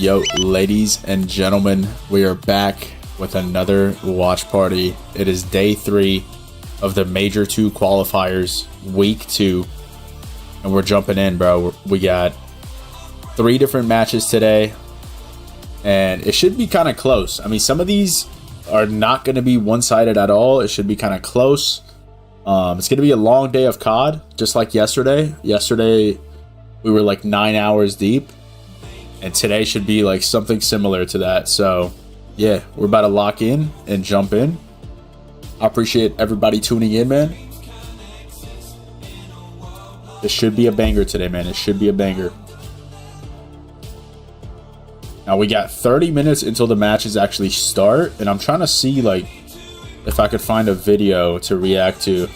Yo, ladies and gentlemen, we are back with another watch party. It is day 3 of the Major 2 qualifiers, week 2, and we're jumping in, bro. We got 3 different matches today, and it should be kind of close. I mean, some of these are not going to be one-sided at all. It should be kind of close. It's going to be a long day of COD, just like yesterday. Yesterday, we were like 9 hours deep, and today should be like something similar to that. So yeah, we're about to lock in and jump in. I appreciate everybody tuning in, man. It should be a banger today, man. It should be a banger. Now we got 30 minutes until the matches actually start, and I'm trying to see like if I could find a video to react to,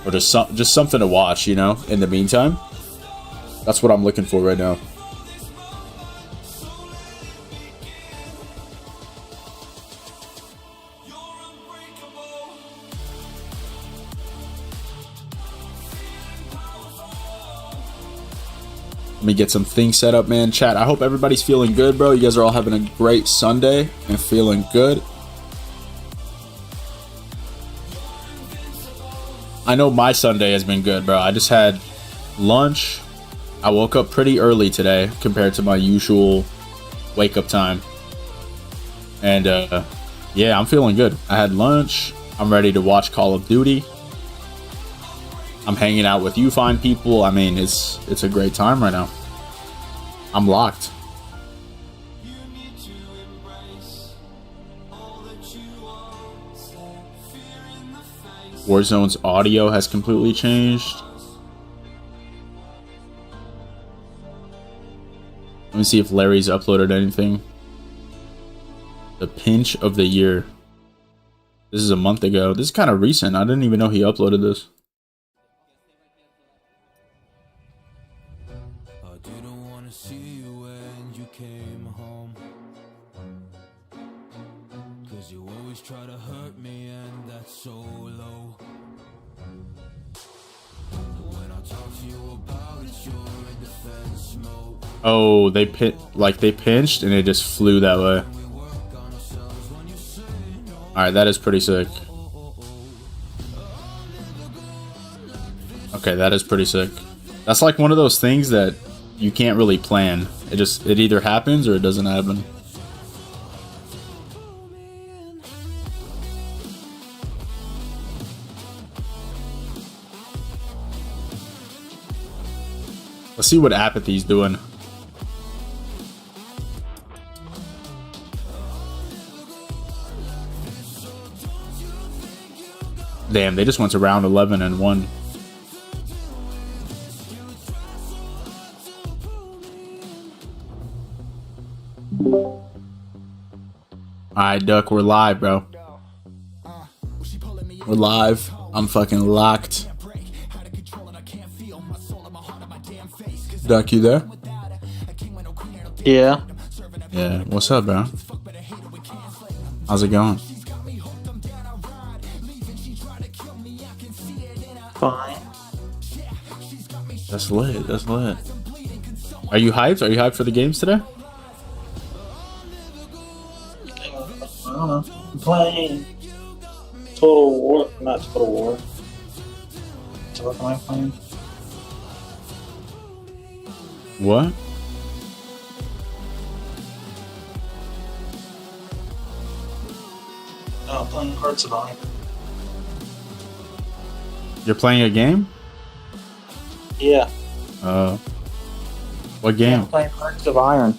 or just something to watch, you know, in the meantime. That's what I'm looking for right now. Let me get some things set up, man. Chat, I hope everybody's feeling good, bro. You guys are all having a great Sunday and feeling good. I know my Sunday has been good, bro. I just had lunch. I woke up pretty early today compared to my usual wake up time. And yeah, I'm feeling good. I had lunch. I'm ready to watch Call of Duty. I'm hanging out with you fine people. I mean, it's a great time right now. I'm locked. Warzone's audio has completely changed. Let me see if Larry's uploaded anything. The pinch of the year. This is a month ago. This is kind of recent. I didn't even know he uploaded this. I didn't want to see you when you came home, 'cause you always try to hurt me, and that's so low. When I talk to you about it, you're in defense mode. Oh, they pinched and it just flew that way. Alright, that is pretty sick. Okay, that is pretty sick. That's like one of those things that you can't really plan. It either happens or it doesn't happen. Let's see what Apathy's doing. Damn, they just went to round 11 and won. Alright, Duck, we're live, bro. We're live. I'm fucking locked. Duck, you there? Yeah. Yeah, what's up, bro? How's it going? Fine. That's lit, that's lit. Are you hyped? Are you hyped for the games today? I don't know. I'm playing Total War, not Total War. So what am I playing? What? playing Hearts of Iron. You're playing a game? Yeah. What Yeah, game? I'm playing Hearts of Iron.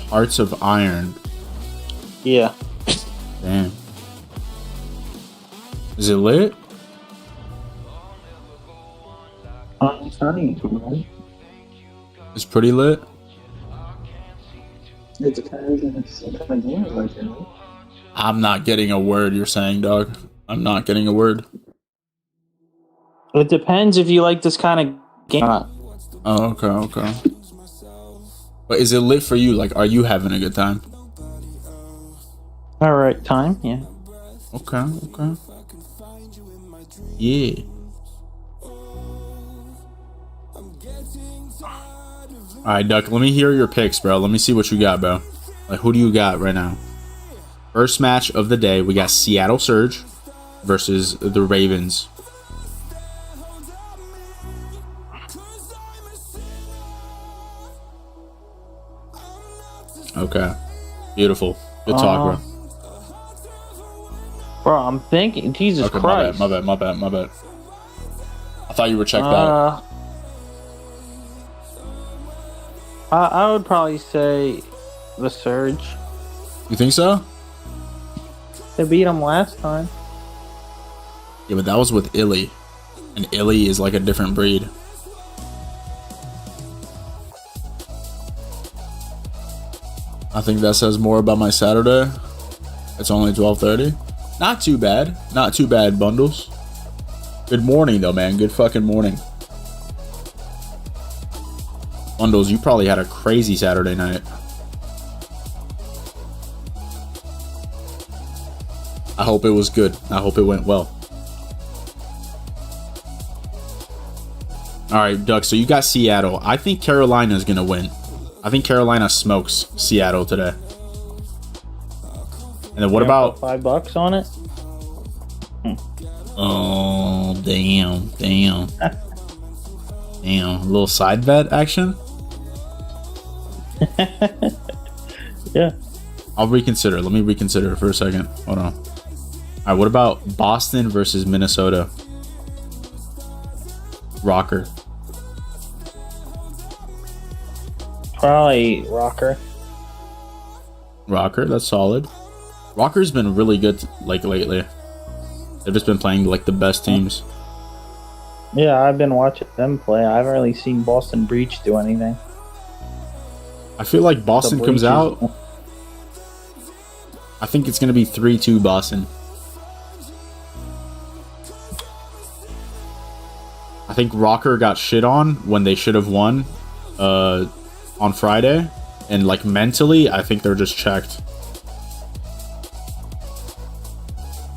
Hearts of Iron. Yeah. Damn. Is it lit? It's funny, man. It's pretty lit. It depends on what kind of game you like, right? I'm not getting a word you're saying, dog. I'm not getting a word. It depends if you like this kind of game or not. Oh, okay. But is it lit for you? Like, are you having a good time? Alright, time, yeah. Okay. Yeah. Alright, Duck, let me hear your picks, bro. Let me see what you got, bro. Like, who do you got right now? First match of the day, we got Seattle Surge versus the Ravens. Okay. Beautiful. Good talk, bro. Bro, I'm thinking, Jesus Okay, Christ. my bad. I thought you were checked out. I would probably say the Surge. You think so? They beat them last time. Yeah, but that was with Illy. And Illy is like a different breed. I think that says more about my Saturday. It's only 12:30. Not too bad. Not too bad, Bundles. Good morning, though, man. Good fucking morning. Bundles, you probably had a crazy Saturday night. I hope it was good. I hope it went well. Alright, Duck, so you got Seattle. I think Carolina's going to win. I think Carolina smokes Seattle today. And then what about... $5 on it? Oh, damn. Damn, a little side bet action? Yeah. I'll reconsider. Let me reconsider for a second. Hold on. Alright, what about Boston versus Minnesota? Rocker. Probably Rocker. Rocker, that's solid. Rocker's been really good, like, lately. They've just been playing, like, the best teams. Yeah, I've been watching them play. I haven't really seen Boston Breach do anything. I feel like Boston comes out. I think it's going to be 3-2 Boston. I think Rocker got shit on when they should have won on Friday. And, like, mentally, I think they're just checked.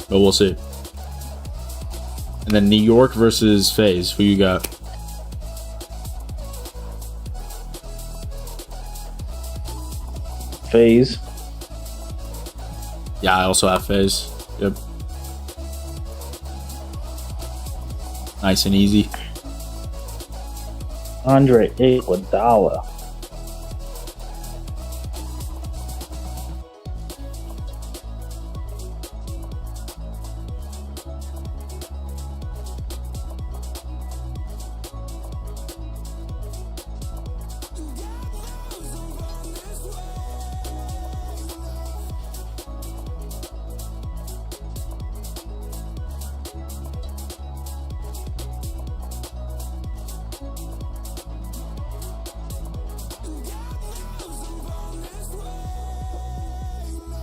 But we'll see. And then New York versus FaZe. Who you got? FaZe. Yeah, I also have FaZe. Yep. Nice and easy. Andre Iguodala.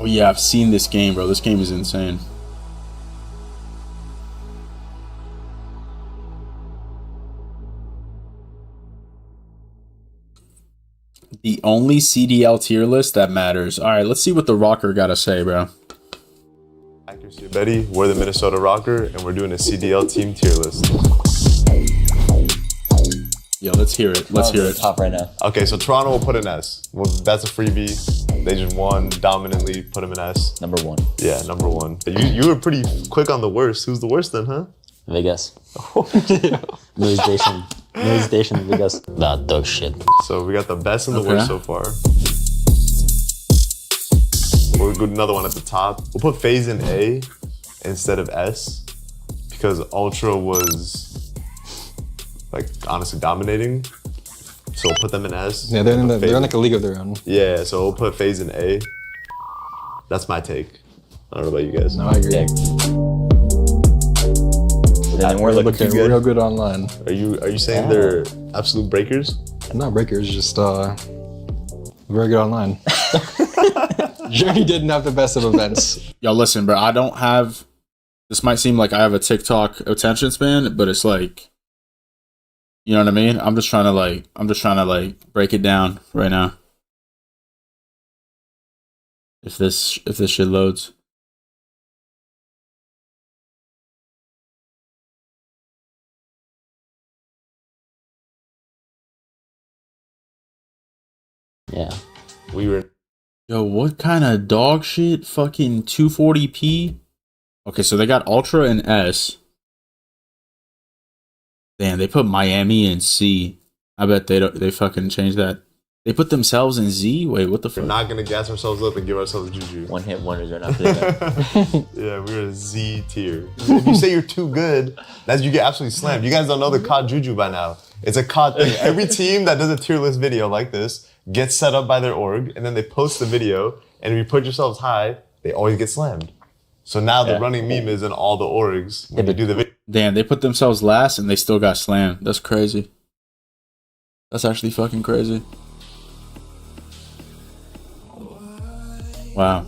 Oh yeah, I've seen this game, bro. This game is insane. The only CDL tier list that matters. All right, let's see what the Rocker got to say, bro. Accuracy Betty, we're the Minnesota Rocker, and we're doing a CDL team tier list. Yo, let's hear it. Let's hear it. Top right now. Okay, so Toronto will put an S. Well, that's a freebie. They just won dominantly. Put them an S. Number one. Yeah, number one. You were pretty quick on the worst. Who's the worst then, huh? Vegas. Noise Station, Vegas. That dog shit. So we got the best and the Okay. worst so far. What we'll do another one at the top. We'll put phase in A instead of S because Ultra was like honestly dominating. So we'll put them in S. Yeah, they're in like a league of their own. Yeah, so we'll put phase in A. That's my take. I don't know about you guys. No, I agree. Yeah. And we're Looking good. real good online. Are you saying they're absolute breakers? Not breakers, just very good online. Journey didn't have the best of events. Yo, listen, bro. I don't have. This might seem like I have a TikTok attention span, but it's like, you know what I mean. I'm just trying to break it down right now. If this shit loads. Yeah. We were. Yo, what kind of dog shit? Fucking 240p. Okay, so they got Ultra and S. Damn, they put Miami in C. I bet they fucking changed that. They put themselves in Z? Wait, what the We're fuck? not gonna gas ourselves up and give ourselves juju. One hit wonders are not for that. Yeah, we're a Z tier. If you say you're too good, that's you get absolutely slammed. You guys don't know the COD juju by now. It's a COD thing. Every team that does a tier list video like this gets set up by their org, and then they post the video, and if you put yourselves high, they always get slammed. So now the running meme is in all the orgs when you do the video. Damn, they put themselves last and they still got slammed. That's crazy. That's actually fucking crazy. Wow.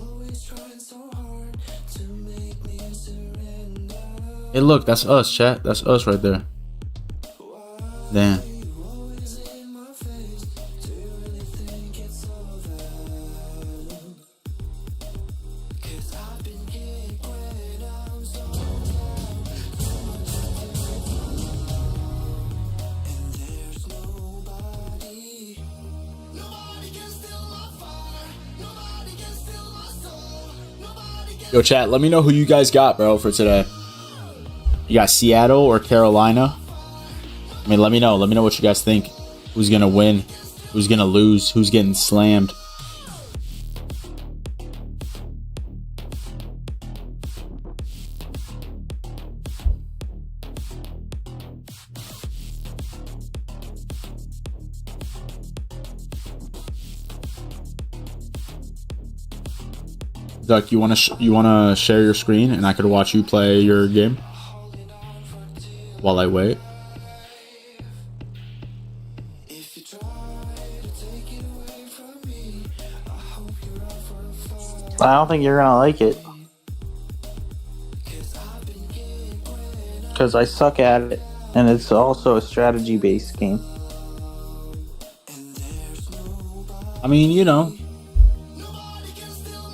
Hey, look, that's us, chat. That's us right there. Damn. Yo, chat, let me know who you guys got, bro, for today. You got Seattle or Carolina? I mean, let me know. Let me know what you guys think. Who's going to win? Who's going to lose? Who's getting slammed? Duck, you wanna share your screen and I could watch you play your game while I wait? I don't think you're gonna like it. Because I suck at it. And it's also a strategy-based game. I mean, you know,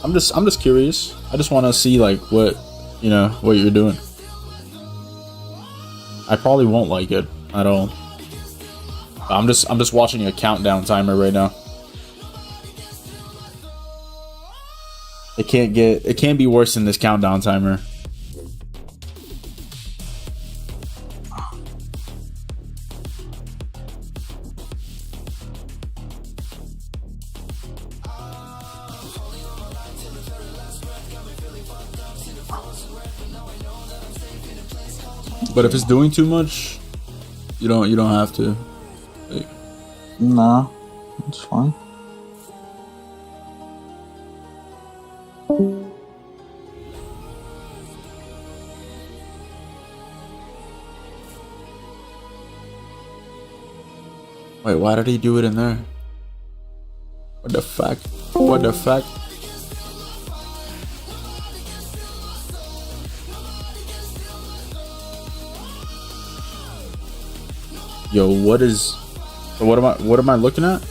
I'm just curious. I just want to see like what you're doing. I probably won't like it at all. I'm just watching a countdown timer right now. It can't be worse than this countdown timer. But if it's doing too much, you don't have to. Like, No, it's fine. wait, why did he do it in there? What the fuck? What the fuck? Yo, what am I looking at?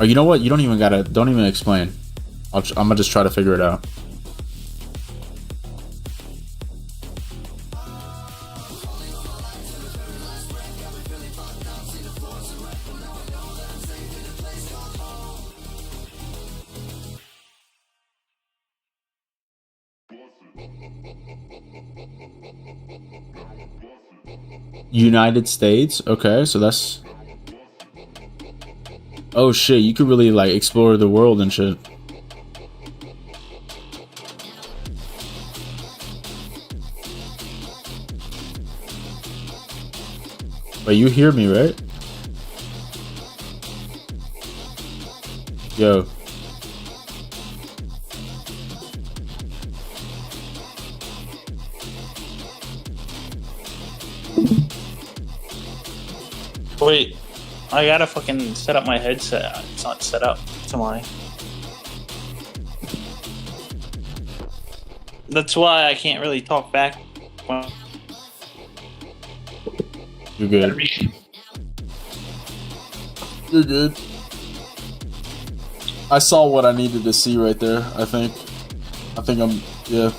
Oh, you know what? You don't even explain. I'm gonna just try to figure it out. United States. Okay, so that's... Oh shit, you could really like explore the world and shit. But you hear me, right? Yo. Wait, I gotta fucking set up my headset. It's not set up to my. That's why I can't really talk back. Well, You're good. You're good. I saw what I needed to see right there, I think. I'm, yeah.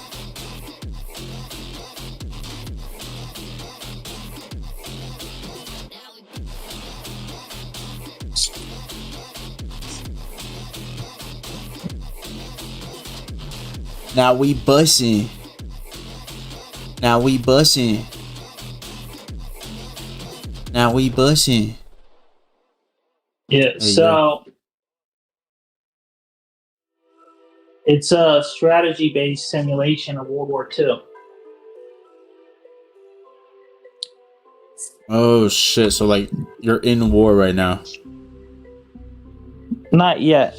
Now we bussin'. Now we bussin'. Now we bussin'. yeah, you so it's a strategy-based simulation of World War II. Oh shit, so like you're in war right now. Not yet.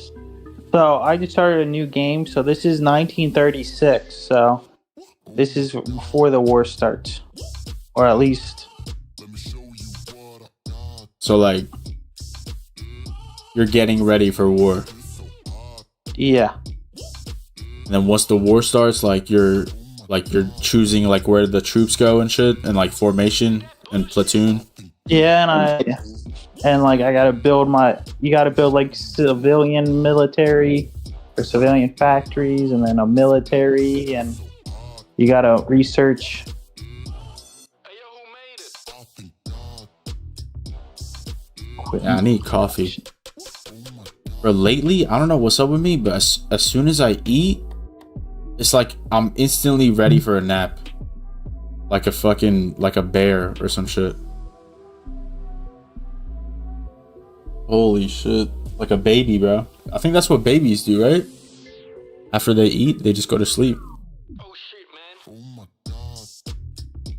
So I just started a new game. So this is 1936. So this is before the war starts, or at least. So like you're getting ready for war. Yeah. And then once the war starts, like you're choosing like where the troops go and shit, and like formation and platoon. Yeah, and like I gotta build you gotta build like civilian military or civilian factories, and then a military, and you gotta research. Yeah, I need coffee. But lately, I don't know what's up with me, but as soon as I eat, it's like I'm instantly ready for a nap. Like a bear or some shit. Holy shit. Like a baby, bro. I think that's what babies do, right? After they eat, they just go to sleep.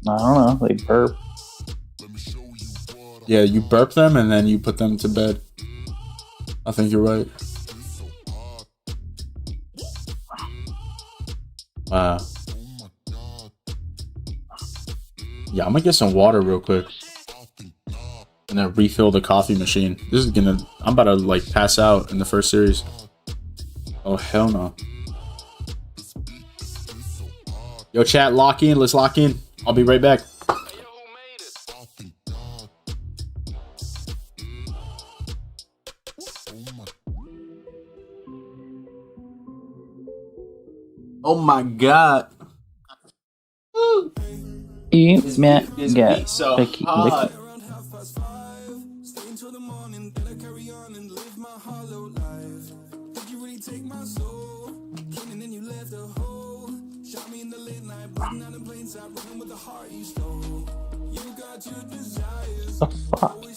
I don't know, they burp. Yeah, you burp them and then you put them to bed. I think you're right. Wow. Yeah, I'm gonna get some water real quick. And then refill the coffee machine. I'm about to like pass out in the first series. Oh, hell no. Yo, chat, lock in. Let's lock in. I'll be right back. Oh my god. You man, This get beat so picky. hot. The fuck?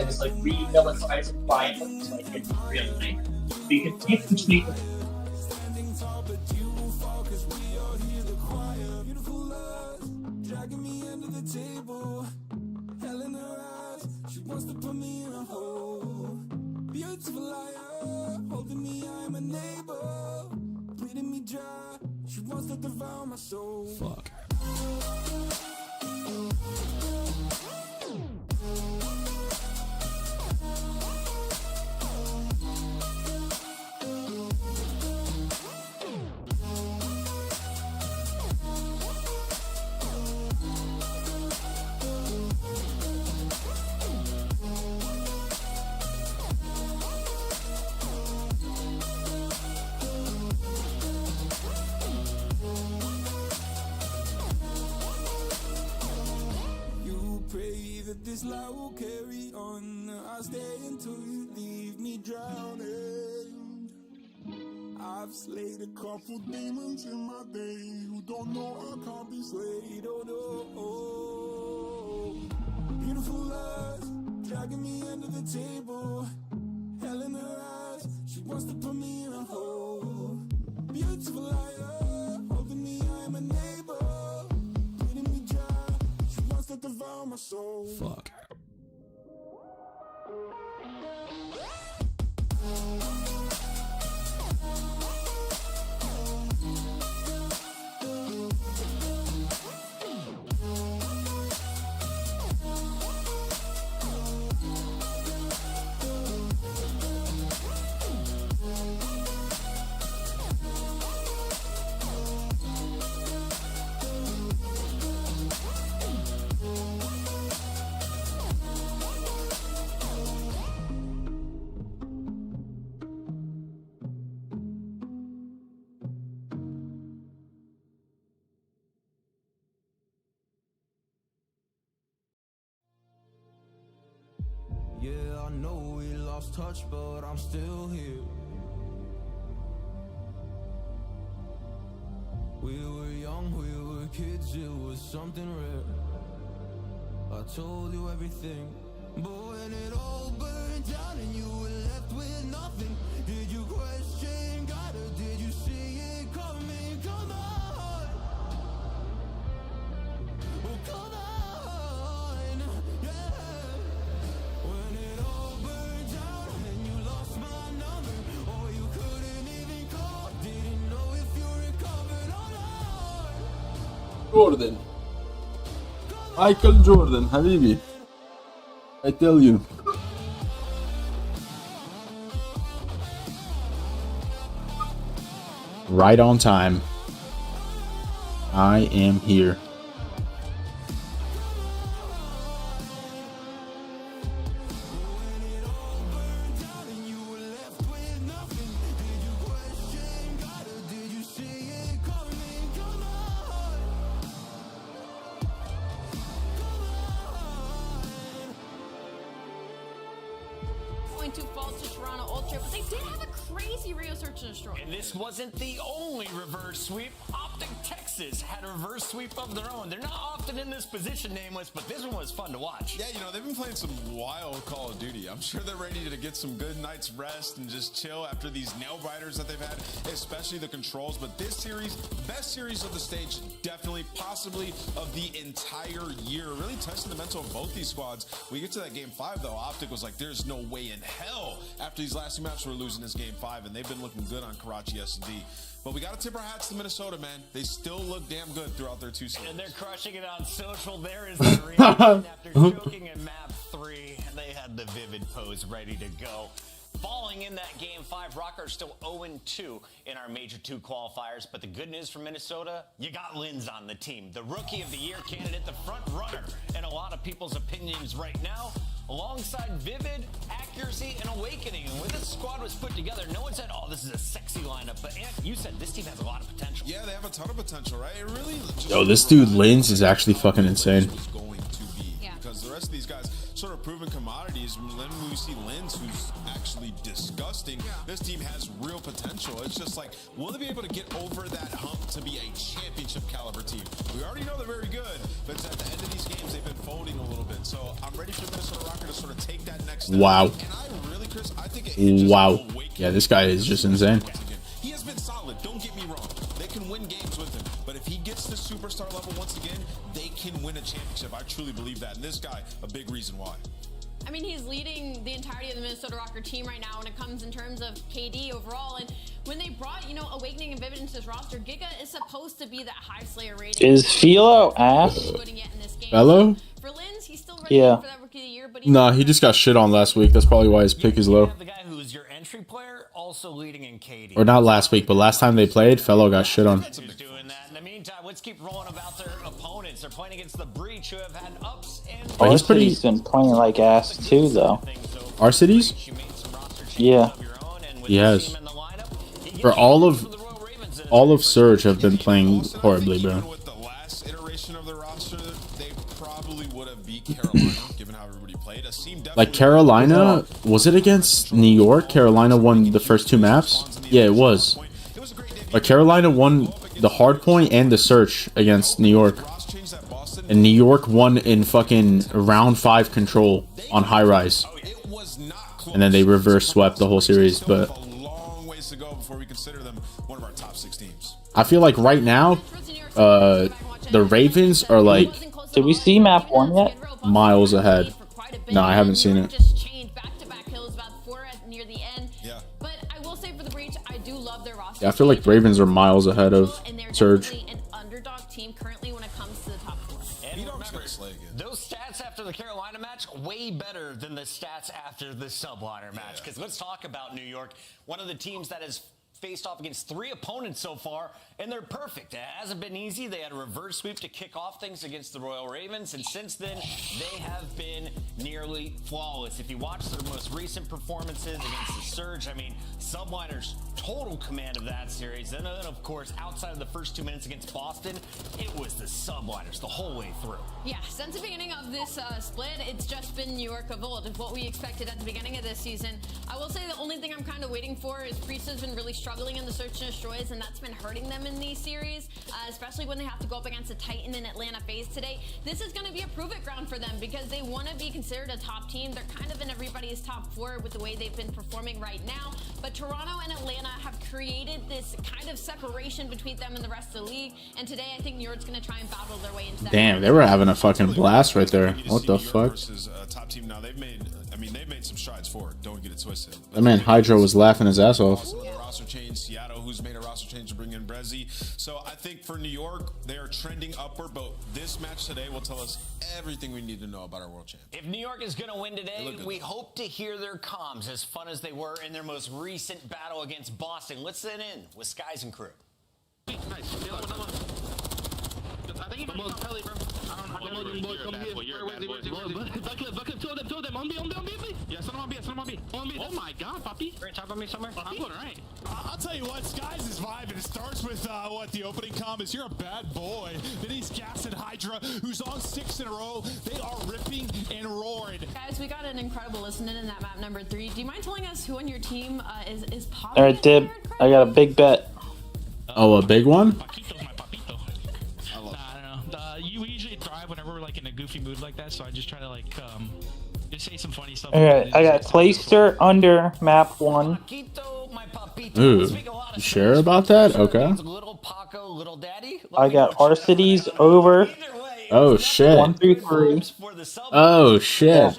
is like remilitarizing violence, like in real life. You can speak. Dragging me under the table, hell in her eyes. She wants to put me in a hole. Beautiful liar, holding me, I'm a neighbor, bleeding me dry. She wants to devour my soul. Fuck. Pray that this life will carry on. I'll stay until you leave me drowning. I've slayed a couple demons in my day who don't know I can't be slayed. Oh no. Beautiful lies, dragging me under the table. Hell in her eyes, she wants to put me in a hole. Beautiful liar, holding me, I'm a neighbor, bleeding me dry. She wants to devour my soul. Fuck. Yeah, I know we lost touch, but I'm still here. We were young, we were kids, it was something rare. I told you everything, but when it all burned down and you were left with nothing, did you question God or did you see it coming? Come on, oh come on, yeah. When it all burned down and you lost my number, or you couldn't even call, didn't know if you recovered or not. Jordan. Michael Jordan, Habibi. I tell you. Right on time. I am here. To fall to Toronto Ultra, but they did have a crazy Rio Search and Destroy. And this wasn't the only reverse sweep. Optic Texas had a reverse sweep of their own. They're not often in this position, Nameless, but this one was fun to watch. Yeah, you know, they've been playing some wild Call of Duty. I'm sure they're ready to get some good night's rest and just chill after these nail biters that they've had, especially the controls. But this series, best series of the stage, definitely, possibly of the entire year. Really testing the mental of both these squads. We get to that game 5, though. Optic was like, there's no way in hell after these last two matches we're losing this game 5, and they've been looking good on Karachi S&D. But we got to tip our hats to Minnesota, man. They still look damn good throughout their two series. And they're crushing it on social. There is the reaction after choking in map 3. They had the Vivid pose ready to go. Falling in that game 5, Rockers still 0-2 in our Major 2 qualifiers. But the good news for Minnesota, you got Linz on the team. The Rookie of the Year candidate, the front runner in a lot of people's opinions right now. Alongside Vivid, Accuracy, and Awakening. And when this squad was put together, no one said, oh, this is a sexy lineup. But Ant, you said this team has a lot of potential. Yeah, they have a ton of potential, right? It really just Yo, this dude Linz is actually fucking insane. was going to be, because the rest of these guys sort of proven commodities. Then we see Linz, who's actually disgusting. This team has real potential. It's just like, will they be able to get over that hump to be a championship caliber team? We already know they're very good, but at the end of these games, they've been folding a little bit. So I'm ready for Minnesota Rocker to sort of take that next step. Wow. And I really, Chris, I think it just Wow. awakened Yeah, this guy is just insane. He has been solid, don't get me wrong. They can win games with him, but if he gets to superstar level once again, they can win a championship. I truly believe that. And this guy, a big reason why. I mean, he's leading the entirety of the Minnesota Rocker team right now when it comes in terms of KD overall. And when they brought, you know, Awakening and Vivid into this roster, Giga is supposed to be that high Slayer rating. Is Philo ass? Hello? For Linz, he's still ready Yeah. for that Rookie of the Year, but Nah, he just got shit on last week. That's probably why his pick is low. The guy who's your entry player, also leading in KD. Or not last week, but last time they played, Fellow got shit on. Who's doing that? In the meantime, let's keep rolling about their opponents. They're playing against the Breach, who have had ups and Oh, he's pretty. Varsity's been playing like ass too, though. Our cities? Yeah. He has. For all of Surge have been playing horribly, bro. With the last iteration of the roster, they probably would have beat Carolina, given how everybody played. A team Like Carolina, was it against New York? Carolina won the first two maps? Yeah, it was. But Carolina won the hardpoint and the search against New York. And New York won in fucking round 5 control on high rise. And then they reverse swept the whole series, but I feel like right now, the Ravens are like Did we see map 1 yet? miles ahead. No, I haven't seen it. Yeah, I feel like Ravens are miles ahead of Surge. Those stats after the Carolina match, way better than the stats after the subliner match. Because let's talk about New York, one of the teams that has faced off against 3 opponents so far, and they're perfect. It hasn't been easy. They had a reverse sweep to kick off things against the Royal Ravens, and since then, they have been nearly flawless. If you watch their most recent performances against the Surge, I mean, Subliner's total command of that series. And then, of course, outside of the first 2 minutes against Boston, it was the Subliners the whole way through. Yeah, since the beginning of this split, it's just been New York of old. It's what we expected at the beginning of this season. I will say the only thing I'm kind of waiting for is Priest has been really struggling in the search and destroys, and that's been hurting them in these series, especially when they have to go up against a Titan in Atlanta phase today. This is going to be a prove it ground for them because they want to be considered a top team. They're kind of in everybody's top 4 with the way they've been performing right now, but Toronto and Atlanta have created this kind of separation between them and the rest of the league, and today I think New York's going to try and battle their way into that. Damn, they were having a fucking blast right there. What the fuck? Versus top team now. They've made some strides forward. Don't get it twisted. That man Hydro was laughing his ass off. Roster change. Seattle, who's made a roster change to bring in Brezzy. So I think for New York, they are trending upward. But this match today will tell us everything we need to know about our world champ. If New York is going to win today, we hope to hear their comms as fun as they were in their most recent battle against Boston. Let's sit in with Skies and crew. I think he most Pelly, bro. I don't know. Bucket, two of them. On B. Yeah, son on B. Oh my god, Poppy. You're top of me somewhere? I'm going right. I'll tell you what, Skies is vibing. It starts with the opening comment is you're a bad boy. Then he's gassing Hydra, who's on 6 in a row. They are ripping and roaring. Guys, we got an incredible listening in that map number 3. Do you mind telling us who on your team is Poppy? Alright, Dib. I got a big bet. Oh, a big one? We usually thrive whenever we're like in a goofy mood like that, so I just try to like just say some funny stuff. Alright, I got Clayster under map 1. Ooh, you sure about that? Okay. I got Arcities over. Oh shit. 1 through 3. Oh shit. Yeah.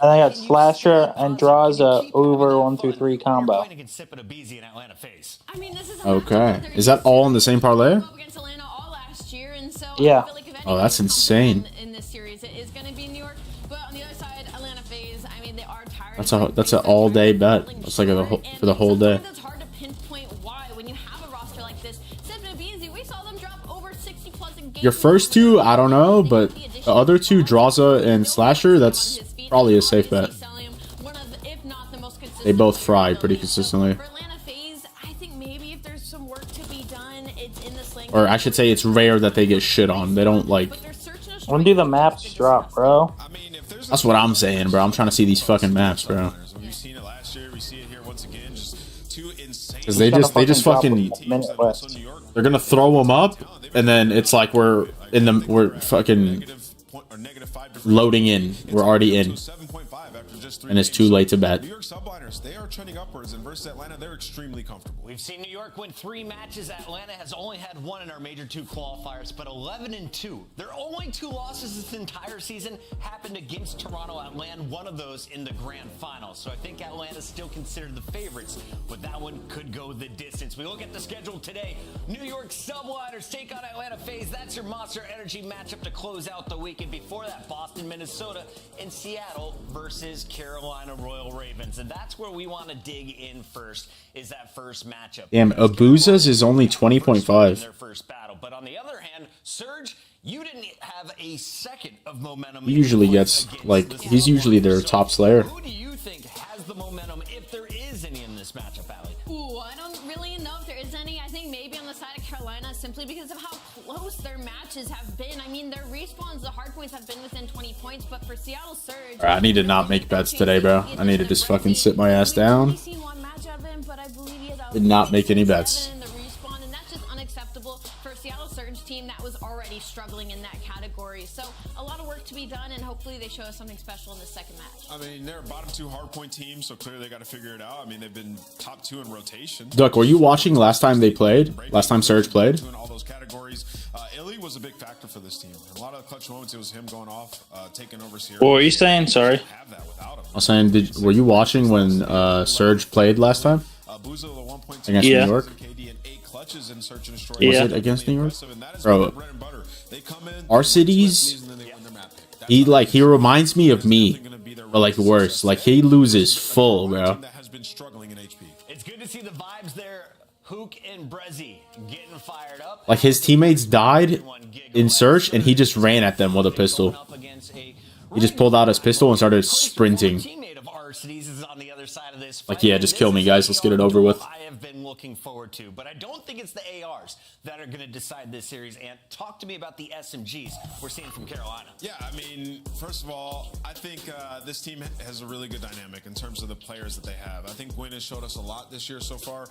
And I got Slasher and Draza over 1 through 3 combo. Okay. Is that all in the same parlay? Yeah. Oh, that's insane. In this series, it is going to be New York, but on the other side, Atlanta phase. I mean, they are tired. That's an all day bet. It's like for the whole day. It's hard to pinpoint why when you have a roster like this. We saw them drop over 60 plus in games. Your first 2, I don't know, but the other 2, Draza and Slasher, that's probably a safe bet. They both fry pretty consistently. Or I should say it's rare that they get shit on. They don't like... When do the maps drop, bro? That's what I'm saying, bro. I'm trying to see these fucking maps, bro. We've seen it last year. We see it here once again. Just two insane. Because they just fucking, they're gonna throw them up, and then it's like we're fucking loading in. We're already in, and it's too late to bet. New York Subliners, they are trending upwards, and versus Atlanta, they're extremely comfortable. We've seen New York win 3 matches. Atlanta has only had 1 in our major 2 qualifiers, but 11-2. Their only 2 losses this entire season happened against Toronto. Atlanta, one of those in the grand final. So I think Atlanta's still considered the favorites, but that one could go the distance. We look at the schedule today. New York Subliners take on Atlanta FaZe. That's your Monster Energy matchup to close out the week. And before that, Boston, Minnesota, and Seattle versus Carolina Royal Ravens. And that's where we want to dig in first, is that first matchup. Damn, Abuza's is only 20.5. Their first battle. But on the other hand, Surge, you didn't have a second of momentum. He usually gets, like, he's usually their top slayer. Who do you think has the momentum, if there is any in this matchup, Allie? Ooh, I don't really know if there is any. I think maybe on the side of Carolina, simply because of how close their matches have been. I mean, their respawns, the hard points have been within 20 points, but for Seattle Surge... Alright, I need to not make bets today, bro. I need to just fucking sit my ass down. Did not make any bets. And that's just unacceptable for a Seattle Surge team that was already struggling in that category. So a lot of work to be done, and hopefully they show us something special in the second match. I mean, they're a bottom 2 hardpoint team, so clearly they got to figure it out. I mean, they've been top 2 in rotation. Duck, were you watching last time they played? Last time Surge played? In all those categories, Illy was a big factor for this team. A lot of the clutch moments, it was him going off, taking over Sierra. What were you saying? Sorry. I was saying, were you watching when Surge played last time? Against New York? Was it against New York? Bro, our cities, he reminds me of me, but like worse. Like he loses full, bro. It's good to see the vibes there. Hook and Brezzy getting fired up. Like his teammates died in Surge, and he just ran at them with a pistol. He just pulled out his pistol and started sprinting. Like, yeah, just kill me, guys. Let's get it over with. I have been looking forward to, but I don't think it's the ARs that are going to decide this series. And talk to me about the SMGs we're seeing from Carolina. Yeah, I mean, first of all, I think this team has a really good dynamic in terms of the players that they have. I think Gwyn has showed us a lot this year so far,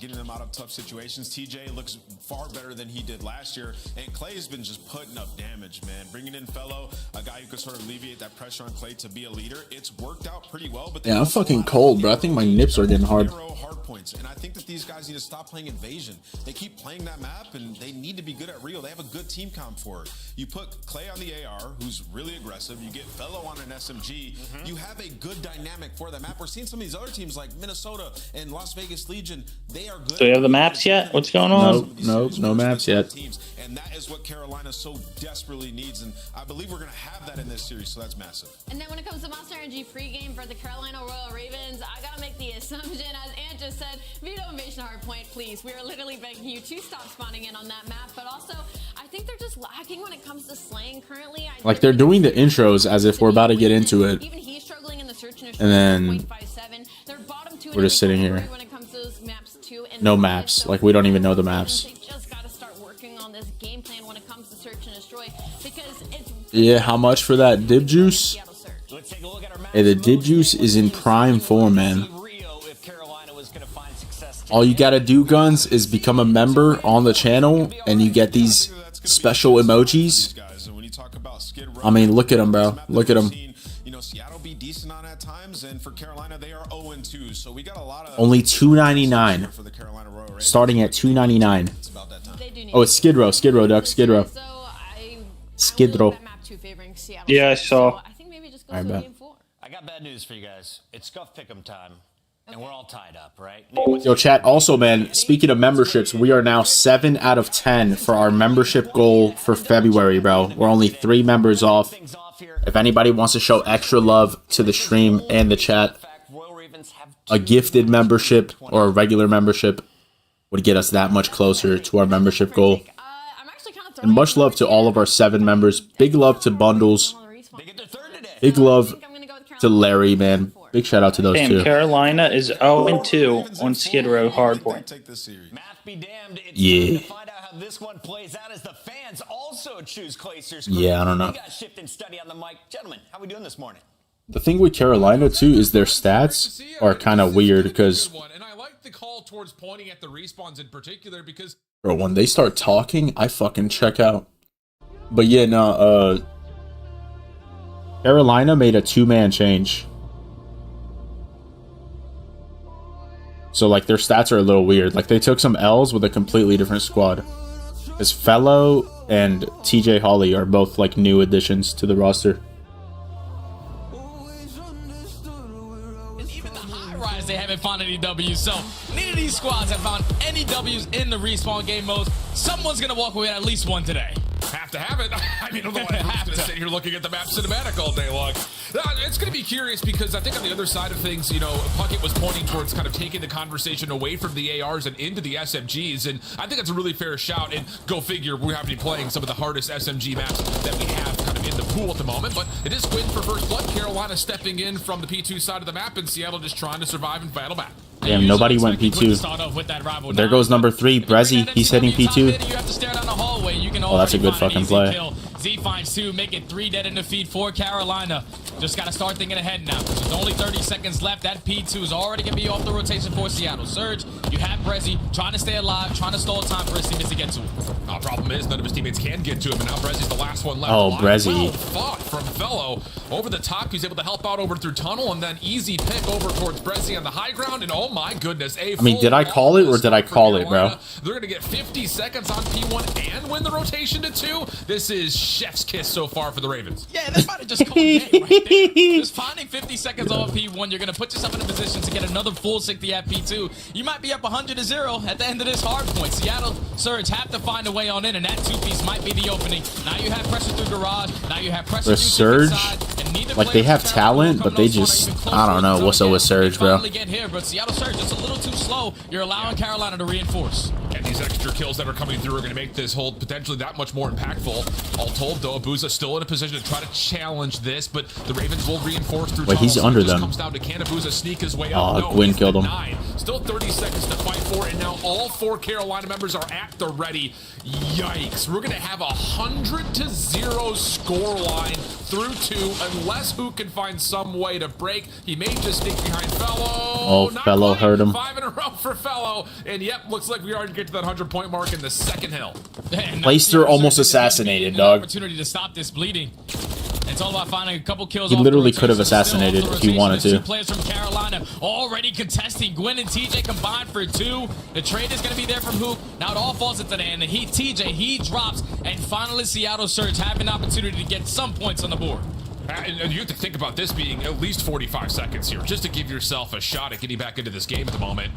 getting them out of tough situations. TJ looks far better than he did last year, and Clay's been just putting up damage, man. Bringing in Fellow, a guy who could sort of alleviate that pressure on Clay to be a leader. It's worked out pretty well. But yeah, I'm fucking cold, bro. I think my nips are getting hard. Hard points, and I think that these guys need to stop playing Invasion. They keep playing that map, and they need to be good at Rio. They have a good team comp for it. You put Clay on the AR, who's really aggressive. You get Fellow on an SMG. You have a good dynamic for that map. We're seeing some of these other teams like Minnesota and Las Vegas Legion. They are good. Do we have the maps yet? What's going on? No maps yet. And that is what Carolina so desperately needs, and I believe we're going to have that in this series, so that's massive. And then when it comes to Monster Energy pregame for the Carolina Royal Ravens, I got to make the assumption, as Ant just said, veto Invasion Hardpoint, please. We are literally begging you to stop spawning in on that map, but also, I think they're just lacking when it comes to slaying currently. Like, they're doing the intros as if we're about to get into it. Even he's struggling in the search and then they're bottom 2 we're just sitting here. when it comes to those maps too. And no maps. Like, we don't even know the maps. They just got to start working on this game plan when it comes to search and destroy, because it's... Yeah, how much for that dib juice? Hey, the dib juice is in prime form, man. All you gotta do, Guns, is become a member on the channel, and you get these special emojis. I mean, look at them, bro. Look at them. Seattle be decent on at times, and for Carolina, they are 0-2. So we got a lot of only $2.99. Starting at $2.99. Oh, it's Skid Row, Duck, Skid Row. Skid Row. Yeah, I saw. I bet. I got bad news for you guys. It's Scuff Pick'em time, and we're all tied up, right? Yo, chat. Also, man, speaking of memberships, we are now 7 out of 10 for our membership goal for February, bro. We're only 3 members off. If anybody wants to show extra love to the stream and the chat, a gifted membership or a regular membership would get us that much closer to our membership goal. And much love to all of our 7 members. Big love to Bundles. Big love to Larry, man. Big shout out to those Damn, two. Carolina is 0-2 on Skid Row hardpoint. Math be damned. It's Yeah. time to find out how this one plays out as the fans also choose Clayster's crew. Yeah, I don't know. We got Shift and Study on the mic. Gentlemen, how we doing this morning? The thing with Carolina too is their stats are kind of weird because And I like the call towards pointing at the respawns in particular because bro, when they start talking, I fucking check out. But yeah, no, Carolina made a 2-man change. So like their stats are a little weird. Like they took some L's with a completely different squad. Because Fellow and TJ Hawley are both like new additions to the roster. And even the high rise, they haven't found any W's. So neither of these squads have found any W's in the respawn game modes. Someone's gonna walk away with at least one today. have to have it. I mean, otherwise I'm just going to sit here looking at the map cinematic all day long. It's going to be curious because I think on the other side of things, you know, Puckett was pointing towards kind of taking the conversation away from the ARs and into the SMGs, and I think that's a really fair shout, and go figure, we happen to be playing some of the hardest SMG maps that we have kind of in the pool at the moment, but it is Quinn for first blood. Carolina stepping in from the P2 side of the map, and Seattle just trying to survive and battle back. Damn, nobody went P2. There goes number 3, Brezzy. He's hitting P2. Oh, that's a good fucking play. Z finds 2, making 3 dead in the feed for Carolina. Just got to start thinking ahead now. There's only 30 seconds left. That P2 is already going to be off the rotation for Seattle. Surge, you have Brezzy trying to stay alive, trying to stall time for his teammates to get to him. Problem is, none of his teammates can get to him, and now Brezzy's the last one left. Oh, alive. Brezzy. Well fought from Fellow. Over the top, he's able to help out over through tunnel, and then easy pick over towards Brezzy on the high ground, and oh my goodness. I mean, did I call it or did I call it, bro? They're going to get 50 seconds on P1 and win the rotation to 2. This is chef's kiss so far for the Ravens. Yeah, they might have just called it right there. Just finding 50 seconds off P1, you're going to put yourself in a position to get another full 60 at P2. You might be up 100-0 at the end of this hard point. Seattle Surge have to find a way on in, and that 2-piece might be the opening. Now you have pressure through garage. Now you have pressure The through Surge, like they have talent, but they just, I don't know what's up with Surge, bro. Get here, but Seattle Surge just a little too slow. You're allowing Carolina to reinforce. And these extra kills that are coming through are going to make this hold potentially that much more impactful. All told, though, Abuza still in a position to try to challenge this, but the Ravens will reinforce through. Wait, he's under them. Comes down to can Abuza sneak his way Oh, up? No, Gwyn killed him. 9. Still 30 seconds to fight for, and now all 4 Carolina members are at the ready. Yikes! We're going to have 100-0 score line through 2, unless who can find some way to break. He may just sneak behind Fellow. Oh, Fellow hurt him. 5 in a row for Fellow, and yep, looks like we already get to that 100-point mark in the second hill. Playster almost assassinated, dog. Opportunity to stop this bleeding. It's all about finding a couple kills. He literally could have assassinated if he wanted to. 2 players from Carolina already contesting. Gwyn and TJ combined for 2. The trade is going to be there from Hook. Now it all falls into the hand. And TJ, he drops. And finally, Seattle Surge have an opportunity to get some points on the board. And you have to think about this being at least 45 seconds here, just to give yourself a shot at getting back into this game at the moment.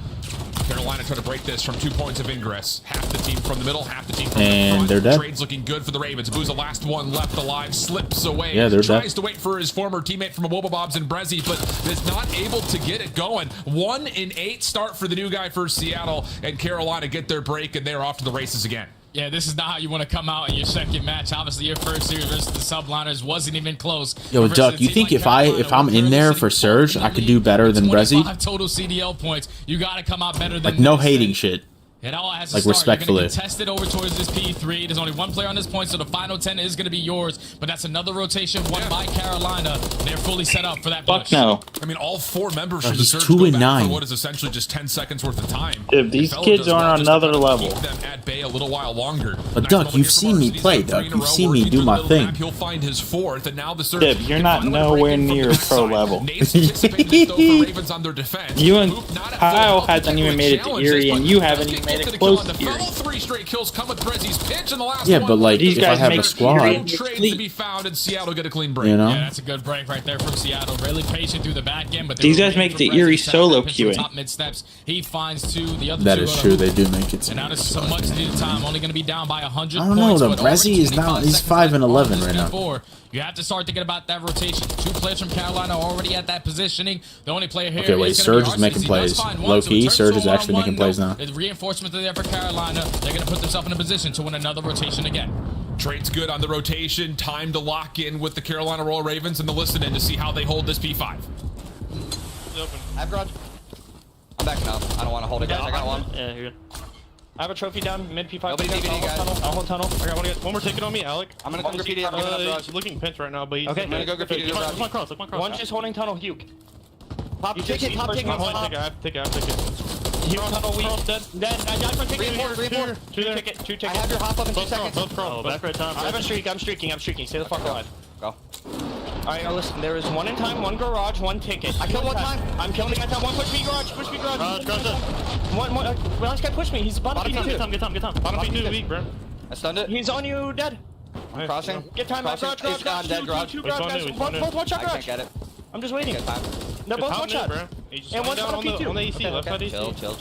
Carolina trying to break this from 2 points of ingress. Half the team from the middle, half the team from the front. They're dead. Trade's looking good for the Ravens. Abuza, last one left alive, slips away. Yeah, they're Tries dead. to wait for his former teammate from Wobobobs and Brezzy, but is not able to get it going. 1 in 8 start for the new guy for Seattle, and Carolina get their break, and they're off to the races again. Yeah, this is not how you want to come out in your second match. Obviously, your first series versus the subliners wasn't even close. Yo, Duck, you think if I'm in there for Surge, I could do better than Brezzy? 25 total CDL points. You got to come out better than Like, no this. hating shit. It all has to Like, start. respectfully. You're going to contest it over towards this P3. There's only 1 player on this point, so the final 10 is going to be yours. But that's another rotation won by Carolina. They're fully set up for that push. Fuck no. I mean, all 4 members Oh, from the he's Surge 2 go and back 9. for what is essentially just 10 seconds worth of time. Dude, these Fellow kids does are well on just to another level. keep them at bay a little while longer. But Nice Duck, level you've here from seen me Varsity. play, He's got Duck. 3 in a You've row, seen me working do through my the middle thing. map. He'll find his 4th, and now the Surge Dib, you're can not finally nowhere break in from near the pro backside. level. Nate's participating though for Ravens on their defense. You and Hoop not at Kyle full health, hasn't taking even a made it to challenge. Erie, This and one you does haven't get even made to it the close kill on to the Erie. Fellow. 3 straight kills come with Brezzy's pitch in the last Yeah, one. but like, These if I guys have make a squad, Erie- Trade to be found, and Seattle get a clean break. you know? Yeah, that's a good break right there from Seattle. Really patient through the back end, but they These were guys waiting make for the Brezzy Erie to tap solo that pitch from queuing. top mid steps. He finds 2. The other That 2 is are true. up. They do make it. And now this is some much needed time. Only going to be down by 100 I don't know, points. though. but Brezzy already is now- 25 he's seconds 5 and left 11 on this right now. P4. You have to start thinking about that rotation. 2 players from Carolina already at that positioning. The only player here Okay, wait, is gonna be Surge is Arceus. making He plays. does find one, Low so key, it turns Surge to is a actually making 1-on-1. plays now. The reinforcements are there for Carolina. They're going to put themselves in a position to win another rotation again. Trade's good on the rotation. Time to lock in with the Carolina Royal Ravens and the listen in to see how they hold this P5. open. I have garage. I'm backing up. I don't want to hold it, guys. I got one. Yeah, you're good. I have a trophy down mid P5. Nobody DVD, guys. I'll hold tunnel. I got one more ticket on me, Alec. I'm gonna go graffiti. I'm giving up garage. He's looking pinch right now, but he's okay. I'm gonna go graffiti. Look my cross. Look my cross. One's just holding tunnel. Huke. Pop ticket. Pop ticket. I'm holding ticket. I have ticket. Huke tunnel weak. Dead. I died my ticket. Two ticket. I have your hop up in 2 seconds. Both cross. Back right time. I have a streak. I'm streaking. Stay the fuck alive. Go. Alright, now listen, there is one in time, one garage, one ticket. I killed one time. I'm killing my time. One push me garage. One, last guy pushed me. He's bottom P2. Get time. Bottom P2 weak, bro. I stunned it. He's on you, dead. I'm crossing. Get time, garage. Dead garage. Two garage, guys. Both one shot garage. I can't get it. I'm just waiting. Get time. They're both one shot. And one's on P2. On the AC, left side AC. Chill.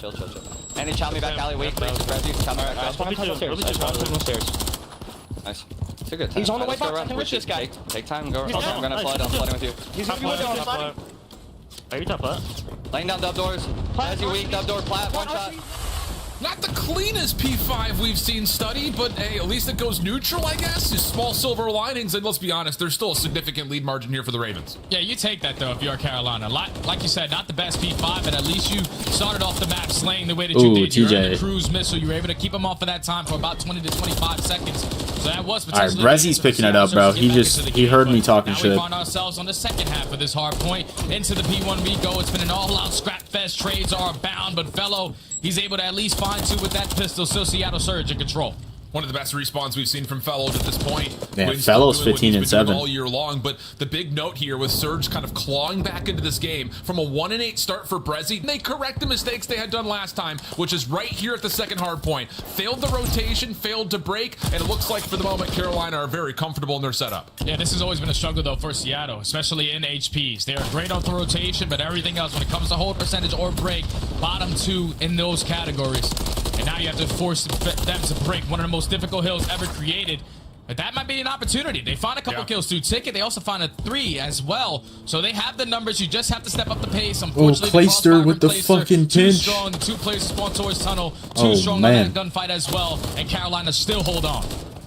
And he shot me back alley. Wait, please. Shot me back alley. One tunnel stairs. Nice. It's a good time. He's on the way Let's go back. I around. can reach this guy. Take time. Go. I'm gonna flood. I'm flooding with you. He's gonna be with you. Are you top flat? Laying down dub doors. As you weak, dub door, plat, one shot. Not the cleanest P5 we've seen study, but hey, at least it goes neutral, I guess. Just small silver linings, and let's be honest, there's still a significant lead margin here for the Ravens. Yeah, you take that, though, if you're Carolina. Like you said, not the best P5, but at least you started off the map slaying the way that you did. You earned the cruise missile. You were able to keep him off for that time for about 20 to 25 seconds. So that was potentially... All right, Rezzy's picking it up, bro. He heard me talking shit. Now we find ourselves on the second half of this hard point. Into the P1 we go. It's been an all-out scrap fest. Trades are bound, but Fellow, he's able to at least find two with that pistol. So Seattle Surge in control. One of the best respawns we've seen from Fellows at this point. Yeah, Fellows 15 and 7 all year long. But the big note here with Surge kind of clawing back into this game from a 1-8 start for Brezzy. They correct the mistakes they had done last time, which is right here at the second hard point. Failed the rotation, failed to break, and it looks like for the moment Carolina are very comfortable in their setup. Yeah, this has always been a struggle though for Seattle, especially in HPs. They are great off the rotation, but everything else when it comes to hold percentage or break, bottom two in those categories. And now you have to force them to break one of the most difficult hills ever created. But that might be an opportunity. They find a couple kills through ticket. They also find a 3 as well. So they have the numbers. You just have to step up the pace. Unfortunately, Clayster with the fucking too pinch. strong. The 2 players spawn towards tunnel. Too strong on that gunfight as well. And Carolina still hold on.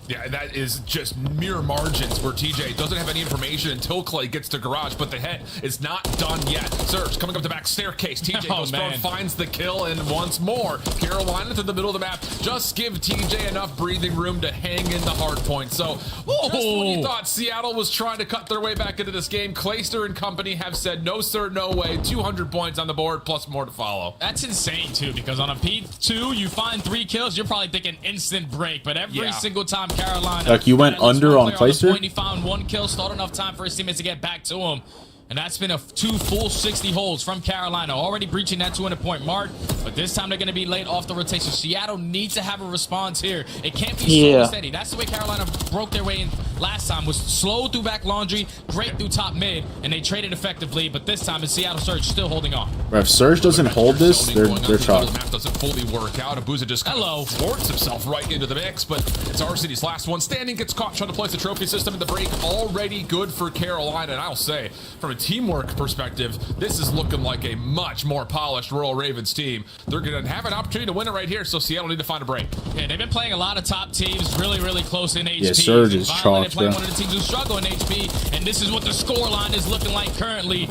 Yeah, that is just mere margins where TJ doesn't have any information until Clay gets to garage, but the hit is not done yet. Surge coming up the back staircase. TJ goes strong, finds the kill, and once more, Carolina to the middle of the map. Just give TJ enough breathing room to hang in the hard point. So, just when you thought Seattle was trying to cut their way back into this game, Clayster and company have said, no sir, no way. 200 points on the board, plus more to follow. That's insane, too, because on a P2, you find 3 kills, you're probably thinking instant break, but every single time Carolina. Like you went under on Clayster? He found 1 kill, stalled enough time for his teammates to get back to him. And that's been 2 full 60 holds from Carolina, already breaching that 200-point mark. But this time they're going to be late off the rotation. Seattle needs to have a response here. It can't be slow and steady. That's the way Carolina broke their way in last time, was slow through back laundry, great through top mid, and they traded effectively. But this time, it's Seattle Surge still holding on. If Surge doesn't hold this, they're chalked. The map doesn't fully work out. Abuza just kind of thwarts himself right into the mix, but it's RCD's last one standing. Gets caught trying to place the trophy system in the break. Already good for Carolina, and I'll say, from a teamwork perspective, this is looking like a much more polished Royal Ravens team. They're going to have an opportunity to win it right here, so Seattle need to find a break. Yeah, they've been playing a lot of top teams, really close in HP. Yeah, Surge is chalked, playing one of the teams who struggle in HP, and this is what the scoreline is looking like currently.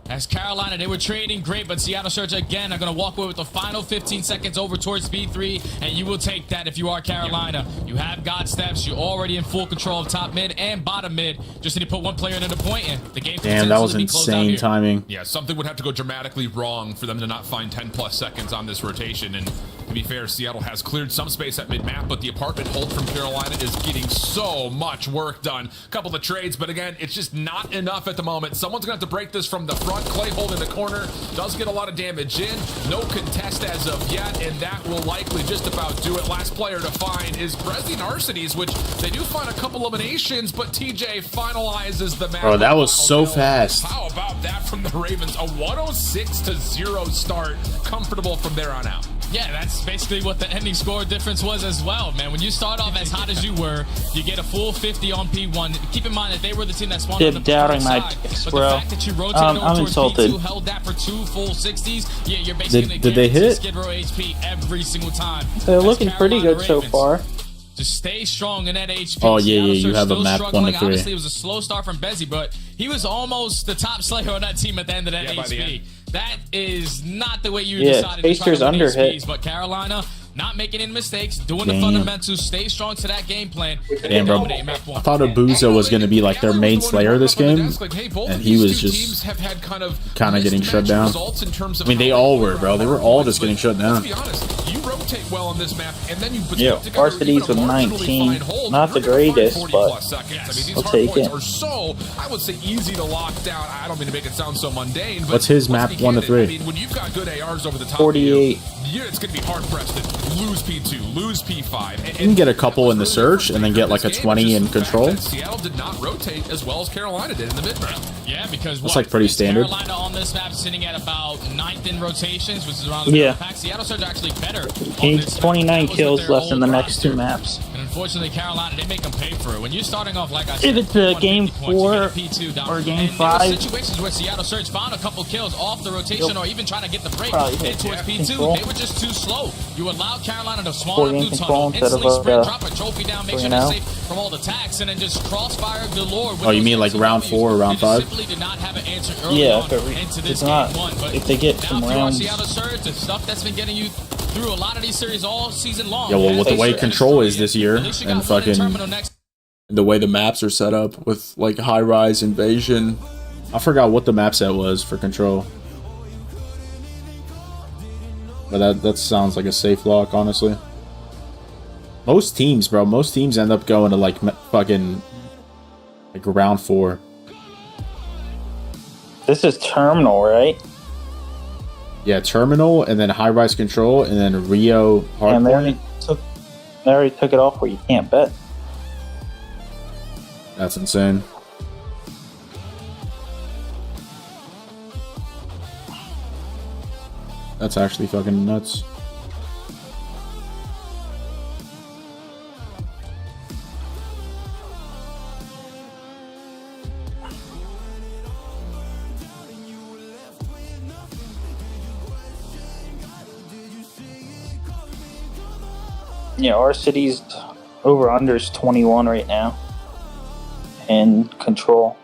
As Carolina, they were trading great, but Seattle Surge again are going to walk away with the final 15 seconds over towards B3, and you will take that if you are Carolina. You have God steps. You're already in full control of top mid and bottom mid. Just need to put one player into the point, and the game. Damn, that was insane timing. Yeah, something would have to go dramatically wrong for them to not find 10+ seconds on this rotation. And to be fair, Seattle has cleared some space at mid-map, but the apartment hold from Carolina is getting so much work done. Couple of trades, but again, it's just not enough at the moment. Someone's going to have to break this from the front. Clay hold in the corner, does get a lot of damage in. No contest as of yet, and that will likely just about do it. Last player to find is Brezzy Narcities, which they do find a couple eliminations, but TJ finalizes the map. Bro, that was so fast. How about that from the Ravens? A 106-0 start, comfortable from there on out. Yeah, that's basically what the ending score difference was as well, man. When you start off as hot as you were, you get a full 50 on P1. Keep in mind that they were the team that spawned on the doubting my side. picks, but bro. the fact that you rotated over I'm towards insulted. P2, held that for 2 full 60s, yeah, you're basically Did they hit? Skid Row HP every single time. They're looking pretty good so far. To stay strong in that HP. Oh, yeah, you have a map 1 to 3. Obviously, it was a slow start from Bezzy, but he was almost the top slayer on that team at the end of that HP. That is not the way you Yeah, decided to try Dibsters to win under hit. XPs, but Carolina not making any mistakes, doing the Damn. fundamentals, stay strong to that game plan, and Damn, bro. dominating map one. I thought Abuzo was going to be like their main slayer this game, and he was just kind of getting shut down. I mean, they all were, bro. They were all just getting shut down. Let's be honest, you rotate well on this map, and then you put Yeah, together varsities even a with marginally 19. fine hold. Not the You're gonna find greatest, 40 but plus seconds. I mean, these I'll hard take points it. are so, I would say, easy to lock down. I don't mean to make it sound so mundane, but What's his let's map be 1 to candid. 3? I mean, when you've got good ARs over the top 48. of you, it's going to be hard pressed to lose P2, lose P5. You can get a couple in the search and then get like a 20 in control. Seattle did not rotate as well as Carolina did in the mid round. Yeah, because That's like pretty standard. Carolina on this map sitting at about 9th in rotations, which is around the Yeah. pack. Seattle Surge actually better. He needs 29 kills left in the next 2 maps. And unfortunately, Carolina, they make them pay for it. When you're starting off, like I said, If it's a game 150 points, you get a 4 P2 down. or game And there 5. were situations where Seattle Surge found a couple kills off the rotation or even trying to get the break Probably in hit towards P2. control. They were just too slow. You allowed Carolina to swarm 4 up game through control tunnel, instead of instantly sprint, a, drop a trophy down, make 3 sure and they're 0. safe from all the attacks, and then just crossfire galore. With Oh, you those mean like extra round Ws. 4 or round They just 5? simply did not have an answer early Yeah, on if it into it's this not, game 1. But if they get now, some if you are rounds. Seattle Surge, the stuff that's been getting you through a lot of these series all season long. Yeah, well, with the way Surge control and is this year, at least you and got one in fucking terminal next. the way the maps are set up with like high rise invasion. I forgot what the map set was for control, but that sounds like a safe lock, honestly. Most teams, bro, most teams end up going to like fucking like round 4. This is terminal, right? Yeah, terminal, and then high rise control, and then Rio And they hardpoint. already took it off where you can't bet. That's insane. That's actually fucking nuts. Yeah, our city's over under's 21 right now. And control.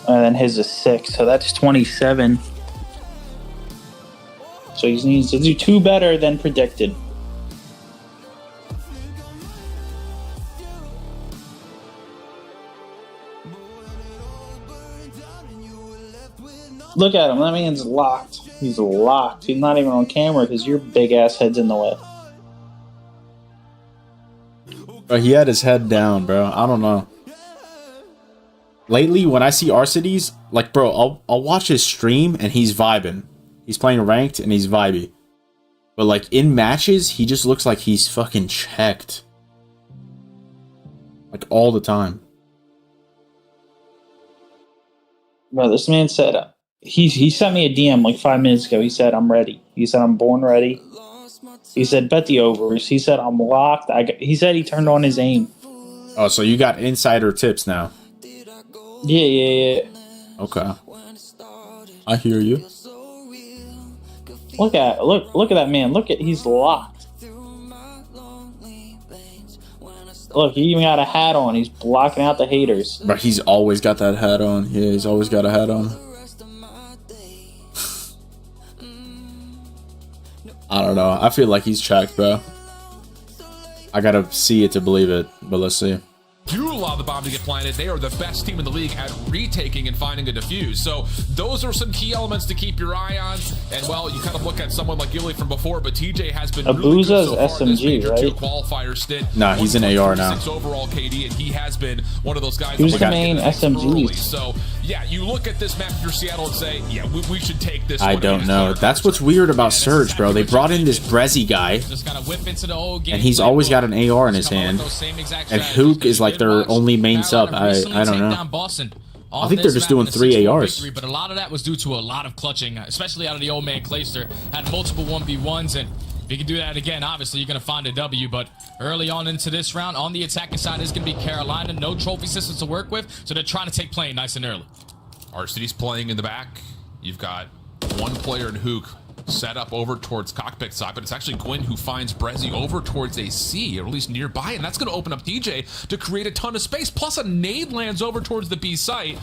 And then his is 6, so that's 27. So he needs to do 2 better than predicted. Look at him, that man's locked. He's locked. He's not even on camera because your big ass head's in the way. Bro, he had his head down, bro. I don't know. Lately, when I see Arcides, like, bro, I'll watch his stream and he's vibing. He's playing ranked and he's vibey. But, like, in matches, he just looks like he's fucking checked. Like, all the time. Bro, this man said, he sent me a DM like 5 minutes ago. He said, I'm ready. He said, I'm born ready. He said, bet the overs. He said, I'm locked. He said he turned on his aim. Oh, so you got insider tips now. Yeah. Okay. I hear you. Look at that man. He's locked. Look, he even got a hat on. He's blocking out the haters. But he's always got that hat on. Yeah, he's always got a hat on. I don't know. I feel like he's checked, bro. I gotta see it to believe it, but let's see. Do allow the bomb to get planted. They are the best team in the league at retaking and finding a defuse. So those are some key elements to keep your eye on. And well, you kind of look at someone like Gilly from before, but TJ has been really good so far in this major 2 qualifier stint. Nah, he's an AR now. Overall KD, and he has been one of those guys. Who's the main SMG? So yeah, you look at this map for Seattle and say, yeah, we should take this. I don't know. That's what's weird about Surge, bro. They brought in this Brezzy guy, and he's always got an AR in his hand. And Hook is like their only main sub. I don't know. I think they're just doing 3 ARs. Victory, but a lot of that was due to a lot of clutching, especially out of the old man Clayster. Had multiple 1v1s, and if you can do that again, obviously you're going to find a W. But early on into this round, on the attacking side is going to be Carolina. No trophy systems to work with, so they're trying to take plane nice and early. Arcides playing in the back. You've got one player in Hook set up over towards cockpit side, but it's actually Gwyn who finds Brezzy over towards a C, or at least nearby, and that's going to open up DJ to create a ton of space, plus a nade lands over towards the B site.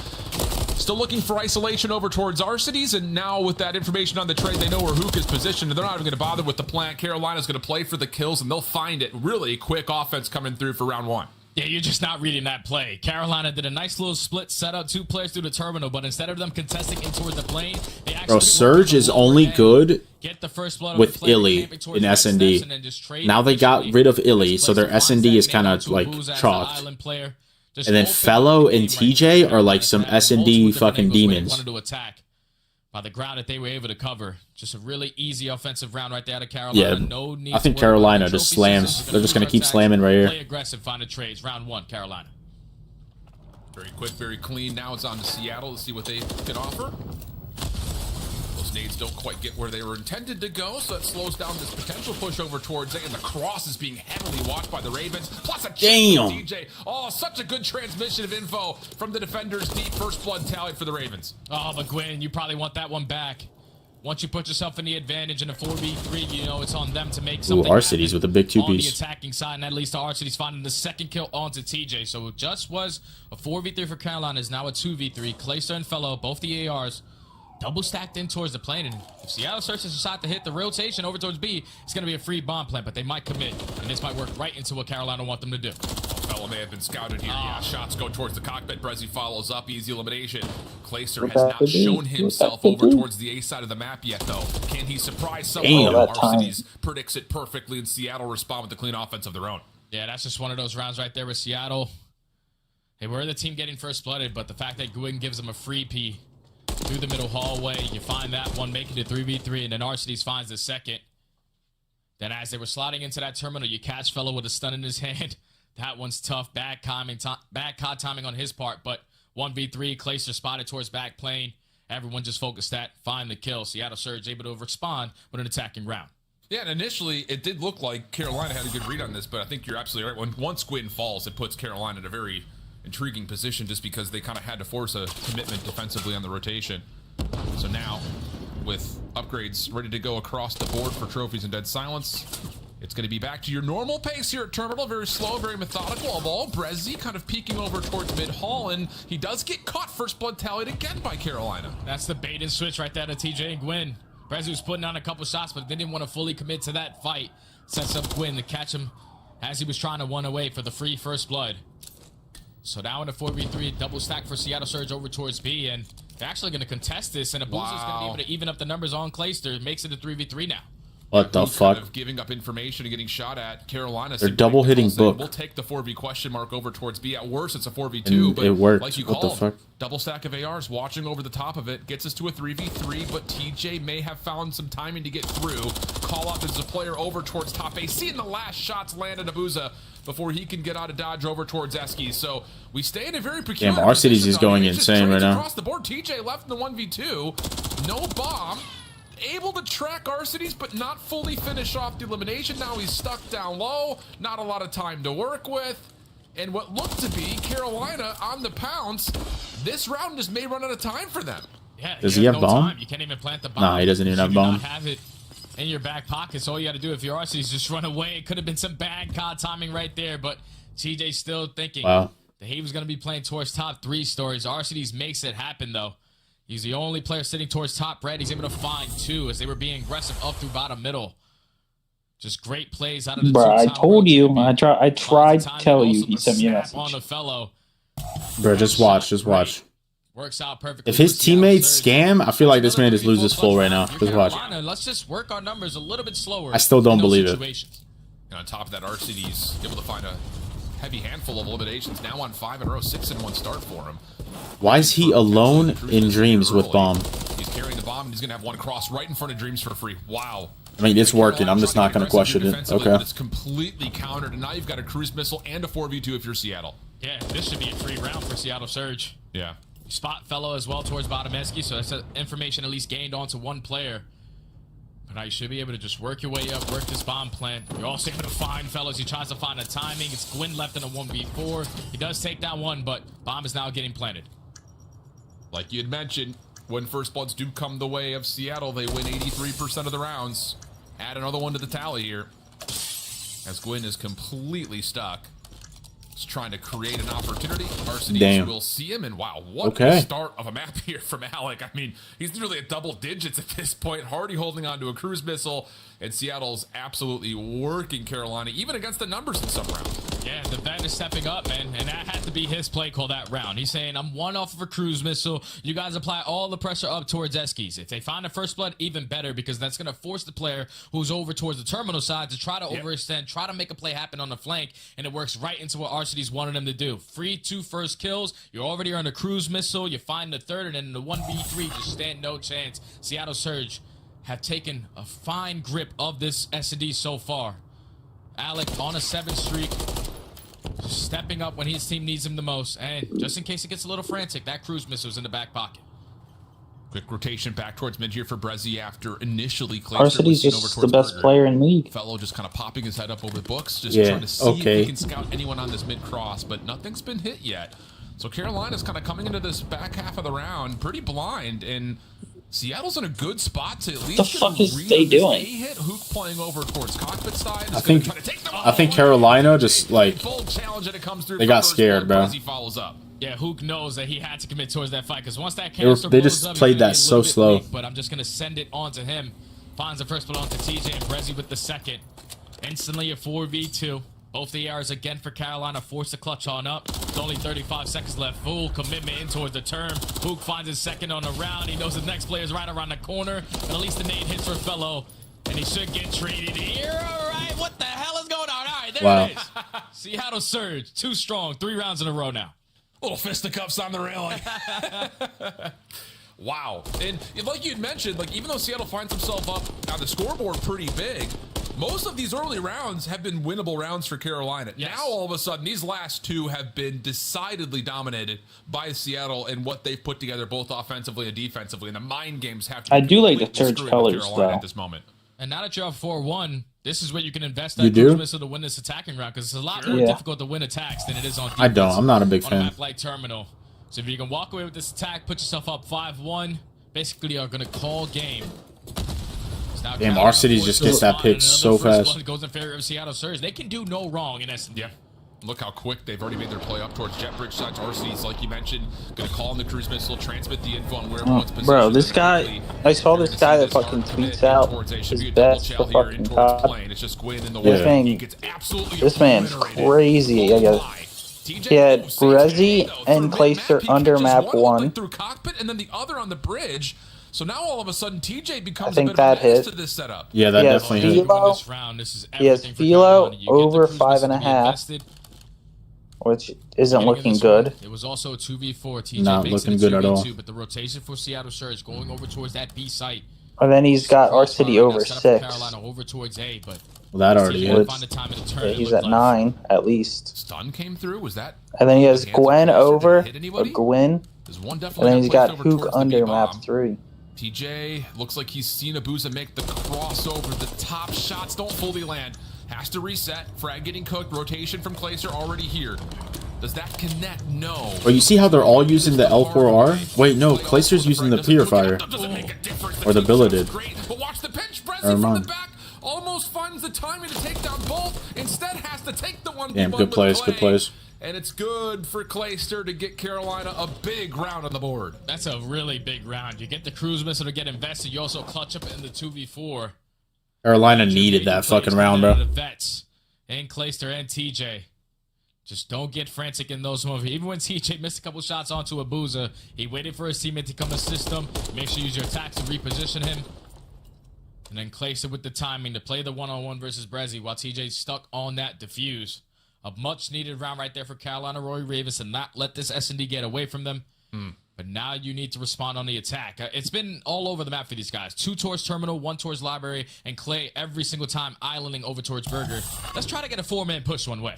Still looking for isolation over towards Arcities, and now with that information on the trade, they know where Hook is positioned, and they're not even going to bother with the plant. Carolina's going to play for the kills, and they'll find it. Really quick offense coming through for round 1. Yeah, you're just not reading that play. Carolina did a nice little split setup, 2 players through the terminal, but instead of them contesting in towards the plane, they actually... Bro, Surge is only good get the first blood with Illy in S&D. Now they got rid of Illy, so their S&D is kind of like chalked. And then Fellow and TJ are like some S&D fucking demons. Wanted to attack by the ground that they were able to cover. Just a really easy offensive round right there out of Carolina. Yeah, no need I think Carolina just slams. They're just going to keep slamming right here. Play aggressive, find the trades. Round 1, Carolina. Very quick, very clean. Now it's on to Seattle. Let's see what they can offer. Those nades don't quite get where they were intended to go, so that slows down this potential push over towards A, and the cross is being heavily watched by the Ravens. Plus a check from DJ. Oh, such a good transmission of info from the defenders. Deep first blood tally for the Ravens. Oh, but Gwyn, you probably want that one back. Once you put yourself in the advantage in a 4v3, you know it's on them to make something Arcities with a big 2-piece. On the attacking side, and that leads to Arcities finding the second kill onto TJ. So it just was a 4v3 for Carolina, is now a 2v3. Clayster and Fellow, both the ARs, double stacked in towards the plane. And if Seattle Surge has decided to hit the rotation over towards B, it's going to be a free bomb plant, but they might commit. And this might work right into what Carolina want them to do. Fellow may have been scouted here. Yeah, shots go towards the cockpit. Brezzy follows up. Easy elimination. Clayster has not shown himself over towards the A side of the map yet, though. Can he surprise someone? Arcities predicts it perfectly, and Seattle respond with a clean offense of their own. Yeah, that's just one of those rounds right there with Seattle. They were the team getting first blooded, but the fact that Gwyn gives them a free P through the middle hallway, you find that one making it 3v3, and then Arcities finds the second. Then as they were sliding into that terminal, you catch Fellow with a stun in his hand. That one's tough. Bad COD timing on his part, but 1v3, Clayster spotted towards back plane. Everyone just focused at find the kill. Seattle Surge able to respond with an attacking round. Yeah, and initially it did look like Carolina had a good read on this, but I think you're absolutely right. Once Gwyn falls, it puts Carolina in a very intriguing position just because they kind of had to force a commitment defensively on the rotation. So now, with upgrades ready to go across the board for trophies and dead silence, it's going to be back to your normal pace here at Terminal. Very slow, very methodical of all. Brezzy kind of peeking over towards mid-hall, and he does get caught first blood tallied again by Carolina. That's the bait and switch right there to TJ and Gwyn. Brezzy was putting on a couple shots, but they didn't want to fully commit to that fight. Sets up Gwyn to catch him as he was trying to one away for the free first blood. So now in a 4v3, double stack for Seattle Surge over towards B, and they're actually going to contest this, and a Boozer is going to be able to even up the numbers on Clayster. It makes it a 3v3 now. What the fuck? Kind of giving up information and getting shot at. Carolina. They're double hitting Book. We'll take the 4v question mark over towards B. At worst, it's a 4v2, but it worked. like you what the fuck? Double stack of ARs watching over the top of it gets us to a 3v3, but TJ may have found some timing to get through. Call up as a player over towards top A. Seeing the last shots land at Abuza before he can get out of dodge over towards Eski. So we stay in a very peculiar Damn, Arcities is going insane right now. Across the board, TJ left in the 1v2. No bomb. Able to track Arcities, but not fully finish off the elimination. Now he's stuck down low. Not a lot of time to work with. And what looked to be Carolina on the pounce, this round just may run out of time for them. Yeah, does he have bomb? Time. You can't even plant the bomb. Nah, he doesn't even have bomb. You have it in your back pocket, so all you got to do if you're Arcities is just run away. It could have been some bad COD timing right there, but TJ's still thinking that he was going to be playing towards top 3 stories. Arcities makes it happen, though. He's the only player sitting towards top red. He's able to find 2 as they were being aggressive up through bottom middle. Just great plays out of the Bro, I told you. I tried to tell you. He sent me a message. On the fellow. Bro, just watch. Just watch. Works out perfectly. If his teammates scam, I feel like this man just loses full right now. Just watch. Let's just work our numbers a little bit slower. I still don't believe it. And on top of that, Arcities able to find a heavy handful of eliminations. Now on 5 in a row, 6 in 1 start for him. Why is he alone in Dreams with bomb? He's carrying the bomb, and he's going to have one cross right in front of Dreams for free. Wow. I mean, it's working. I'm just not going to question it. Okay. It's completely countered, and now you've got a cruise missile and a 4v2 if you're Seattle. Yeah, this should be a free round for Seattle Surge. Yeah. Spot Fellow as well towards bottom Eski, so that's information at least gained onto one player. But now you should be able to just work your way up, work this bomb plant. You're also able to find Fellows. He tries to find the timing. It's Gwyn left in a 1v4. He does take down one, but bomb is now getting planted. Like you had mentioned, when First Bloods do come the way of Seattle, they win 83% of the rounds. Add another one to the tally here. As Gwyn is completely stuck. Just trying to create an opportunity. Arcity Damn. will see him, and wow, what Okay. a start of a map here from Alec. I mean, he's nearly at double digits at this point. Hardy holding on to a cruise missile, and Seattle's absolutely working Carolina, even against the numbers in some rounds. Yeah, the vet is stepping up, man, and that had to be his play call that round. He's saying, I'm one off of a cruise missile. You guys apply all the pressure up towards Eskies. If they find a first blood, even better, because that's going to force the player who's over towards the terminal side to try to overextend, try to make a play happen on the flank, and it works right into what Arcity's wanted him to do. Free 2 first kills. You're already on a cruise missile. You find the third, and then in the 1v3, just stand no chance. Seattle Surge have taken a fine grip of this S&D so far. Alec on a 7 streak, stepping up when his team needs him the most, and just in case it gets a little frantic, that cruise missile's in the back pocket. Quick rotation back towards mid here for Brezzy after initially Arcity's just the best player in league. Fellow just kind of popping his head up over the books, just Yeah, trying to see if okay. he can scout anyone on this mid cross, but nothing's been hit yet. So Carolina's kind of coming into this back half of the round pretty blind, and Seattle's in a good spot to at least the fuck is they doing? hit. Hook playing over towards cockpit side. I think Carolina just like they got scared, bro. Follows up. Yeah, Hook knows that he had to commit towards that fight, because once that They were- canister they blows just up, played he's gonna that get a so little bit slow. weak, but I'm just gonna send it on to him. Finds the first blow onto TJ, and Brezzy with the second. Instantly a 4v2. Both the ARs again for Carolina, forced to clutch on up. There's only 35 seconds left. Full commitment in towards the turn. Hook finds his second on the round. He knows the next player is right around the corner. But at least the nade hits for fellow. And he should get traded here. All right, what the hell is going on? All right, there it is. Seattle Surge, 2 strong, 3 rounds in a row now. Little fisticuffs on the railing. Wow. And like you'd mentioned, like even though Seattle finds himself up on the scoreboard pretty big, most of these early rounds have been winnable rounds for Carolina. Yes. Now, all of a sudden, these last 2 have been decidedly dominated by Seattle and what they've put together both offensively and defensively. And the mind games have to be I do like the completely Surge screwed with colors, Carolina though. at this moment. And now that you're up 4-1, this is where you can invest You that do? cruise missile to win this attacking round, because it's a lot more Yeah. difficult to win attacks than it is on defense. I don't. I'm not a big on a fan. map like Terminal. So if you can walk away with this attack, put yourself up 5-1, basically are going to call game. Now Damn, Carolina Arcity forced just to gets that respond, pick and so another first fast. blood goes in favor of Seattle Surge. They can do no wrong in essence. Yeah. Look how quick they've already made their play up towards Jet Bridge side. Arcety's, like you mentioned, going to call in the cruise missile, transmit the info on where everyone's positioned. Bro, this guy, I saw this guy that fucking tweets out his best to fucking COD. It's just Gwyn in the This way. He man, gets absolutely this man's obliterated. crazy. I guess. He had Brezzy and Clayster under map 1. Through cockpit and then the other on the bridge. So now all of a sudden TJ becomes I think a bit of that a menace hit. to this setup. Yeah, that He has definitely hit. Philo, This round, this is he has everything for Philo Carolina. You get the over cruise missile to be 5.5, invested. which isn't Getting in looking this good. one, it was also a 2v4. TJ Not makes looking it a good at all. 2v2, but the rotation for Seattle Surge going over towards that B site. And then he's got Arcity Now over set up for 6. Carolina over towards A, but Well, that already TJ hit. find the time in the turn. Yeah, it he's looked at like. 9 at least. Stun came through. Was that? And then he has the hands of Gwen Clayster? over, Did it hit anybody? Gwen, There's one and definitely then he's placed got over Hook towards the under B-bomb. map 3. TJ looks like he's seen Abuza make the crossover. The top shots don't fully land. Has to reset. Frag getting cooked. Rotation from Clayster already here. Does that connect? No. Well, you see how they're all using the L4R? Wait, no, Clayster's using the Purifier. Or the Billeted. But watch the pinch. Brezzy Never from the mind. back almost finds the timing to take down both. Instead has to take the 1v1 Damn, good with plays, Clay. good plays. And it's good for Clayster to get Carolina a big round on the board. That's a really big round. You get the cruise missile to get invested. You also clutch up in the 2v4. Carolina needed that fucking round, bro. The vets and Clayster and TJ. Just don't get frantic in those moves. Even when TJ missed a couple shots onto Abuza, he waited for his teammate to come assist him. Make sure you use your attacks to reposition him. And then Clayster with the timing to play the one-on-one versus Brezzy while TJ's stuck on that defuse. A much-needed round right there for Carolina Roy Ravens to not let this S&D get away from them. But now you need to respond on the attack. It's been all over the map for these guys. 2 towards Terminal, 1 towards Library, and Clay every single time islanding over towards Burger. Let's try to get a 4-man push one way.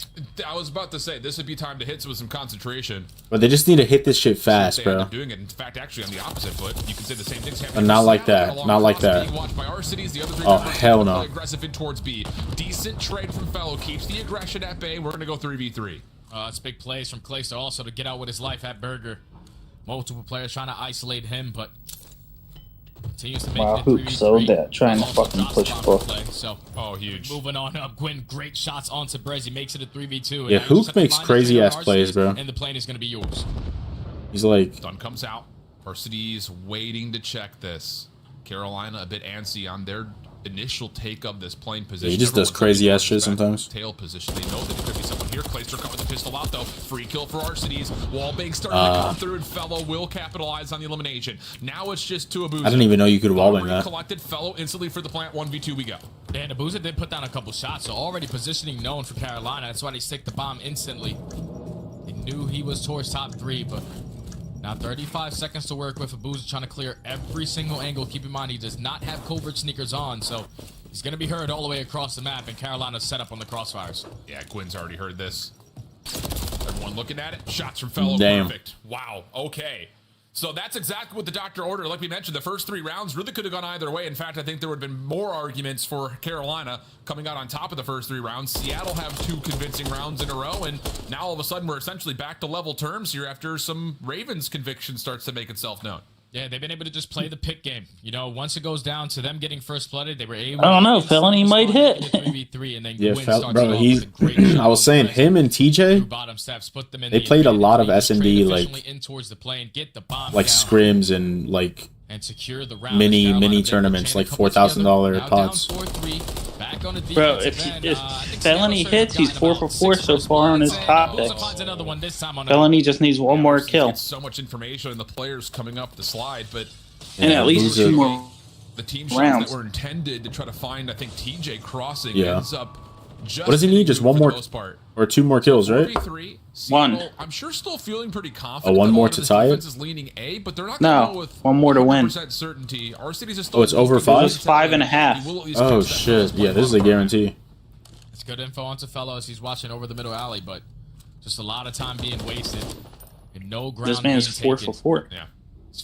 I was about to say, this would be time to hit with some concentration. But they just need to hit this shit fast, They end bro. up doing it. In fact, actually on the opposite foot, you can say the same thing's happening. But not for like Seattle, that. along Not like across, that. being watched by Arcities. The other 3 Oh, members hell play no. aggressive in towards B. Decent trade from Fellow. Keeps the aggression at bay. We're going to go 3v3. It's big plays from Clayster also to get out with his life at Burger. Multiple players trying to isolate him, but Continues to make Wow, it Hoop so 3v3. dead trying to Also fucking drops push bomb book. play. So, huge. Moving on up, Gwyn, great shots onto Brez. He makes it a 3v2. And Yeah, now you Hoop just have to makes find the crazy clear ass plays, bro. And the plane is going to be yours. He's like, Stun comes out. Varsity's waiting to check this. Carolina a bit antsy on their initial take of this plane position. he just does crazy ass shit sometimes. Tail position. They know that there could be someone here. Clayster coming the pistol out though. Free kill for Arcides. Wallbang starting to come through, and Fellow will capitalize on the elimination. Now it's just to Abuza. I didn't even know you could wallbang that. Collected. Fellow instantly for the plant. 1v2 we go. And Abuza did put down a couple shots, so already positioning known for Carolina. That's why they stick the bomb instantly. They knew he was towards top 3, but now 35 seconds to work with. Abuza trying to clear every single angle. Keep in mind, he does not have covert sneakers on, so he's going to be heard all the way across the map, and Carolina's set up on the crossfires. Yeah, Quinn's already heard this. Everyone looking at it. Shots from Fellow. Damn. Perfect. Wow. Okay. So that's exactly what the doctor ordered. Like we mentioned, the first 3 rounds really could have gone either way. In fact, I think there would have been more arguments for Carolina coming out on top of the first 3 rounds. Seattle have 2 convincing rounds in a row, and now all of a sudden we're essentially back to level terms here after some Ravens conviction starts to make itself known. Yeah, they've been able to just play the pick game. You know, once it goes down to them getting first blooded, they were able. I don't know, Felony might hit. 3v3, and then Yeah, Gwyn starts bro, it off he's. with a great I was saying him and TJ. bottom steps, put them in They the played a advantage. lot of Just S&D, trade like- efficiently in towards the plane, get the bomb Like down, scrims and like and secure the round. mini Carolina did tournaments, chain a like couple $4,000 together. Now pots. down 4-3, back on the Bro, defensive if end. if I think Felony Seattle hits, he's got 4 about for 4 6 so first far on his bloods, top and Abuza picks. finds another one this time on Felony just needs one more kill. It's so much information and the players coming up the slide, but And at least 2 more the team shots rounds. that were intended to try to find, I think, TJ crossing Yeah. ends up just What does he need? Just hitting one for more, the most part. or 2 more kills, right? 43, One. Seattle, I'm sure still feeling pretty confident. Oh, one that a more lot of to this tie it? defense is leaning A, but they're not No, gonna go with one more to win. 100% certainty. Our cities is still Oh, it's over 5? It's 5.5. He will at least Oh catch that shit! first Yeah, one. this is a guarantee. It's good info onto Fellows. He's watching over the middle alley, but just a lot of time being wasted and no ground. This man's being 4 taken. for 4. Yeah.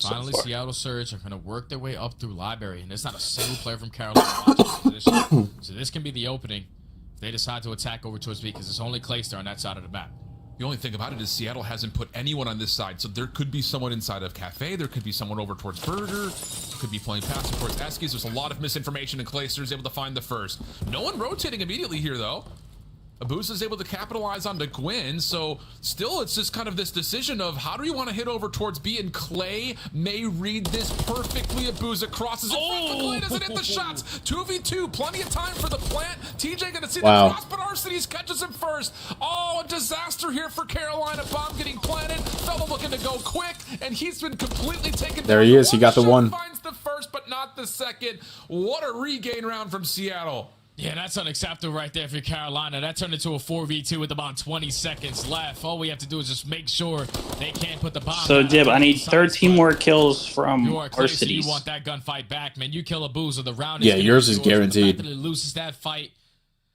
Finally, far. Seattle Surge are going to work their way up through Library, and there's not a single player from Carolina watching this position. So this can be the opening if they decide to attack over towards B, because it's only Clayster on that side of the map. The only thing about it is Seattle hasn't put anyone on this side, so there could be someone inside of Cafe, there could be someone over towards Burger, could be playing passive towards Eskies. There's a lot of misinformation, and Clayster's able to find the first. No one rotating immediately here, though. Abuza is able to capitalize on the Gwyn, so still it's just kind of this decision of how do you want to hit over towards B, and Clay may read this perfectly. Abuza crosses it front, but Clay doesn't hit the shots. 2v2, plenty of time for the plant. TJ gonna see Wow. the cross, but Arcides catches him first. Oh, a disaster here for Carolina. Bomb getting planted. Fellow looking to go quick, and he's been completely taken There down. he is. He got the shot one. Finds the first, but not the second. What a regain round from Seattle. Yeah, that's unacceptable right there for Carolina. That turned into a 4v2 with about 20 seconds left. All we have to do is just make sure they can't put the bomb So, down. Dib, I need 13 more kills from You are our clear, so you cities. want that gunfight back, man. You kill Abuza, the round Yeah, gonna yours be is yours. The guaranteed. fact that it loses that fight,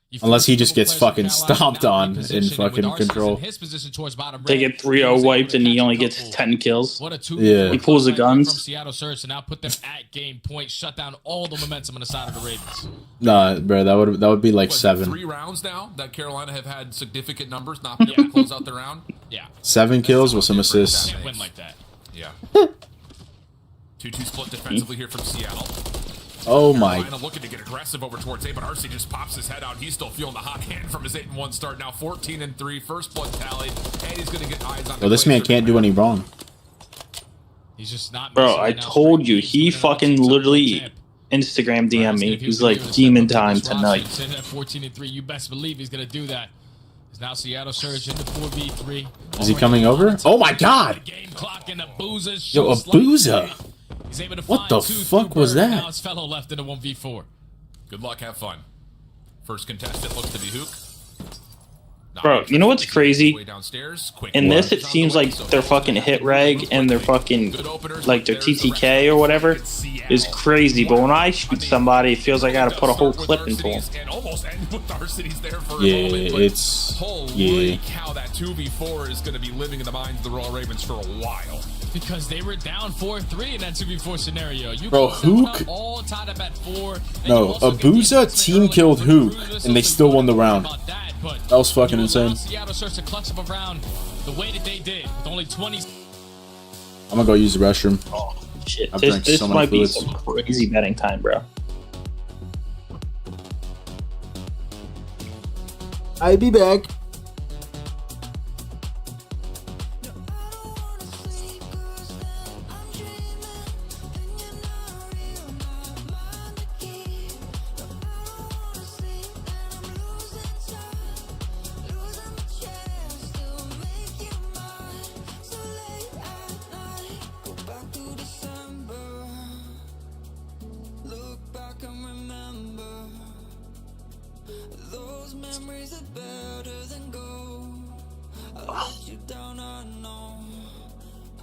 you Unless he force just gets multiple fucking players from Carolina stomped now on in in position, and with fucking Arcides control. in his position towards bottom They red, get 3-0 he was able wiped to and he catch a only gets couple. 10 kills. What a 2 Yeah. He pulls the right there from guns. Seattle Surge to now put them at game point, shut down all the momentum on the side of the Ravens. Nah, bro, that would be like What, 7. 3 rounds now that Carolina have had significant numbers, not be able to close out the round. Yeah. 7 kills with some assists. Can't win like that. Yeah. 2-2 split defensively here from Seattle. Oh my. Carolina looking to get aggressive over towards A, but RC just pops his head out. He's still feeling the hot hand from his 8-1 start. Now 14-3, first blood tallied, and he's going to get eyes on. Well, this man can't do any wrong. He's just not. Bro, missing I right now. told you, he He's been fucking watching literally champ. Instagram DM me. If he He's was like, able to demon step up time this roster tonight. and sitting at 14-3, you best believe he's gonna do that. It's now Seattle Surge into 4v3. Is he coming over? Oh my god! Game clock and Abuza. Yo, Abuza! He's able to What find the 2 fuck through was Bird, and that? Now his fellow left in a 1v4. Good luck, have fun. First contestant looks to be Hook. Bro, you know what's crazy? Way downstairs. Quick In this, one. it seems like their fucking hit reg and their fucking, like their TTK or whatever is crazy. But when I shoot somebody, it feels like I gotta put a whole clip into them. And almost end with Arcides there for Yeah, a moment. but it's holy yeah. cow, that 2v4 is going to be living in the minds of the Royal Ravens for a while. Because they were down 4-3 in that 2v4 scenario. You Bro, close that one Hook- up, all tied up at 4. and No, you also get Abuza defense team early killed for Hook, Abuza, and they so still some won the good round. about that, but That was fucking you allow insane. Seattle starts to clutch up around the way that they did with only 20. I'm gonna go use the restroom. Shit, I've this, drank this so many might be fluids. some crazy betting time, bro. I'll be back. Look back and remember those memories are better than gold. I let you down, I know.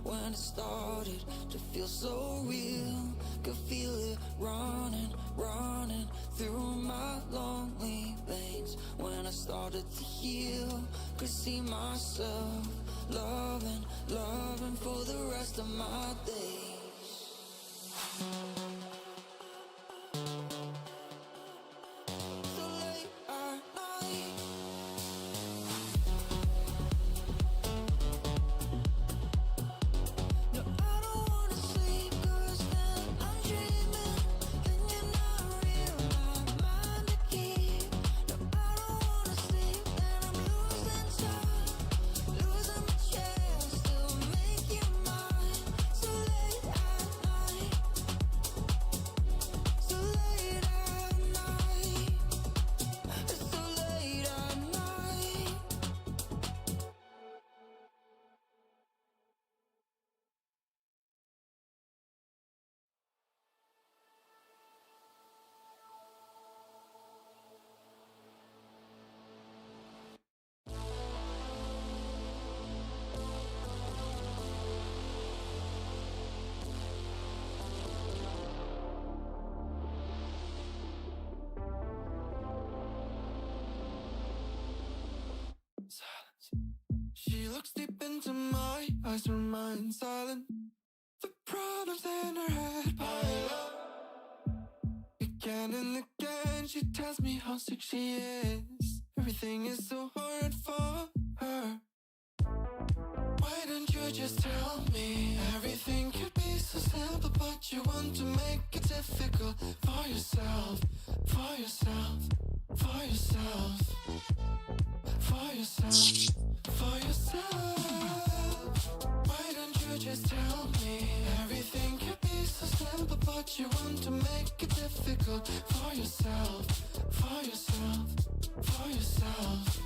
When it started to feel so real, could feel it running, running through my lonely veins. When I started to heal, could see myself loving, loving for the rest of my days. So late at night, no, I don't wanna sleep, 'cause then I'm dreaming, and you're not real, not mine to keep. No, I don't wanna sleep, and I'm losing time, losing my chance to make you mine. So late at night, so late at night, it's so late at night. She looks deep into my eyes, remain silent. The problems in her head pile up. Again and again, she tells me how sick she is. Everything is so hard for her. Why don't you just tell me? Everything could be so simple, but you want to make it difficult for yourself, for yourself, for yourself, for yourself, for yourself. Why don't you just tell me? Everything could be so simple, but you want to make it difficult for yourself, for yourself, for yourself,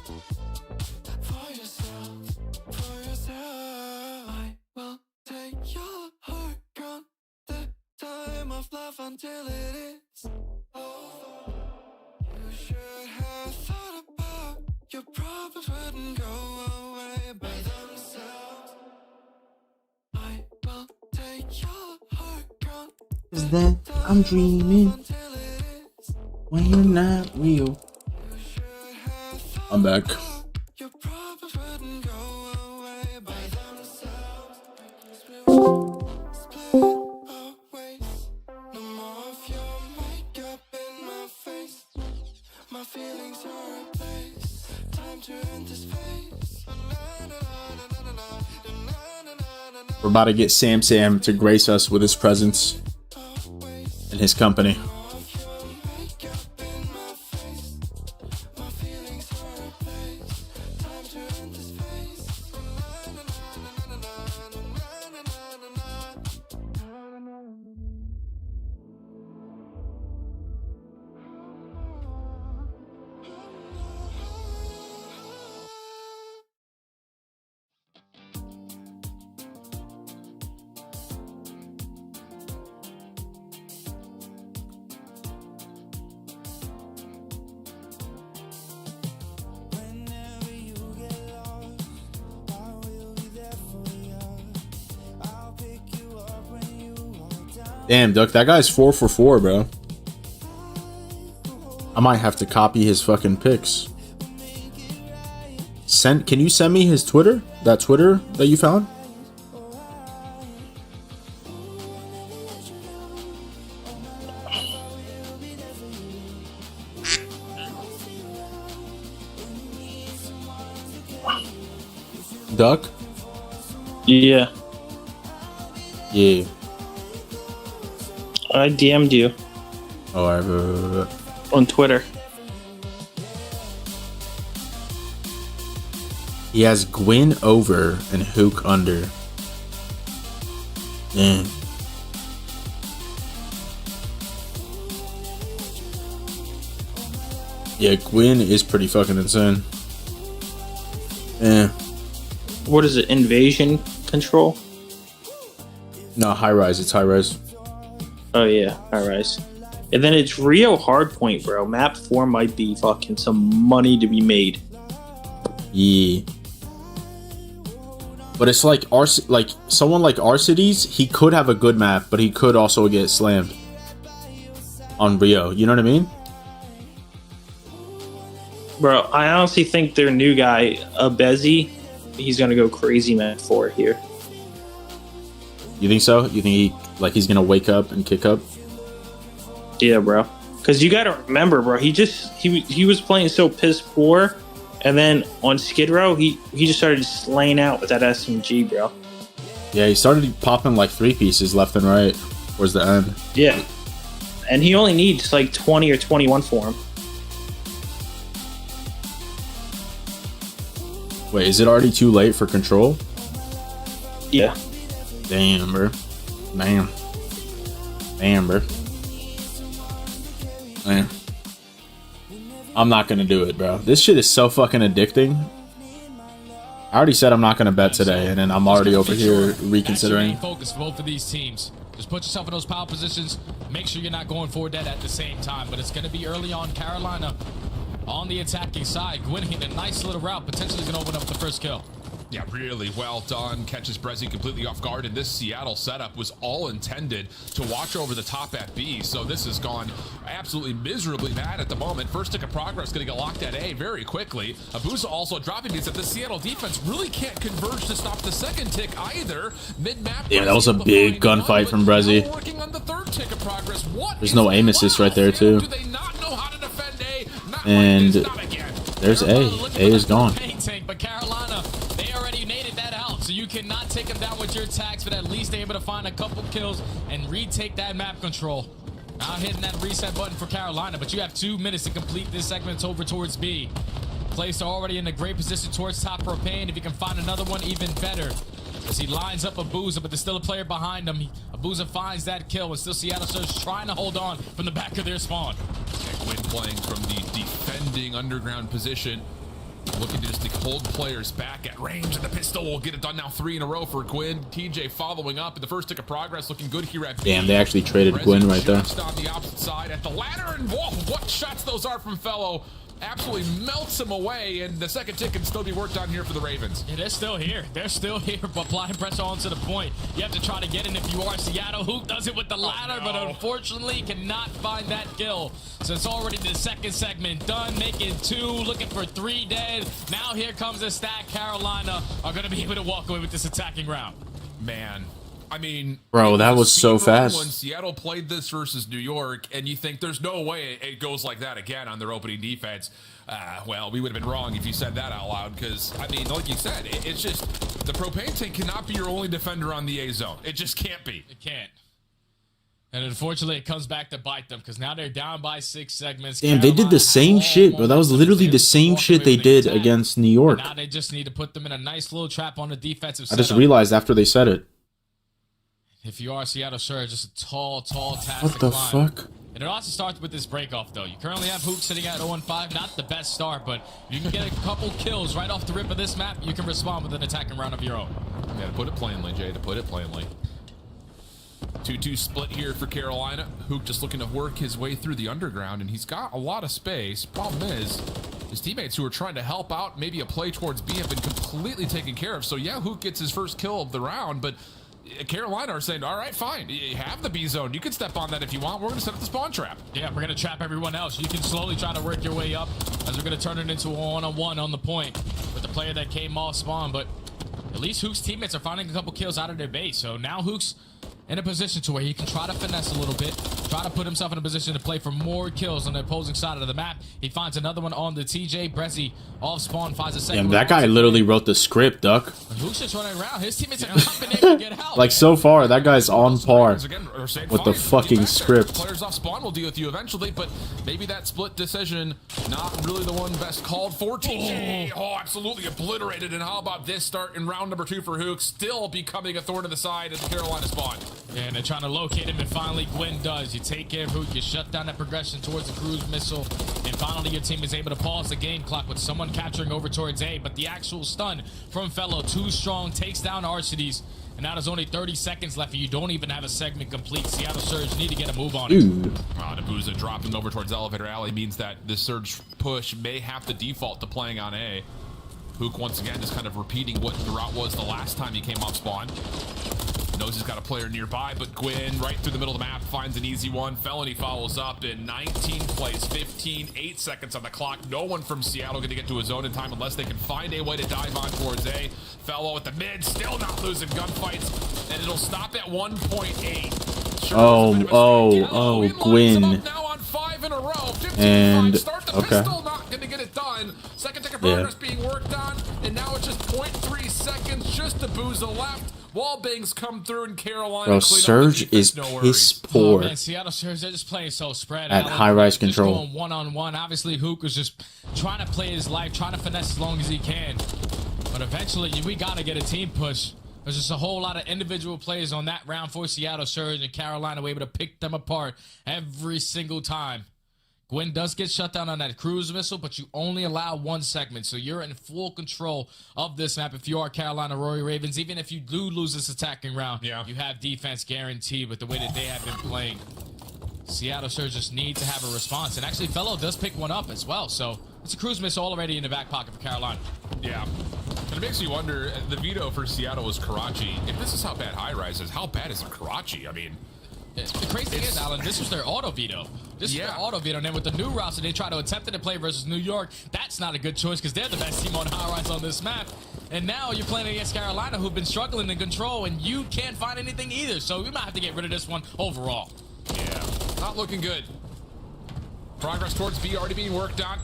for yourself, for yourself. I will take your heart, count the time of love until it is over. You should have thought about your problems wouldn't go away by themselves. I will take your heart, count Is that I'm dreaming when you're not real. I'm back. your problems wouldn't go away by themselves. Split our ways. No more of your makeup in my face. My feelings are replaced. Time to end this phase. We're about to get Sam to grace us with his presence and his company. Damn, Duck, that guy's 4 for 4, bro. I might have to copy his fucking pics. Can you send me his Twitter? That Twitter that you found? Duck? Yeah. Yeah. I DM'd you. Oh, on Twitter. he has Gwyn over and Hook under. Damn. Yeah, Gwyn is pretty fucking insane. Yeah. What is it? Invasion control? No, high rise. It's high rise. Oh yeah, high rise. And then it's Rio Hardpoint, bro. Map 4 might be fucking some money to be made. Yeah. But it's like someone like Arcides, he could have a good map, but he could also get slammed on Rio. You know what I mean? Bro, I honestly think their new guy, Abezi, he's gonna go crazy map 4 here. You think so? You think he's gonna wake up and kick up? Yeah, bro. Because you gotta remember, bro, he was playing so piss poor, and then on Skid Row, he just started slaying out with that SMG, bro. Yeah, he started popping like 3 pieces left and right towards the end. Yeah. And he only needs like 20 or 21 for him. Wait, is it already too late for control? Yeah. Damn, bro. Damn. Damn, bro. Man. I'm not gonna do it, bro. This shit is so fucking addicting. I already said I'm not gonna bet today, and then I'm already over here reconsidering. Focus for both of these teams. Just put yourself in those power positions. Make sure you're not going for dead at the same time. But it's gonna be early on. Carolina on the attacking side. Gwyn hitting a nice little route. Potentially gonna open up the first kill. Yeah, really well done. Catches Brezzy completely off guard, and this Seattle setup was all intended to watch over the top at B, so this has gone absolutely miserably bad at the moment. First tick of progress going to get locked at A very quickly. Abusa also dropping means that the Seattle defense really can't converge to stop the second tick either. Mid-map. Yeah, that was a big gunfight from Brezzy. Working on the third tick of progress. There's no aim assist right there, too. Do they not know how to defend A? And there's A. A is gone. But Carolina, they already naded that out, so you cannot take them down with your attacks, but at least they're able to find a couple kills and retake that map control. Now hitting that reset button for Carolina, but you have 2 minutes to complete this segment over towards B. Place already in a great position towards top propane. If you can find another one, even better. As he lines up Abusa, but there's still a player behind him. Abusa finds that kill, and still Seattle Surge trying to hold on from the back of their spawn. Gwyn playing from the defending underground position. Looking to just hold players back at range, and the pistol will get it done now 3 in a row for Gwyn. TJ following up, and the first tick of progress looking good here at B. Damn, they actually traded Gwyn right there. Just on the opposite side at the ladder, and whoa, what shots those are from Fellow. Absolutely melts him away, and the second tick can still be worked on here for the Ravens. Yeah, they're still here. They're still here, but applying pressure on to the point. You have to try to get in if you are Seattle. Hoop does it with the ladder, but unfortunately cannot find that kill. So it's already the second segment done, making 2, looking for 3 dead. Now here comes the stack. Carolina are going to be able to walk away with this attacking round. Man. I mean, bro, that was so fast. When Seattle played this versus New York, and you think there's no way it goes like that again on their opening defense. Well, we would have been wrong if you said that out loud, because, I mean, like you said, it's just the propane tank cannot be your only defender on the A zone. It just can't be. It can't. And unfortunately, it comes back to bite them, because now they're down by 6 segments. Damn, they did the same shit, bro. That was literally the same shit they did against New York. Now they just need to put them in a nice little trap on the defensive I setup. just realized after they said it. If you are Seattle Surge, just a tall task What to the climb. fuck? And it also starts with this break-off, though. You currently have Hook sitting at 0-5. Not the best start, but if you can get a couple kills right off the rip of this map, you can respond with an attacking round of your own. Yeah, to put it plainly, Jay, to put it plainly. 2-2 split here for Carolina. Hook just looking to work his way through the underground, and he's got a lot of space. Problem is, his teammates who are trying to help out, maybe a play towards B, have been completely taken care of. So yeah, Hook gets his first kill of the round, but Carolina are saying, all right, fine, you have the B zone. You can step on that if you want. We're going to set up the spawn trap. Yeah, we're going to trap everyone else. You can slowly try to work your way up as we're going to turn it into a one-on-one on the point with the player that came off spawn. But at least Hook's teammates are finding a couple kills out of their base. So now Hook's in a position to where he can try to finesse a little bit. Try to put himself in a position to play for more kills on the opposing side of the map. He finds another one on the TJ. Brezzy off spawn finds a second. Damn, that guy literally wrote the script, Duck. Who's just running around? His teammates have not been able to get help. Like, so far, that guy's on par with the fucking script. Players off spawn will deal with you eventually, but maybe that split decision, not really the one best called for TJ. Oh, absolutely obliterated. And how about this start in round number 2 for Hook, still becoming a thorn to the side of the Carolina spawn. And they're trying to locate him, and finally Gwyn does. You take care of Hook, you shut down that progression towards the cruise missile, and finally your team is able to pause the game clock with someone capturing over towards A, but the actual stun from Fellow, too strong, takes down Arcides. And now there's only 30 seconds left, and you don't even have a segment complete. Seattle Surge need to get a move on it. Nabuza dropping over towards Elevator Alley means that this Surge push may have to default to playing on A. Hook once again just kind of repeating what the route was the last time he came off spawn. Knows he's got a player nearby, but Gwyn right through the middle of the map finds an easy one. Felony follows up in 19 plays, 15, 8 seconds on the clock. No one from Seattle going to get to a zone in time unless they can find a way to dive on towards A. Fellow at the mid, still not losing gunfights, and it'll stop at 1.8. Oh, Gwyn. Now on 5 in a row. 15 And start the okay. pistol, not going to get it done. Second ticket progress being worked on, and now it's just 0.3 seconds, just a Booza left. Wallbangs come through in Carolina. Bro, Surge is piss poor Man, Seattle Surge, they're just playing so spread at out. high-rise control. Going one-on-one. Obviously, Hook was just trying to play his life, trying to finesse as long as he can. But eventually, we got to get a team push. There's just a whole lot of individual plays on that round for Seattle Surge, and Carolina were able to pick them apart every single time. Gwyn does get shut down on that cruise missile, but you only allow one segment, so you're in full control of this map if you are Carolina Royal Ravens. Even if you do lose this attacking round, you have defense guaranteed with the way that they have been playing. Seattle Surge just need to have a response, and actually Fellow does pick one up as well, so it's a cruise missile already in the back pocket for Carolina. Yeah. And it makes you wonder, the veto for Seattle was Karachi. If this is how bad high rise is, how bad is Karachi? I mean, the crazy thing is, Alan, this was their auto veto. This is their auto veto, and then with the new roster, they try to attempt to play versus New York. That's not a good choice because they're the best team on high rise on this map. And now you're playing against Carolina, who've been struggling in control, and you can't find anything either. So we might have to get rid of this one overall. Yeah, not looking good. Progress towards B already being worked on.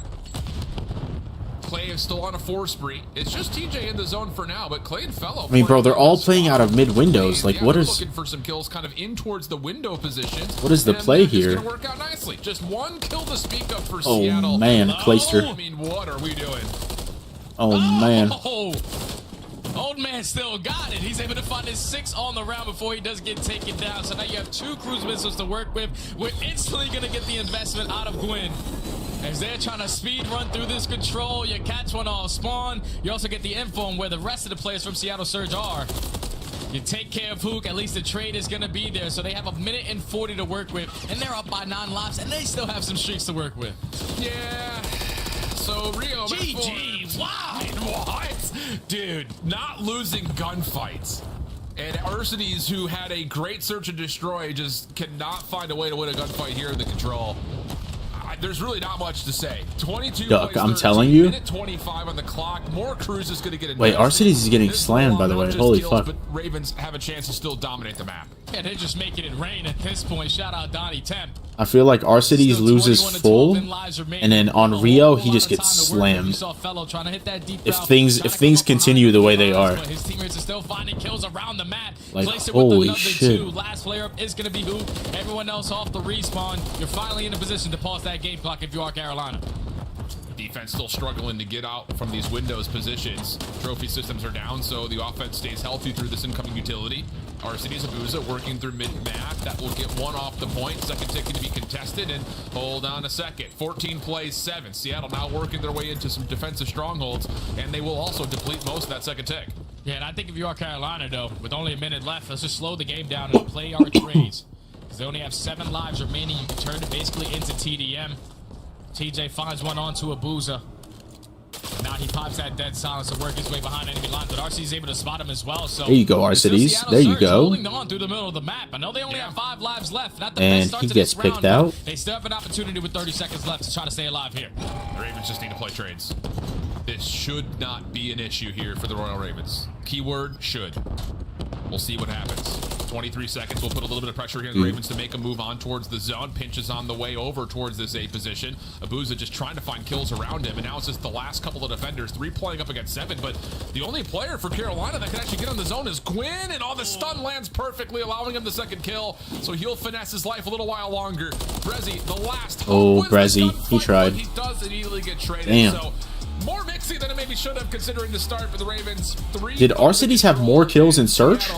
Clay is still on a 4 spree. It's just TJ in the zone for now, but Clay and Fellow. I mean, bro, they're all playing out of mid windows. Like, what is? Looking for some kills, kind of in towards the window positions. What is the play here? It's gonna work out nicely. Just one kill to speak of for Oh Seattle. man, Clayster. I mean, what are we doing? Oh man. Old man still got it. He's able to find his 6 on the round before he does get taken down. So now you have 2 cruise missiles to work with. We're instantly going to get the investment out of Gwyn. As they're trying to speed run through this control, you catch one off spawn. You also get the info on where the rest of the players from Seattle Surge are. You take care of Hook, at least the trade is going to be there. So they have 1:40 to work with, and they're up by 9 lives, and they still have some streaks to work with. Yeah. So Rio, GG, wow. What? Dude, not losing gunfights. And Arcides, who had a great search and destroy, just cannot find a way to win a gunfight here in the control. There's really not much to say. 22 Duck, plays, I'm 13, telling you. Minute 25 on the clock. More crews is going to get it. Wait, Arcides is getting slammed, by the way. Holy fuck. But Ravens have a chance to still dominate the map. Yeah, they're just making it rain at this point. Shout out Donnie Temp. I feel like Arcides loses full, and then on Rio he just gets slammed. If things continue the way they are, His teammates are still finding kills around the map. like Place it with holy another shit. 2. Last player up is going to be Hoop. Everyone else off the respawn. You're finally in a position to pause that game clock if you are Carolina. Defense still struggling to get out from these windows positions. Trophy systems are down, so the offense stays healthy through this incoming utility. Arcides Abuza working through mid-map. That will get one off the point. Second ticket to be contested, and hold on a second. 14 plays, 7. Seattle now working their way into some defensive strongholds, and they will also deplete most of that second tick. Yeah, and I think if you are Carolina, though, with only a minute left, let's just slow the game down and play our trades. Because they only have 7 lives remaining. You can turn it basically into TDM. TJ finds one onto Abuza. Now he pops that dead silence to work his way behind enemy lines, but RC is able to spot him as well. So there you go, Arcides. There you go. Holding on through the middle of the map. I know they only have 5 lives left. Not the And best start he to gets this picked round, out. They still have an opportunity with 30 seconds left to try to stay alive here. The Ravens just need to play trades. This should not be an issue here for the Royal Ravens. Keyword should. We'll see what happens. 23 seconds will put a little bit of pressure here on the Ravens to make a move on towards the zone. Pinches on the way over towards this A position. Abuza just trying to find kills around him, and now it's just the last couple of defenders, 3 playing up against 7, but the only player for Carolina that can actually get on the zone is Gwyn, and all the stun lands perfectly, allowing him the second kill, so he'll finesse his life a little while longer. Brezzy, the last Brezzy, he tried. He does immediately get traded. Damn. So more mixy than it maybe should have, considering the start for the Ravens. 3 Did our cities have more kills in Search?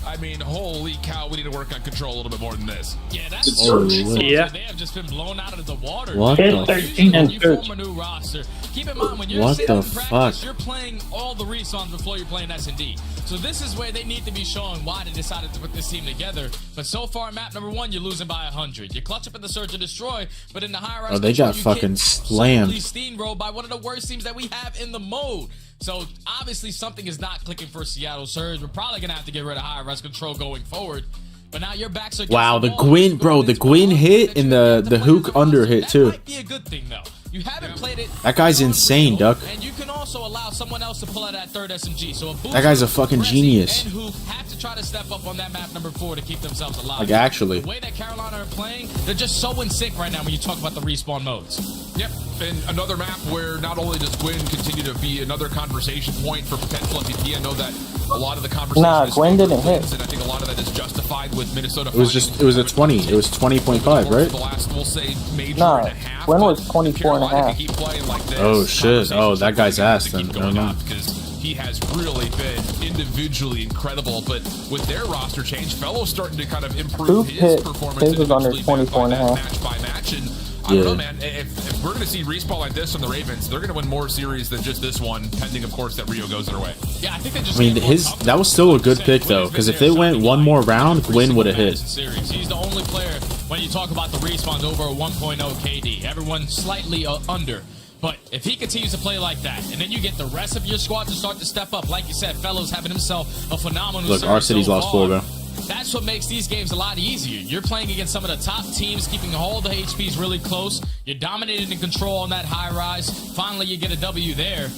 I mean, holy cow, we need to work on control a little bit more than this. Yeah, that's Yeah. They have just been blown out of the water. What Hit the 13 and You Search. form a new roster. Keep in mind, when you're What sitting the in practice, fuck? you're playing all the respawns before you're playing S&D. So this is where they need to be showing why they decided to put this team together. But so far, map number 1, you're losing by 100. You clutch up in the Search and Destroy, but in the high-rise Oh, they got control, you fucking get slammed. absolutely steamrolled by one of the worst teams that we have in the mode. So obviously something is not clicking for Seattle Surge. We're probably gonna have to get rid of high-rise control going forward. But now your backs are Wow, the Gwyn, bro, the Gwyn hit and the Hook under hit too. might be a good thing though. You haven't played it. That guy's insane, Duck. And you can also allow someone else to pull out that third SMG. So That guy's a fucking genius. And who have to try to step up on that map number 4 to keep themselves alive. Like, actually. The way that Carolina are playing, they're just so in sync right now when you talk about the respawn modes. Yep, and another map where not only does Gwyn continue to be another conversation point for potential MVP. I know that a lot of the conversation Nah, is Gwyn didn't wins, hit. and I think a lot of that is justified with Minnesota. It was a 20. It was 20.5, right? The last, we'll say, major Nah, and a half. Gwyn was but 24 and a Carolina half. can keep playing like this. Oh shit. Oh, that guy's ass then. Keep Never going mind. up because he has really been individually incredible. But with their roster change, Fellow's starting to kind of improve Who his hit? performance. His was under individually 24 and a half. match by match. And I don't know, man. If we're going to see respawn like this from the Ravens, they're going to win more series than just this one, pending, of course, that Rio goes their way. Yeah, I think they just. I mean, that was still a good pick though, because if it went one more round, Gwyn would have hit. Series. He's the only player when you talk about the respawns over a 1.0 KD. Everyone slightly under. But if he continues to play like that, and then you get the rest of your squad to start to step up, like you said, Fellows having himself a phenomenal. Look, our city's lost 4, bro. That's what makes these games a lot easier. You're playing against some of the top teams, keeping all the HPs really close. You're dominating the control on that high rise. Finally, you get a W there.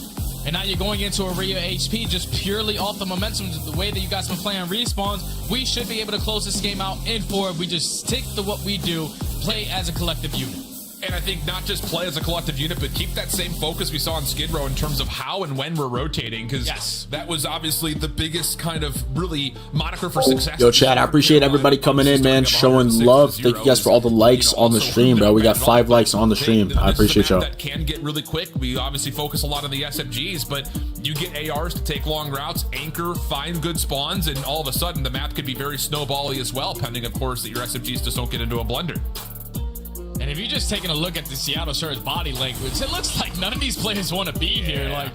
And now you're going into a Rio HP just purely off the momentum, the way that you guys been playing respawns. We should be able to close this game out in 4. We just stick to what we do, play as a collective unit. And I think not just play as a collective unit, but keep that same focus we saw on Skid Row in terms of how and when we're rotating, because that was obviously the biggest kind of really moniker for success. Yo, chat, I appreciate everybody coming in, man, showing love. Thank you guys for all the likes on the stream, bro. We got 5 likes on the stream. I appreciate y'all. That can get really quick. We obviously focus a lot on the SMGs, but you get ARs to take long routes, anchor, find good spawns, and all of a sudden the map could be very snowbally as well, pending, of course, that your SMGs just don't get into a blender. And if you're just taking a look at the Seattle Surge body language, it looks like none of these players want to be here. Like,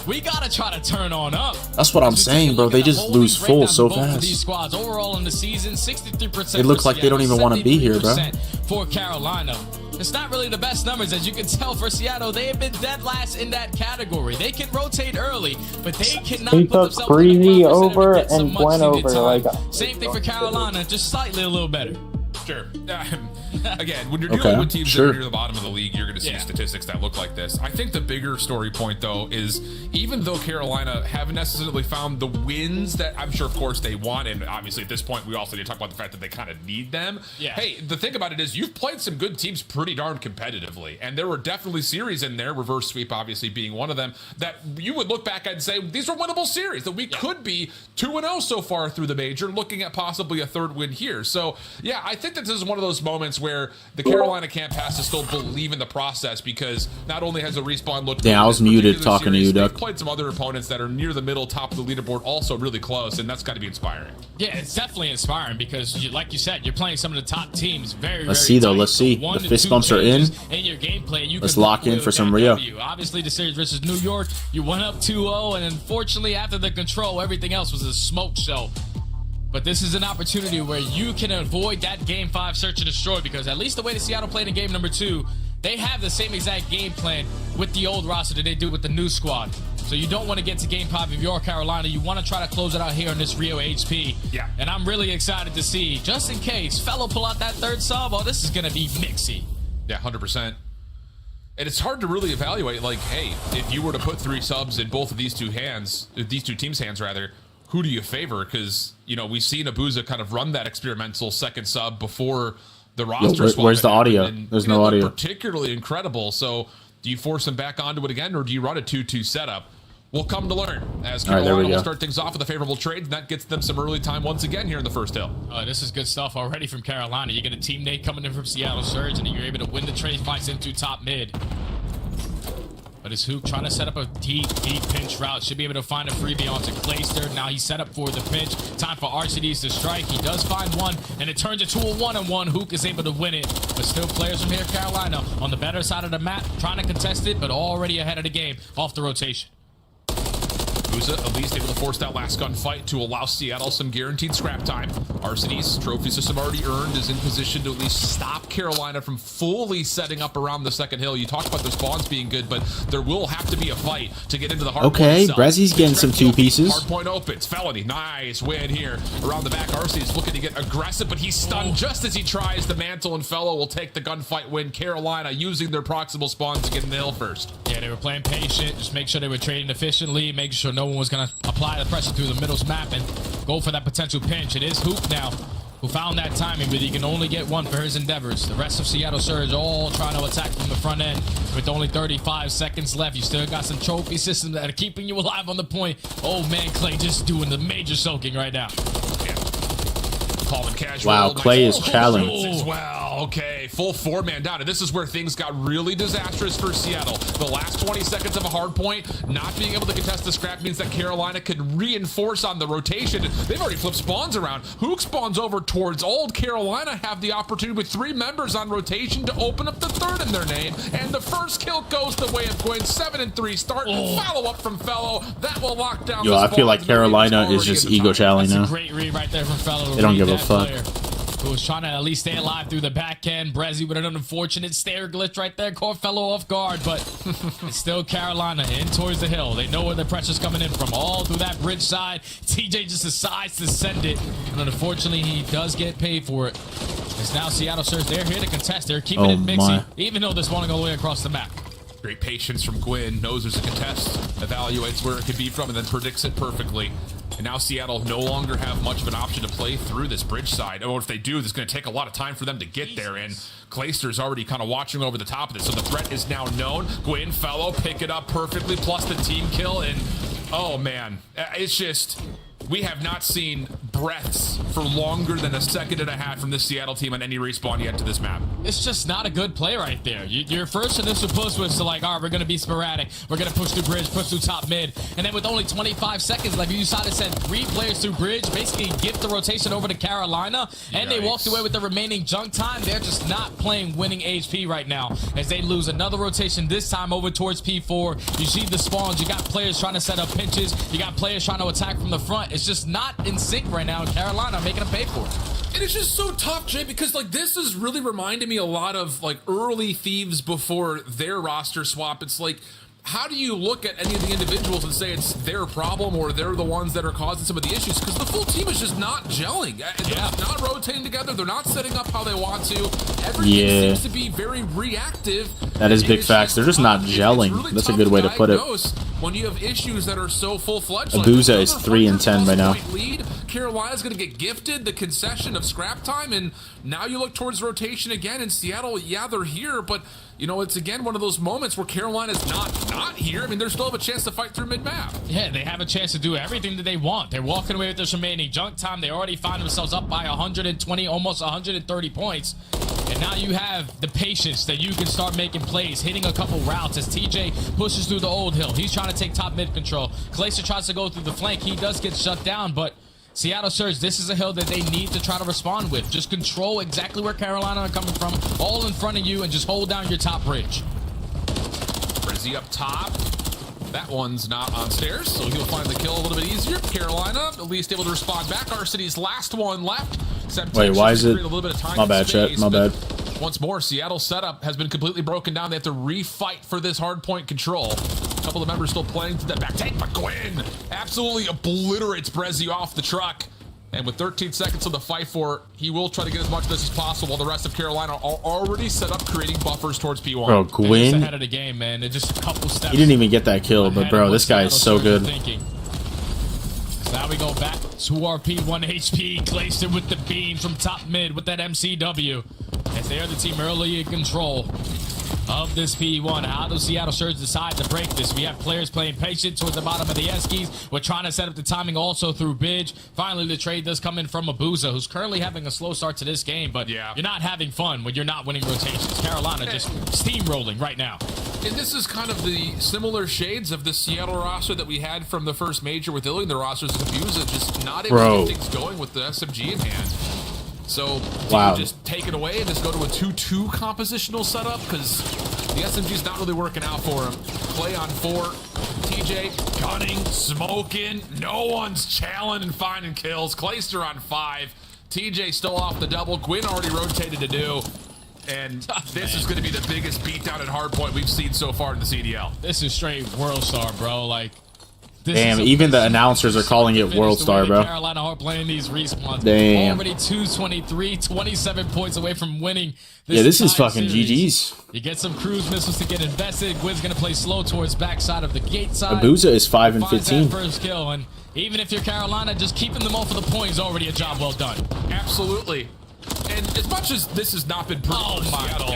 we gotta try to turn on up. That's what I'm saying, bro. They just lose full so fast. These squads overall in the season, 63%. It looks like they don't even want to be here, bro. For Carolina, it's not really the best numbers, as you can tell. For Seattle, they have been dead last in that category. They can rotate early, but they cannot He put took themselves in Breezy a over get some and much went needed over. time. Like, Same thing for Carolina, just slightly a little better. Sure. Again, when you're dealing with teams that are near the bottom of the league, you're going to see statistics that look like this. I think the bigger story point, though, is even though Carolina haven't necessarily found the wins that I'm sure, of course, they want, and obviously at this point, we also need to talk about the fact that they kind of need them. Yeah. Hey, the thing about it is you've played some good teams pretty darn competitively, and there were definitely series in there, reverse sweep obviously being one of them, that you would look back and say, these are winnable series, that we could be 2-0 so far through the major, looking at possibly a 3rd win here. So, yeah, I think that this is one of those moments where the Carolina camp has to still believe in the process, because not only has the respawn looked Yeah, I was muted talking to you, Duck. they've played some other opponents that are near the middle, top of the leaderboard, also really close, and that's got to be inspiring. Yeah, it's definitely inspiring because, like you said, you're playing some of the top teams. Let's see, though. Let's see. The fist bumps are in. Your gameplay, you Let's lock in for some Rio. Obviously, the series versus New York, you went up 2-0, and unfortunately, after the control, everything else was a smoke show. But this is an opportunity where you can avoid that Game 5 search and destroy, because at least the way that Seattle played in Game number 2, they have the same exact game plan with the old roster that they do with the new squad. So you don't want to get to Game 5 if you're Carolina. You want to try to close it out here on this Rio HP. Yeah. And I'm really excited to see, just in case, Fellow pull out that 3rd sub. Oh, this is going to be mixy. Yeah, 100%. And it's hard to really evaluate, like, hey, if you were to put 3 subs in both of these two teams' hands, rather, who do you favor? Because, you know, we've seen Abuza kind of run that experimental second sub before the roster swap. Where's the audio? And There's no audio. Particularly incredible. So do you force him back onto it again, or do you run a 2-2 setup? We'll come to learn as Carolina will start things off with a favorable trade, and that gets them some early time once again here in the first hill. This is good stuff already from Carolina. You get a team Nate coming in from Seattle Surge, and you're able to win the trade fights into top mid. But is Hook trying to set up a deep pinch route? Should be able to find a freebie onto Clayster. Now he's set up for the pinch. Time for RCDs to strike. He does find one, and it turns into a 1-on-1. Hook is able to win it. But still players from here, Carolina, on the better side of the map, trying to contest it, but already ahead of the game, off the rotation. Abuza at least able to force that last gunfight to allow Seattle some guaranteed scrap time. RCD's trophy system already earned is in position to at least stop Carolina from fully setting up around the second hill. You talked about their spawns being good, but there will have to be a fight to get into the hard point. Okay, Brezzy's getting some 2 pieces. Hard point opens. Felony, nice win here. Around the back, RCD's looking to get aggressive, but he's stunned just as he tries. The Mantle and Fellow will take the gunfight win. Carolina using their proximal spawns to get in the hill first. Yeah, they were playing patient, just make sure they were trading efficiently, making sure no one was going to apply the pressure through the middle's map and go for that potential pinch. It is Hoop now who found that timing, but he can only get one for his endeavors. The rest of Seattle Surge all trying to attack from the front end with only 35 seconds left. You still got some trophy systems that are keeping you alive on the point. Oh man, Clay just doing the major soaking right now. Calm and casual. Wow, Clay is challenged. As well. Okay, full 4-man down. And this is where things got really disastrous for Seattle. The last 20 seconds of a hard point, not being able to contest the scrap means that Carolina could reinforce on the rotation. They've already flipped spawns around. Hook spawns over towards old. Carolina have the opportunity with 3 members on rotation to open up the third in their name. And the first kill goes the way of Gwyn. 7-3 start. Follow up from Fellow. That will lock down Yo, I feel like Carolina is just ego challenge now. That's a great read right there from Fellow. They don't give a fuck. Who was trying to at least stay alive through the back end. Brezzy with an unfortunate stair glitch right there. Caught Fellow off guard, but it's still Carolina in towards the hill. They know where the pressure's coming in from. All through that bridge side. TJ just decides to send it. And unfortunately, he does get paid for it. It's now Seattle Surge. They're here to contest. They're keeping it mixy, even though they're spawning all the way across the map. Great patience from Gwyn. Knows there's a contest. Evaluates where it could be from and then predicts it perfectly. And now Seattle no longer have much of an option to play through this bridge side. Or if they do, it's going to take a lot of time for them to get there. And Clayster's already kind of watching over the top of this. So the threat is now known. Gwyn, Fellow, pick it up perfectly, plus the team kill. And, oh, man, it's just... We have not seen breaths for longer than a second and a half from this Seattle team on any respawn yet to this map. It's just not a good play right there. Your first initial push was to like, all right, we're going to be sporadic. We're going to push through bridge, push through top mid. And then with only 25 seconds left, you decided to send 3 players through bridge, basically gift the rotation over to Carolina. And they walked away with the remaining junk time. They're just not playing winning HP right now as they lose another rotation, this time over towards P4. You see the spawns. You got players trying to set up pinches. You got players trying to attack from the front. It's just not in sync right now. Carolina making them pay for it. And it's just so tough, Jay, because like this is really reminding me a lot of like early Thieves before their roster swap. It's like, how do you look at any of the individuals and say it's their problem or they're the ones that are causing some of the issues? Because the full team is just not gelling. They're not rotating together. They're not setting up how they want to. Everything seems to be very reactive. That is big facts. They're just not gelling. Really That's a good way to put it. When you have issues that are so full-fledged. Abuza is 3-10 right now. Lead. Carolina's going to get gifted the concession of scrap time, and now you look towards rotation again in Seattle. Yeah, they're here, but you know, it's again one of those moments where Carolina's not here. I mean, they still have a chance to fight through mid-map. Yeah, they have a chance to do everything that they want. They're walking away with this remaining junk time. They already find themselves up by 120, almost 130 points. And now you have the patience that you can start making plays, hitting a couple routes as TJ pushes through the old hill. He's trying to take top mid control. Clayster tries to go through the flank. He does get shut down, but Seattle Surge, this is a hill that they need to try to respond with. Just control exactly where Carolina are coming from, all in front of you, and just hold down your top bridge. Brizzy up top. That one's not on stairs, so he'll find the kill a little bit easier. Carolina, at least able to respond back. Our city's last one left. Wait, why is it? My bad, chat. My bad. Once more, Seattle's setup has been completely broken down. They have to refight for this hard point control. A couple of members still playing to that back take, but Gwyn absolutely obliterates Brezzy off the truck. And with 13 seconds on the fight for, he will try to get as much of this as possible. While the rest of Carolina are already set up, creating buffers towards P1. Bro, Gwyn, ahead of the game, man. They're just a couple steps. He didn't even get that kill, but bro, this guy is so good. So now we we go back to our P1 HP. Clayster with the beam from top mid with that MCW. As they are the team early in control of this P1. How does Seattle Surge decide to break this? We have players playing patient towards the bottom of the Eskies. We're trying to set up the timing also through Bidge. Finally, the trade does come in from Abuza, who's currently having a slow start to this game, but you're not having fun when you're not winning rotations. Carolina just steamrolling right now. And this is kind of the similar shades of the Seattle roster that we had from the first major with Illing. The rosters of Abuza just not able to get things going with the SMG in hand. So, do you just take it away and just go to a 2-2 compositional setup? Because the SMG's not really working out for him. Clay on 4, TJ gunning, smoking, no one's challenging and finding kills. Clayster on 5, TJ still off the double, Gwyn already rotated to do. And this is going to be the biggest beatdown at hardpoint we've seen so far in the CDL. This is straight World Star, bro. Like, damn, even the announcers are calling it World Star, bro. Carolina are playing these respawns. Damn. Already 223, 27 points away from winning. This is fucking GG's. You get some cruise missiles to get invested. Gwyn's going to play slow towards backside of the gate side. Abuza is 5 and 15. First kill, and even if you're Carolina, just keeping them all for the point is already a job well done. Absolutely. And as much as this has not been proven for Seattle,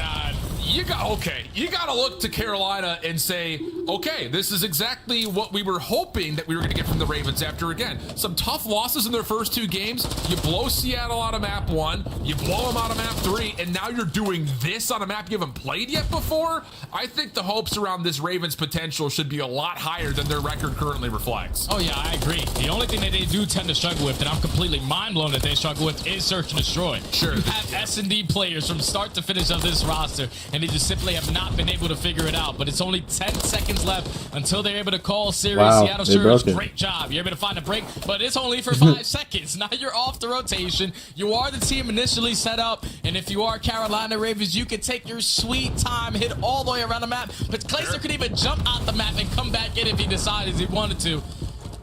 you gotta look to Carolina and say, okay, this is exactly what we were hoping that we were gonna get from the Ravens after, again, some tough losses in their first 2 games. You blow Seattle out of map 1, you blow them out of map 3, and now you're doing this on a map you haven't played yet before. I think the hopes around this Ravens potential should be a lot higher than their record currently reflects. Oh yeah, I agree. The only thing that they do tend to struggle with, and I'm completely mind blown that they struggle with, is search and destroy. Sure. You have S&D players from start to finish of this roster, and they just simply have not been able to figure it out. But it's only 10 seconds left until they're able to call series. Wow, Seattle they broke Surge, it. great job. You're able to find a break, but it's only for 5 seconds. Now you're off the rotation. You are the team initially set up, and if you are Carolina Ravens, you can take your sweet time, hit all the way around the map. But Clayster could even jump out the map and come back in if he decided he wanted to,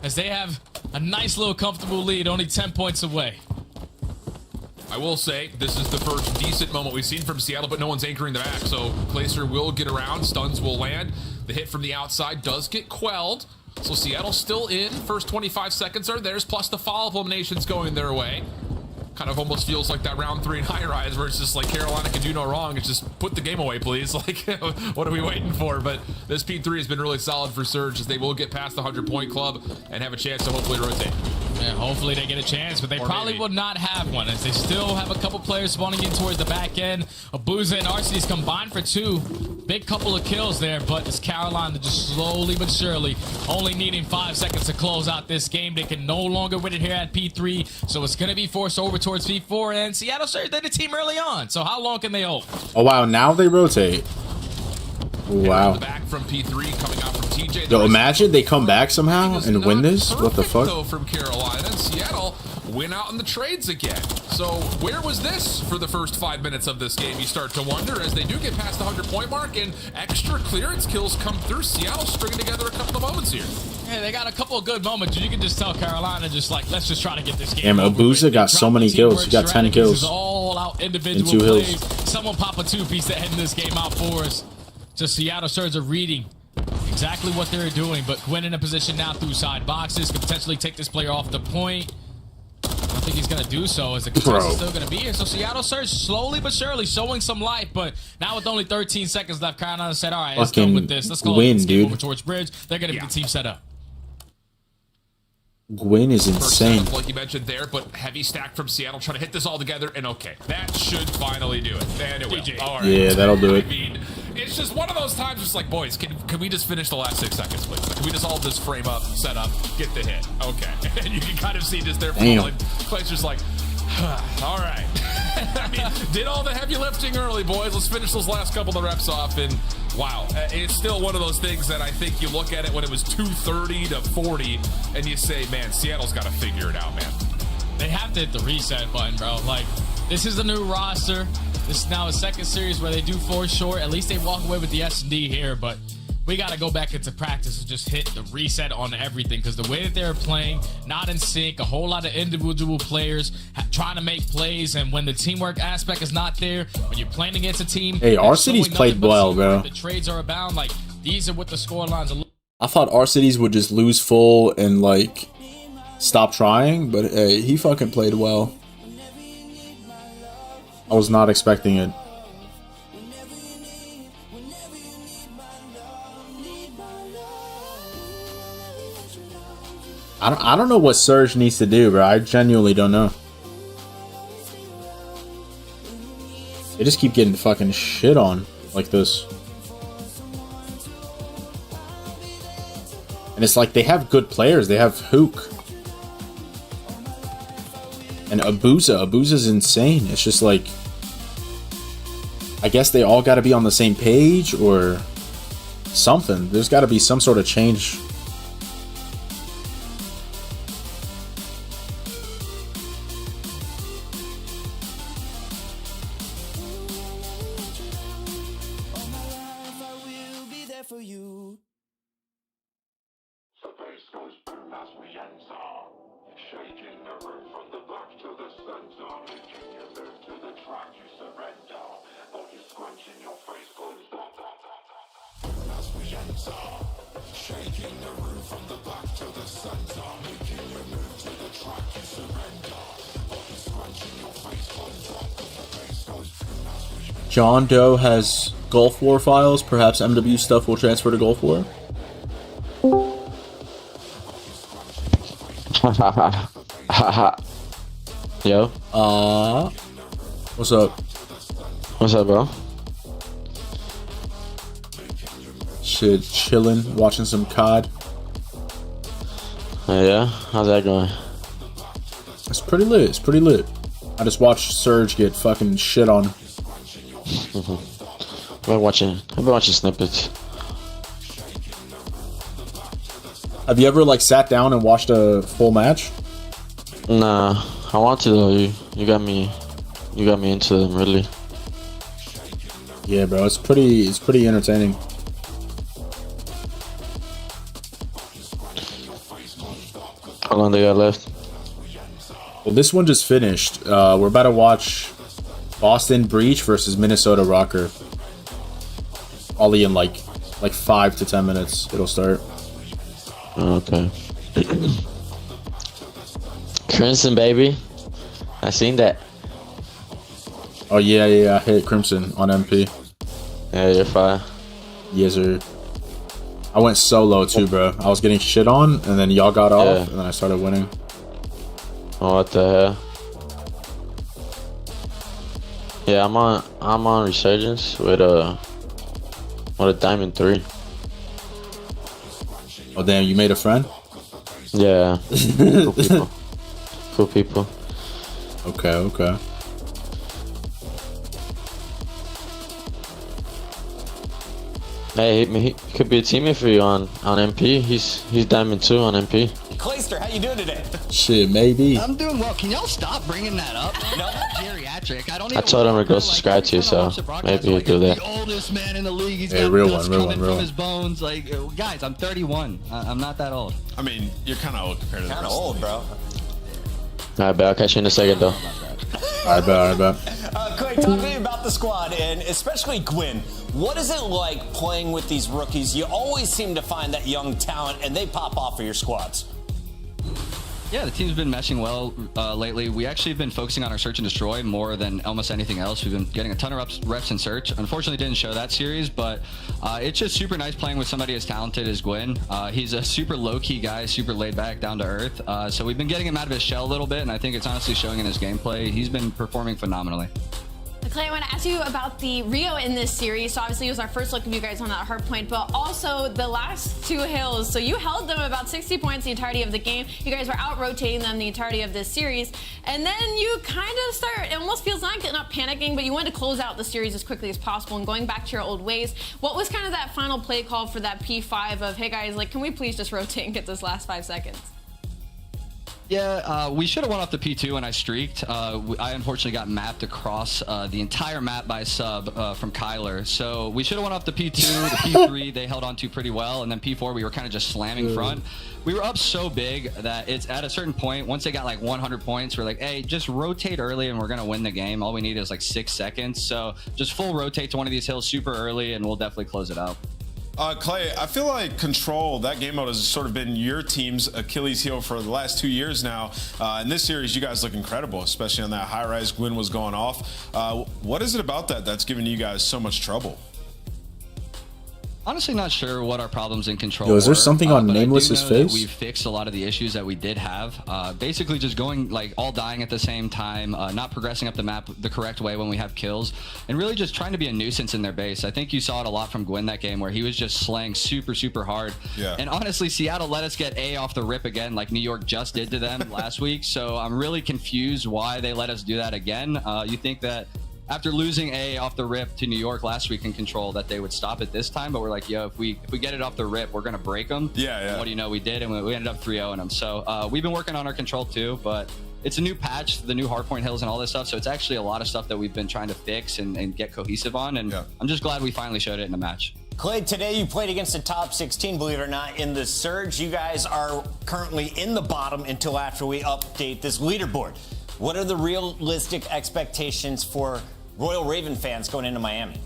as they have a nice little comfortable lead, only 10 points away. I will say, this is the first decent moment we've seen from Seattle, but no one's anchoring the back, so Clayster will get around, stuns will land. The hit from the outside does get quelled, so Seattle's still in. First 25 seconds are theirs, plus the follow-up eliminations going their way. Kind of almost feels like that round 3 in high rise where it's just like Carolina can do no wrong. It's just put the game away, please. Like, what are we waiting for? But this P3 has been really solid for Surge as they will get past the 100-point club and have a chance to hopefully rotate. Yeah, hopefully they get a chance, but they probably will not have one as they still have a couple players spawning in towards the back end. Abuza and Arcedy's combined for 2. Big couple of kills there, but it's Carolina just slowly but surely only needing 5 seconds to close out this game. They can no longer win it here at P3, so it's going to be forced over towards P4, and Seattle Surge, they're the team early on, so how long can they hold? Oh, wow, now they rotate. Wow. Back from P3 coming out from TJ. Yo, imagine they come back somehow and win this. What the fuck? Though, from Carolina, and Seattle win out in the trades again. So where was this for the first 5 minutes of this game? You start to wonder as they do get past the 100-point mark and extra clearance kills come through. Seattle stringing together a couple of moments here. Yeah, they got a couple of good moments. You can just tell Carolina just like, let's just try to get this game over. Abuza got so many kills. He got 10 kills. All out individual in 2 plays. hills. Someone pop a 2-piece to end this game out for us. So Seattle Surge are reading exactly what they're doing, but Gwyn in a position now through side boxes could potentially take this player off the point. I don't think he's going to do so as the contest is still going to be here. So Seattle Surge slowly but surely showing some life, but now with only 13 seconds left, Carolina said, all right, let's go with this. Let's go win, this dude. over towards Bridge. They're going to be the team set up. Gwyn is insane. Setup, like you mentioned there, but heavy stack from Seattle trying to hit this all together, and okay, that should finally do it. And it will. All right. Yeah, that'll do it. I mean, it's just one of those times just like, boys, can we just finish the last 6 seconds, please? Like, can we just all just frame up, set up, get the hit? Okay. And you can kind of see just their falling. Clay's just like, all right. I mean, did all the heavy lifting early, boys. Let's finish those last couple of reps off. And wow, it's still one of those things that I think you look at it when it was 230 to 40, and you say, man, Seattle's got to figure it out, man. They have to hit the reset button, bro. Like, this is a new roster. This is now a second series where they do 4 short. At least they walk away with the S&D here, but we got to go back into practice and just hit the reset on everything because the way that they're playing, not in sync, a whole lot of individual players trying to make plays, and when the teamwork aspect is not there, when you're playing against a team... Hey, Arcedy's played well, bro. The trades are abound. Like, these are what the score lines are. I thought Arcedy's would just lose full and, like, stop trying, but hey, he fucking played well. I was not expecting it. I don't know what Surge needs to do, bro. I genuinely don't know. They just keep getting fucking shit on like this. And it's like they have good players. They have Hook. And Abuza. Abuza's insane. It's just like, I guess they all got to be on the same page or something. There's got to be some sort of change. John Doe has Gulf War files. Perhaps MW stuff will transfer to Gulf War. Yo. What's up? What's up, bro? Shit, chilling, watching some COD. Yeah, how's that going? It's pretty lit. It's pretty lit. I just watched Surge get fucking shit on. I've been watching snippets. Have you ever like sat down and watched a full match? Nah, I want to though. You got me into them really. Yeah, bro, it's pretty entertaining. How long they got left? Well, this one just finished. We're about to watch Boston Breach versus Minnesota Rocker. Probably in like 5 to 10 minutes it'll start. Okay. Crimson, baby. I seen that. Oh yeah, I hit Crimson on MP. Yeah, you're fine. Yes, sir. I went solo too, bro. I was getting shit on, and then y'all got off, and then I started winning. Oh, what the hell? Yeah, I'm on Resurgence with a Diamond 3. Oh damn, you made a friend? Yeah. Cool people. Cool people. Okay. Hey, he could be a teammate for you on MP. He's Diamond 2 on MP. Clayster, how you doing today? Shit, maybe. I'm doing well. Can y'all stop bringing that up? No, geriatric. I told him to go subscribe to you, so maybe he'll do that. The oldest man in the league. He's hey, got real dust one. coming from his bones. Like, guys, I'm 31. I'm not that old. I mean, you're kind of old compared to the Kind of rest old, bro. Alright, bet I'll catch you in a second, though. I bet. Clay, talk to me about the squad, and especially Gwyn. What is it like playing with these rookies? You always seem to find that young talent, and they pop off for your squads. Yeah, the team's been meshing well lately. We actually have been focusing on our search and destroy more than almost anything else. We've been getting a ton of reps in search. Unfortunately, didn't show that series, but it's just super nice playing with somebody as talented as Gwyn. He's a super low-key guy, super laid-back, down to earth. So we've been getting him out of his shell a little bit, and I think it's honestly showing in his gameplay. He's been performing phenomenally. Clay, I want to ask you about the Rio in this series. So obviously it was our first look of you guys on that hard point, but also the last two hills. So you held them about 60 points the entirety of the game. You guys were out rotating them the entirety of this series. And then you kind of start, it almost feels like not panicking, but you wanted to close out the series as quickly as possible and going back to your old ways. What was kind of that final play call for that P5 of, hey guys, like, can we please just rotate and get this last 5 seconds? Yeah, we should have won off the P2 when I streaked. I unfortunately got mapped across the entire map by a sub from Kyler. So we should have won off the P2, the P3 they held on to pretty well, and then P4 we were kind of just slamming front. We were up so big that it's at a certain point, once they got like 100 points, we're like, hey, just rotate early and we're going to win the game. All we need is like 6 seconds. So just full rotate to one of these hills super early and we'll definitely close it out. Clay, I feel like Control, that game mode has sort of been your team's Achilles heel for the last 2 years now. In this series, you guys look incredible, especially on that high-rise. Gwyn was going off. What is it about that that's giving you guys so much trouble? Honestly, not sure what our problems in Control Yo, is there were, something on but I do Nameless's know that face? We've fixed a lot of the issues that we did have. Basically, just going like all dying at the same time, not progressing up the map the correct way when we have kills, and really just trying to be a nuisance in their base. I think you saw it a lot from Gwyn that game where he was just slaying super, super hard. Yeah. And honestly, Seattle let us get A off the rip again, like New York just did to them last week. So I'm really confused why they let us do that again. You think that after losing A off the rip to New York last week in Control that they would stop it this time, but we're like, yo, if we get it off the rip, we're gonna break them. Yeah, yeah. And what do you know, we did, and we ended up 3-0 them. So we've been working on our Control too, but it's a new patch, the new hardpoint hills and all this stuff, so it's actually a lot of stuff that we've been trying to fix and get cohesive on, and I'm just glad we finally showed it in the match. Clay, today you played against the top 16, believe it or not, in the Surge. You guys are currently in the bottom until after we update this leaderboard. What are the realistic expectations for Royal Raven fans going into Miami?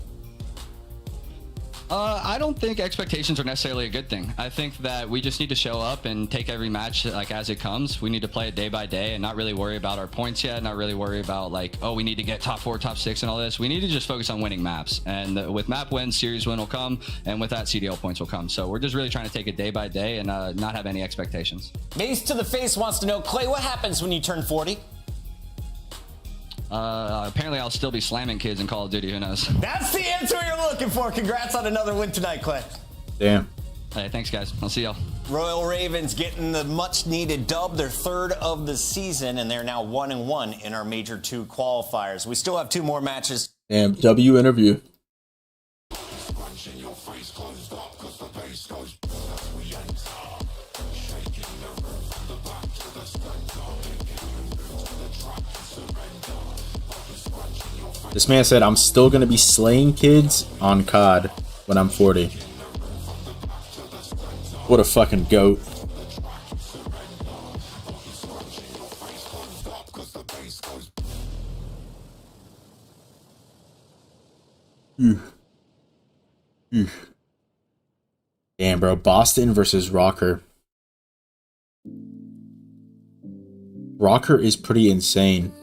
I don't think expectations are necessarily a good thing. I think that we just need to show up and take every match like as it comes. We need to play it day by day and not really worry about our points yet, not really worry about like, oh, we need to get top 4, top 6 and all this. We need to just focus on winning maps. And with map wins, series win will come, and with that, CDL points will come. So we're just really trying to take it day by day and not have any expectations. Mace to the Face wants to know, Clay, what happens when you turn 40? Apparently I'll still be slamming kids in Call of Duty, who knows? That's the answer you're looking for. Congrats on another win tonight, Clay. Damn. Hey, thanks guys. I'll see y'all. Royal Ravens getting the much needed dub, their 3rd of the season, and they're now 1-1 in our Major 2 qualifiers. We still have 2 more matches. Damn, W interview. This man said, I'm still going to be slaying kids on COD when I'm 40. What a fucking goat. Damn, bro. Boston versus Rocker. Rocker is pretty insane.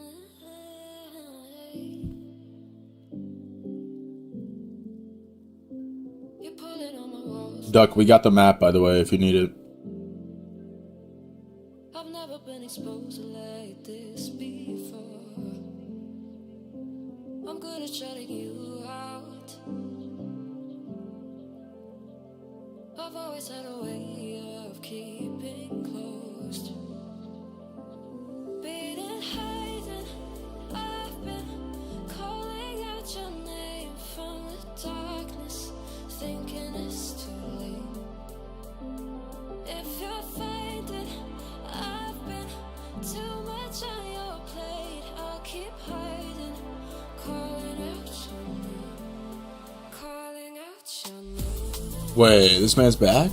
Duck, we got the map, by the way, if you need it. I've never been exposed like this before. I'm gonna shut you out. I've always had a way of keeping close. Being hiding, I've been calling out your name from the darkness, thinking it's too late. If you're finding I've been too much on your plate, I'll keep hiding, calling out your name, calling out your name. Wait, this man's back?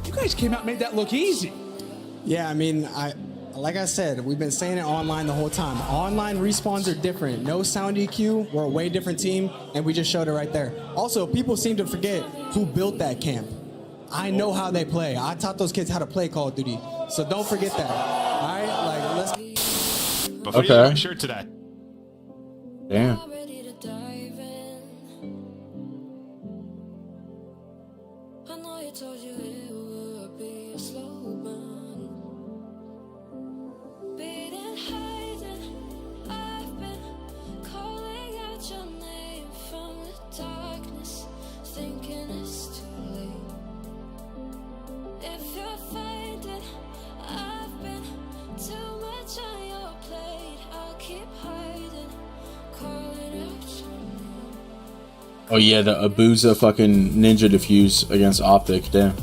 You guys came out and made that look easy. Yeah, I mean, like I said, we've been saying it online the whole time. Online respawns are different. No sound EQ, we're a way different team, and we just showed it right there. Also, people seem to forget who built that camp. I know how they play. I taught those kids how to play Call of Duty, so don't forget that. All right, like let's. Before you get my shirt today. Damn. I know you told you it would be a slow burn. Being hiding, I've been calling out your name from the darkness, thinking it's too late. If you're finding, I've been Oh yeah, the Abusa fucking ninja diffuse against Optic. Damn.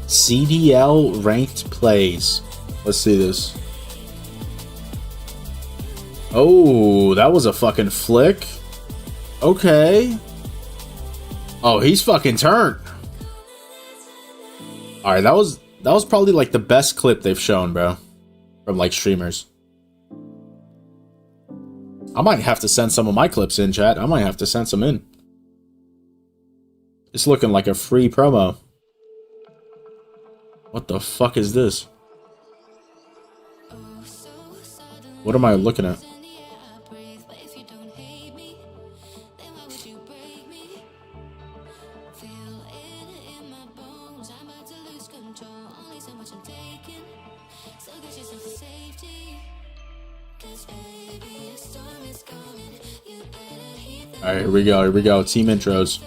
CDL ranked plays. Let's see this. Oh, that was a fucking flick. Okay. Oh, he's fucking turned. Alright, that was probably like the best clip they've shown, bro. From like streamers. I might have to send some of my clips in, chat. I might have to send some in. It's looking like a free promo. What the fuck is this? What am I looking at? Alright, here we go, here we go. Team intros.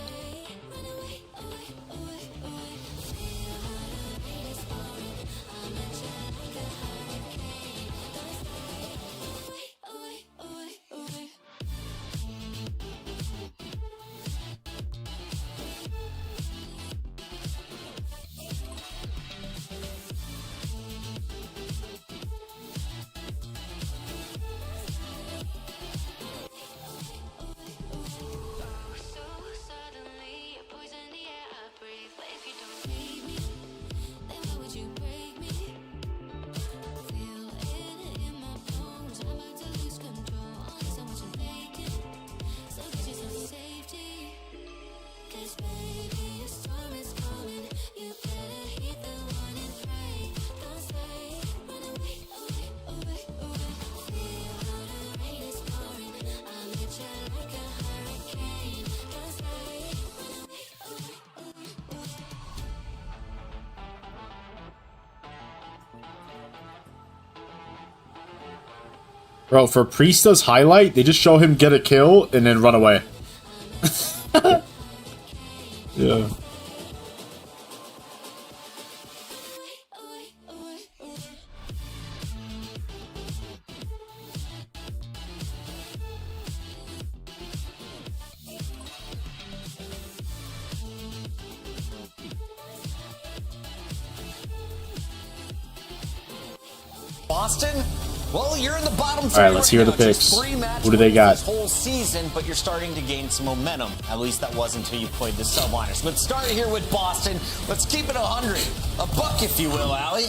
Bro, for Priesta's highlight, they just show him get a kill and then run away. Yeah. Boston? Well, you're in the bottom three. All right, let's hear the picks. Who do they got? This whole season, but you're starting to gain some momentum. At least that was until you played the subliners. Let's start here with Boston. Let's keep it 100. A buck, if you will, Allie.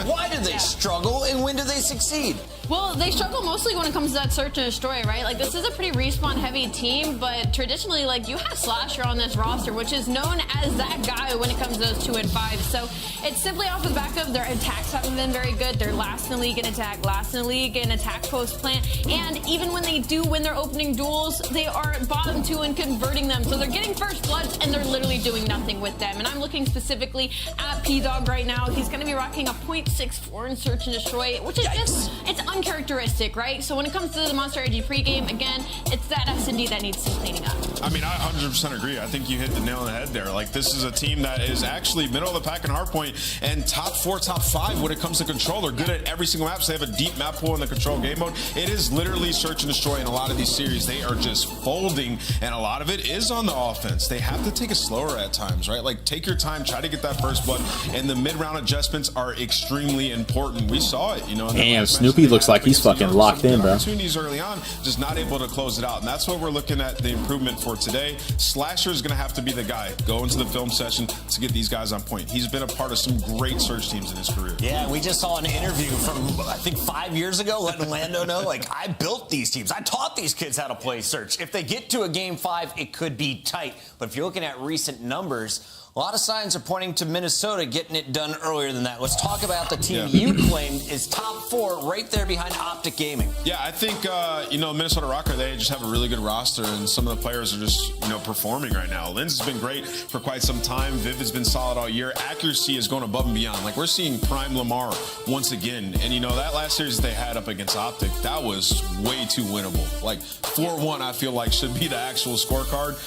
Why do they struggle, and when do they succeed? Well, they struggle mostly when it comes to that search and destroy, right? Like, this is a pretty respawn-heavy team, but traditionally, like, you have Slasher on this roster, which is known as that guy when it comes to those 2 and 5. So it's simply off the back of their attacks haven't been very good. They're last in the league in attack, last in the league in attack post plant, and even when they do win their opening duels, they are bottom 2 in converting them. So they're getting first bloods, and they're literally doing nothing with them. And I'm looking specifically at P-Dog right now. He's going to be rocking a .64 in search and destroy, which is just, it's uncharacteristic, right? So when it comes to the Monster IG pregame, again, it's that S&D that needs some cleaning up. I mean, I 100% agree. I think you hit the nail on the head there. Like, this is a team that is actually middle of the pack in hardpoint and top 4, top 5 when it comes to control. They're good at every single map, so they have a deep map pool in the control game mode. It is literally search and destroy in a lot of these series. They are just folding, and a lot of it is on the offense. They have to take it slower at times, right? Like, take your time, try to get that first blood, and the mid-round adjustments are extremely important. We saw it, you know. Damn, Snoopy looks like he's fucking locked in, bro. Opportunities early on, just not able to close it out, and that's what we're looking at the improvement for today. Slasher is going to have to be the guy go into the film session to get these guys on point. He's been a part of some great search teams in his career. Yeah, we just saw an interview from, I think, 5 years ago, letting Lando know, like, I built these teams. I taught these kids how to play Search. If they get to a Game 5, it could be tight. But if you're looking at recent numbers, a lot of signs are pointing to Minnesota getting it done earlier than that. Let's talk about the team you claimed is top 4 right there behind Optic Gaming. Yeah, I think, Minnesota Rocker, they just have a really good roster, and some of the players are just, performing right now. Linz has been great for quite some time. Vivid's been solid all year. Accuracy is going above and beyond. Like, we're seeing prime Lamar once again. And, that last series they had up against Optic, that was way too winnable. Like, 4-1, I feel like, should be the actual scorecard.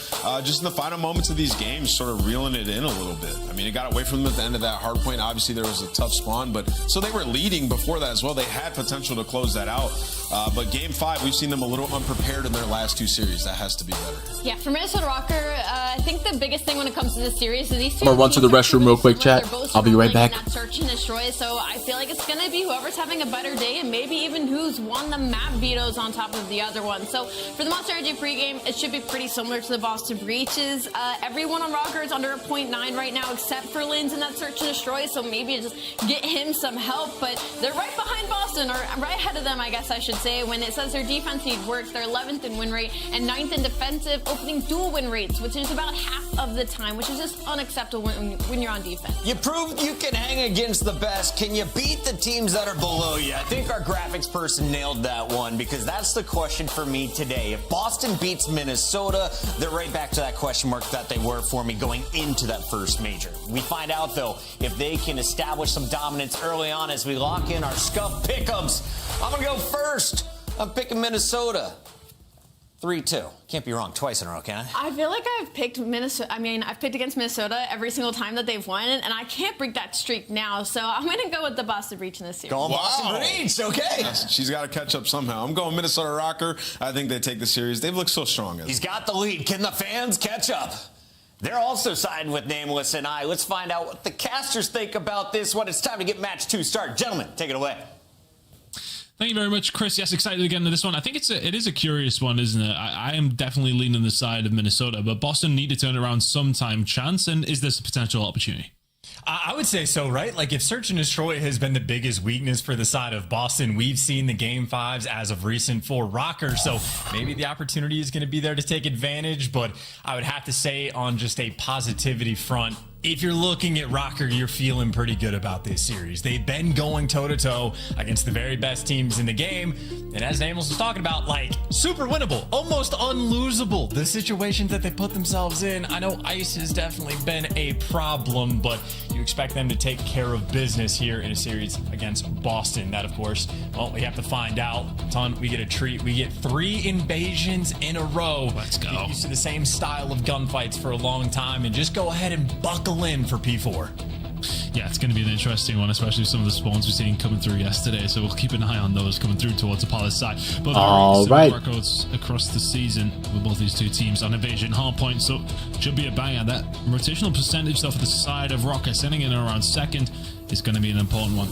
Just in the final moments of these games, sort of reeling it in a little bit. I mean, it got away from them at the end of that hard point. Obviously, there was a tough spawn, but so they were leading before that as well. They had potential to close that out. But Game 5, we've seen them a little unprepared in their last 2 series. That has to be better. Yeah, for Minnesota Rocker, I think the biggest thing when it comes to this series is these two. I'm gonna run to the restroom real quick, chat. I'll be right back. Search and destroy, so I feel like it's gonna be whoever's having a better day, and maybe even who's won the map vetoes on top of the other one. So for the Monster Energy pregame, it should be pretty similar to the Boston Breaches. Everyone on Rocker is under a 0.9 right now, except for Linz in that search and destroy. So maybe just get him some help. But they're right behind Boston, or right ahead of them, I guess I should say. When it says their defense needs work, they're 11th in win rate and 9th in defensive opening duel win rates, which is about half of the time, which is just unacceptable when you're on defense. You proved you can hang against the best. Can you beat the teams that are below you? I think our graphics person nailed that one, because that's the question for me today. If Boston beats Minnesota, they're right back to that question mark that they were for me going into that first major. We find out, though, if they can establish some dominance early on as we lock in our scuff pickups. I'm going to go first. I'm picking Minnesota. 3-2. Can't be wrong twice in a row, can I? I feel like I've picked Minnesota. I mean, I've picked against Minnesota every single time that they've won, and I can't break that streak now. So I'm going to go with the Boston Breach in this series. Going Boston Breach, okay. She's got to catch up somehow. I'm going Minnesota Rocker. I think they take the series. They've looked so strong. He's got the lead. Can the fans catch up? They're also siding with Nameless and I. Let's find out what the casters think about this one. It's time to get match 2 started. Gentlemen, take it away. Thank you very much, Chris. Yes, excited to get into this one. I think it is a curious one, isn't it? I am definitely leaning the side of Minnesota, but Boston need to turn it around sometime. Chance, and is this a potential opportunity? I would say so, right? Like, if Search and Destroy has been the biggest weakness for the side of Boston, we've seen the Game 5s as of recent for Rocker, so maybe the opportunity is going to be there to take advantage, but I would have to say on just a positivity front, if you're looking at Rocker, you're feeling pretty good about this series. They've been going toe-to-toe against the very best teams in the game, and as Amos was talking about, like, super winnable, almost unlosable, the situations that they put themselves in. I know ice has definitely been a problem, but you expect them to take care of business here in a series against Boston. That, of course, well, we have to find out. We get a treat. We get 3 invasions in a row. Let's go. Get used to the same style of gunfights for a long time, and just go ahead and buckle in for P4. Yeah, it's going to be an interesting one, especially some of the spawns we're seeing coming through yesterday. So we'll keep an eye on those coming through towards the Palace side. But all right, records across the season with both these two teams on invasion hard point, so should be a banger. That rotational percentage though for the side of Rocker sending in around second is going to be an important one.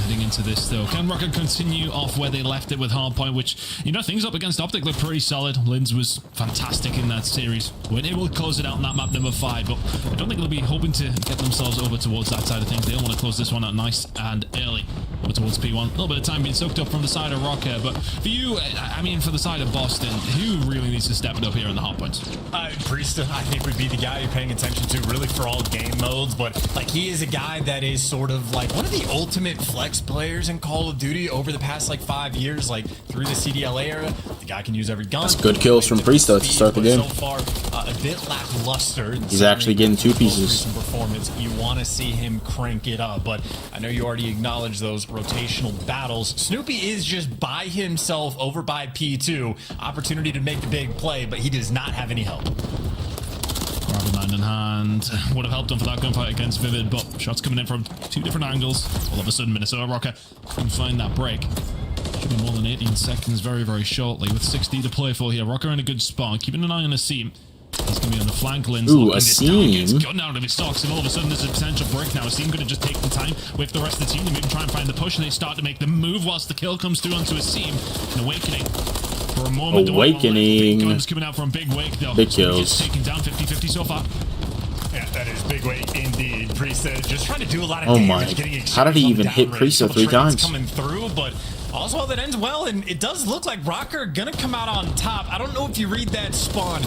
Heading into this though, can Rocker continue off where they left it with hardpoint, which, things up against Optic look pretty solid. Linz was fantastic in that series. Weren't able to close it out in that map number 5, but I don't think they'll be hoping to get themselves over towards that side of things. They'll want to close this one out nice and early. Over towards P1. A little bit of time being soaked up from the side of Rocker, but for you, for the side of Boston, who really needs to step it up here in the hardpoints? Priest, I think, would be the guy you're paying attention to really for all game modes, but he is a guy that is sort of like one of the ultimate flex players in Call of Duty over the past 5 years, through the CDL era. The guy can use every gun. That's good kills from Priest though to start the game. So far, a bit lackluster. He's actually getting 2 pieces. Performance, you want to see him crank it up, but I know you already acknowledged those rotational battles. Snoopy is just by himself over by P2. Opportunity to make the big play, but he does not have any help. Rather 9 in hand would have helped him for that gunfight against Vivid, but shots coming in from 2 different angles. All of a sudden, Minnesota Rocker couldn't find that break. Should be more than 18 seconds very, very shortly with 60 to play for here. Rocker in a good spot, keeping an eye on a seam. He's going to be on the flank. Linz. Ooh, a seam. Gotten out of his stocks, and all of a sudden there's a potential break now. A seam going to just take the time with the rest of the team. They maybe try and find the push, and they start to make the move whilst the kill comes through onto a seam. An awakening. For a moment, Awakening. Big guns coming out from Big Wake, though. Big So kills. just taking down 50-50 so far. Yeah, that is Big Wake indeed. Priest just trying to do a lot of Oh damage. my. How did he even hit Priest 3 times? Coming through, but Oswald, that ends well, and it does look like Rocker gonna come out on top. I don't know if you read that spawn.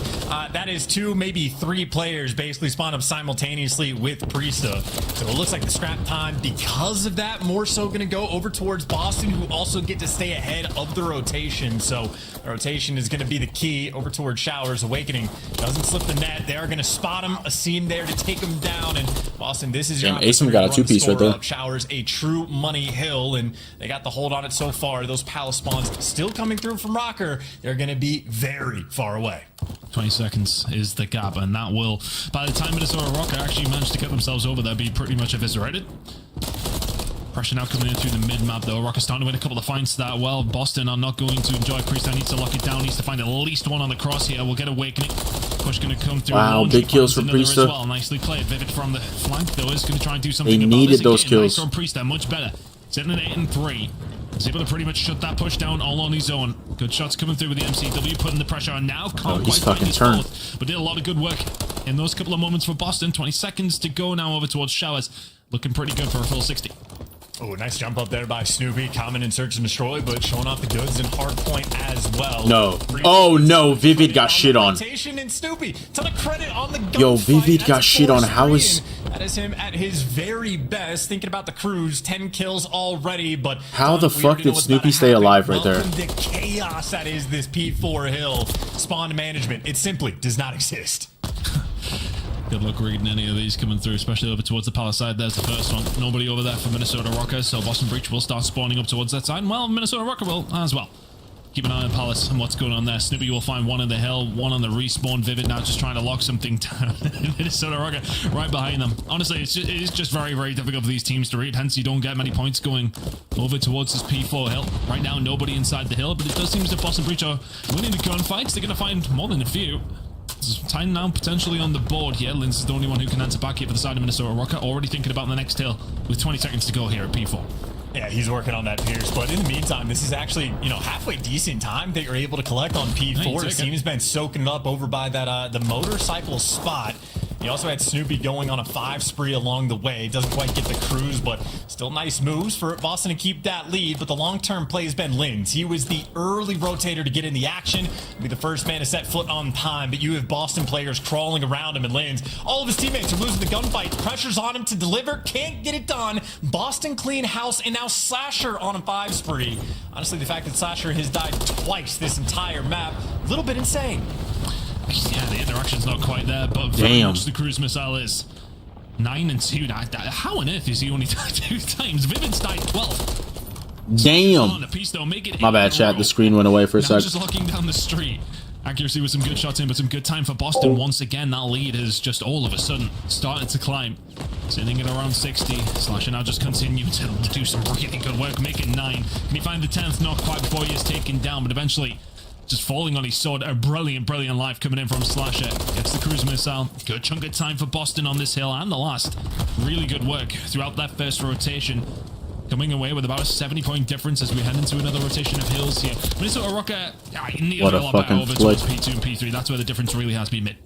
That is 2, maybe 3 players basically spawn up simultaneously with Priesta. So it looks like the scrap time, because of that, more so gonna go over towards Boston, who also get to stay ahead of the rotation. So the rotation is gonna be the key over towards Showers. Awakening doesn't slip the net. They are gonna spot him, a seam there to take him down, and Boston, this is your Asim got a 2-piece right there. Showers a true money hill, and they got the hold on it so far. Those palace spawns still coming through from Rocker. They're going to be very far away. 20 seconds is the gap, and that will, by the time Minnesota Rocker actually manage to get themselves over there, be pretty much eviscerated. Pressure now coming in through the mid-map, though. Rocker starting to win a couple of fights that well. Boston are not going to enjoy. Priesta needs to lock it down, needs to find at least one on the cross here. We'll get Awakening. Push going to come through. Wow, big kills from Priesta. Well. Nicely played. Vivid from the flank, though, is going to try and do something they about needed this those again. kills. Nice from Priesta, much better. Sitting at 8 and 3. He's able to pretty much shut that push down all on his own. Good shots coming through with the MCW, putting the pressure on now. Can't quite find his fourth, but did a lot of good work in those couple of moments for Boston. 20 seconds to go now over towards Showers. Looking pretty good for a full 60. Oh, nice jump up there by Snoopy. Common in search and destroy, but showing off the goods and hard point as well. No. Oh no, Vivid got shit on. And Snoopy, ton of credit on the Yo, Vivid got shit on. How is... That is him at his very best. Thinking about the cruise, 10 kills already, but... How the fuck did Snoopy stay alive right there? Welcome to chaos that is this P4 hill. Spawn management, it simply does not exist. Good luck reading any of these coming through, especially over towards the palace side. There's the first one. Nobody over there for Minnesota Rockers, so Boston Breach will start spawning up towards that side. Well, Minnesota Rocker will as well. Keep an eye on Palace and what's going on there. Snoopy will find one in the hill, one on the respawn. Vivid now just trying to lock something down. Minnesota Rocker right behind them. Honestly, it is just very, very difficult for these teams to read. Hence, you don't get many points going over towards this P4 hill. Right now, nobody inside the hill, but it does seem as if Boston Breach are winning the gunfights. They're going to find more than a few. There's time now potentially on the board here. Linz is the only one who can answer back here for the side of Minnesota Rocker. Already thinking about the next hill with 20 seconds to go here at P4. Yeah, he's working on that Pierce, but in the meantime, this is actually, halfway decent time that you're able to collect on P4. The team's been soaking it up over by that the motorcycle spot. He also had Snoopy going on a 5 spree along the way. Doesn't quite get the cruise, but still nice moves for Boston to keep that lead. But the long-term play has been Linz. He was the early rotator to get in the action, be the first man to set foot on time. But you have Boston players crawling around him, and Linz, all of his teammates are losing the gunfight. Pressure's on him to deliver, can't get it done. Boston clean house, and now Slasher on a 5 spree. Honestly, the fact that Slasher has died twice this entire map, a little bit insane. Yeah, the interaction's not quite there, but very much the cruise missile is 9 and 2. How on earth is he only died 2 times? Vivid's died 12. Damn. My bad, chat. The screen went away for a sec. Just looking down the street. Accuracy with some good shots in, but some good time for Boston. Once again, that lead has just all of a sudden started to climb. Sitting at around 60. Slasher now just continuing to do some really good work, make it 9. Can he find the 10th? Not quite before he is taken down, but eventually just falling on his sword. A brilliant life coming in from Slasher. Gets the cruise missile. Good chunk of time for Boston on this hill and the last. Really good work throughout that first rotation. Coming away with about a 70-point difference as we head into another rotation of hills here. Minnesota Rocker, what a fucking flick. P2 and P3. That's where the difference really has been made.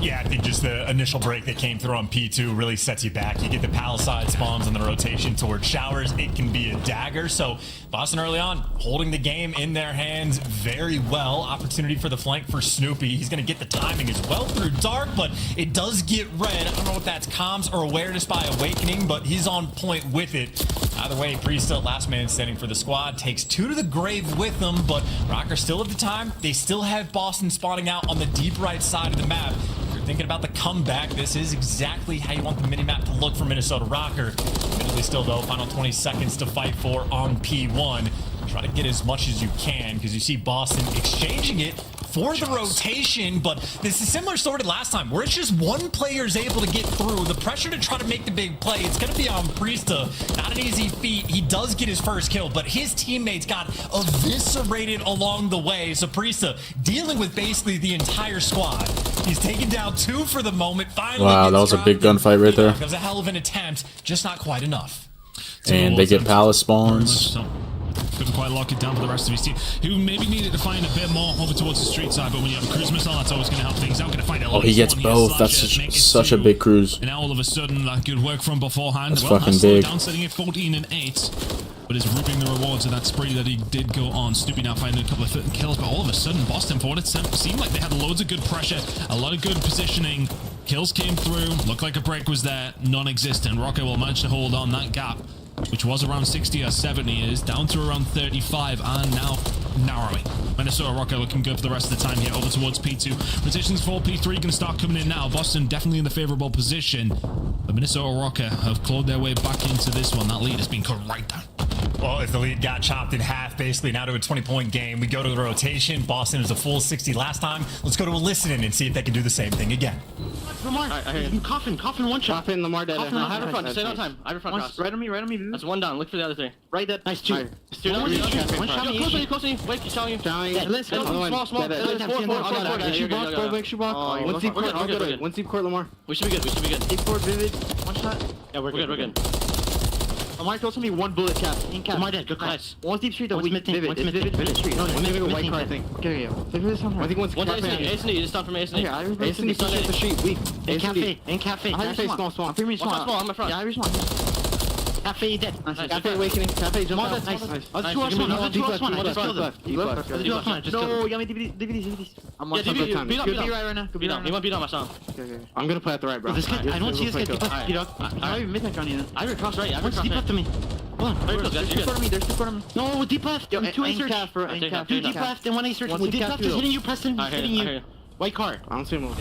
Yeah, I think just the initial break that came through on P2 really sets you back. You get the palisade spawns on the rotation towards Showers. It can be a dagger. So Boston early on holding the game in their hands very well. Opportunity for the flank for Snoopy. He's going to get the timing as well through dark, but it does get red. I don't know if that's comms or awareness by Awakening, but he's on point with it. Either way, Priesta, last man standing for the squad, takes 2 to the grave with them, but Rocker still at the time. They still have Boston spawning out on the deep right side of the map. If you're thinking about the comeback, this is exactly how you want the minimap to look for Minnesota Rocker. Admittedly still, though, final 20 seconds to fight for on P1. Try to get as much as you can, because you see Boston exchanging it for the rotation, but this is similar story to last time, where it's just one player is able to get through. The pressure to try to make the big play, it's going to be on Priesta. Not an easy feat. He does get his first kill, but his teammates got eviscerated along the way. So Priesta dealing with basically the entire squad. He's taken down 2 for the moment. Finally, wow, that was a big gunfight right there. It was a hell of an attempt, just not quite enough. And they get palace spawns. Couldn't quite lock it down for the rest of his team, who maybe needed to find a bit more over towards the street side, but when you have a cruise missile, that's always going to help things out. Going to find a he gets both. That's such a big cruise. And now all of a sudden, that good work from beforehand. That's fucking big. Down, setting it 14 and 8. but is reaping the rewards of that spree that he did go on. Snoopy now finding a couple of kills, but all of a sudden, Boston, for what it seemed like they had loads of good pressure, a lot of good positioning. Kills came through, looked like a break was there, non-existent. Rocket will manage to hold on that gap, which was around 60 or 70, is down to around 35, and now narrowing. Minnesota Rocket looking good for the rest of the time here, over towards P2. Rotations for P3 can start coming in now. Boston definitely in the favorable position, but Minnesota Rocket have clawed their way back into this one. That lead has been cut right down. Well, if the lead got chopped in half, basically now to a 20-point game, we go to the rotation. Boston was a full 60 last time. Let's go to a listening and see if they can do the same thing again. Lamar, coffin, one shot. Coffin, Lamar dead. I have a front, stay on time. I have a front cross. Right on me. That's one down. Look for the other three. Right dead. Nice, two. Right. One shot me. Close on you. Wait, keep showing you. Let's go. Small. One deep court, Lamar. We should be good. Deep court, Vivid. One shot. Yeah, we're good. Lamar, close to me. One bullet cap. Lamar dead. Good class. One's deep street though. Vivid street. No, one's maybe a white car, I think. Okay. I think one's A&E. Just stop from A&E. Yeah, A&E pushing the street. Weak. In cafe. I have to say small. I'm small. I'm in front. Yeah, I respond. Cafe dead. Cafe awakening. Cafe jump out. Nice. Other two on one. No, you got me DVDs. I'm on time. Could be right now. You want beat on my song. Okay. I'm gonna play at the right, bro. I don't see this guy deep left. I don't even mid on you. I would cross right. What's deep left to me? Hold on. There's two front of me. No, deep left. Two A-search. Two deep left and one A-search. Deep left is hitting you, Preston. He's hitting you. White car. I don't see him.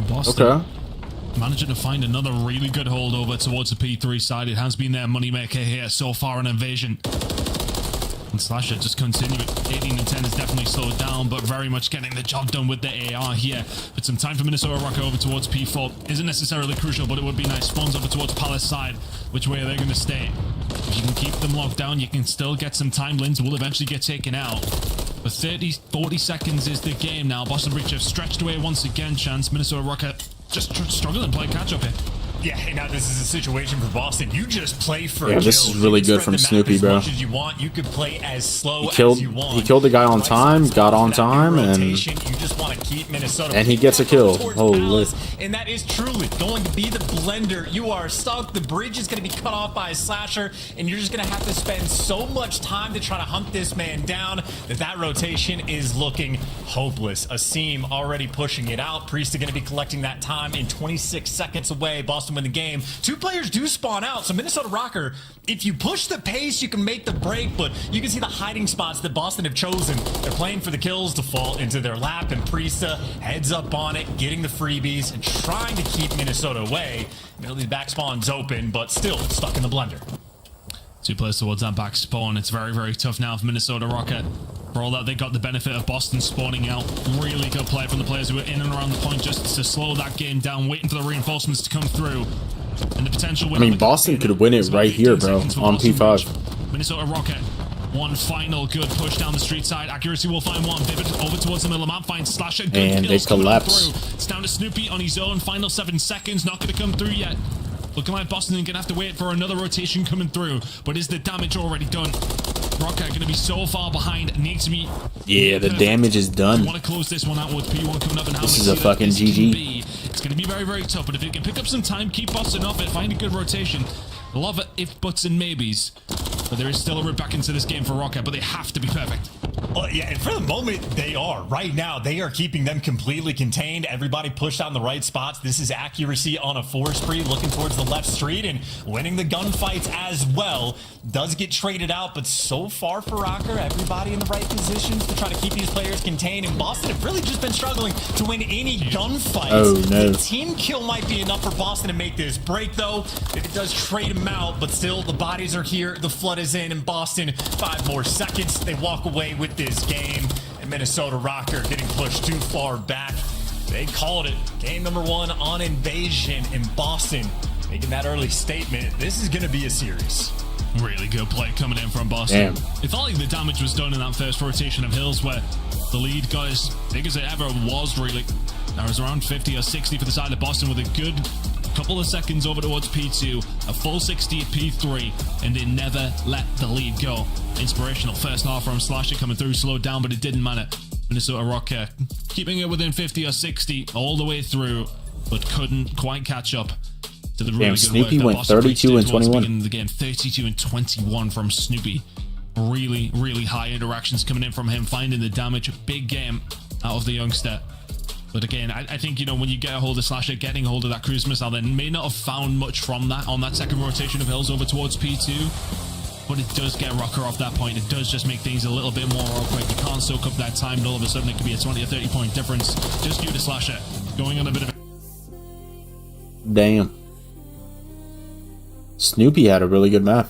Boston managing to find another really good hold over towards the P3 side. It has been their moneymaker here so far in Invasion. And Slasher just continuing. 18 and 10 is definitely slowed down, but very much getting the job done with the AR here. But some time for Minnesota Rocket over towards P4 isn't necessarily crucial, but it would be nice. Spawns over towards Palace side. Which way are they going to stay? If you can keep them locked down, you can still get some time. Lins will eventually get taken out. But 40 seconds is the game now. Boston Breach have stretched away once again. Chance Minnesota Rocket just struggling playing catch up here. Yeah, hey, now this is a situation for Boston. You just play for yeah, this is really good from Snoopy, bro. As much as you want, you could play as slow as you want. He killed the guy on time, got on time, and you just want to keep Minnesota. And he gets a kill. Holy. And that is truly going to be the blender. You are stuck. The bridge is going to be cut off by a Slasher, and you're just going to have to spend so much time to try to hunt this man down that rotation is looking hopeless. Asim already pushing it out. Priest is going to be collecting that time in 26 seconds away. Boston win the game. Two players do spawn out, so Minnesota Rocker, if you push the pace, you can make the break, but you can see the hiding spots that Boston have chosen. They're playing for the kills to fall into their lap, and Priesta heads up on it, getting the freebies, and trying to keep Minnesota away. Middle of these back spawns open, but still stuck in the blender. Two players towards that back spawn. It's very, very tough now for Minnesota Rocket. For all that, they got the benefit of Boston spawning out. Really good play from the players who were in and around the point just to slow that game down, waiting for the reinforcements to come through. And the potential win. I mean, Boston could win it right here, bro, on P5. Minnesota Rocket. One final good push down the street side. Accuracy will find one. Vivid over towards the middle of the map. Finds Slasher. Good and they collapse. It's down to Snoopy on his own. Final 7 seconds. Not going to come through yet. Looking like Boston are going to have to wait for another rotation coming through. But is the damage already done? Rocket going to be so far behind. Needs to be... Yeah, the damage is done. Want to close this one out with P1 coming up. And how this is a fucking GG. It's going to be very, very tough. But if it can pick up some time, keep Boston off it, find a good rotation. A lot of if, buts, and maybes. But there is still a rip back into this game for Rocket, but they have to be perfect. Well, yeah, and for the moment, they are. Right now, they are keeping them completely contained. Everybody pushed out in the right spots. This is accuracy on a 4 spree, looking towards the left street and winning the gunfights as well. Does get traded out, but so far for Rocker, everybody in the right positions to try to keep these players contained. And Boston have really just been struggling to win any gunfights. Oh, no. The team kill might be enough for Boston to make this break, though. If it does trade them out, but still, the bodies are here. The flood is in Boston. 5 more seconds. They walk away with this game. And Minnesota Rocker getting pushed too far back. They called it. Game number 1 on Invasion in Boston. Making that early statement. This is going to be a series. Really good play coming in from Boston. Damn. It felt like the damage was done in that first rotation of Hills where the lead got as big as it ever was, really. There was around 50 or 60 for the side of Boston with a good couple of seconds over towards P2, a full 60 at P3, and they never let the lead go. Inspirational first half from Slasher coming through, slowed down, but it didn't matter. Minnesota Rocker keeping it within 50 or 60 all the way through, but couldn't quite catch up. to the Damn, really good Snoopy work that went Boston 32 did and towards the 21. beginning of the game. 32 and 21 from Snoopy. Really, really high interactions coming in from him, finding the damage. Big game out of the youngster. But again, I think, you know, when you get a hold of Slasher, getting a hold of that cruise missile, then may not have found much from that on that second rotation of hills over towards P2. But it does get Rocker off that point. It does just make things a little bit more awkward. You can't soak up that time, and all of a sudden it could be a 20 or 30 point difference just due to Slasher going on a bit of a... Damn. Snoopy had a really good map.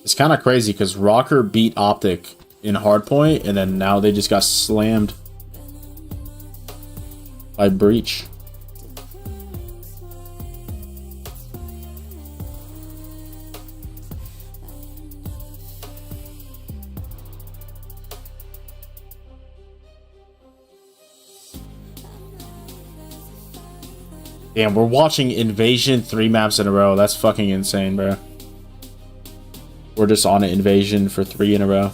It's kind of crazy because Rocker beat Optic in Hardpoint, and then now they just got slammed by Breach. Damn, we're watching Invasion 3 maps in a row. That's fucking insane, bro. We're just on an Invasion for 3 in a row.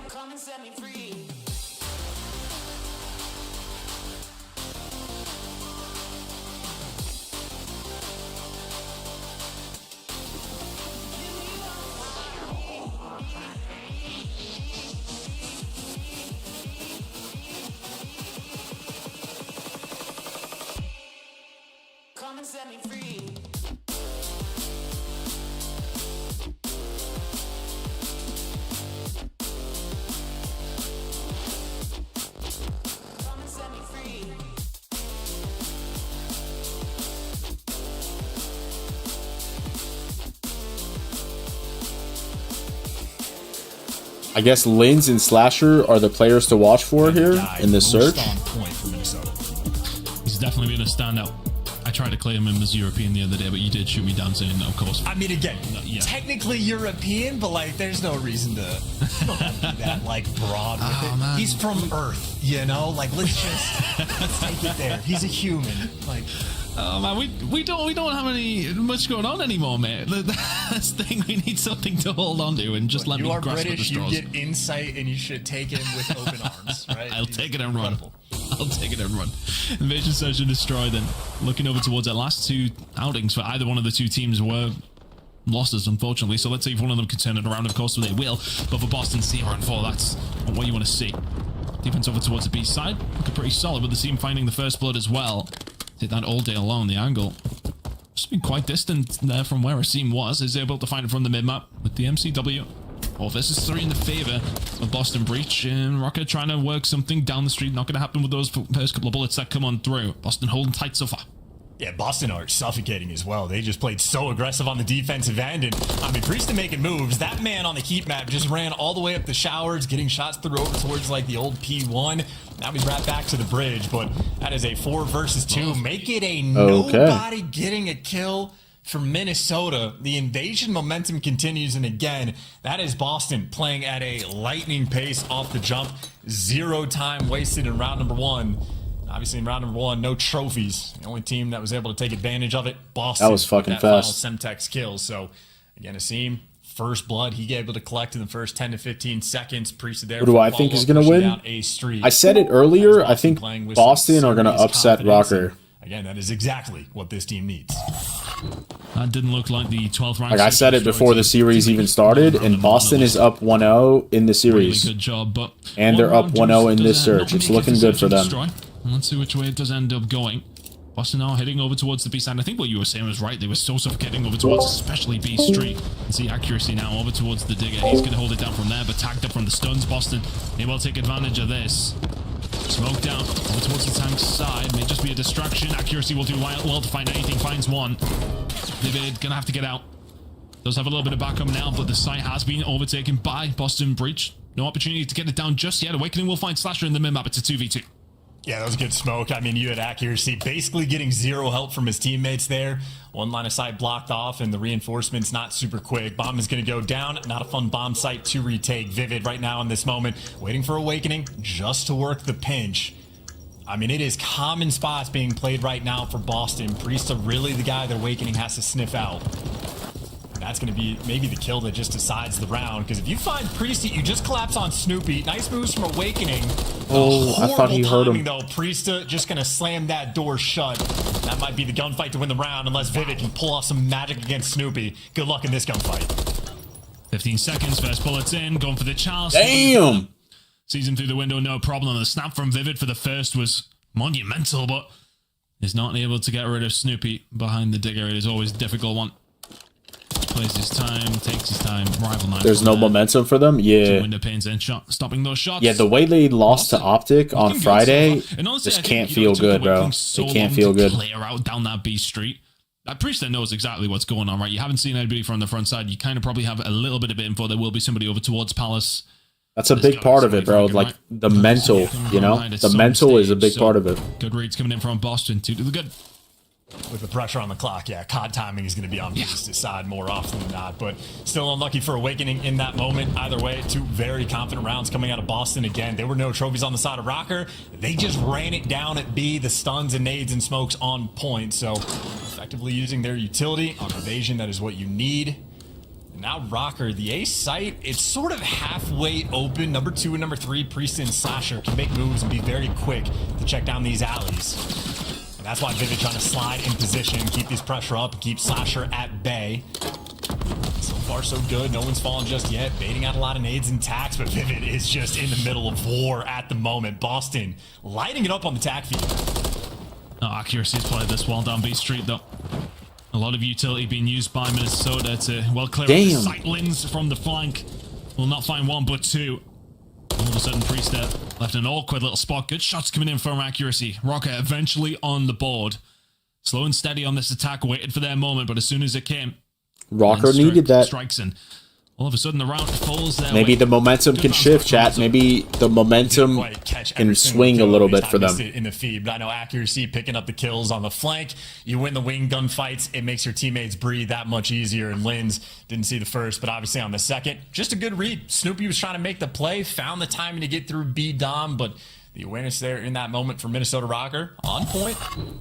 Come and set me free. Come and set me free. Come and set me free. I guess Linz and Slasher are the players to watch for here in this search. Most on point for Minnesota. He's definitely been a standout. I tried to claim him as European the other day, but you did shoot me down saying, of course. I mean, again, technically European, but like, there's no reason to you don't have to be that like broad with it. man. He's from Earth, you know. Like, let's take it there. He's a human. Like, oh man, we don't have much going on anymore, man. That's the thing. We need something to hold on to and just let you me are grasp at the British. You straws. get insight, and you should take him with open arms, right? I'll take it and run. I'll take it and run. Invasion, Search, and Destroy. Then looking over towards our last two outings for either one of the two teams were losses, unfortunately. So let's see if one of them can turn it around. Of course, they will. But for Boston, 0-4, that's what you want to see. Defense over towards the B side, looking pretty solid with the team finding the first blood as well. Did that all day alone. The angle just been quite distant there from where Asim was. Is able to find it from the mid map with the MCW. 4 versus 3 in the favor of Boston Breach. And Rocker trying to work something down the street. Not going to happen with those first couple of bullets that come on through. Boston holding tight so far. Yeah, Boston are suffocating as well. They just played so aggressive on the defensive end. And, I mean, Priest making moves. That man on the heat map just ran all the way up the showers, getting shots through over towards, like, the old P1. Now he's right back to the bridge. But that is a 4 versus 2. Make it a nobody getting a kill for Minnesota. The invasion momentum continues. And, again, that is Boston playing at a lightning pace off the jump. 0 time wasted in round number 1. Obviously, in round number 1, no trophies. The only team that was able to take advantage of it, Boston. That was fucking fast. Final Semtex kill. So, again, Asim, first blood, he able to collect in the first 10 to 15 seconds. Priest there. Who do I think is going to win? I said it earlier. I think Boston are going to upset Rocker. Again, that is exactly what this team needs. That didn't look like the 12th round. Like I said it before the series even started, and Boston is up 1-0 in the series. Really good job, but and they're up 1-0 in this search. It's looking good for them. Let's see which way it does end up going. Boston now heading over towards the B side. I think what you were saying was right. They were so suffocating over towards especially B Street. And see accuracy now over towards the digger. He's going to hold it down from there, but tagged up from the stuns. Boston may well take advantage of this. Smoke down over towards the tank side. May just be a distraction. Accuracy will do well to find anything. Finds one. Vivid going to have to get out. Does have a little bit of backup now, but the site has been overtaken by Boston Breach. No opportunity to get it down just yet. Awakening will find Slasher in the mid-map. It's a 2v2. Yeah, that was good smoke. I mean, you had accuracy, basically getting 0 help from his teammates there. One line of sight blocked off, and the reinforcements not super quick. Bomb is going to go down. Not a fun bomb site to retake. Vivid right now in this moment, waiting for Awakening just to work the pinch. I mean, it is common spots being played right now for Boston. Priest are really the guy that Awakening has to sniff out. That's going to be maybe the kill that just decides the round. Because if you find Priest, you just collapse on Snoopy. Nice moves from Awakening. Oh, I thought he heard him. Though. Priesta just going to slam that door shut. That might be the gunfight to win the round unless Vivid can pull off some magic against Snoopy. Good luck in this gunfight. 15 seconds. First bullets in. Going for the Charles. Damn! Sees him through the window. No problem. The snap from Vivid for the first was monumental, but is not able to get rid of Snoopy behind the digger. It is always a difficult one. Plays his time, takes his time. Rival knife. There's no momentum for them. Yeah. Window panes in, stopping those shots. Yeah, the way they lost to Optic on Friday just can't feel good, bro. It can't feel good. Player out down that B street. That Priest that knows exactly what's going on, right? You haven't seen anybody from the front side. You kind of probably have a little bit of info. There will be somebody over towards Palace. That's a big part of it, bro. Like the mental, you know, the mental is a big part of it. Good reads coming in from Boston to do the good. With the pressure on the clock, yeah, COD timing is going to be on Priest's side more often than not, but still unlucky for Awakening in that moment. Either way, 2 very confident rounds coming out of Boston again. There were no trophies on the side of Rocker. They just ran it down at B. The stuns and nades and smokes on point, so effectively using their utility on evasion. That is what you need. And now Rocker, the A site, it's sort of halfway open. Number 2 and number 3, Priest and Slasher can make moves and be very quick to check down these alleys. And that's why Vivid trying to slide in position, keep this pressure up, and keep Slasher at bay. So far, so good. No one's fallen just yet. Baiting out a lot of nades and tacks, but Vivid is just in the middle of war at the moment. Boston lighting it up on the tack field. No, accuracy's played this well down B Street, though. A lot of utility being used by Minnesota to well clear the sight lens from the flank. Will not find 1, but 2. All of a sudden, Priest left an awkward little spot. Good shots coming in from accuracy. Rocker eventually on the board. Slow and steady on this attack. Waited for their moment, but as soon as it came, Rocker needed that. Strikes in. All of a sudden, the round falls there. Maybe the momentum can shift, chat. Maybe the momentum can swing a little bit for them. In the feed, but I know accuracy picking up the kills on the flank. You win the wing gun fights. It makes your teammates breathe that much easier. And Linz didn't see the first, but obviously on the second, just a good read. Snoopy was trying to make the play, found the timing to get through B Dom, but the awareness there in that moment for Minnesota Rocker on point.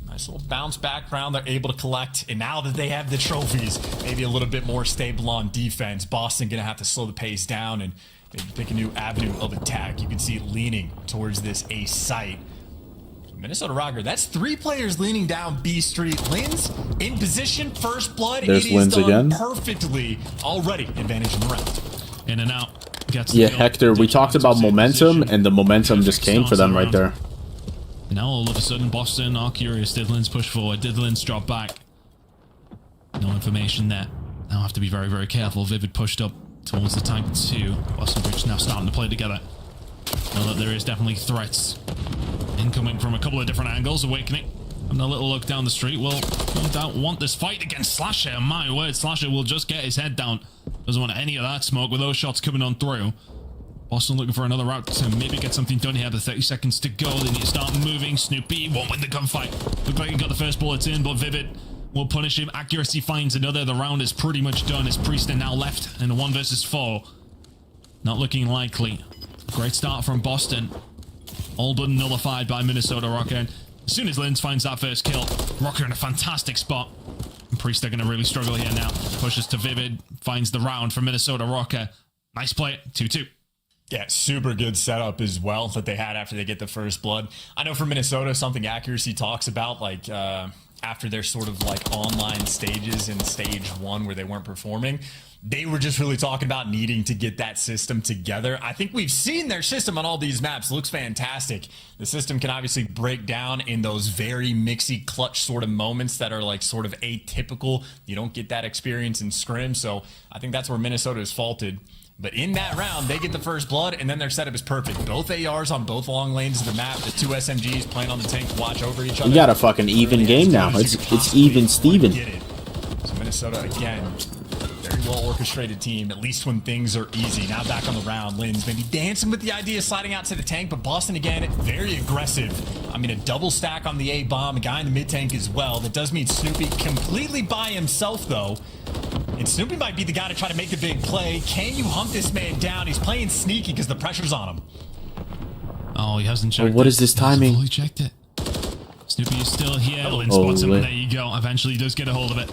Nice little bounce back round. They're able to collect. And now that they have the trophies, maybe a little bit more stable on defense. Boston going to have to slow the pace down and maybe pick a new avenue of attack. You can see it leaning towards this A site. Minnesota Rocker, that's 3 players leaning down B Street. Linz in position, first blood. There's it is Linz done again. Perfectly. Already advantage in the round. In and out. Yeah, Hector, we talked about momentum, and the momentum just came for them right there. Now all of a sudden, Boston are curious. Did Linz push forward? Did Linz drop back? No information there. Now have to be very, very careful. Vivid pushed up towards the tank 2. Boston Bridge now starting to play together. Know that there is definitely threats incoming from a couple of different angles. Awakening. And a little look down the street. Well, don't want this fight against Slasher. My word, Slasher will just get his head down. Doesn't want any of that smoke with those shots coming on through. Boston looking for another route to maybe get something done here. The 30 seconds to go. They need to start moving. Snoopy won't win the gunfight. Look like he got the first bullets in, but Vivid will punish him. Accuracy finds another. The round is pretty much done as Priest are now left in a 1 versus 4. Not looking likely. Great start from Boston. All but nullified by Minnesota Rocket. As soon as Linz finds that first kill, Rocker in a fantastic spot. And Priest are going to really struggle here now. Pushes to Vivid, finds the round for Minnesota Rocker. Nice play, 2-2. Yeah, super good setup as well that they had after they get the first blood. I know for Minnesota, something Accuracy talks about, like after their sort of like online stages in stage 1 where they weren't performing, they were just really talking about needing to get that system together. I think we've seen their system on all these maps. It looks fantastic. The system can obviously break down in those very mixy clutch sort of moments that are like sort of atypical. You don't get that experience in scrim. So I think that's where Minnesota is faulted. But in that round, they get the first blood, and then their setup is perfect. Both ARs on both long lanes of the map. The 2 SMGs playing on the tank to watch over each other. You got a fucking even game now. It's even Steven. So Minnesota, again, very well orchestrated team, at least when things are easy. Now back on the round. Linz maybe dancing with the idea of sliding out to the tank, but Boston, again, very aggressive. I mean, a double stack on the A-bomb, a guy in the mid-tank as well. That does mean Snoopy completely by himself, though. And Snoopy might be the guy to try to make the big play. Can you hunt this man down? He's playing sneaky because the pressure's on him. Oh, he hasn't checked What is this timing? He checked it. Snoopy is still here. Lynn spots him, and there you go. Eventually he does get a hold of it.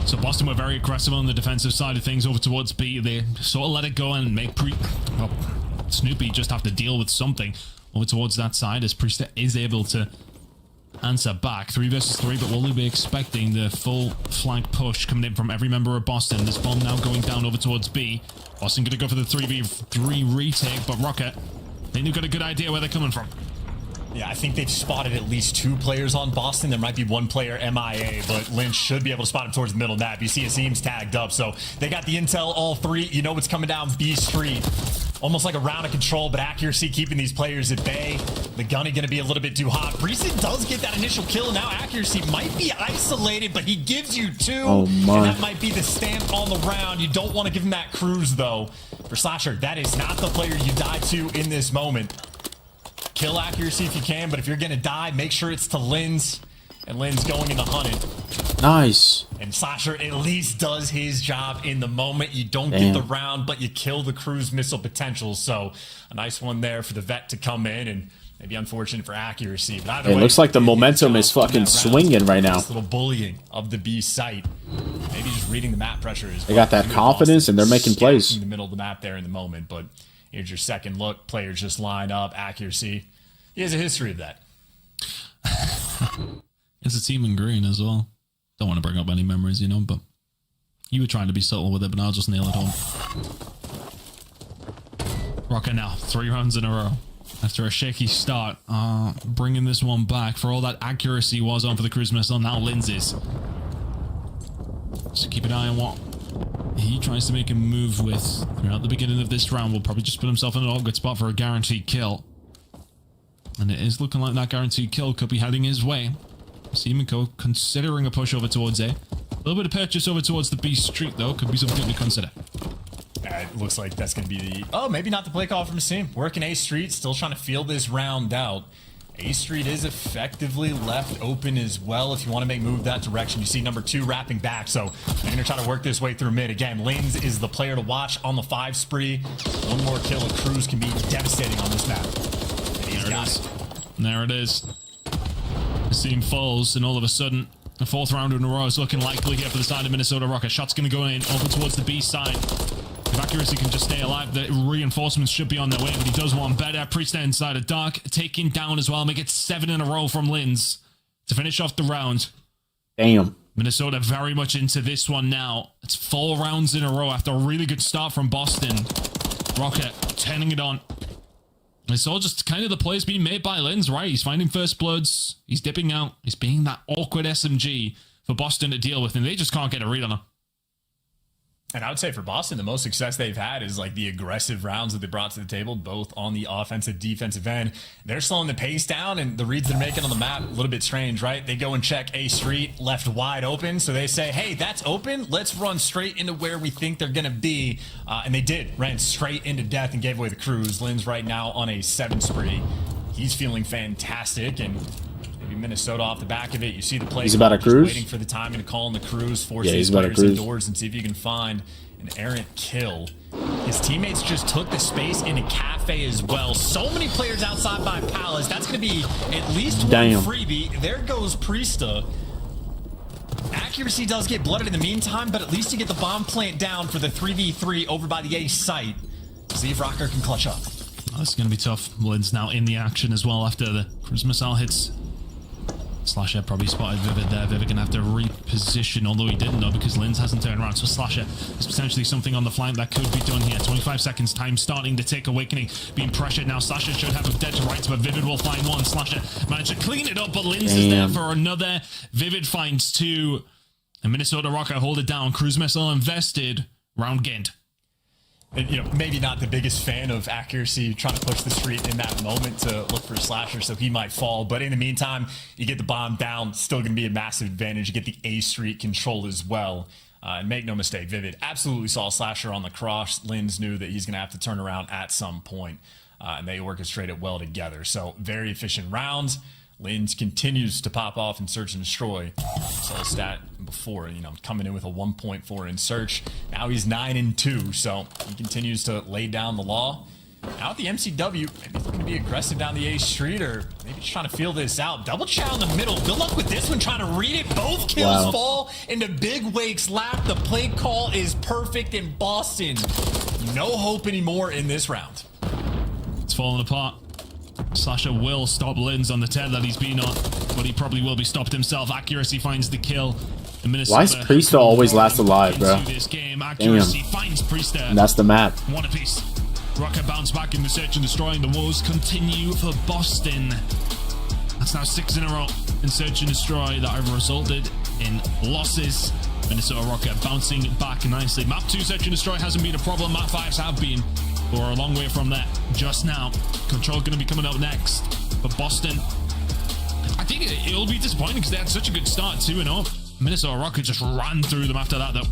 So Boston were very aggressive on the defensive side of things over towards B. They sort of let it go and make Snoopy just have to deal with something over towards that side as Priest is able to answer back. 3 versus 3, but will we be expecting the full flank push coming in from every member of Boston? This bomb now going down over towards B. Boston gonna go for the 3v3 retake, but Rocket, they've got a good idea where they're coming from. Yeah, I think they've spotted at least 2 players on Boston. There might be 1 player MIA, but Lynch should be able to spot him towards the middle map. You see Asim's tagged up, so they got the intel, all 3. You know what's coming down B Street. Almost like a round of control, but Accuracy keeping these players at bay. The gunny going to be a little bit too hot. Breeson does get that initial kill, and now Accuracy might be isolated, but he gives you 2. Oh my. And that might be the stamp on the round. You don't want to give him that cruise, though. For Slasher, that is not the player you die to in this moment. Kill Accuracy if you can, but if you're going to die, make sure it's to Linz. And Linz going into hunting. Nice. And Slasher at least does his job in the moment. You don't Damn. get the round, but you kill the cruise missile potential. So a nice one there for the vet to come in, and maybe unfortunate for Accuracy. But either It way, looks like the momentum is fucking swinging right now. This little bullying of the B site. Maybe just reading the map pressure is. They got that confidence and they're making plays. In the middle of the map there in the moment, but here's your second look. Players just line up. Accuracy. He has a history of that. It's a team in green as well. Don't want to bring up any memories, you know, but you were trying to be subtle with it, but I'll just nail it home. Rocket now, 3 rounds in a row. After a shaky start, bringing this one back for all that accuracy was on for the cruise missile. Now Lindsay's. So keep an eye on what he tries to make a move with throughout the beginning of this round. Will probably just put himself in an awkward spot for a guaranteed kill. And it is looking like that guaranteed kill could be heading his way. Seamanco considering a push over towards A. A little bit of purchase over towards the B Street, though. Could be something to consider. It looks like that's going to be the... Oh, maybe not the play call from Sim. Working A Street, still trying to feel this round out. A Street is effectively left open as well if you want to make move that direction. You see number 2 wrapping back, so they're going to try to work this way through mid. Again, Linz is the player to watch on the 5 spree. 1 more kill, a cruise can be devastating on this map. And he's got it. And there it is. Seam falls, and all of a sudden, a 4th round in a row is looking likely here for the side of Minnesota Rocket. Shot's going to go in over towards the B side. If Accuracy can just stay alive, the reinforcements should be on their way, but he does want better. Priest inside of Dark, taken down as well. Make it 7 in a row from Linz to finish off the round. Damn. Minnesota very much into this one now. It's 4 rounds in a row after a really good start from Boston. Rocket turning it on. It's all just kind of the plays being made by Linz, right? He's finding first bloods. He's dipping out. He's being that awkward SMG for Boston to deal with, and they just can't get a read on him. And I would say for Boston, the most success they've had is like the aggressive rounds that they brought to the table, both on the offensive, defensive end. They're slowing the pace down, and the reads they're making on the map, a little bit strange, right? They go and check A Street left wide open. So they say, hey, that's open. Let's run straight into where we think they're going to be. And they did. Ran straight into death and gave away the cruise. Lynn's right now on a 7 spree. He's feeling fantastic, and maybe Minnesota off the back of it. You see the play. He's about to cruise. Waiting for the timing to call in the cruise, force Yeah, these he's about to players cruise. indoors and see if you can find an errant kill. His teammates just took the space in a cafe as well. So many players outside by Palace. That's going to be at least one freebie. There goes Priesta. Accuracy does get blooded in the meantime, but at least you get the bomb plant down for the 3v3 over by the A site. See if Rocker can clutch up. Oh, this is going to be tough. Lynn's now in the action as well after the cruise missile hits. Slasher probably spotted Vivid there. Vivid going to have to reposition, although he didn't know because Lynn's hasn't turned around. So Slasher is potentially something on the flank that could be done here. 25 seconds time starting to tick. Awakening being pressured now. Slasher should have him dead to rights, but Vivid will find one. Slasher managed to clean it up, but Lynn's is there for another. Vivid finds 2. And Minnesota Rocker hold it down. Cruise missile invested. Round gained. And, you know, maybe not the biggest fan of accuracy, trying to push the street in that moment to look for Slasher, so he might fall. But in the meantime, you get the bomb down, still going to be a massive advantage. You get the A Street control as well. And make no mistake, Vivid absolutely saw Slasher on the cross. Lynn's knew that he's going to have to turn around at some point, and they orchestrated well together. So very efficient rounds. Lynn's continues to pop off in search and destroy. Saw a stat before, you know, coming in with a 1.4 in search. Now he's 9-2, so he continues to lay down the law. Now at the MCW, maybe he's going to be aggressive down the A Street, or maybe just trying to feel this out. Double chow in the middle. Good luck with this one, trying to read it. Both kills fall into Big Wake's lap. The play call is perfect in Boston. No hope anymore in this round. It's falling apart. Slasher will stop Lynn's on the tear that he's been on, but he probably will be stopped himself. Accuracy finds the kill. Why is Priesta always last alive, bro? Accuracy finds Priesta. And that's the map. One apiece. Rocket bounce back in the search and destroy, and the woes continue for Boston. That's now 6 in a row in search and destroy that have resulted in losses. Minnesota Rocket bouncing back nicely. Map 2 search and destroy hasn't been a problem. Map 5s have been. We're a long way from that just now. Control going to be coming up next. But Boston, I think it'll be disappointing because they had such a good start, 2-0. Minnesota Rocket just ran through them after that, though.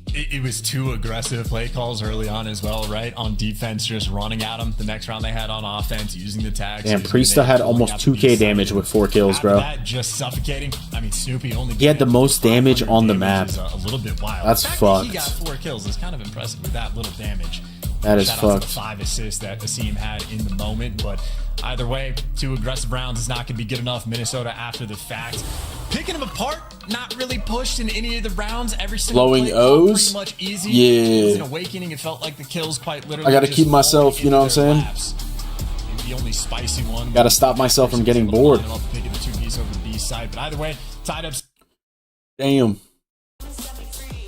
It was 2 aggressive play calls early on as well, right? On defense, just running at them. The next round they had on offense, using the tags. And Priesta had almost 2k damage with 4 kills, bro. That just suffocating. I mean, Snoopy only. He had the most damage on the map. A little bit wild. That's fucked. He got 4 kills. It's kind of impressive with that little damage. That is Shout out to fucked. the 5 assists that Asim had in the moment, but either way, 2 aggressive rounds is not going to be good enough. Minnesota after the fact, picking them apart, not really pushed in any of the rounds. Every single Blowing play O's? pretty much easy. Yeah. It was an awakening. It felt like the kills quite literally. I gotta just keep myself, falling you know what I'm into saying? their laps. Maybe the only spicy one. Gotta stop myself from getting bored. Picking the 2-piece over the B side, but either way, tied up. Damn.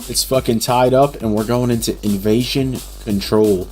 It's fucking tied up, and we're going into invasion control.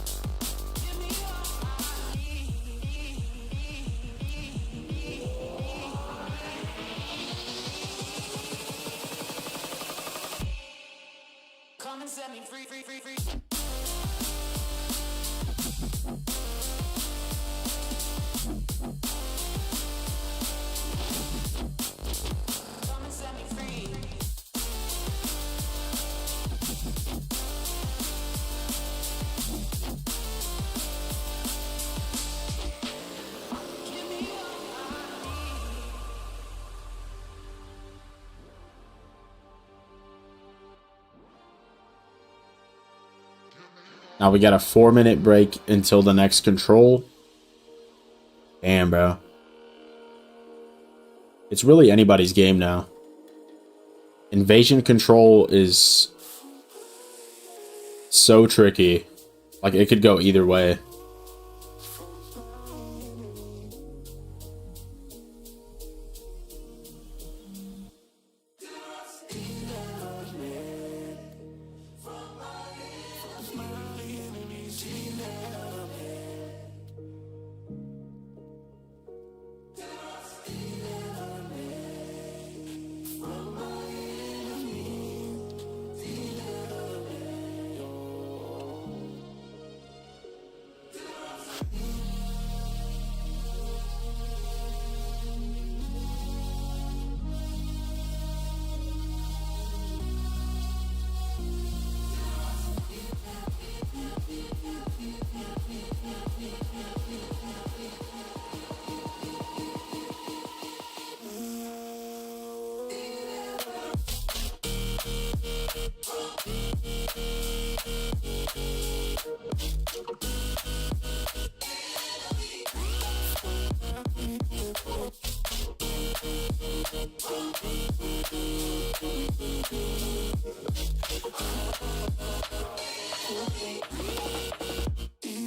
Now we got a 4-minute break until the next control. Damn, bro. It's really anybody's game now. Invasion control is so tricky. Like, it could go either way.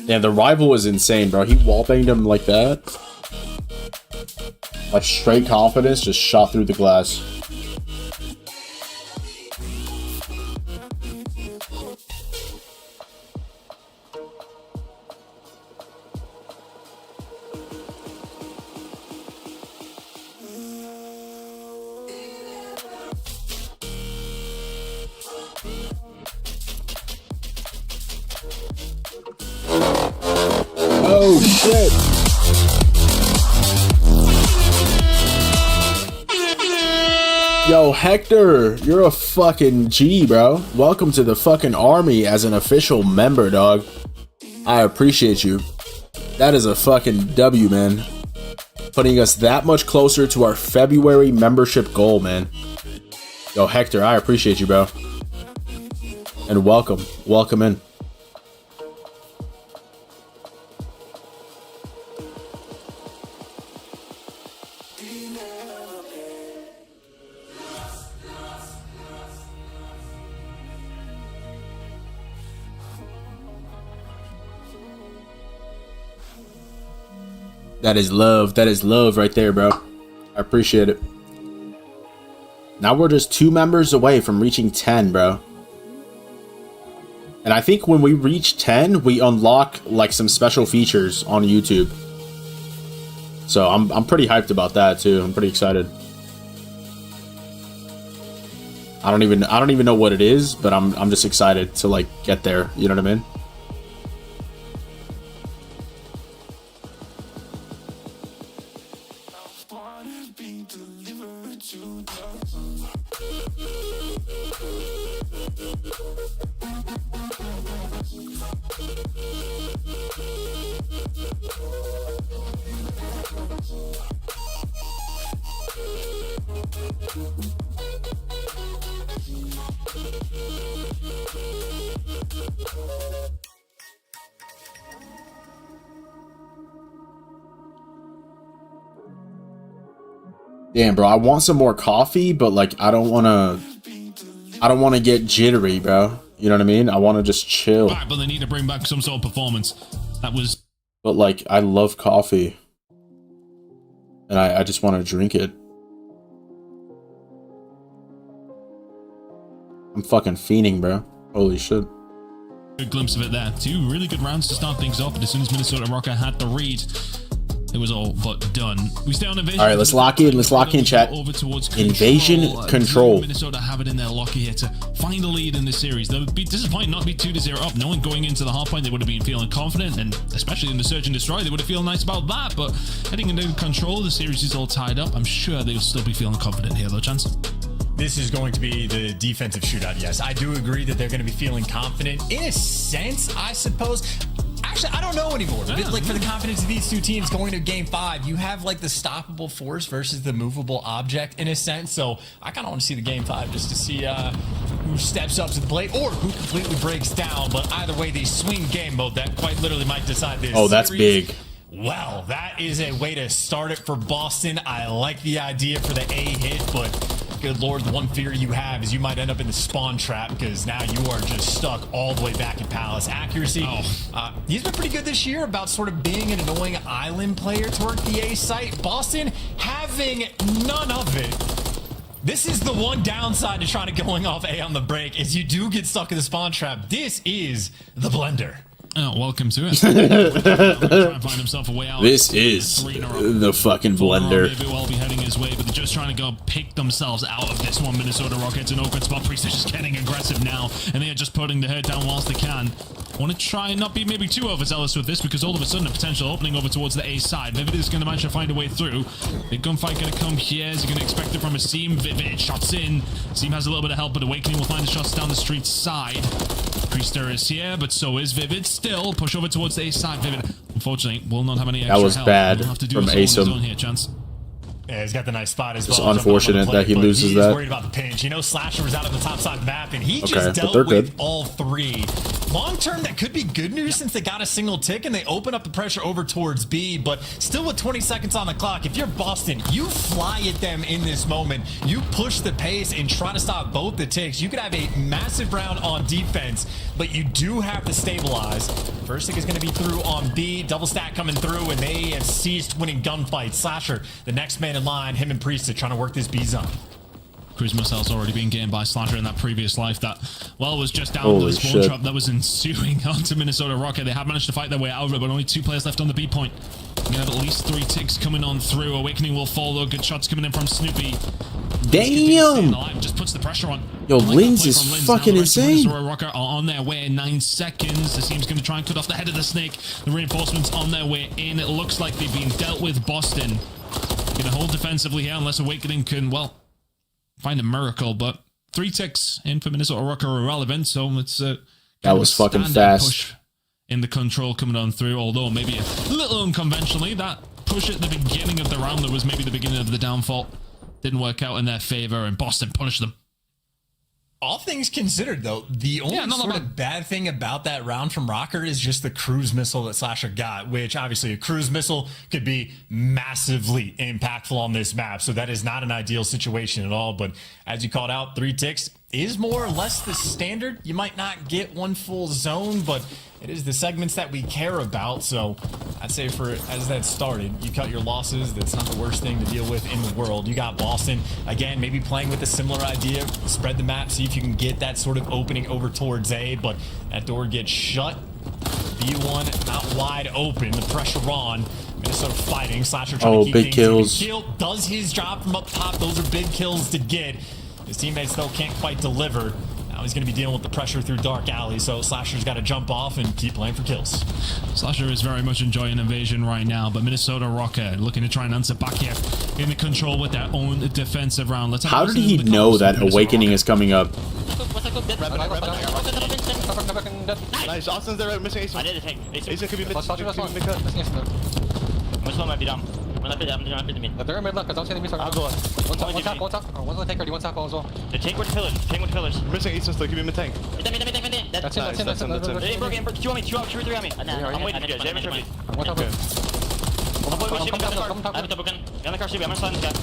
Yeah, the rival was insane, bro. He wallbanged him like that. Like straight confidence, just shot through the glass. Oh shit! Yo, Hector, you're a fucking G, bro. Welcome to the fucking army as an official member, dog. I appreciate you. That is a fucking W, man. Putting us that much closer to our February membership goal, man. Yo, Hector, I appreciate you, bro. And welcome. Welcome in. That is love. That is love right there, bro. I appreciate it. Now we're just 2 members away from reaching 10, bro. And I think when we reach 10, we unlock like some special features on YouTube. So I'm pretty hyped about that too. I'm pretty excited. I don't even know what it is, but I'm just excited to like get there. You know what I mean? Damn, bro, I want some more coffee, but like I don't want to get jittery, bro. You know what I mean? I want to just chill. Right, but they need to bring back some sort of performance. That was. But like, I love coffee, and I just want to drink it. I'm fucking fiending, bro. Holy shit. Good glimpse of it there. 2 really good rounds to start things off, but as soon as Minnesota Rocker had the read, it was all but done. We stay on invasion. All right, let's lock in. Let's lock in, chat. Over towards invasion control. Minnesota have it in their locker here to find the lead in this series. They would be disappointed not to be 2-0 up. No one going into the half point, they would have been feeling confident, and especially in the search and destroy, they would have felt nice about that. But heading into control, the series is all tied up. I'm sure they will still be feeling confident here, though, Chance. This is going to be the defensive shootout, yes. I do agree that they're going to be feeling confident. In a sense, I suppose. Actually, I don't know anymore. Yeah, like for the confidence of these 2 teams going to game 5, you have like the stoppable force versus the movable object in a sense. So I kind of want to see the game 5 just to see who steps up to the plate or who completely breaks down. But either way, they swing game mode that quite literally might decide this. Oh, that's big. Well, that is a way to start it for Boston. I like the idea for the A hit, but good lord, the one fear you have is you might end up in the spawn trap because now you are just stuck all the way back in Palace. Accuracy, he's been pretty good this year about sort of being an annoying island player to work the A site. Boston having none of it. This is the one downside to trying to going off A on the break is you do get stuck in the spawn trap. This is the blender. Oh, welcome to it. Try and find himself a way out. This is the fucking blender. Maybe will be heading his way, but they're just trying to go pick themselves out of this one. Minnesota Rockets an awkward spot. Priest is just getting aggressive now, and they are just putting the head down whilst they can. Want to try and not be maybe too overzealous with this because all of a sudden a potential opening over towards the A side. Vivid is going to manage to find a way through. Big gunfight going to come here. Is he going to expect it from a Seam? Vivid shots in. Seam has a little bit of help, but Awakening will find the shots down the street side. Priester is here, but so is Vivid. Still push over towards the A side. Vivid, unfortunately, will not have any extra help. That was help. bad We'll have to do from ASIM. Here, Chance. Yeah, he's got the nice spot as it's well. It's unfortunate that he loses he's that. He's worried about the pinch. You know, Slasher was out on the top side of the map, and he okay, just dealt with all 3. long term, that could be good news since they got a single tick and they open up the pressure over towards B. But still, with 20 seconds on the clock, if you're Boston, you fly at them in this moment. You push the pace and try to stop both the ticks. You could have a massive round on defense, but you do have to stabilize. First tick is going to be through on B. Double stack coming through, and they have ceased winning gunfights. Slasher, the next man in line, him and Priest trying to work this B zone. Cruise missile's already been gained by Slasher in that previous life that, well, was just down to the spawn trap that was ensuing onto Minnesota Rocket. They have managed to fight their way out of it, but only 2 players left on the B point. We're gonna have at least 3 ticks coming on through. Awakening will follow. Good shots coming in from Snoopy. Damn! Just puts the pressure on. Yo, Linz is fucking insane. Minnesota Rocket are on their way in 9 seconds. The team's gonna try and cut off the head of the snake. The reinforcements on their way in. It looks like they've been dealt with. Boston gonna hold defensively here unless Awakening can, well, find a miracle, but 3 ticks in for Minnesota Rocket are irrelevant, so it's that was fucking fast. Push in the control coming on through, although maybe a little unconventionally. That push at the beginning of the round that was maybe the beginning of the downfall didn't work out in their favor, and Boston punished them. All things considered, though, the only sort of bad thing about that round from Rocker is just the cruise missile that Slasher got, which obviously a cruise missile could be massively impactful on this map. So that is not an ideal situation at all. But as you called out, 3 ticks is more or less the standard. You might not get 1 full zone, but it is the segments that we care about. So I'd say for as that started, you cut your losses. That's not the worst thing to deal with in the world. You got Boston, again, maybe playing with a similar idea. Spread the map, see if you can get that sort of opening over towards A, but that door gets shut. B1 not wide open. The pressure on. Minnesota fighting. Slasher trying to keep big kills. Kill does his job from up top. Those are big kills to get. His teammates, though, can't quite deliver. Now he's going to be dealing with the pressure through Dark Alley, so Slasher's got to jump off and keep playing for kills. Slasher is very much enjoying invasion right now, but Minnesota Rocket looking to try and answer back here in the control with their own defensive round. Let's How did he know that Awakening is coming up? Nice, Austin's there, missing Ace. I did a tank. Ace could be mid-cut. I'm They're in mid left, don't see any I'll go. One tap. One's on the tank, one tap as well. The tank with the pillars. Tank with the pillars. Missing Ace still, give me mid-tank. That's him. Hey, broken. 2 on me, 2 on me, 3 on me. I'm waiting for you guys. Damage me. One tap. I have a double gun. Get on the car, CB. I'm gonna slide in this guy.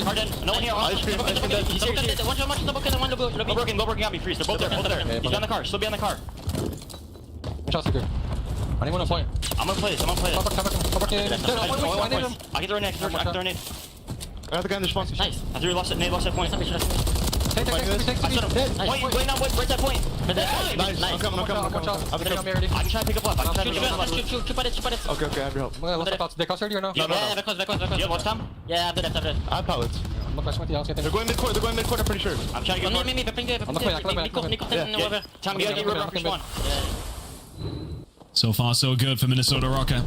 Harden. No one here. He's here. One double gun and one double. Go broken on me, freeze. They're both there. He's on the car. Still be on the car. Shot secure. Anyone on point? I'm gonna play this. I can throw a neck. I have the guy in the response. Nice. I threw lost that point. Take. Wait now, wait that point. Nice. I'm coming. I can try to pick up left. I can try to pick up left. Shoot. Okay, I have your help. They close already or no? Yeah, they're close. You have watch time? Yeah, I have it. I have pallets. They're going mid-court, I'm pretty sure. I'm trying to get So far, so good for Minnesota Rocket.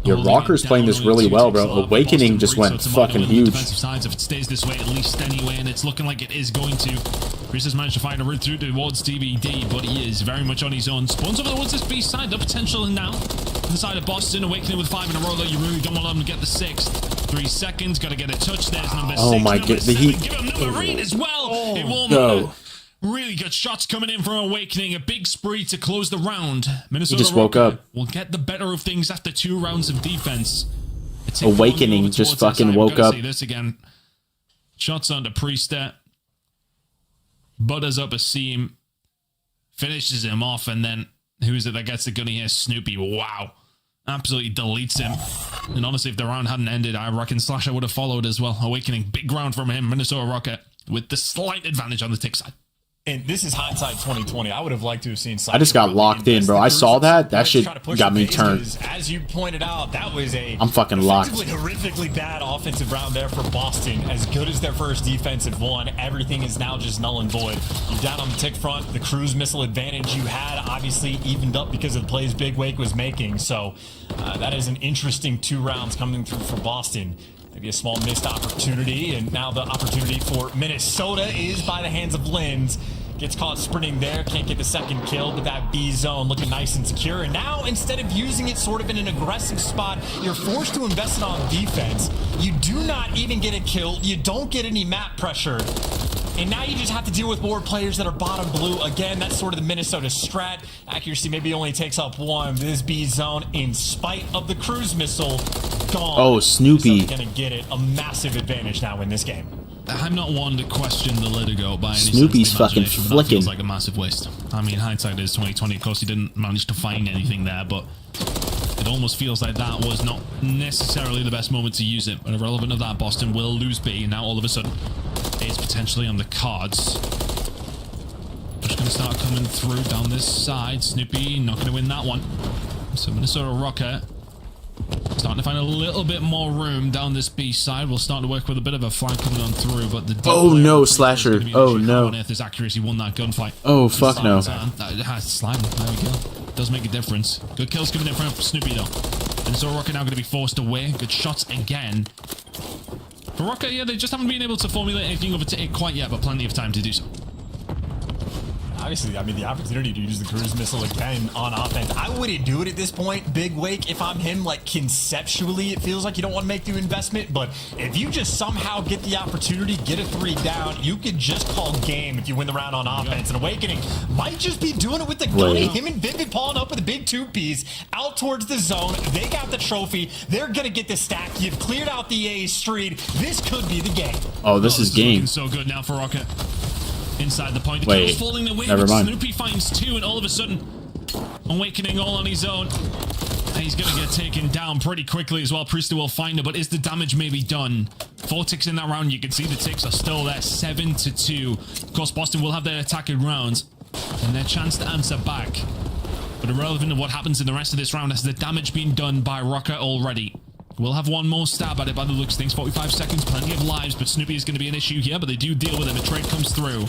Your Rocker's playing this really well, bro. Awakening just went fucking huge. Defensive sides, if it stays this way, at least anyway, and it's looking like it is going to. Priest has managed to find a route through towards DBD, but he is very much on his own. Spawns over towards this B side, the potential now. On the side of Boston, Awakening with 5 in a row, though. You really don't want them to get the 6th. 3 seconds, got to get a touch. There's number 6. Oh my god, the heat. Give him number 8 as well. It won't matter. Really good shots coming in from Awakening. A big spree to close the round. Minnesota just woke up. Will get the better of things after 2 rounds of defense. Awakening just fucking woke up. See this again. Shots onto Priest. Butters up a seam. Finishes him off. And then who is it that gets the gunny here? Snoopy. Wow. Absolutely deletes him. And honestly, if the round hadn't ended, I reckon Slasher would have followed as well. Awakening. Big round from him. Minnesota Rocket with the slight advantage on the tick side. And this is hindsight 2020. I would have liked to have seen. I just got locked in, bro. I saw that. That shit got me turned. As you pointed out, that was I'm fucking locked. Horrifically bad offensive round there for Boston. As good as their first defensive one, everything is now just null and void. You're down on the tick front. The cruise missile advantage you had obviously evened up because of the plays Big Wake was making. So that is an interesting 2 rounds coming through for Boston. Maybe a small missed opportunity, and now the opportunity for Minnesota is by the hands of Linz. Gets caught sprinting there, can't get the second kill, but that B zone looking nice and secure. And now, instead of using it sort of in an aggressive spot, you're forced to invest it on defense. You do not even get a kill. You don't get any map pressure. And now you just have to deal with more players that are bottom blue. Again, that's sort of the Minnesota strat. Accuracy maybe only takes up one. This B zone, in spite of the cruise missile, gone. Oh, Snoopy. Gonna get it. A massive advantage now in this game. I'm not one to question the Litigo by any Snoopy's sense of the fucking imagination, but that flicking. feels like a massive waste. I mean, hindsight is 2020. Of course, he didn't manage to find anything there, but it almost feels like that was not necessarily the best moment to use it. But irrelevant of that, Boston will lose B, and now all of a sudden, it's potentially on the cards. Just going to start coming through down this side. Snoopy not going to win that one. So Minnesota Rocket starting to find a little bit more room down this B side. We'll start to work with a bit of a flank coming on through, but the Oh no, Slasher. Oh no. if this accuracy won that gunfight. Oh fuck no. Slime. There we go. Does make a difference. Good kills coming in from Snoopy though. Minnesota Rocket now going to be forced away. Good shots again. For Rocket, yeah, they just haven't been able to formulate anything over to it quite yet, but plenty of time to do so. Obviously, I mean, the opportunity to use the cruise missile again on offense. I wouldn't do it at this point, Big Wake. If I'm him, like, conceptually, it feels like you don't want to make the investment. But if you just somehow get the opportunity, get a 3 down, you could just call game if you win the round on offense. And Awakening might just be doing it with the gun. Him and Vivid pulling up with a big 2-piece out towards the zone. They got the trophy. They're going to get the stack. You've cleared out the A street. This could be the game. Oh, this is game. So good now for Rocket. Inside the point, the Wait, kill's falling away, never but mind. Snoopy finds 2, and all of a sudden, Awakening all on his own. And he's going to get taken down pretty quickly as well. Priester will find it, but is the damage maybe done? 4 ticks in that round. You can see the ticks are still there, 7-2. Of course, Boston will have their attacking rounds and their chance to answer back. But irrelevant of what happens in the rest of this round, has the damage been done by Rocket already? We'll have one more stab at it by the looks of things. 45 seconds, plenty of lives, but Snoopy is going to be an issue here, but they do deal with him. A trade comes through.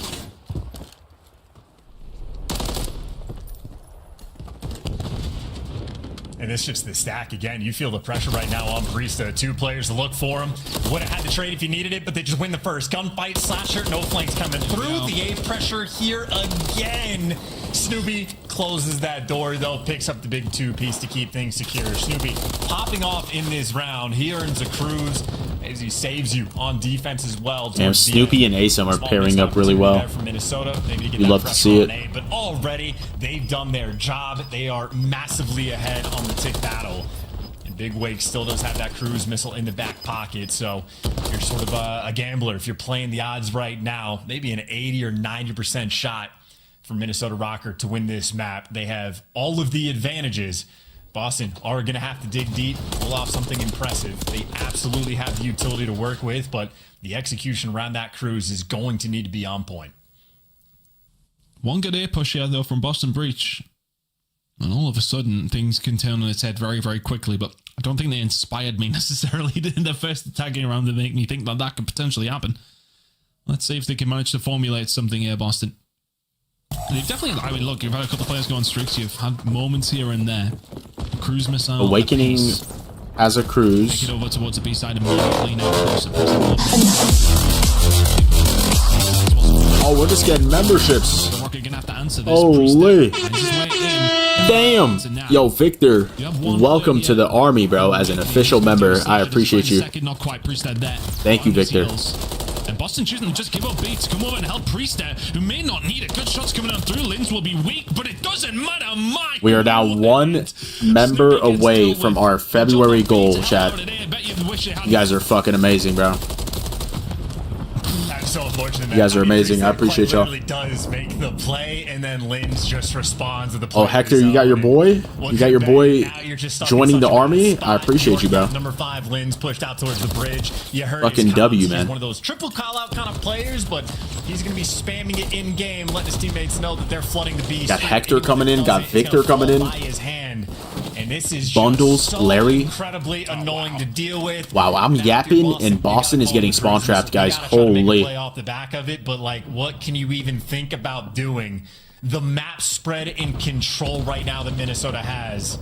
And it's just the stack again. You feel the pressure right now on Barista. 2 players to look for him. Would have had to trade if you needed it, but they just win the first. Gunfight, Slasher, no flanks coming through. The A pressure here again. Snoopy closes that door, though, picks up the big 2-piece to keep things secure. Snoopy popping off in this round. He earns a cruise as he saves you on defense as well. Damn, Snoopy and Asim are pairing up really well. From Minnesota. Maybe to get You that love to pressure see on it. A, but already they've done their job. They are massively ahead on the tick battle. And Big Wake still does have that cruise missile in the back pocket, so you're sort of a gambler. If you're playing the odds right now, maybe an 80 or 90% shot for Minnesota Rocker to win this map. They have all of the advantages. Boston are going to have to dig deep, pull off something impressive. They absolutely have the utility to work with, but the execution around that cruise is going to need to be on point. One good A push here, though, from Boston Breach. And all of a sudden, things can turn on its head very, very quickly, but I don't think they inspired me necessarily in their first attacking round to make me think that that could potentially happen. Let's see if they can manage to formulate something here, Boston. They've definitely, I mean, look, you've had a couple of players go on streaks. You've had moments here and there. Cruise missile. Awakening has a cruise. Take it over towards the B side immediately now. Oh, we're just getting memberships. The Rocket gonna have to answer this. Holy. Priester. Damn. Yo, Victor, welcome to the Army, bro, as an official member. I appreciate you. Not quite Priester there. Thank you, Victor. And Boston choosing to just give up B to come over and help Priester, who may not need it. Good shots coming on through. Lins will be weak, but it doesn't matter. We are now 1 member away from our February goal, chat. You guys are fucking amazing, bro. So unfortunate. You guys are amazing. I appreciate y'all. Literally does make the play, and then Lins just responds to the play. Oh, Hector, you got your boy? You got your boy joining the Army? I appreciate you, bro. Number 5, Lins pushed out towards the bridge. You heard fucking W, man. He's one of those triple call-out kind of players, but he's going to be spamming it in-game, letting his teammates know that they're flooding the B. Got Hector coming in. Got Victor coming in. And this is Bundles, so Larry. incredibly annoying to deal with. Wow, I'm yapping, and Boston is getting spawn trapped, guys. Holy. Off the back of it, but like, what can you even think about doing? The map spread and control right now that Minnesota has.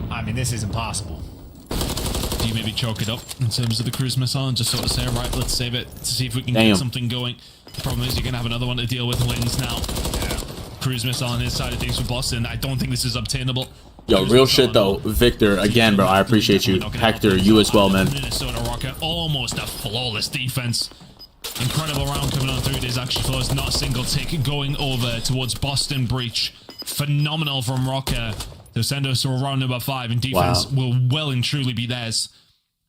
I mean, this is impossible. Do you maybe choke it up in terms of the cruise missile and just sort of say, right, let's save it to see if we can get something going? The problem is you're going to have another one to deal with. Lins now. Cruise missile on his side of things for Boston. I don't think this is obtainable. Yo, real shit though, Victor, again, bro, I appreciate you. Hector, you as well, man. Minnesota Rocket, almost a flawless defense. Incredible round coming on through. It is actually for us. Not a single tick going over towards Boston Breach. Phenomenal from Rocker to send us to round number 5. And defense will well and truly be theirs.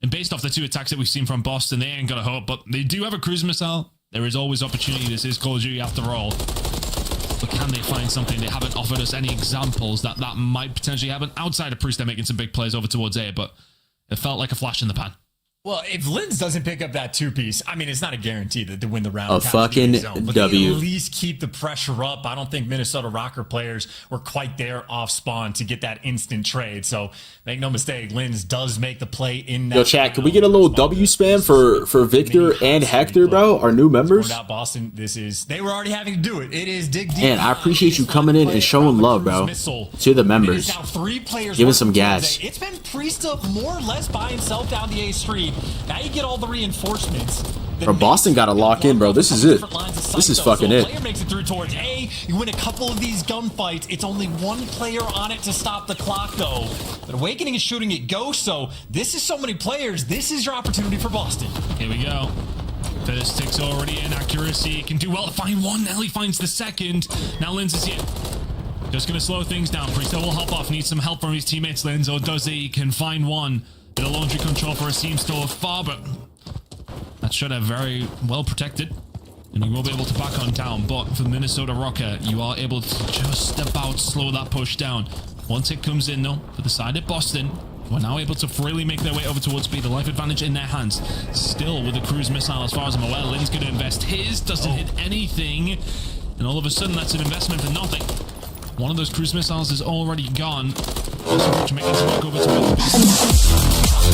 And based off the 2 attacks that we've seen from Boston, they ain't got a hope. But they do have a cruise missile. There is always opportunity. This is Call of Duty after all. But can they find something? They haven't offered us any examples that might potentially happen. Outside of Priest, they're making some big plays over towards A, but it felt like a flash in the pan. Well, if Linz doesn't pick up that 2-piece, I mean, it's not a guarantee that they win the round. A fucking but W. They at least keep the pressure up. I don't think Minnesota Rocker players were quite there off spawn to get that instant trade. So make no mistake, Linz does make the play in that. Yo, chat, can we get a little W spam for Victor and Hector, bro? Our new members. Out Boston, they were already having to do it. It is dig deep. And I appreciate you coming in and showing love, bro, to the members. Now 3 players giving some gas. It's been Priest up more or less by himself down the A street. Now you get all the reinforcements. Bro, Boston got to lock in, bro. This is it. This is fucking it. Player makes it through towards A. You win a couple of these gunfights. It's only 1 player on it to stop the clock, though. But Awakening is shooting at Go, so this is so many players. This is your opportunity for Boston. Here we go. First tick's already in. Accuracy can do well to find 1. Nelly finds the second. Now Linz is here. Just going to slow things down. Priest will hop off. Needs some help from his teammates, Linz. Or does he? Can find 1. Bit of laundry control for a seam store far, but that should have very well protected. And he will be able to back on down. But for the Minnesota Rocker, you are able to just about slow that push down. Once it comes in, though, for the side of Boston, we're now able to freely make their way over towards B. The life advantage in their hands. Still with the cruise missile, as far as I'm aware. Lynn's going to invest his. Doesn't hit anything. And all of a sudden, that's an investment for nothing. One of those cruise missiles is already gone.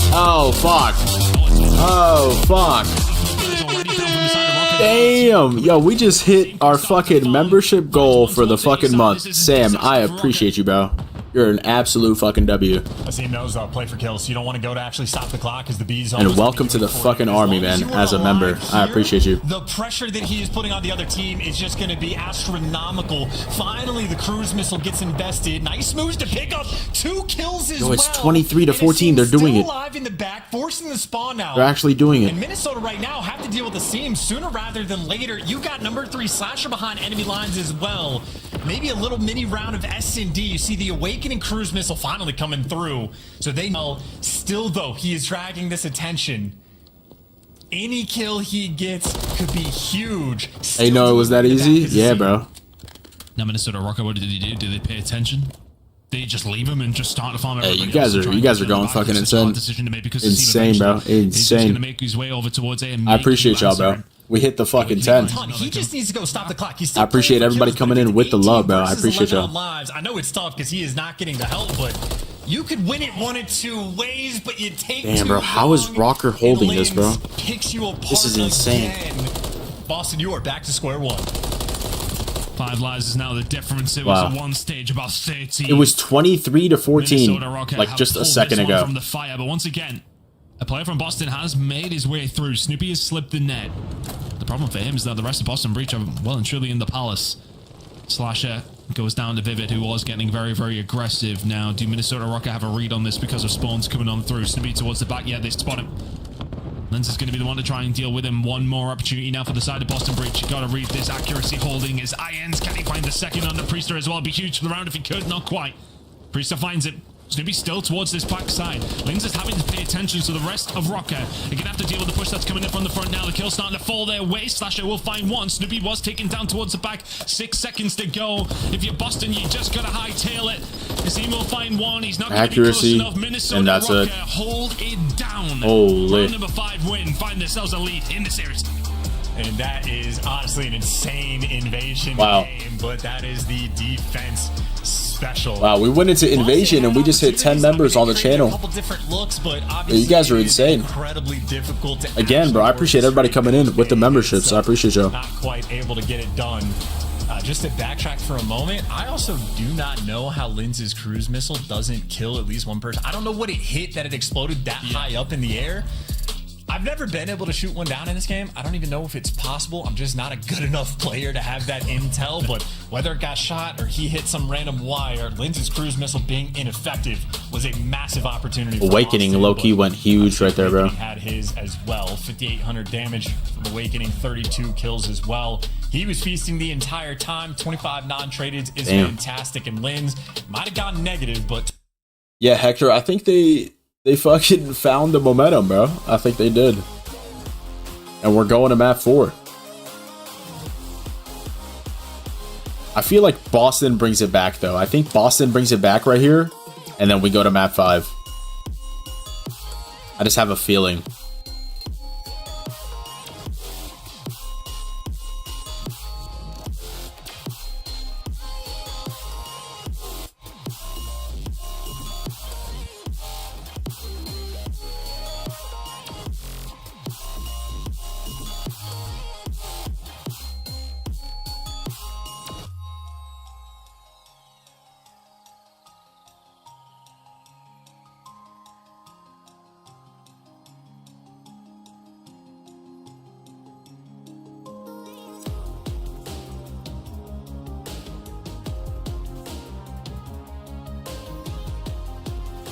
Oh, fuck. Oh, fuck. Damn. Yo, we just hit our fucking membership goal for the fucking month. Sam, I appreciate you, bro. You're an absolute fucking W. As he knows, play for kills. You don't want to go to actually stop the clock because the B's. And welcome to the fucking army, man. As a member, I appreciate you. The pressure that he is putting on the other team is just going to be astronomical. Finally, the cruise missile gets invested. Nice moves to pick up 2 kills as well. Yo, it's 23 to 14. They're doing it. Alive in the back, forcing the spawn now. They're actually doing it. And Minnesota right now have to deal with the seam sooner rather than later. You got number 3 Slasher behind enemy lines as well. Maybe a little mini round of S&D. You see the Awakening cruise missile finally coming through. So they know. Still, though, he is dragging this attention. Any kill he gets could be huge. Hey, no, it was that easy? Yeah, bro. Now, Minnesota Rocker, what did he do? Did they pay attention? Did he just leave him and just start to farm? Hey, you guys are going fucking insane. Insane, bro. Insane. I appreciate y'all, bro. We hit the fucking 10. He just needs to go stop the clock. I appreciate everybody coming in with the love, bro. I appreciate y'all. I know it's tough because he is not getting the help, but you could win it 1 of 2 ways, but you take Damn, bro. How is Rocker holding this, bro? Picks you apart. This is insane. Boston, you are back to square 1. 5 lives is now the difference. It was a 1 stage, about 13. It was 23 to 14, like just a second ago. From the fire, but once again, a player from Boston has made his way through. Snoopy has slipped the net. The problem for him is that the rest of Boston Breach are well and truly in the palace. Slasher goes down to Vivid, who was getting very, very aggressive. Now, do Minnesota Rocker have a read on this because of spawns coming on through? Snoopy towards the back. Yeah, they spot him. Lens is going to be the one to try and deal with him. 1 more opportunity now for the side of Boston Breach. You got to read this. Accuracy holding his irons. Can he find the second on the Priester as well? Be huge for the round if he could. Not quite. Priester finds it. Snoopy still towards this back side. Lens is having to pay attention to the rest of Rocker. They're going to have to deal with the push that's coming in from the front now. The kill's starting to fall their way. Slasher will find 1. Snoopy was taken down towards the back. 6 seconds to go. If you're Boston, you just got to hightail it. Kasim will find 1. He's not going to be close enough. Minnesota and that's Rocker, it. Hold it down. Holy. Round number 5 win. Find themselves a lead in the series. And that is honestly an insane invasion game, but that is the defense special. Wow, we went into invasion and we just hit 10 members on the channel. You guys are insane. Again, bro, I appreciate everybody coming in with the memberships. I appreciate y'all. Not quite able to get it done. Just to backtrack for a moment, I also do not know how Linz's cruise missile doesn't kill at least 1 person. I don't know what it hit that it exploded that high up in the air. I've never been able to shoot one down in this game. I don't even know if it's possible. I'm just not a good enough player to have that intel, but whether it got shot or he hit some random wire, Linz's cruise missile being ineffective was a massive opportunity. Awakening low-key went huge right there, bro. He had his as well. 5,800 damage from Awakening, 32 kills as well. He was feasting the entire time. 25 non-traded is fantastic, and Linz might have gone negative, but... Yeah, Hector, I think they fucking found the momentum, bro. I think they did. And we're going to map 4. I feel like Boston brings it back, though. I think Boston brings it back right here, and then we go to map 5. I just have a feeling.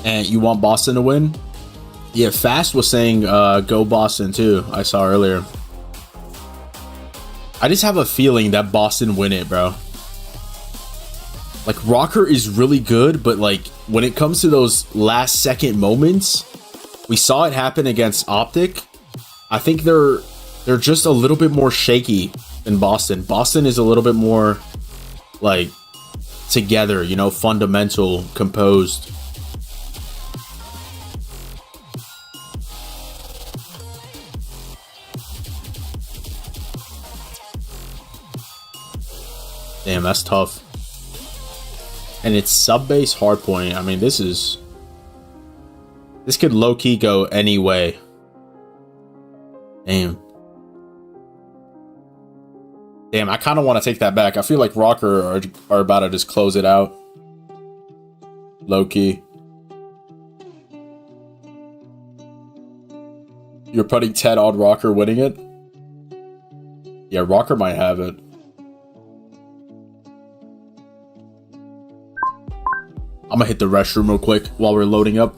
And you want Boston to win? Yeah, Fast was saying go Boston too. I saw earlier. I just have a feeling that Boston win it, bro. Like, Rocker is really good, but like when it comes to those last second moments, we saw it happen against Optic. I think they're just a little bit more shaky than Boston. Boston is a little bit more like together, you know, fundamental, composed. Damn, that's tough. And it's sub-base hardpoint. I mean, this could low-key go any way. Damn. Damn, I kind of want to take that back. I feel like Rocker are about to just close it out. Low-key. You're putting Ted on Rocker winning it? Yeah, Rocker might have it. I'm gonna hit the restroom real quick while we're loading up.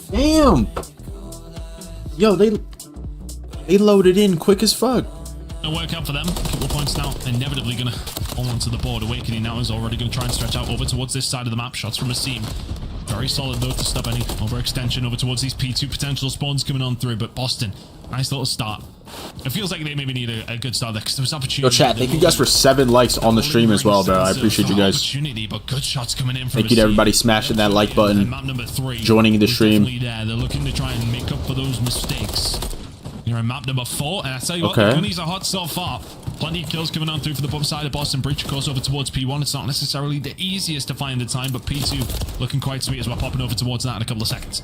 Damn! Yo, they loaded in quick as fuck. A work out for them. A couple of points now. Inevitably going to hold onto the board. Awakening now is already going to try and stretch out over towards this side of the map. Shots from a seam. Very solid though to stop any overextension over towards these P2 potential spawns coming on through. But Boston, nice little start. It feels like they maybe need a good start there because there was opportunity. Yo, chat, thank you guys for 7 likes on the stream as well, bro. I appreciate you guys. But good shots coming in from thank you to everybody smashing that like button, joining the stream. They're looking to try and make up for those mistakes. You're in map number 4, and I tell you what, okay. The gunnies are hot so far. Plenty of kills coming on through for the bump side of Boston. Breach, of course, over towards P1. It's not necessarily the easiest to find the time, but P2 looking quite sweet as we're popping over towards that in a couple of seconds.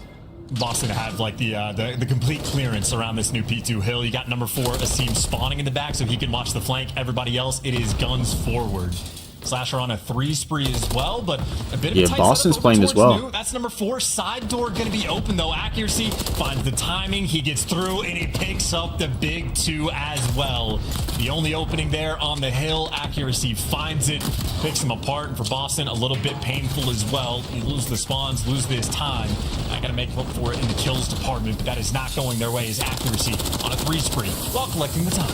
Boston to have like the complete clearance around this new P2 hill. You got number 4, Asim spawning in the back so he can watch the flank. Everybody else, it is guns forward. Slasher on a 3 spree as well, but a bit of a tight Boston's setup playing as well. New. That's number 4. Side door going to be open though. Accuracy finds the timing. He gets through and he picks up the big 2 as well. The only opening there on the hill. Accuracy finds it, picks him apart. And for Boston, a little bit painful as well. You lose the spawns, lose this time. I got to make up for it in the kills department, but that is not going their way. His accuracy on a 3 spree while collecting the time.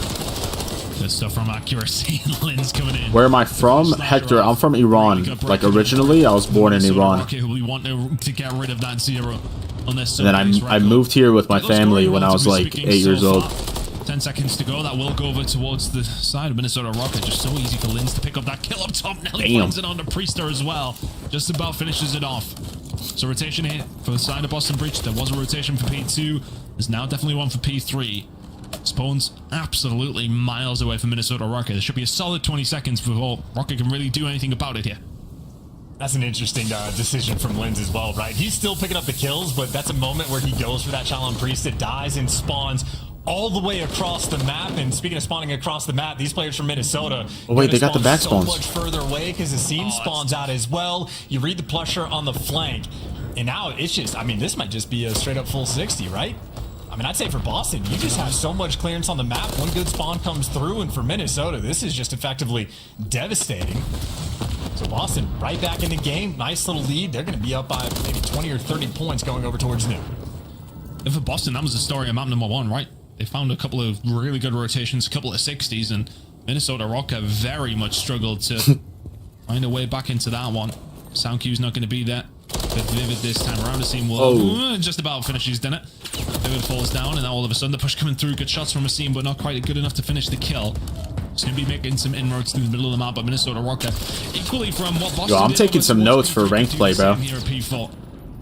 Good stuff from Accuracy. Lynn's coming in. Where am I from? Hector, I'm from Iran. Like, originally, I was born in Iran. We want to get rid of that 0 on this. And then I moved here with my family when I was like 8 years old. 10 seconds to go. That will go over towards the side of Minnesota Rocket. Just so easy for Linz to pick up that kill up top. Nelly finds it on the Priester as well. Just about finishes it off. So rotation here for the side of Boston Breach. There was a rotation for P2. There's now definitely one for P3. Spawns absolutely miles away from Minnesota Rocket. There should be a solid 20 seconds before Rocket can really do anything about it here. That's an interesting decision from Linz as well, right? He's still picking up the kills, but that's a moment where he goes for that Shalom Priest. It dies and spawns all the way across the map. And speaking of spawning across the map, these players from Minnesota. Oh wait, they got the back spawns. So much further away because the scene spawns out as well. You read the plusher on the flank, and now it's just, I mean, this might just be a straight up full 60, right? I mean, I'd say for Boston, you just have so much clearance on the map. One good spawn comes through, and for Minnesota, this is just effectively devastating. So Boston right back in the game. Nice little lead. They're going to be up by maybe 20 or 30 points going over towards noon. And for Boston, that was the story of map number 1, right? They found a couple of really good rotations, a couple of 60s, and Minnesota Rocket very much struggled to find a way back into that one. Sound cue's not going to be there. But Vivid this time around, Asim will just about finishes, didn't it? Vivid falls down, and now all of a sudden the push coming through. Good shots from Asim, but not quite good enough to finish the kill. He's going to be making some inroads through the middle of the map, but Minnesota Rocket, equally from what Boston I'm taking some notes for ranked play, bro. Here at P4.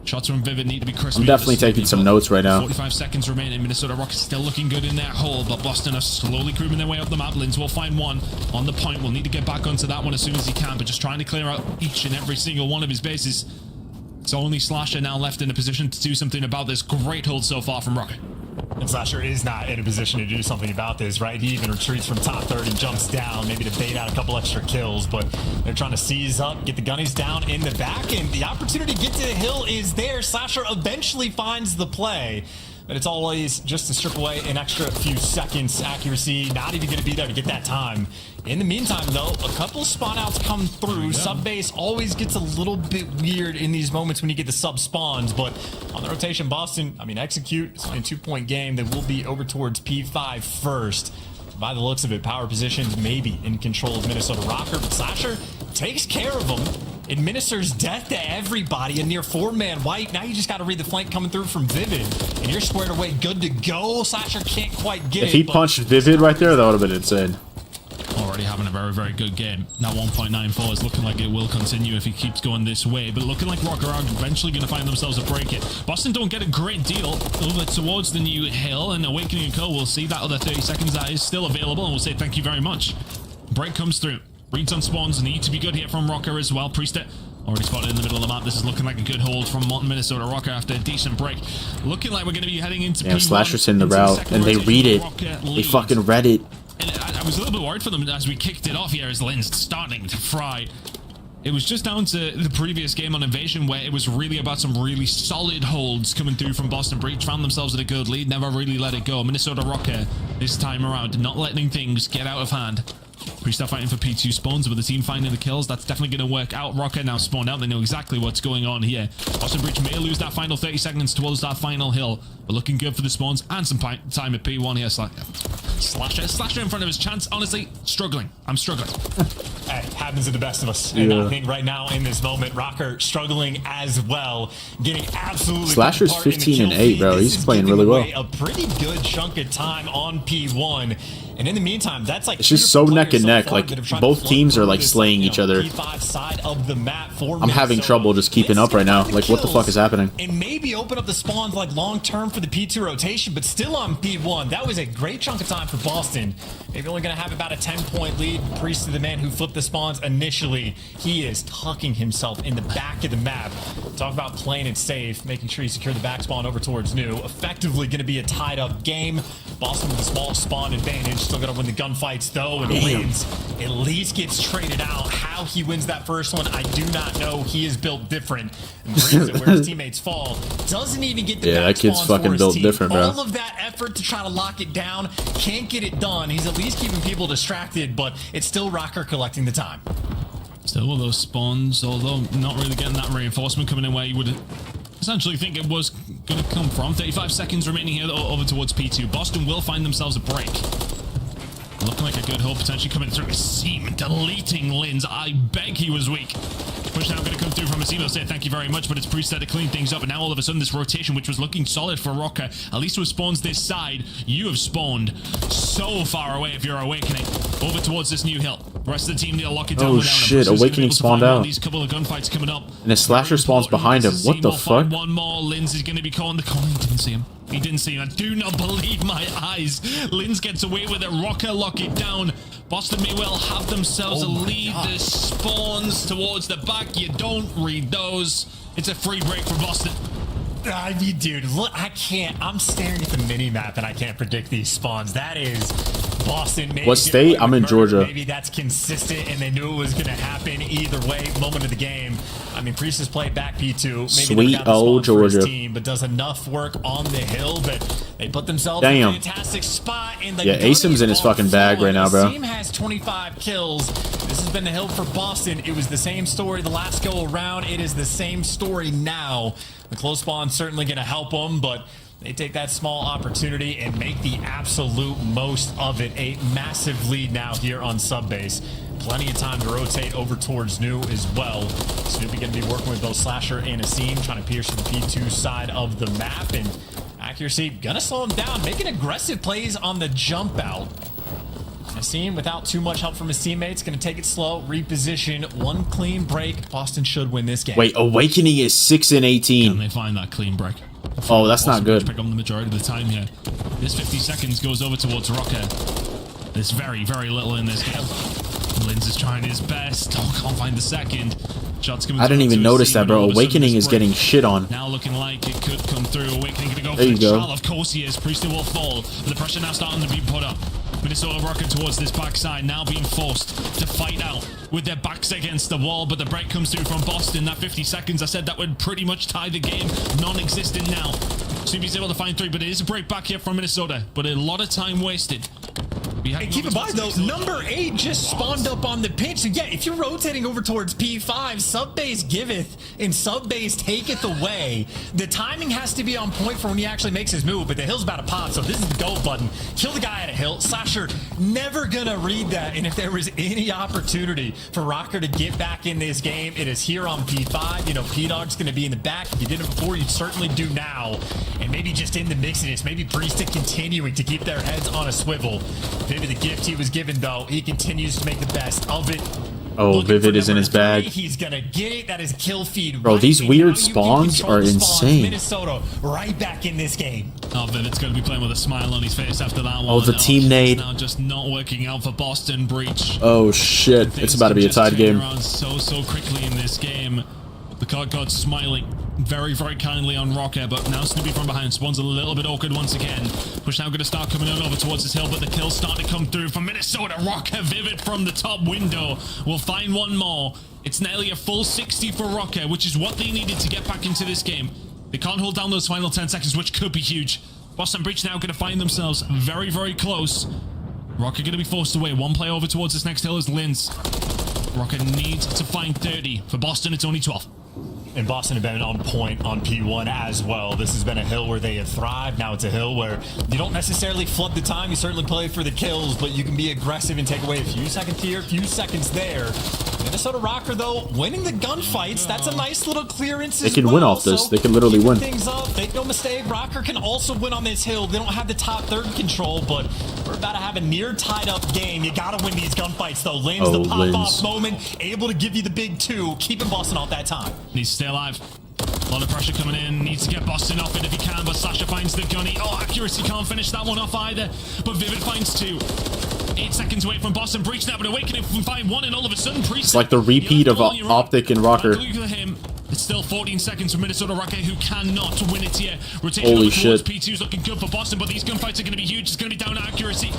Shots from Vivid need to be crispy. I'm definitely taking some notes right now. 45 seconds remaining. Minnesota Rocket still looking good in that hole, but Boston are slowly creeping their way up the map. Linz will find one on the point. We'll need to get back onto that one as soon as he can, but just trying to clear out each and every single one of his bases. It's only Slasher now left in a position to do something about this. Great hold so far from Rocket. And Slasher is not in a position to do something about this, right? He even retreats from top third and jumps down, maybe to bait out a couple extra kills, but they're trying to seize up, get the gunnies down in the back, and the opportunity to get to the hill is there. Slasher eventually finds the play, but it's always just to strip away an extra few seconds. Accuracy not even going to be there to get that time. In the meantime, though, a couple spawn outs come through. Sub base always gets a little bit weird in these moments when you get the sub spawns, but on the rotation, Boston, I mean, execute. It's only a 2-point game. They will be over towards P5 first. By the looks of it, power positions maybe in control of Minnesota Rocker, but Slasher takes care of them. Administers death to everybody. A near 4-man white. Now you just got to read the flank coming through from Vivid, and you're squared away, good to go. Slasher can't quite get it. If he punched Vivid right there, that would have been insane. Already having a very, very good game. That 1.94 is looking like it will continue if he keeps going this way, but looking like Rocker are eventually going to find themselves a break it. Boston don't get a great deal over towards the new hill, and Awakening & Co. will see that other 30 seconds that is still available, and we'll say thank you very much. Break comes through. Reads on spawns need to be good here from Rocker as well. Priester already spotted in the middle of the map. This is looking like a good hold from Minnesota Rocker after a decent break. Looking like we're going to be heading into P1. Slasher's in the route, and they read it. They fucking read it. And I was a little bit worried for them as we kicked it off here as Linz starting to fry. It was just down to the previous game on Invasion where it was really about some really solid holds coming through from Boston Breach. Found themselves at a good lead, never really let it go. Minnesota Rocker this time around, not letting things get out of hand. Priester fighting for P2 spawns, with the team finding the kills. That's definitely going to work out. Rocket now spawned out. They know exactly what's going on here. Boston Breach may lose that final 30 seconds towards that final hill, but looking good for the spawns and some time at P1 here. Slasher in front of his chance. Honestly, struggling. I'm struggling. Hey, happens to the best of us. And I think right now in this moment, Rocker struggling as well, getting absolutely Slasher's 15 and 8, bro. He's playing really well. A pretty good chunk of time on P1. And in the meantime, that's like it's just so neck and neck. Like both teams are like slaying each other. Side of the map for I'm having trouble just keeping up right now. Like what the fuck is happening? And maybe open up the spawns like long term for the P2 rotation, but still on P1. That was a great chunk of time for Boston. Maybe only going to have about a 10-point lead. Priest, the man who flipped the spawns initially, he is tucking himself in the back of the map. Talk about playing it safe, making sure you secure the back spawn over towards new. Effectively going to be a tied up game. Boston with a small spawn advantage. Still got to win the gunfights though, and wins. At least gets traded out. How he wins that first one, I do not know. He is built different. And brings it where his teammates fall. Doesn't even get the back that kid's spawns fucking for his built team. different, bro. All of that effort to try to lock it down, can't get it done. He's at least keeping people distracted, but it's still Rocker collecting the time. Still all those spawns, although not really getting that reinforcement coming in where you would essentially think it was going to come from. 35 seconds remaining here over towards P2. Boston will find themselves a break. Looking like a good hole potentially coming through. Seam deleting Linz. I beg he was weak. Push now going to come through from Asimo. Say thank you very much, but it's Priest there to clean things up. And now all of a sudden this rotation, which was looking solid for Rocker, at least with spawns this side, you have spawned so far away if you're Awakening. Over towards this new hill. The rest of the team, they'll lock it down. Oh shit, Awakening spawned out. These couple of gunfights coming up. And his slasher spawns behind him. What the fuck? One more. Linz is going to be calling the call. He didn't see him. He didn't see him. I do not believe my eyes. Linz gets away with it. Rocker lock it down. Boston may well have themselves a lead. The spawns towards the back. You don't read those. It's a free break for Boston. I mean, dude, look, I can't. I'm staring at the mini map and I can't predict these spawns. That is Boston. Maybe what state? I'm in Georgia. Maybe that's consistent and they knew it was going to happen either way. Moment of the game. I mean, Priest has played back P2. Maybe sweet old Georgia team, but does enough work on the hill that they put themselves in a fantastic spot. And yeah, Asim's in his fucking bag right now, bro. The team has 25 kills. This has been the hill for Boston. It was the same story the last go around. It is the same story now. The close spawn's certainly going to help them, but they take that small opportunity and make the absolute most of it. A massive lead now here on Subbase. Plenty of time to rotate over towards new as well. Snoopy going to be working with both Slasher and Asim, trying to pierce the P2 side of the map, and accuracy gonna slow him down, making aggressive plays on the jump out. Asim, without too much help from his teammates, gonna take it slow, reposition, one clean break. Boston should win this game. Wait, Awakening is 6 and 18. Can they find that clean break? Oh, that's not good. Pick up the majority of the time here. This 50 seconds goes over towards Rocker. There's very, very little in this game. Linz is trying his best. Oh, can't find the second. Shots coming. I didn't even notice that, bro. Awakening is getting shit on. Now looking like it could come through. Awakening gonna go there for you the go. shot. Of course he is. Priest will fall. But the pressure now starting to be put up. Minnesota rocking towards this backside, now being forced to fight out with their backs against the wall, but the break comes through from Boston. That 50 seconds, I said that would pretty much tie the game, non-existent now. Snoopy's able to find 3, but it is a break back here from Minnesota, but a lot of time wasted. And keep in mind though, number 8 just spawned up on the pitch. So yeah, if you're rotating over towards P5, Subbase giveth and Subbase taketh away. The timing has to be on point for when he actually makes his move, but the hill's about to pop, so this is the go button. Kill the guy at a hill. Slasher never gonna read that, and if there was any opportunity for Rocker to get back in this game, it is here on P5. You know, P-Dog's gonna be in the back. If you did it before, you'd certainly do now. And maybe just in the mixiness, maybe Priest continuing to keep their heads on a swivel. Maybe the gift he was given, though, he continues to make the best of it. Oh, Vivid is in his bag. He's gonna get it. That is kill feed. Bro, these weird spawns are insane. Minnesota right back in this game. Oh, Vivid's going to be playing with a smile on his face after that one. Oh, the team nade. Now just not working out for Boston. Breach. Oh shit, it's about to be a tied game. So quickly in this game. The card god's smiling very, very kindly on Rocker, but now Snoopy from behind spawns a little bit awkward once again. Push now going to start coming on over towards this hill, but the kills start to come through from Minnesota. Rocker, Vivid from the top window. We'll find one more. It's nearly a full 60 for Rocker, which is what they needed to get back into this game. They can't hold down those final 10 seconds, which could be huge. Boston Breach now going to find themselves very, very close. Rocker going to be forced away. One play over towards this next hill is Linz. Rocker needs to find 30. For Boston, it's only 12. And Boston have been on point on P1 as well. This has been a hill where they have thrived. Now it's a hill where you don't necessarily flood the time. You certainly play for the kills, but you can be aggressive and take away a few seconds here, a few seconds there. Minnesota Rocker, though, winning the gunfights. That's a nice little clearance. They can win off this. So they can literally win. Things up. Make no mistake. Rocker can also win on this hill. They don't have the top third control, but we're about to have a near tied up game. You got to win these gunfights, though. Linz, the pop off moment, able to give you the big 2, keeping Boston off that time. Needs to stay alive. A lot of pressure coming in. Needs to get Boston off it if he can, but Sasha finds the gunny. Oh, accuracy can't finish that one off either. But Vivid finds 2. 8 seconds away from Boston Breach now, but Awakening from 5-1, and all of a sudden Priest. It's like the repeat of Optic and Rocker. Look at him. It's still 14 seconds for Minnesota Rocket, who cannot win it here. Rotation Holy over towards shit. P2's looking good for Boston, but these gunfights are going to be huge. It's going to be down to accuracy.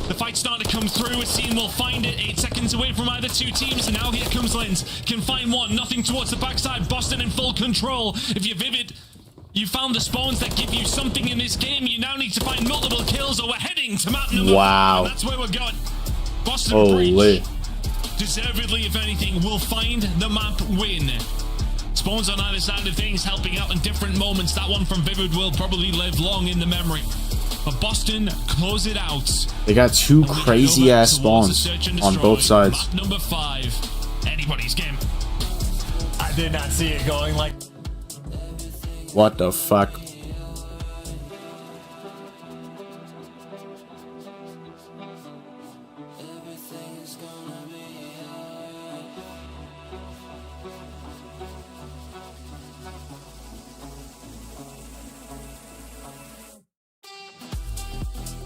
The fight's starting to come through. We're seeing will find it. 8 seconds away from either two teams. And now here comes Lens. Can find one. Nothing towards the backside. Boston in full control. If you're Vivid, you found the spawns that give you something in this game. You now need to find multiple kills, or we're heading to map number 5. That's where we're going. Boston Breach, deservedly, if anything, will find the map win. Spawns on either side of things, helping out in different moments. That one from Vivid will probably live long in the memory. But Boston close it out. They got two crazy ass spawns on both sides. Map number 5. Anybody's game. I did not see it going like. What the fuck?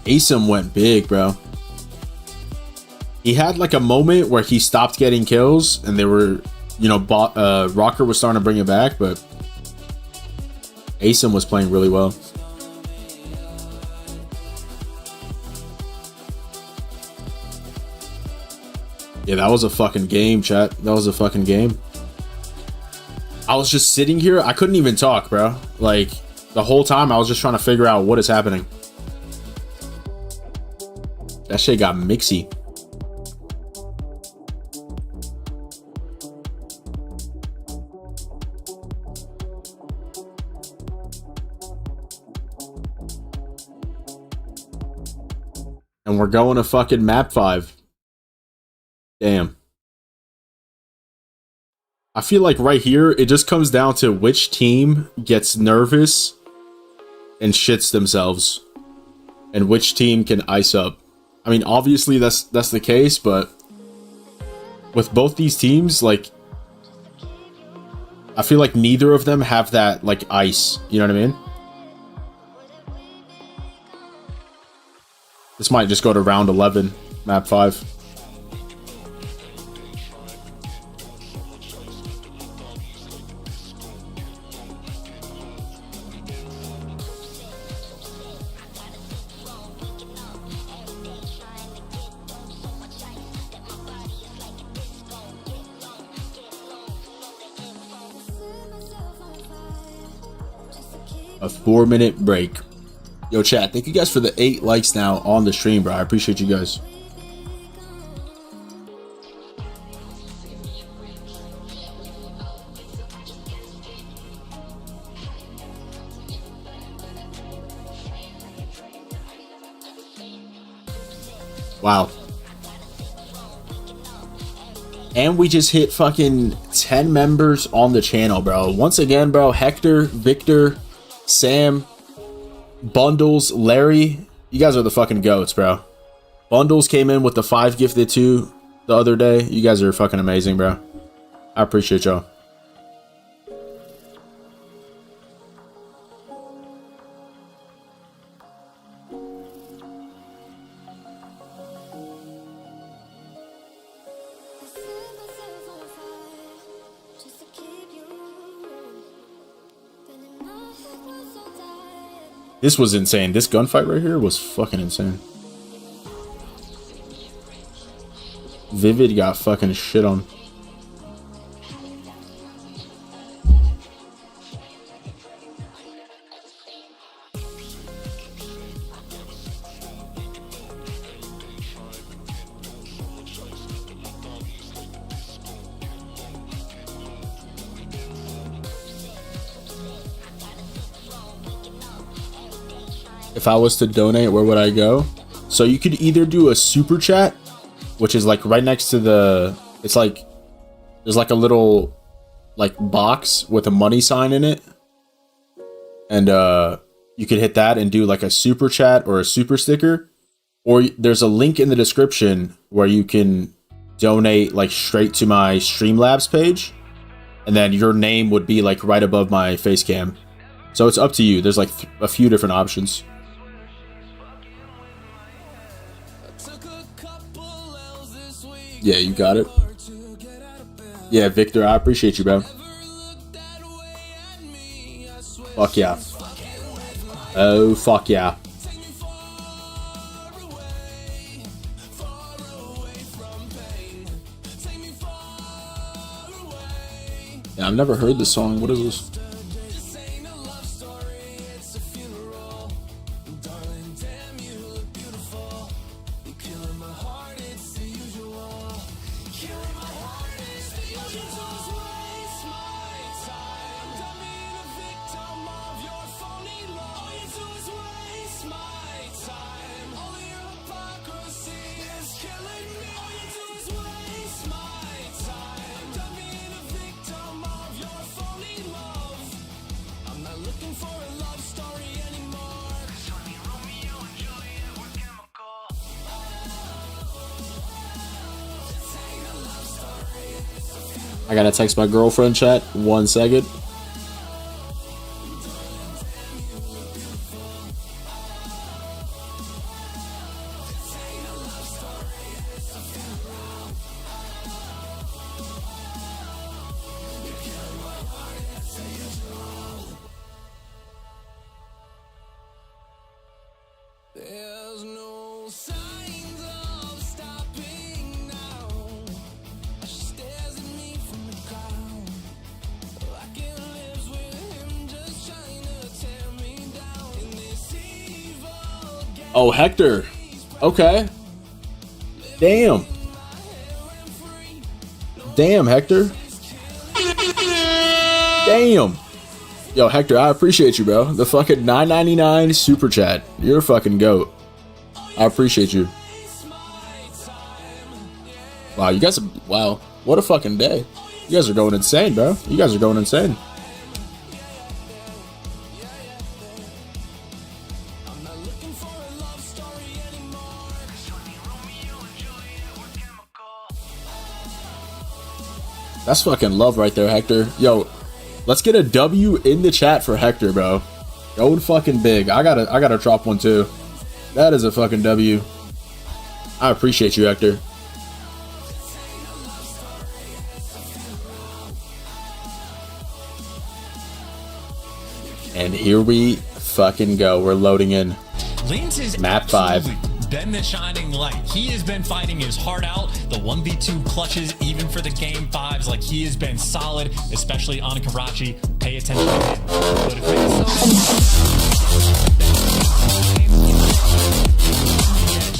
Asim went big, bro. He had like a moment where he stopped getting kills and they were, you know, Rocker was starting to bring it back, but Asim was playing really well. Yeah, that was a fucking game, chat. That was a fucking game. I was just sitting here. I couldn't even talk, bro. Like, the whole time I was just trying to figure out what is happening. That shit got mixy. And we're going to fucking map 5. Damn. I feel like right here, it just comes down to which team gets nervous and shits themselves. And which team can ice up. I mean, obviously that's the case, but with both these teams, like, I feel like neither of them have that, like, ice. You know what I mean? This might just go to round 11, map 5. A 4-minute break. Yo, chat, thank you guys for the 8 likes now on the stream, bro. I appreciate you guys. Wow. And we just hit fucking 10 members on the channel, bro. Once again, bro, Hector, Victor, Sam, Bundles, Larry, you guys are the fucking goats, bro. Bundles came in with the 5 gifted too the other day. You guys are fucking amazing, bro. I appreciate y'all. This was insane. This gunfight right here was fucking insane. Vivid got fucking shit on. If I was to donate, where would I go? So you could either do a super chat, which is like right next to the, it's like, there's like a little like box with a money sign in it. And you could hit that and do like a super chat or a super sticker. Or there's a link in the description where you can donate like straight to my Streamlabs page. And then your name would be like right above my face cam. So it's up to you. There's like a few different options. Yeah, you got it. Yeah, Victor, I appreciate you, bro. Fuck yeah. Oh, fuck yeah. Yeah, I've never heard this song. What is this? I gotta text my girlfriend chat. 1 second. There's no signs of stopping now. She stares at me from the ground. Locking lips with him, just trying to tear me down. In this evil game. Oh, Hector. Okay. Damn. Damn, Hector. Damn. Yo, Hector, I appreciate you, bro. The fucking $9.99 super chat. You're a fucking goat. I appreciate you. Wow, you guys are, wow. What a fucking day. You guys are going insane, bro. You guys are going insane. That's fucking love right there, Hector. Yo, let's get a W in the chat for Hector, bro. Going fucking big. I gotta drop one too. That is a fucking W. I appreciate you, Hector. And here we fucking go. We're loading in. Lins is map 5. been the shining light. He has been fighting his heart out. The 1v2 clutches, even for the game 5s, like he has been solid, especially on Karachi. Pay attention to him. But if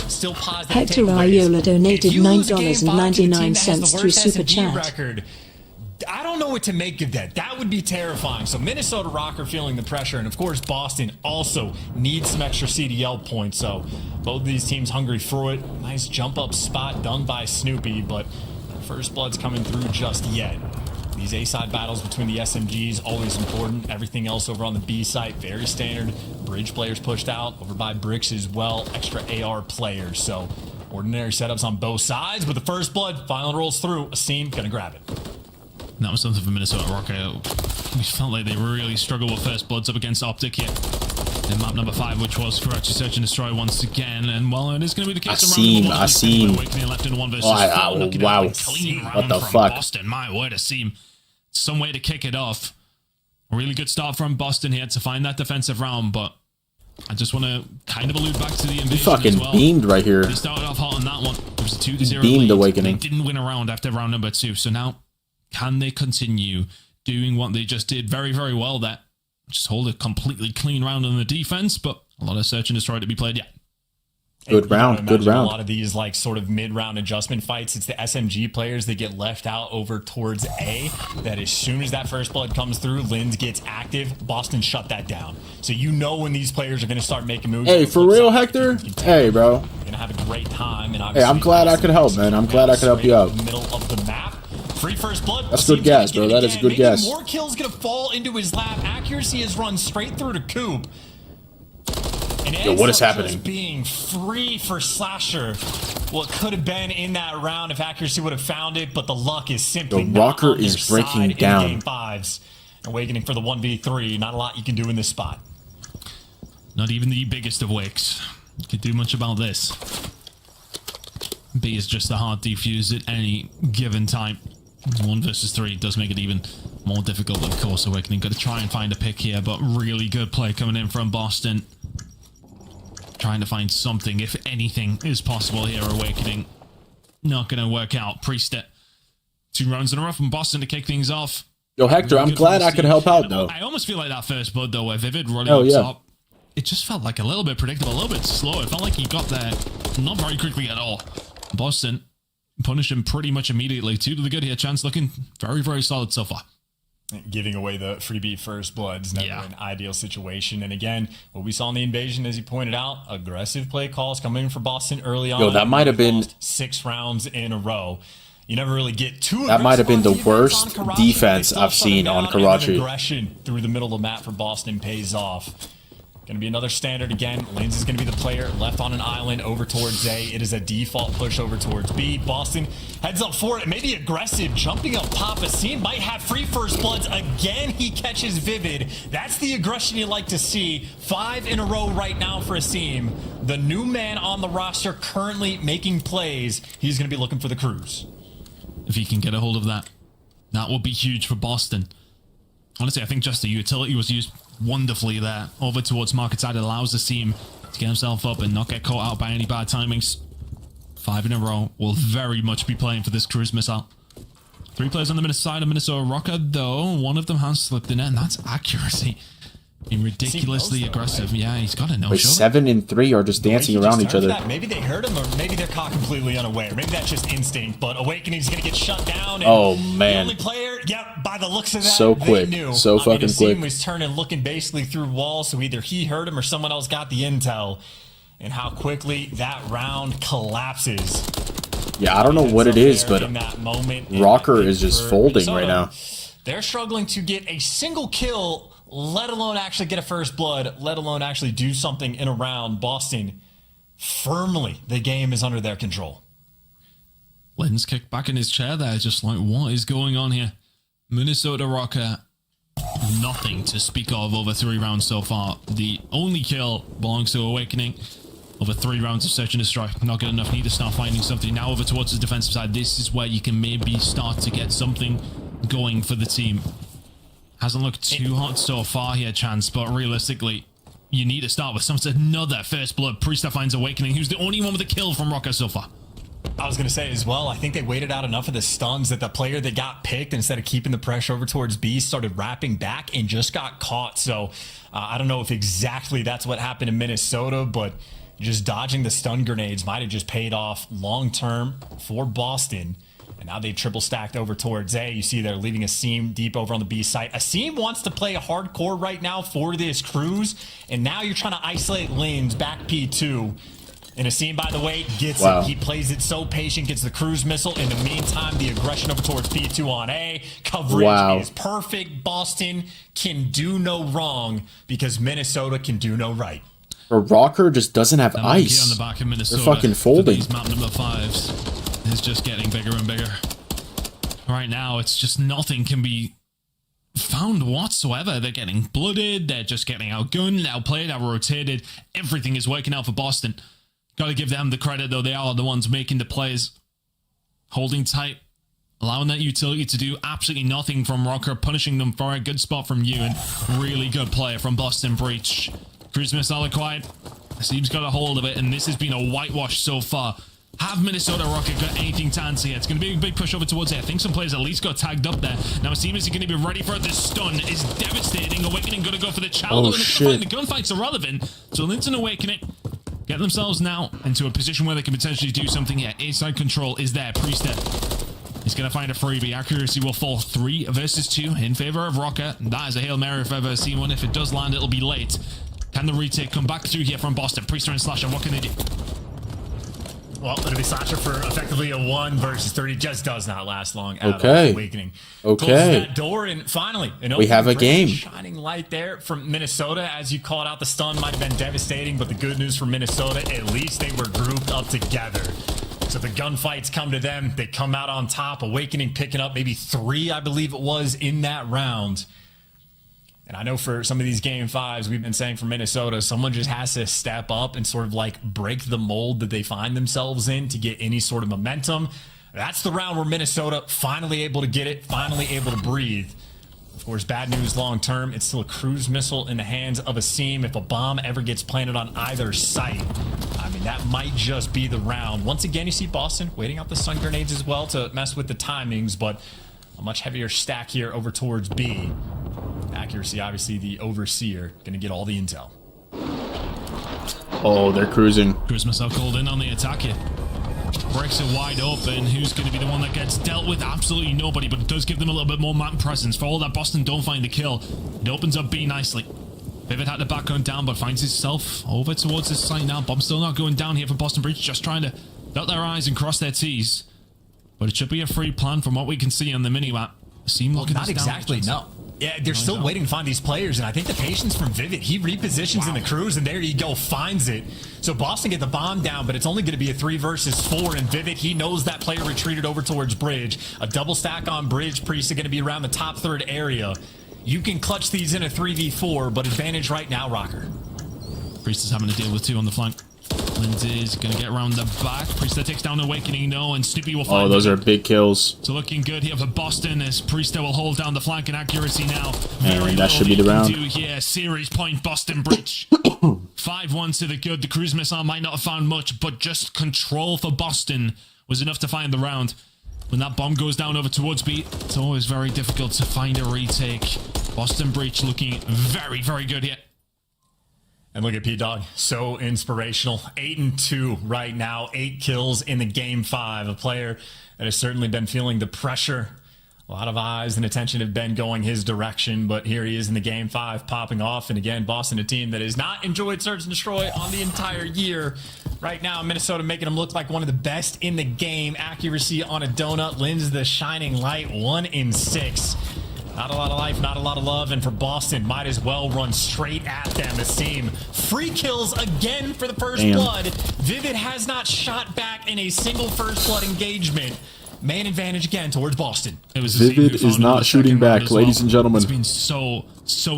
it's still positive. Hector Iola donated $9.99 through Super Chat. Record, I don't know what to make of that. That would be terrifying. So Minnesota Rocker feeling the pressure, and of course Boston also needs some extra CDL points. So both of these teams hungry for it. Nice jump up spot done by Snoopy, but first blood's coming through just yet. These A-side battles between the SMGs, always important. Everything else over on the B side, very standard. Bridge players pushed out, over by Bricks as well. Extra AR players, so ordinary setups on both sides. But the first blood finally rolls through. Asim gonna grab it. That was something for Minnesota Rocker. We felt like they really struggled with first bloods up against Optic here in map number 5, which was correct to search and destroy once again. And well, it is going to be the case. I seen. Left in 1 versus wow. What the fuck? Boston, my word, Asim. Some way to kick it off. A really good start from Boston here to find that defensive round, but I just want to kind of allude back to the invasion. He fucking as well. beamed right here. They started off hot on that one. It was a 2-0 beamed lead. awakening. They didn't win a round after round number 2, so now can they continue doing what they just did very, very well there? Just hold a completely clean round on the defense, but a lot of search and destroy to be played yet. Good round, good round. A lot of these like sort of mid-round adjustment fights, it's the SMG players that get left out over towards A, that as soon as that first blood comes through, Linz gets active, Boston shut that down. So you know when these players are going to start making moves. Hey, for real, Hector? Hey, bro. You're going to have a great time. And hey, I'm glad I could help, man. I'm glad I could help you out. Middle of the map. Free first blood. That's good gas, bro. That is a good gas. More kills going to fall into his lap. Accuracy has run straight through to Coop. And yo, what is happening? Being free for Slasher. What could have been in that round if accuracy would have found it, but the luck is simply the Rocker is breaking down. In game 5s. Awakening for the 1v3. Not a lot you can do in this spot. Not even the biggest of wakes could do much about this. B is just a hard defuse at any given time. 1 versus 3 does make it even. More difficult, of course, Awakening. Got to try and find a pick here, but really good play coming in from Boston. Trying to find something, if anything, is possible here, Awakening. Not going to work out. Priester. 2 rounds in a row from Boston to kick things off. Yo, Hector, I'm glad I could help out, though. I almost feel like that first blood, though, where Vivid running up top, it just felt like a little bit predictable, a little bit slow. It felt like he got there not very quickly at all. Boston punished him pretty much immediately. 2 to the good here. Chance looking very, very solid so far. Giving away the freebie first blood is never an ideal situation. And again, what we saw in the invasion, as you pointed out, aggressive play calls coming in for Boston early on. Yo, that might have been 6 rounds in a row. You never really get too. That might have been the worst defense I've seen on Karachi. Aggression through the middle of the map for Boston pays off. Going to be another standard again. Linz is going to be the player left on an island over towards A. It is a default push over towards B. Boston heads up for it. Maybe aggressive, jumping up top. Asim might have free first bloods. Again, he catches Vivid. That's the aggression you like to see. 5 in a row right now for Asim. The new man on the roster currently making plays. He's going to be looking for the cruise. If he can get a hold of that, that would be huge for Boston. Honestly, I think just the utility was used wonderfully there. Over towards market side, it allows the team to get himself up and not get caught out by any bad timings. 5 in a row will very much be playing for this cruise missile. 3 players on the side of Minnesota Rocker, though. One of them has slipped in, and that's accuracy. Being ridiculously aggressive. Right? Yeah, he's got a no-show. 7 and 3 are just dancing around each other. Maybe they heard him, or maybe they're caught completely unaware. Maybe that's just instinct, but Awakening's going to get shut down. And oh, man. The only player, by the looks of that, so quick. They knew. So fucking quick. Asim was turning, looking basically through walls, so either he heard him or someone else got the intel. And how quickly that round collapses. Yeah, I don't know what it is, but Rocker is just folding right now. They're struggling to get a single kill, let alone actually get a first blood, let alone actually do something in a round. Boston, firmly, the game is under their control. Len's kicked back in his chair there, just like, what is going on here? Minnesota Rocker, nothing to speak of over 3 rounds so far. The only kill belongs to Awakening. Over 3 rounds of search and destroy. Not good enough. Need to start finding something. Now over towards the defensive side. This is where you can maybe start to get something going for the team. Hasn't looked too hot so far here, Chance, but realistically, you need to start with something. Another first blood. Priester finds Awakening, who's the only one with a kill from Rocker so far. I was going to say as well, I think they waited out enough of the stuns that the player that got picked, instead of keeping the pressure over towards B, started wrapping back and just got caught. So I don't know if exactly that's what happened in Minnesota, but just dodging the stun grenades might have just paid off long-term for Boston. And now they triple stacked over towards A. You see they're leaving Asim deep over on the B site. Asim wants to play hardcore right now for this cruise. And now you're trying to isolate lanes back P2. And Asim, by the way, gets it. He plays it so patient, gets the cruise missile. In the meantime, the aggression over towards P2 on A. Coverage is perfect. Boston can do no wrong because Minnesota can do no right. Or Rocker just doesn't have ice. On the back of Minnesota, they're fucking folding. These map number 5s is just getting bigger and bigger. Right now, it's just nothing can be found whatsoever. They're getting blooded. They're just getting outgunned, outplayed, outrotated. Everything is working out for Boston. Got to give them the credit, though. They are the ones making the plays. Holding tight. Allowing that utility to do absolutely nothing from Rocker. Punishing them for a good spot from you. And really good play from Boston Breach. Cruise missile acquired. Asim's got a hold of it, and this has been a whitewash so far. Have Minnesota Rocket got anything to answer here? It's going to be a big push over towards it. I think some players at least got tagged up there. Now Asim is going to be ready for it. This stun is devastating. Awakening going to go for the child. Oh, shit. The gunfight's irrelevant. So Linton Awakening get themselves now into a position where they can potentially do something here. A-side control is there. Priester is going to find a freebie. Accuracy will fall 3 versus 2 in favor of Rocker. That is a Hail Mary if I've ever seen one. If it does land, it'll be late. Can the retake come back through here from Boston? Priester and Slasher, what can they do? Well, it'll be Slasher for effectively a 1 versus 30. Just does not last long at all. Awakening. Closes that door, and finally, we have a game. Shining light there from Minnesota. As you called out, the stun might have been devastating, but the good news for Minnesota, at least they were grouped up together. So the gunfights come to them. They come out on top. Awakening picking up maybe 3, I believe it was, in that round. And I know for some of these game 5s, we've been saying for Minnesota, someone just has to step up and sort of like break the mold that they find themselves in to get any sort of momentum. That's the round where Minnesota finally able to get it, finally able to breathe. Of course, bad news long term. It's still a cruise missile in the hands of Asim. If a bomb ever gets planted on either site, I mean, that might just be the round. Once again, you see Boston waiting out the stun grenades as well to mess with the timings, but a much heavier stack here over towards B. Accuracy, obviously, the overseer, going to get all the intel. Oh, they're cruising. Cruise missile called in on the attack here. Bricks are wide open. Who's going to be the one that gets dealt with? Absolutely nobody, but it does give them a little bit more map presence. For all that, Boston don't find the kill. It opens up B nicely. Vivid had to back on down, but finds himself over towards this site now. Bomb still not going down here for Boston Bridge, just trying to dot their I's and cross their T's. But it should be a free plan from what we can see on the minimap. Seem looking not exactly, no. Yeah, they're still waiting to find these players, and I think the patience from Vivid, he repositions in the cruise, and there you go, finds it. So Boston get the bomb down, but it's only going to be a 3 versus 4, and Vivid, he knows that player retreated over towards Bridge. A double stack on Bridge. Priest are going to be around the top third area. You can clutch these in a 3v4, but advantage right now, Rocker. Priest is having to deal with 2 on the flank. Lindsay's going to get around the back. Priester takes down Awakening, no, and Snoopy will find. Oh, those are big kills. So looking good here for Boston as Priester will hold down the flank in accuracy now. And that should be the round. Yeah, series point Boston Bridge. 5-1 to the good. The cruise missile might not have found much, but just control for Boston was enough to find the round. When that bomb goes down over towards B, it's always very difficult to find a retake. Boston Bridge looking very, very good here. And look at P-Dog, so inspirational. 8-2 right now, 8 kills in the game 5. A player that has certainly been feeling the pressure. A lot of eyes and attention have been going his direction, but here he is in the game 5 popping off. And again, Boston, a team that has not enjoyed Search and Destroy on the entire year. Right now, Minnesota making him look like one of the best in the game. Accuracy on a donut. Lin's the shining light, 1 in 6. Not a lot of life, not a lot of love, and for Boston, might as well run straight at them. Asim, free kills again for the first blood. Vivid has not shot back in a single first blood engagement. Man advantage again towards Boston. It was Vivid is not shooting back, ladies and gentlemen. It's been so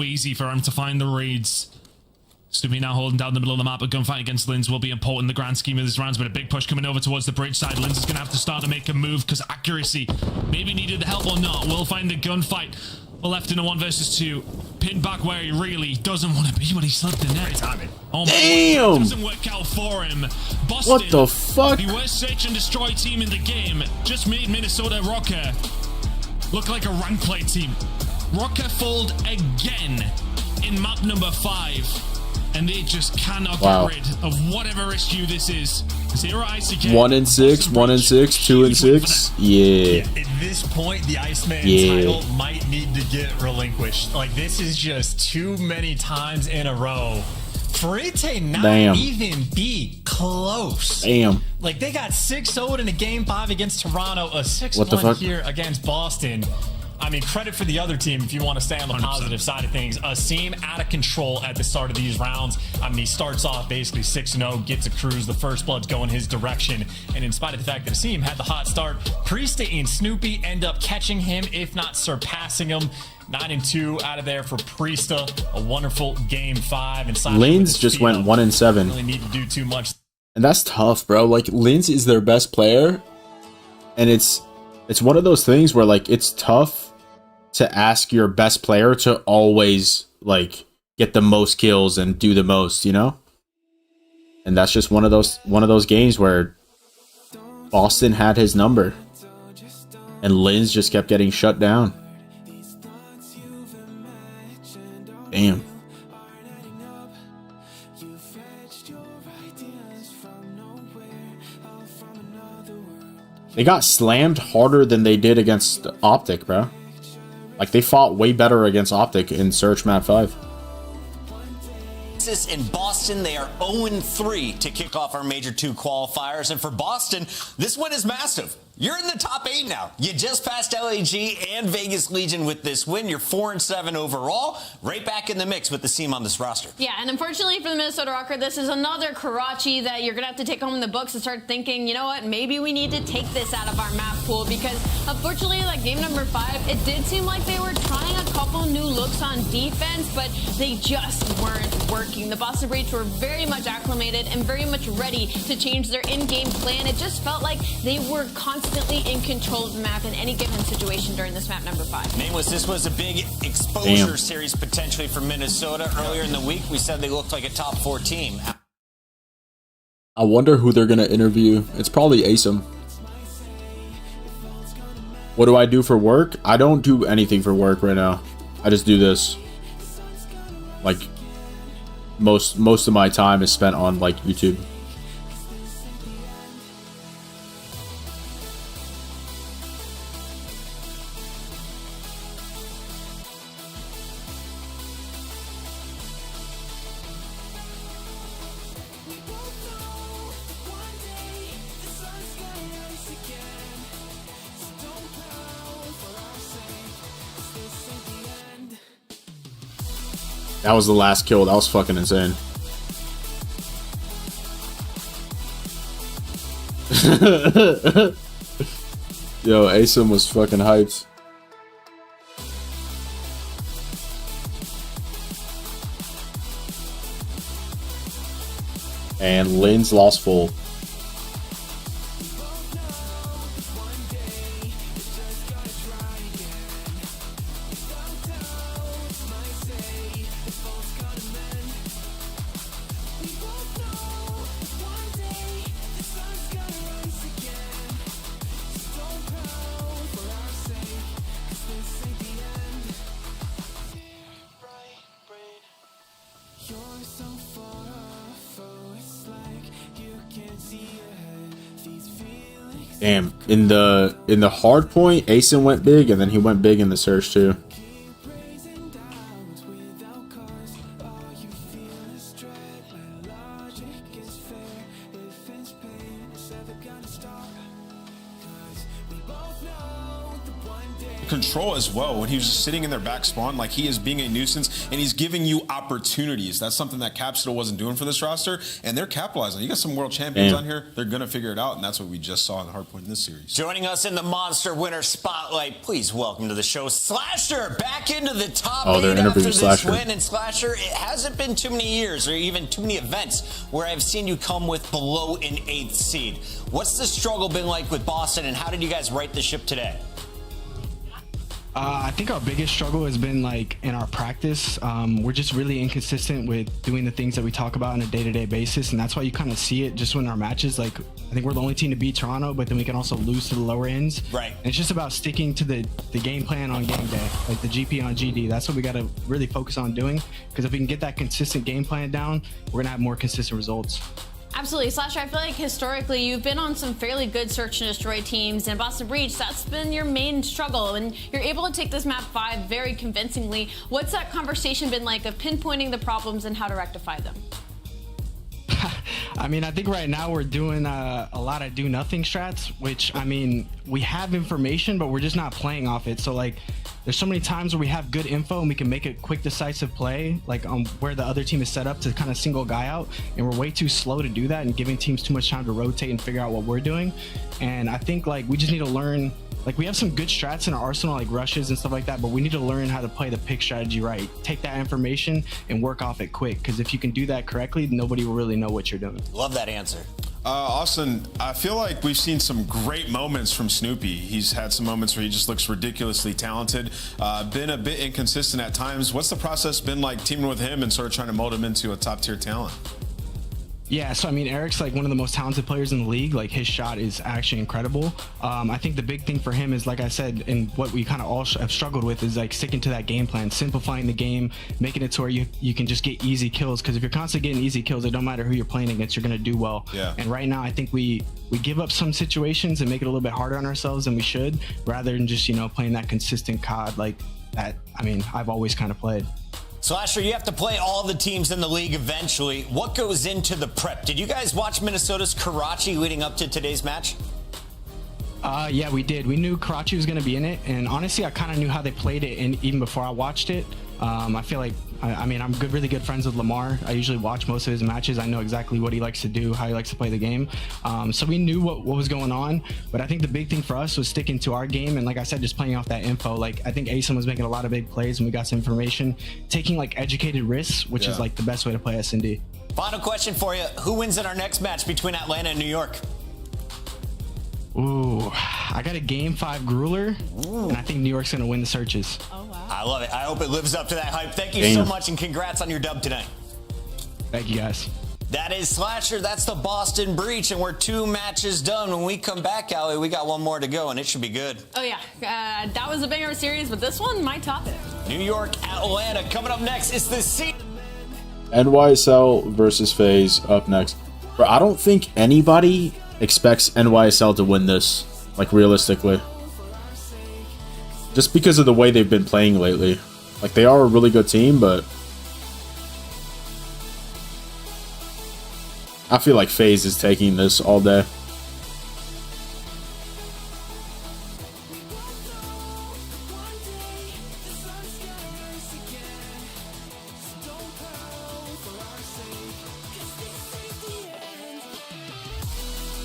easy for him to find the raids. Stubby now holding down the middle of the map. A gunfight against Linz will be important in the grand scheme of this rounds, but a big push coming over towards the bridge side. Linz is going to have to start to make a move because accuracy maybe needed the help or not. We'll find the gunfight. We're left in a 1 versus 2. Pinned back where he really doesn't want to be, but he slipped the net. Oh my God, doesn't work out for him. Boston, what the fuck? The worst search and destroy team in the game just made Minnesota Rocker look like a rank play team. Rocker fold again in map number 5. And they just cannot get rid of whatever issue this is. 0 ICK. 1 in 6, 1 in 6, 2 in 6. Yeah. At this point, the Iceman title might need to get relinquished. Like, this is just too many times in a row for it to not even be close. Damn. Like, they got 6-0 in a game 5 against Toronto, a 6-1 here against Boston. I mean, credit for the other team if you want to stay on the 100%. Positive side of things. Asim out of control at the start of these rounds. I mean, he starts off basically 6-0, gets a cruise. The first blood's going his direction. And in spite of the fact that Asim had the hot start, Priesta and Snoopy end up catching him, if not surpassing him. 9-2 out of there for Priesta. A wonderful game 5. And Linz just went 1 in 7. Really need to do too much. And that's tough, bro. Like, Linz is their best player. And it's one of those things where, like, it's tough to ask your best player to always, like, get the most kills and do the most, you know? And that's just one of those games where Boston had his number and Linz just kept getting shut down. Damn. They got slammed harder than they did against Optic, bro. Like, they fought way better against Optic in Search Map 5. In Boston, they are 0-3 to kick off our Major 2 qualifiers. And for Boston, this win is massive. You're in the top 8 now. You just passed LAG and Vegas Legion with this win. You're 4-7 overall. Right back in the mix with the team on this roster. Yeah, and unfortunately for the Minnesota Rocker, this is another Karachi that you're going to have to take home in the books and start thinking, you know what, maybe we need to take this out of our map pool because unfortunately, like game number 5, it did seem like they were trying a couple new looks on defense, but they just weren't working. The Boston Breach were very much acclimated and very much ready to change their in-game plan. It just felt like they were constantly in control of the map in any given situation during this map number 5. Nameless, this was a big exposure series potentially for Minnesota. Earlier in the week, we said they looked like a top 4 team. I wonder who they're going to interview. It's probably Asum. What do I do for work? I don't do anything for work right now. I just do this. Like, most of my time is spent on, like, YouTube. That was the last kill. That was fucking insane. Yo, Asum was fucking hyped. And Lynn's lost full. Damn, in the hard point, Asum went big, and then he went big in the search too. Control as well when he was just sitting in their back spawn, like he is being a nuisance and he's giving you opportunities. That's something that Capsule wasn't doing for this roster, and they're capitalizing. You got some world champions on here, they're gonna figure it out, and that's what we just saw in the hardpoint in this series. Joining us in the Monster Winner Spotlight, please welcome to the show Slasher, back into the top 8 after this win. And Slasher, it hasn't been too many years or even too many events where I've seen you come with below an 8th seed. What's the struggle been like with Boston, and how did you guys right the ship today? I think our biggest struggle has been like in our practice. We're just really inconsistent with doing the things that we talk about on a day-to-day basis, and that's why you kind of see it just when our matches. Like, I think we're the only team to beat Toronto, but then we can also lose to the lower ends. Right. And it's just about sticking to the game plan on game day, like the GP on GD. That's what we got to really focus on doing, because if we can get that consistent game plan down, we're gonna have more consistent results. Absolutely. Slasher, I feel like historically you've been on some fairly good search and destroy teams, and Boston Breach, that's been your main struggle, and you're able to take this map 5 very convincingly. What's that conversation been like of pinpointing the problems and how to rectify them? I mean, I think right now we're doing a lot of do nothing strats, which, I mean, we have information, but we're just not playing off it. So like, there's so many times where we have good info and we can make a quick decisive play, like on where the other team is set up to kind of single guy out, and we're way too slow to do that and giving teams too much time to rotate and figure out what we're doing. And I think like we just need to learn, like we have some good strats in our arsenal, like rushes and stuff like that, but we need to learn how to play the pick strategy right. Take that information and work off it quick, because if you can do that correctly, nobody will really know what you're doing. Love that answer. Austin, I feel like we've seen some great moments from Snoopy. He's had some moments where he just looks ridiculously talented, been a bit inconsistent at times. What's the process been like teaming with him and sort of trying to mold him into a top tier talent? Yeah, so I mean, Eric's like one of the most talented players in the league. Like his shot is actually incredible. I think the big thing for him is, like I said, and what we kind of all have struggled with is like sticking to that game plan, simplifying the game, making it to where you can just get easy kills. Because if you're constantly getting easy kills, it don't matter who you're playing against, you're gonna do well. Yeah. And right now, I think we give up some situations and make it a little bit harder on ourselves than we should, rather than just, you know, playing that consistent COD like that. I mean, I've always kind of played. Slasher, you have to play all the teams in the league eventually. What goes into the prep? Did you guys watch Minnesota's Karachi leading up to today's match? Yeah, we did. We knew Karachi was going to be in it, and honestly, I kind of knew how they played it, and even before I watched it. I feel like, I mean, I'm really good friends with Lamar. I usually watch most of his matches. I know exactly what he likes to do, how he likes to play the game. So we knew what was going on, but I think the big thing for us was sticking to our game. And like I said, just playing off that info. Like, I think Asim was making a lot of big plays and we got some information, taking like educated risks, which is like the best way to play S&D. Final question for you. Who wins in our next match between Atlanta and New York? Ooh, I got a game 5 grueler, and I think New York's gonna win the searches. I love it. I hope it lives up to that hype. Thank you so much, and congrats on your dub tonight. Thank you, guys. That is Slasher. That's the Boston Breach, and we're 2 matches done. When we come back, Allie, we got 1 more to go, and it should be good. Oh, yeah. That was a banger series, but this one might top it. New York, Atlanta. Coming up next is the NYSL versus FaZe up next. Bro, I don't think anybody expects NYSL to win this, like, realistically. Just because of the way they've been playing lately. Like, they are a really good team, but I feel like FaZe is taking this all day.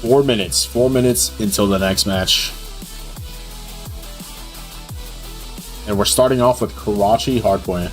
Four minutes until the next match. And we're starting off with Karachi Hardpoint.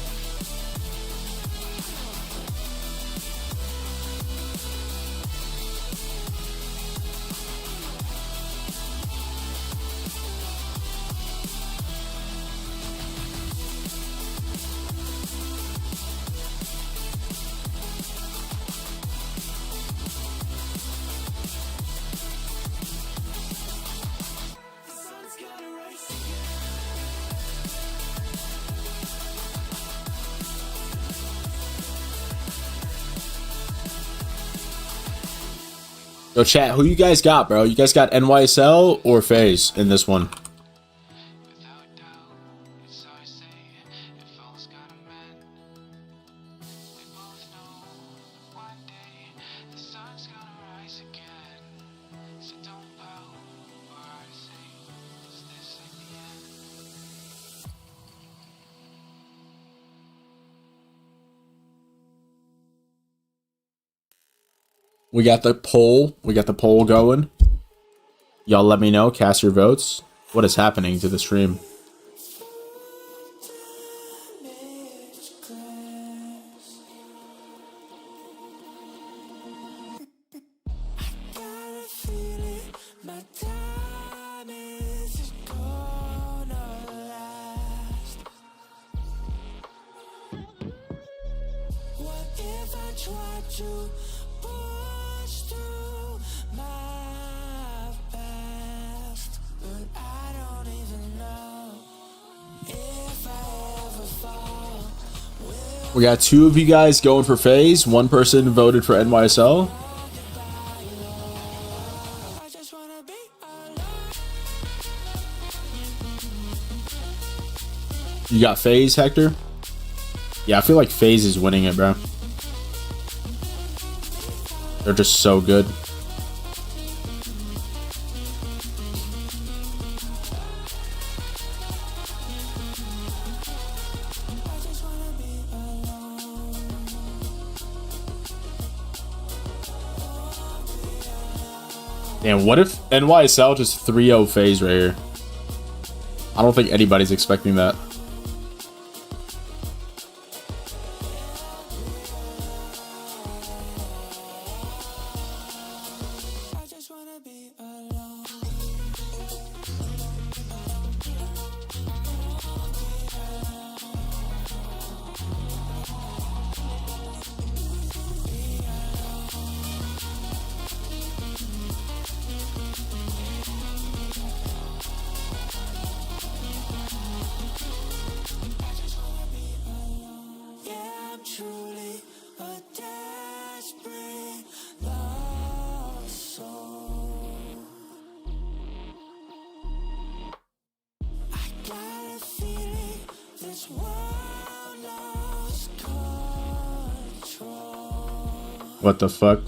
Yo, chat, who you guys got, bro? You guys got NYSL or FaZe in this one? We got the poll. We got the poll going. Y'all let me know. Cast your votes. What is happening to the stream? We got 2 of you guys going for FaZe. 1 person voted for NYSL. You got FaZe, Hector? Yeah, I feel like FaZe is winning it, bro. They're just so good. Damn, what if NYSL just 3-0 FaZe right here? I don't think anybody's expecting that. What the fuck?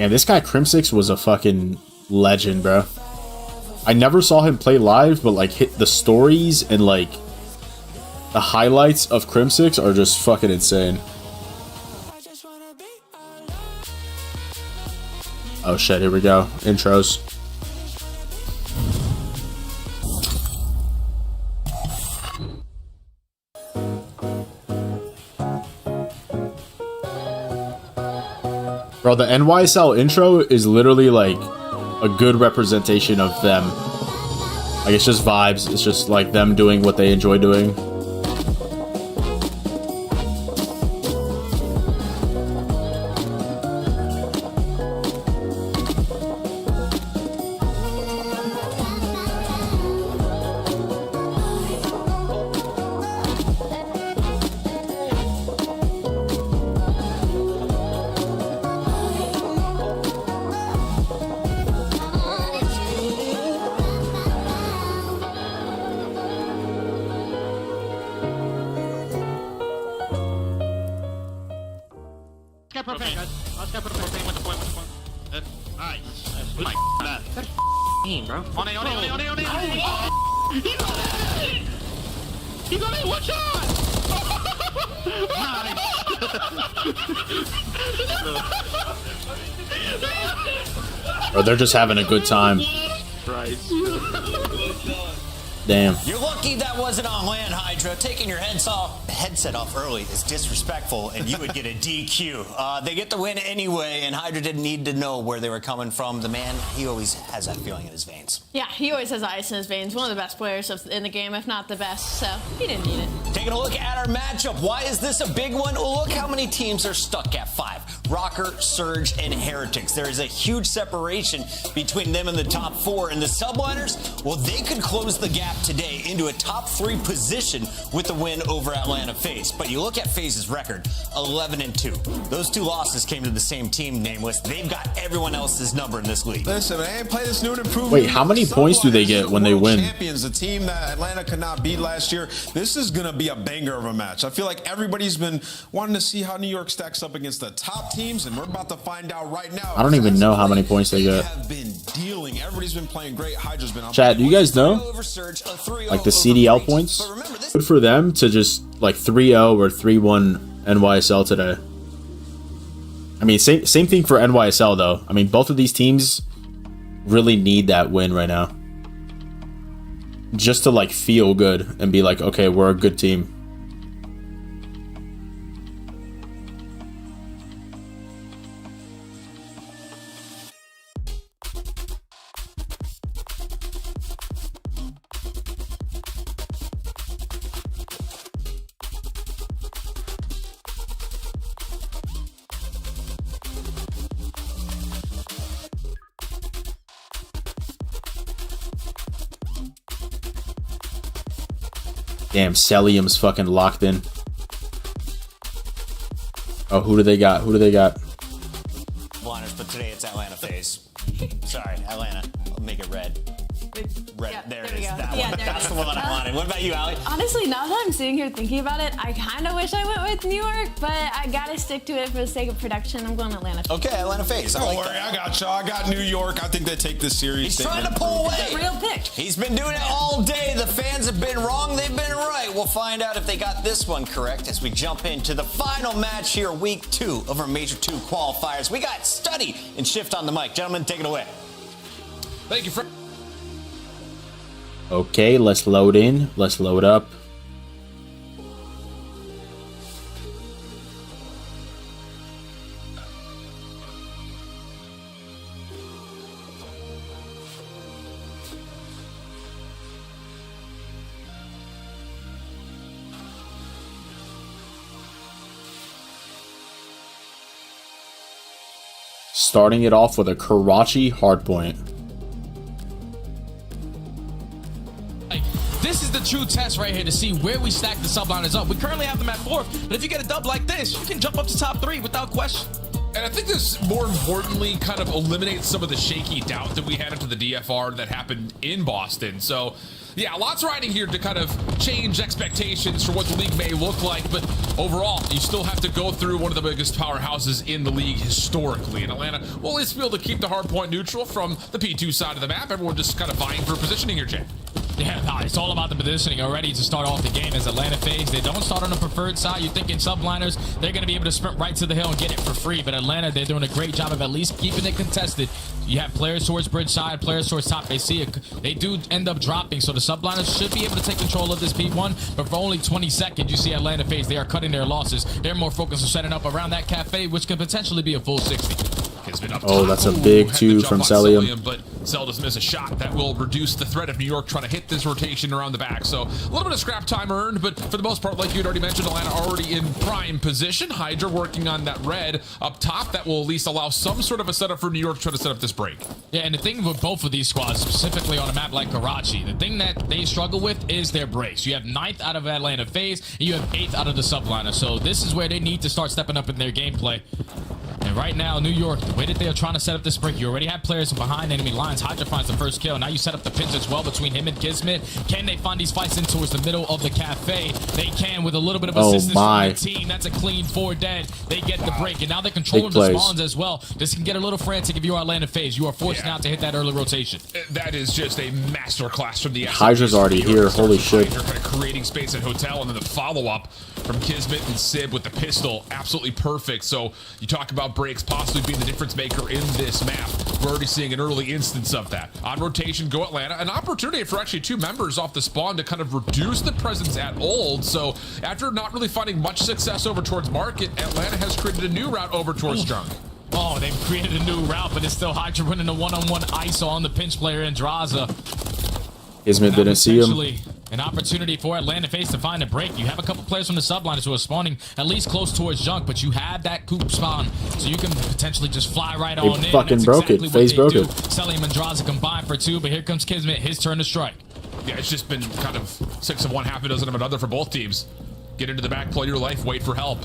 Man, this guy Crimsix was a fucking legend, bro. I never saw him play live, but like hit the stories and like the highlights of Crimsix are just fucking insane. Oh shit, here we go. Intros. Bro, the NYSL intro is literally like a good representation of them. Like, it's just vibes. It's just like them doing what they enjoy doing. Or they're just having a good time. Damn. You're lucky that wasn't on land, Hydra. Taking your headset off early is disrespectful, and you would get a DQ. They get the win anyway, and Hydra didn't need to know where they were coming from. The man, he always has that feeling in his veins. Yeah, he always has ice in his veins. One of the best players in the game, if not the best, so he didn't need it. Taking a look at our matchup. Why is this a big one? Well, look how many teams are stuck at 5. Rocker, Surge, and Heretics. There is a huge separation between them and the top 4. And the subliners, well, they could close the gap today into a top 3 position with the win over Atlanta FaZe. But you look at FaZe's record, 11-2. Those 2 losses came to the same team, Nameless. They've got everyone else's number in this league. Listen, man, ain't play this new and improved. Wait, how many points do they get when they win? Champions, a team that Atlanta could not beat last year. This is going to be a banger of a match. I feel like everybody's been wanting to see how New York stacks up against the top teams, and we're about to find out right now. I don't even know how many points they get. Have been dealing. Everybody's been playing great. Hydra's been on. Chat, do you guys know? Like the CDL points? Good for them to just like 3-0 or 3-1 NYSL today. I mean, same thing for NYSL though. I mean, both of these teams really need that win right now. Just to like feel good and be like, okay, we're a good team. Damn, Celium's fucking locked in. Oh, who do they got? Who do they got? Liners, but today it's Atlanta FaZe. Sorry, Atlanta. I'll make it red. Red. Yeah, there it we is. go. That Yeah, one. there That's it the is. one that I wanted. What about you, Allie? Honestly, now that I'm sitting here thinking about it, I kind of wish I went with New York, but I gotta stick to it for the sake of production. I'm going to Atlanta. Okay, Atlanta FaZe. Don't worry, I got y'all. I got New York. I think they take this series. He's trying to pull away. It's a real pick. He's been doing it all day. The fans have been wrong. They've been right. We'll find out if they got this one correct as we jump into the final match here, week 2 of our Major 2 qualifiers. We got Study and Shift on the mic. Gentlemen, take it away. Thank you, friend. Okay, let's load in. Let's load up. Starting it off with a Karachi hardpoint. This is the true test right here to see where we stack the subliners up. We currently have them at 4th, but if you get a dub like this, you can jump up to top 3 without question. And I think this, more importantly, kind of eliminates some of the shaky doubt that we had into the DFR that happened in Boston. So, yeah, lots riding here to kind of change expectations for what the league may look like. But overall, you still have to go through one of the biggest powerhouses in the league historically. And Atlanta will at least be able to keep the hard point neutral from the P2 side of the map. Everyone just kind of vying for positioning here, Jay. Yeah, no, it's all about the positioning already to start off the game as Atlanta FaZe. They don't start on the preferred side. You're thinking subliners, they're going to be able to sprint right to the hill and get it for free. But Atlanta, they're doing a great job of at least keeping it contested. You have players towards bridge side, players towards top. They see it. They do end up dropping. So the subliners should be able to take control of this P1. But for only 20 seconds, you see Atlanta FaZe, they are cutting their losses. They're more focused on setting up around that cafe, which could potentially be a full 60. Oh, that's a big two from Celium. But Cell does miss a shot that will reduce the threat of New York trying to hit this rotation around the back. So a little bit of scrap time earned, but for the most part, like you had already mentioned, Atlanta already in prime position. Hydra working on that red up top. That will at least allow some sort of a setup for New York to try to set up this break. Yeah, and the thing with both of these squads, specifically on a map like Karachi, the thing that they struggle with is their breaks. You have 9th out of Atlanta FaZe, and you have 8th out of the subliner. So this is where they need to start stepping up in their gameplay. And right now, New York, the way that they are trying to set up this break, you already have players behind enemy lines. Hydra finds the first kill. Now you set up the pinch as well between him and Kismet. Can they find these fights in towards the middle of the cafe? They can with a little bit of assistance from the team. That's a clean 4 dead. They get the break, and now they're controlling the spawns as well. This can get a little frantic if you are Atlanta FaZe. You are forced now to hit that early rotation. That is just a masterclass from the Hydra's already here. Holy shit. They're kind of creating space at Hotel, and then the follow-up from Kismet and Sib with the pistol. Absolutely perfect. So you talk about breaks possibly being the difference maker in this map. We're already seeing an early instance of that. On rotation, go Atlanta. An opportunity for actually 2 members off the spawn to kind of reduce the presence at Old. So after not really finding much success over towards Market, Atlanta has created a new route over towards Junk. Oh, they've created a new route, but it's still Hydra running a one-on-one ISO on the pinch player Andraza. Kismet didn't see him. An opportunity for Atlanta FaZe to find a break. You have a couple players from the subliners who are spawning at least close towards Junk, but you have that coop spawn, so you can potentially just fly right on in. They fucking broke it. FaZe broke it. Celium and Andraza combined for 2, but here comes Kismet. His turn to strike. Yeah, it's just been kind of 6 of one, half a dozen of another for both teams. Get into the back, play your life, wait for help.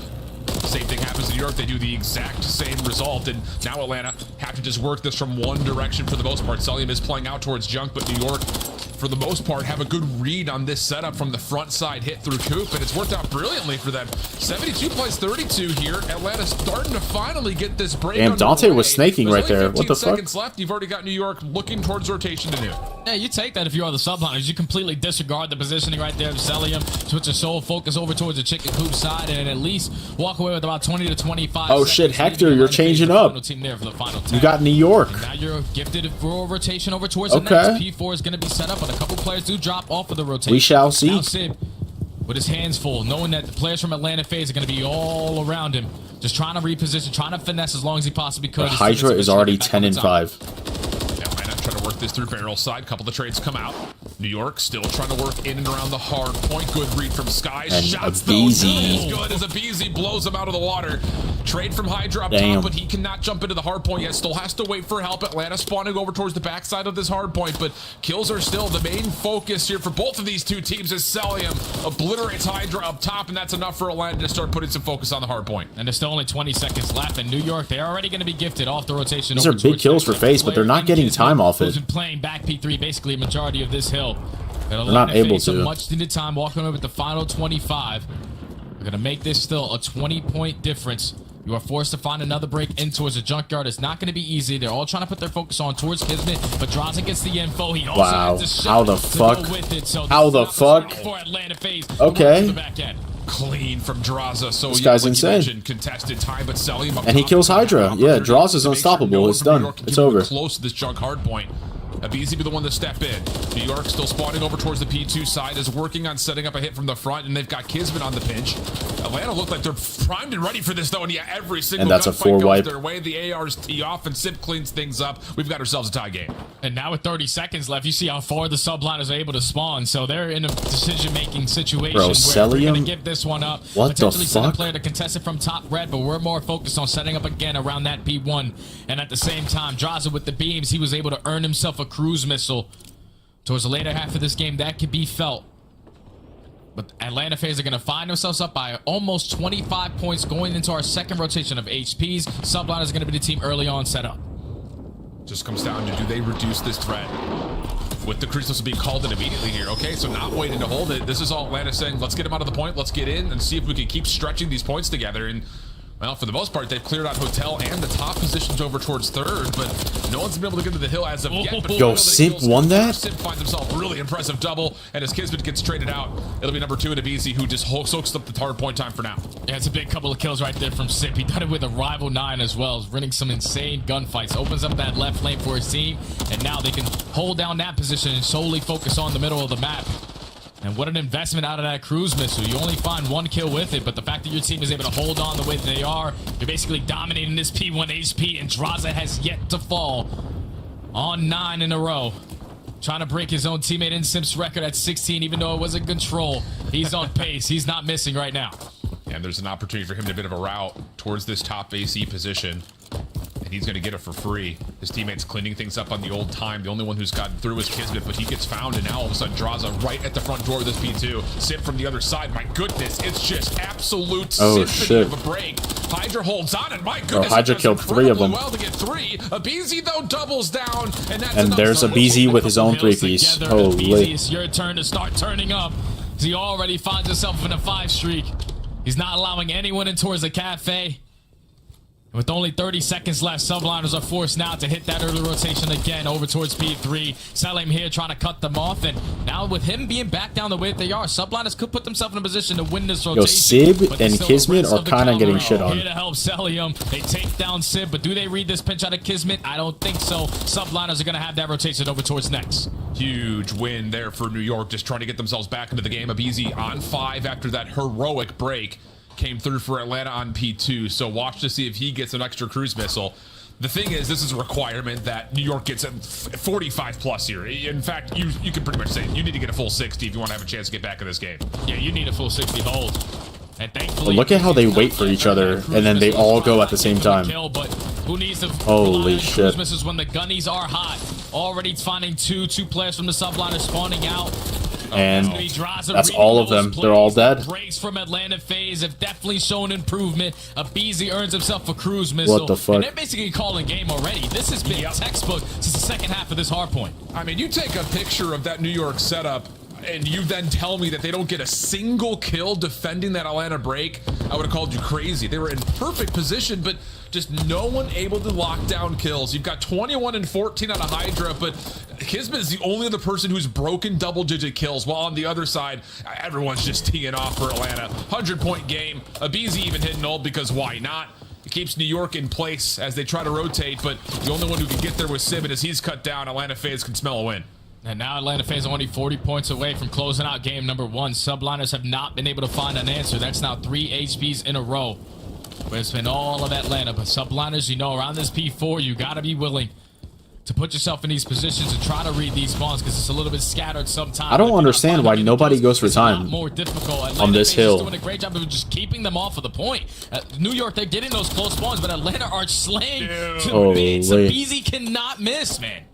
Same thing happens in New York. They do the exact same result, and now Atlanta have to just work this from one direction for the most part. Celium is playing out towards Junk, but New York, for the most part, have a good read on this setup from the front side hit through Coop, and it's worked out brilliantly for them. 72 plays 32 here. Atlanta starting to finally get this break. Damn, Dante was snaking right there. What the fuck? Seconds left. You've already got New York looking towards rotation to New. Yeah, you take that if you are the subliners. You completely disregard the positioning right there of Celium. Switch your sole focus over towards the chicken coop side and at least walk away with about 20 to 25 Oh shit, Hector, you're changing up. Team there for the final you got New York. And now you're gifted for a rotation over towards the next. P4 is going to be set up, but a couple players do drop off of the rotation. We shall see. Now Sib, with his hands full, knowing that the players from Atlanta FaZe are going to be all around him, just trying to reposition, trying to finesse as long as he possibly could. Hydra is already 10-5. Trying to work this through barrel side. Couple of the trades come out. New York still trying to work in and around the hard point. Good read from Sky. And Shots Abeezy. as good as Abeezy blows him out of the water. Trade from Hydra up Damn. top, but he cannot jump into the hard point yet. Still has to wait for help. Atlanta spawning over towards the backside of this hard point, but kills are still the main focus here for both of these two teams as Celium obliterates Hydra up top, and that's enough for Atlanta to start putting some focus on the hard point. And there's still only 20 seconds left in New York. They're already going to be gifted off the rotation. These are big kills for FaZe, but they're not getting time off it. Who's been playing back P3 basically a majority of this hill. They're not able to. Much needed time walking over with the final 25. We're going to make this still a 20-point difference. You are forced to find another break in towards the junkyard. It's not going to be easy. They're all trying to put their focus on towards Kismet, but Drazen gets the info. He also has to how the fuck? So how the fuck? For Atlanta FaZe. Okay. Clean from Draza. So this guy's insane. Contested time, but Celium and he kills Hydra. Yeah, Draza's unstoppable. It's done. It's over. Close to this junk hard point. Abeezy be the one to step in. New York still spawning over towards the P2 side, is working on setting up a hit from the front, and they've got Kismet on the pinch. Atlanta look like they're primed and ready for this, though, and yeah, every single and that's a 4 wipe. Their way. The ARs tee off, and Sip cleans things up. We've got ourselves a tie game. And now with 30 seconds left, you see how far the subliners are able to spawn, so they're in a decision-making situation where we're going to give this one up. What the potentially send a fuck? player to contest it from top red, but we're more focused on setting up again around that P1. And at the same time, Draza with the beams, he was able to earn himself a cruise missile. Towards the later half of this game, that could be felt. But Atlanta FaZe are going to find themselves up by almost 25 points going into our second rotation of HPs. Subliner is going to be the team early on set up. Just comes down to, do they reduce this threat? With the Crucibles being called in immediately here. Okay, so not waiting to hold it. This is all Atlanta saying, let's get him out of the point. Let's get in and see if we can keep stretching these points together. And, well, for the most part, they've cleared out Hotel and the top positions over towards third, but no one's been able to get to the hill as of yet. But Yo, Simp won that? Simp finds himself really impressive double, and as Kismet gets traded out, it'll be number 2 in Abizi, who just soaks up the hard point time for now. Yeah, it's a big couple of kills right there from Simp. He done it with a rival 9 as well. He's winning some insane gunfights. Opens up that left lane for his team, and now they can hold down that position and solely focus on the middle of the map. And what an investment out of that cruise missile. You only find 1 kill with it, but the fact that your team is able to hold on the way that they are, you're basically dominating this P1 HP, and Draza has yet to fall on 9 in a row. Trying to break his own teammate in Simp's record at 16, even though it was in control. He's on pace. He's not missing right now. And there's an opportunity for him to a bit of a route towards this top AC position. And he's going to get it for free. His teammate's cleaning things up on the old time. The only one who's gotten through is Kismet, but he gets found, and now all of a sudden Draza right at the front door of this P2. Simp from the other side. My goodness, it's just absolute symphony of a break. Hydra holds on, and my goodness, Hydra killed 3 of them. Well to get 3. Abizi, though, doubles down, and there's Abizi with his own 3-piece. Holy. It's your turn to start turning up. He already finds himself in a 5 streak. He's not allowing anyone in towards the cafe. With only 30 seconds left, Subliners are forced now to hit that early rotation again over towards P3. Selim here trying to cut them off, and now with him being back down the way that they are, Subliners could put themselves in a position to win this rotation. Yo, Sib and Kismet are kind of getting shit on. Here to help Selim. They take down Sib, but do they read this pinch out of Kismet? I don't think so. Subliners are going to have that rotation over towards next. Huge win there for New York, just trying to get themselves back into the game. Abizi on 5 after that heroic break. Came through for Atlanta on P2, so watch to see if he gets an extra cruise missile. The thing is, this is a requirement that New York gets a 45 plus here. In fact, you can pretty much say you need to get a full 60 if you want to have a chance to get back in this game. Yeah, you need a full 60 hold. And thankfully, look at how they wait for each other, and then they all go at the same time. But who needs to Holy shit. Cruise missiles when the gunnies are hot? Already finding two players from the subliner spawning out. And that's all of them. They're all dead. Breaks from Atlanta FaZe have definitely shown improvement. Abizi earns himself a cruise missile. What the fuck? And they're basically calling game already. This has been textbook since the second half of this hard point. I mean, you take a picture of that New York setup, and you then tell me that they don't get a single kill defending that Atlanta break, I would have called you crazy. They were in perfect position, but just no one able to lock down kills. You've got 21 and 14 on a Hydra, but Kismet is the only other person who's broken double-digit kills, while on the other side, everyone's just teeing off for Atlanta. 100-point game. Abizi even hit null because why not? It keeps New York in place as they try to rotate, but the only one who can get there was Sim, and as he's cut down, Atlanta FaZe can smell a win. And now Atlanta FaZe are only 40 points away from closing out game number 1. Subliners have not been able to find an answer. That's now 3 HPs in a row. Where it's been all of Atlanta. But Subliners, you know, around this P4, you got to be willing to put yourself in these positions and try to read these spawns because it's a little bit scattered sometimes. I don't understand why nobody goes for time more difficult. on this hill. Doing a great job of just keeping them off of the point. New York, they're getting those close spawns, but Atlanta are slaying to bits. Abizi cannot miss, man.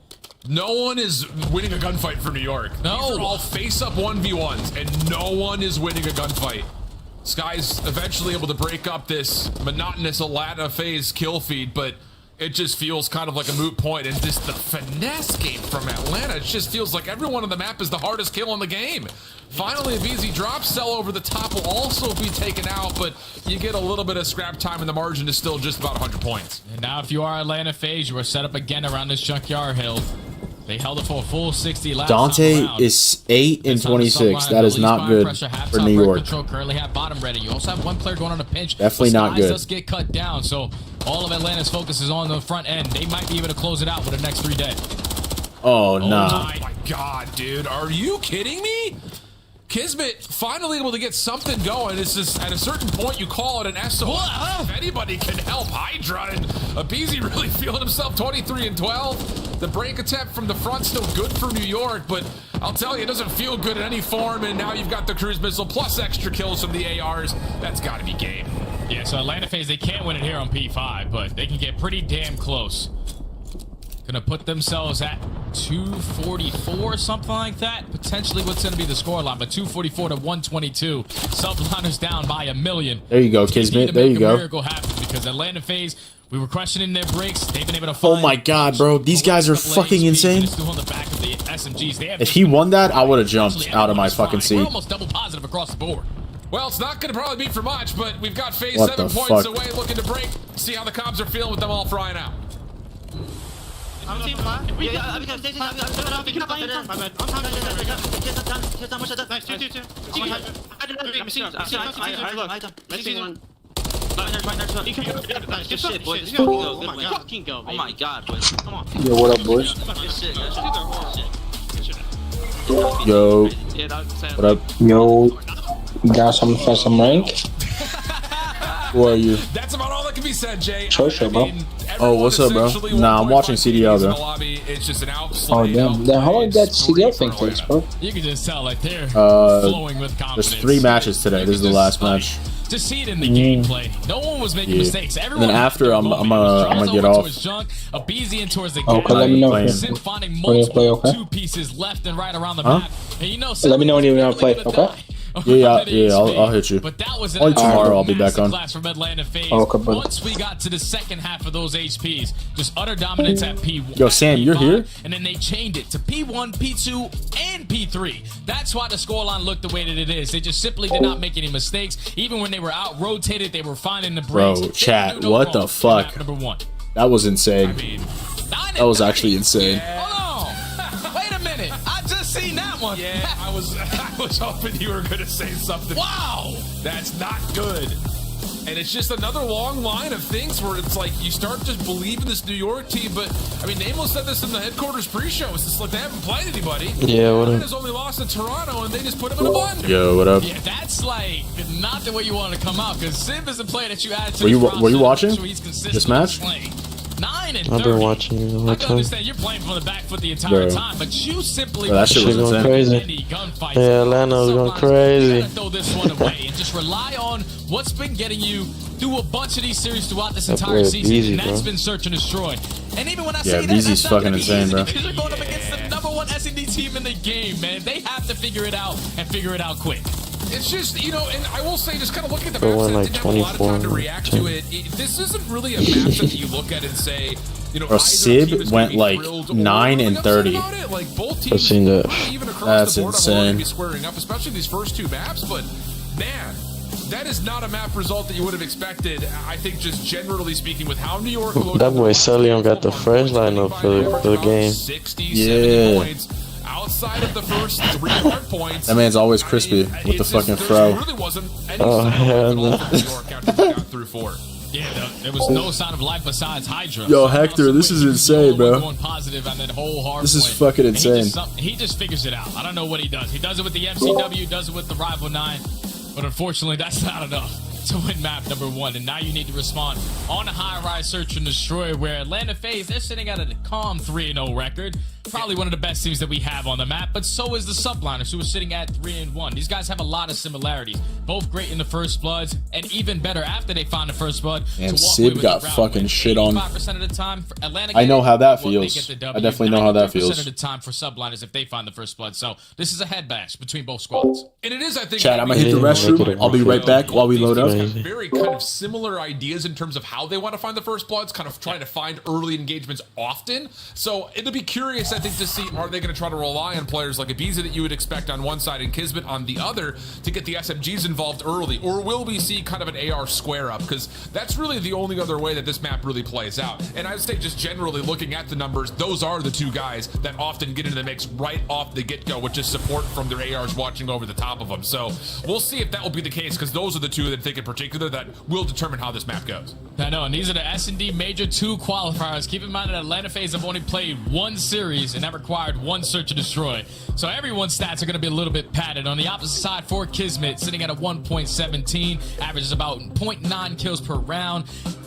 No one is winning a gunfight for New York. No. These are all face-up 1v1s, and no one is winning a gunfight. Sky's eventually able to break up this monotonous Atlanta FaZe kill feed, but it just feels kind of like a moot point. And just the finesse game from Atlanta, it just feels like everyone on the map is the hardest kill in the game. Finally, Abizi drops. Cell over the top will also be taken out, but you get a little bit of scrap time, and the margin is still just about 100 points. And now if you are Atlanta FaZe, you are set up again around this junkyard hill. They held it for a full 60 last Dante is 8 and 26. That is not good for New York. Currently have bottom ready. You also have one player going on a pinch. Definitely not good. Does get cut down, so all of Atlanta's focus is on the front end. They might be able to close it out for the next 3 days. Oh, nah. Oh my god, dude. Are you kidding me? Kismet finally able to get something going. It's just at a certain point you call it an SOS. If anybody can help Hydra, and Abizi really feeling himself 23 and 12. The break attempt from the front still good for New York, but I'll tell you, it doesn't feel good in any form. And now you've got the cruise missile plus extra kills from the ARs. That's got to be game. Yeah, so Atlanta FaZe, they can't win it here on P5, but they can get pretty damn close. Gonna put themselves at 244, something like that. Potentially what's going to be the scoreline, but 244 to 122. Subliners down by 1 million. There you go, Kismet. There you A go. miracle happen because Atlanta FaZe, we were questioning their breaks. They've been able to Oh find my god, bro. These guys are fucking insane. still on the back of the SMGs. They have If he won that, I would have jumped out of my fucking We're seat. almost double positive across the board. Well, it's not going to probably be for much, but we've got FaZe What 7 the points fuck? away, looking to break. See how the comms are feeling with them all frying out. Oh my god, boys. Come on. Yo, what up, boys? Yo. What up? Yo, got some for some rank? Who are you? That's about all that can be said, Jay. Sure, bro. Oh, what's up, bro? Nah, I'm watching CDL, though. It's just an Oh, damn. Then how long that CDL thing takes, bro? You can just tell, like, they're flowing with confidence. There's 3 matches today. This is the last match. To see it in the gameplay, no one was making mistakes. And Everyone then after, I'm gonna get off. a BZ in towards the Okay, let me know Sim finding when you play, okay? 2 pieces left and right around the Huh? map. And you know, Let me know when you want to play, okay? Yeah, I'll hit you. But that was Only tomorrow I'll be back on. class from Atlanta FaZe. Okay, buddy. Once we got to the second half of those HPs, just utter dominance at P1. Yo, Sam, you're here? And then they chained it to P1, P2, and P3. That's why the scoreline looked the way that it is. They just simply did not make any mistakes. Even when they were out rotated, they were finding the breaks. Bro, chat, what the fuck? Number 1. That was insane. That was actually insane. Hold on. Wait a minute. I just seen that one. Yeah, I was hoping you were going to say something. Wow. That's not good. And it's just another long line of things where it's like you start to believe in this New York team, but I mean, Nameless said this in the headquarters pre-show. It's just like they haven't played anybody. Yeah, what up? Atlanta's only lost to Toronto, and they just put them in a bun. Yo, what up? Yeah, that's like not the way you want to come out because Sim is a player that you added to Were you this roster were you to watching make sure he's consistent this match? playing. 9 and 30. I've been watching you the whole I can time. understand you're playing from the back foot the entire Bro. time, but you simply Bro, that shit was going insane. crazy. Yeah, Atlanta's going You crazy. gotta throw this one away and just rely on what's been getting you through a bunch of these series throughout this That entire boy season, easy, and that's bro. been search and destroy. And even when I Yeah, say that, Beezy's that's not fucking gonna be insane, easy bro. because you're going up against the #1 SND team in the game, man. They have to figure it out and figure it out quick. It's just, you know, and I will say, just kind of looking at the They maps, won I like didn't have a lot of time to 24, react to it. This isn't really a map that you look at and say, you know, Bro, either team Sib is went gonna be like thrilled or 9 and upset 30. about it. Like both I've teams, seen that. even across That's the board, are insane. going to be squaring up, especially these first 2 maps. But man, that is not a map result that you would have expected. I think, just generally speaking, with how New York looked. That boy Celion got the fresh lineup for the game. 60, 70 Yeah. points. Outside of the first 3 hard points, That man's always crispy with the fucking fro. there really wasn't any Oh, sign of hell life at all no. from New York after we got through 4. Yeah, there was no sign of life besides Hydra. Yo, Hector, this is insane, bro. Going positive on that whole hard This is point. fucking And insane. He just figures it out. I don't know what he does. He does it with the MCW, does it with the Rival 9, but unfortunately, that's not enough to win map #1. And now you need to respond on a high-rise search and destroy, where Atlanta FaZe, they're sitting at a calm 3-0 record. Probably one of the best teams that we have on the map, but so is the Subliners, who are sitting at 3-1. These guys have a lot of similarities. Both great in the first bloods, and even better after they find the first blood. And to walk Sid away with got the round fucking win. shit on. 85% of the time for Atlanta, I know how that they feels. get the I W. definitely know how that 93% feels. of the time for Subliners if they find the first blood. So this is a head bash between both squads. And it is, I think, Chat, I'm gonna hit the restroom. I'll be right back while we load up. very kind of similar ideas in terms of how they want to find the first bloods, kind of trying to find early engagements often. So it'll be curious, I think, to see, are they going to try to rely on players like Ibiza that you would expect on one side and Kismet on the other to get the SMGs involved early, or will we see kind of an AR square up? Because that's really the only other way that this map really plays out. And I would say, just generally looking at the numbers, those are the 2 guys that often get into the mix right off the get-go, with just support from their ARs watching over the top of them. So we'll see if that will be the case, because those are the 2 that I think in particular that will determine how this map goes. I know, and these are the S&D Major 2 qualifiers. Keep in mind that Atlanta FaZe have only played 1 series, and that required 1 search and destroy. So everyone's stats are going to be a little bit padded. On the opposite side, for Kismet, sitting at a 1.17, averages about 0.9 kills per round.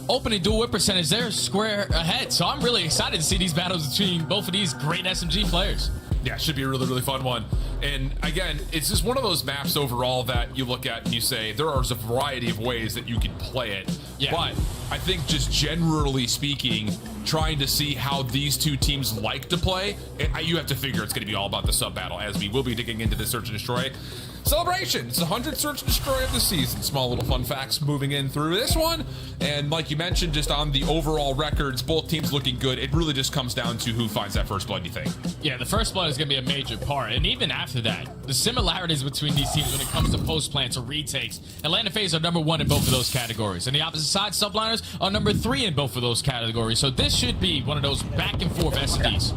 Opening dual whip percentage, they're square ahead. So I'm really excited to see these battles between both of these great SMG players. Yeah, it should be a really, really fun one. And again, it's just one of those maps overall that you look at and you say, there are a variety of ways that you can play it. Yeah. But I think, just generally speaking, trying to see how these two teams like to play, you have to figure it's going to be all about the sub battle, as we will be digging into the search and destroy celebration. It's the 100th search and destroy of the season. Small little fun facts moving in through this one. And like you mentioned, just on the overall records, both teams looking good. It really just comes down to who finds that first blood, you think? Yeah, the first blood is going to be a major part. And even after that, the similarities between these teams when it comes to post plants or retakes, Atlanta FaZe are #1 in both of those categories. And the opposite side, Subliners are #3 in both of those categories. So this should be one of those back and forth SDs.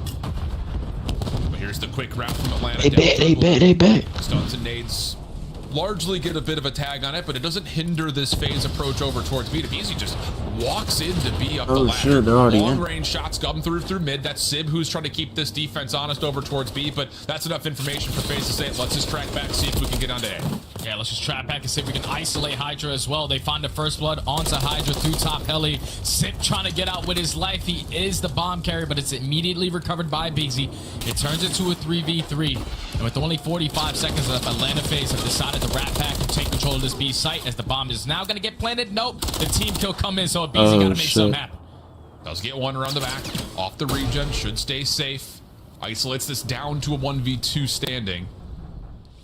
Here's the quick route from Atlanta. They bet. Stuns and nades largely get a bit of a tag on it, but it doesn't hinder this FaZe approach over towards B. He just walks into B up the ladder. Shit, they're already Long in. range shots come through mid. That's Sib who's trying to keep this defense honest over towards B, but that's enough information for FaZe to say, let's just track back, see if we can get onto A. Yeah, let's just track back and see if we can isolate Hydra as well. They find the first blood onto Hydra through top heli. Sip trying to get out with his life. He is the bomb carrier, but it's immediately recovered by BZ. It turns into a 3v3. And with only 45 seconds left, Atlanta FaZe have decided to rat pack and take control of this B site as the bomb is now going to get planted. Nope, the team kill come in, so BZ got to make something happen. Does get one around the back. Off the regen, should stay safe. Isolates this down to a 1v2 standing.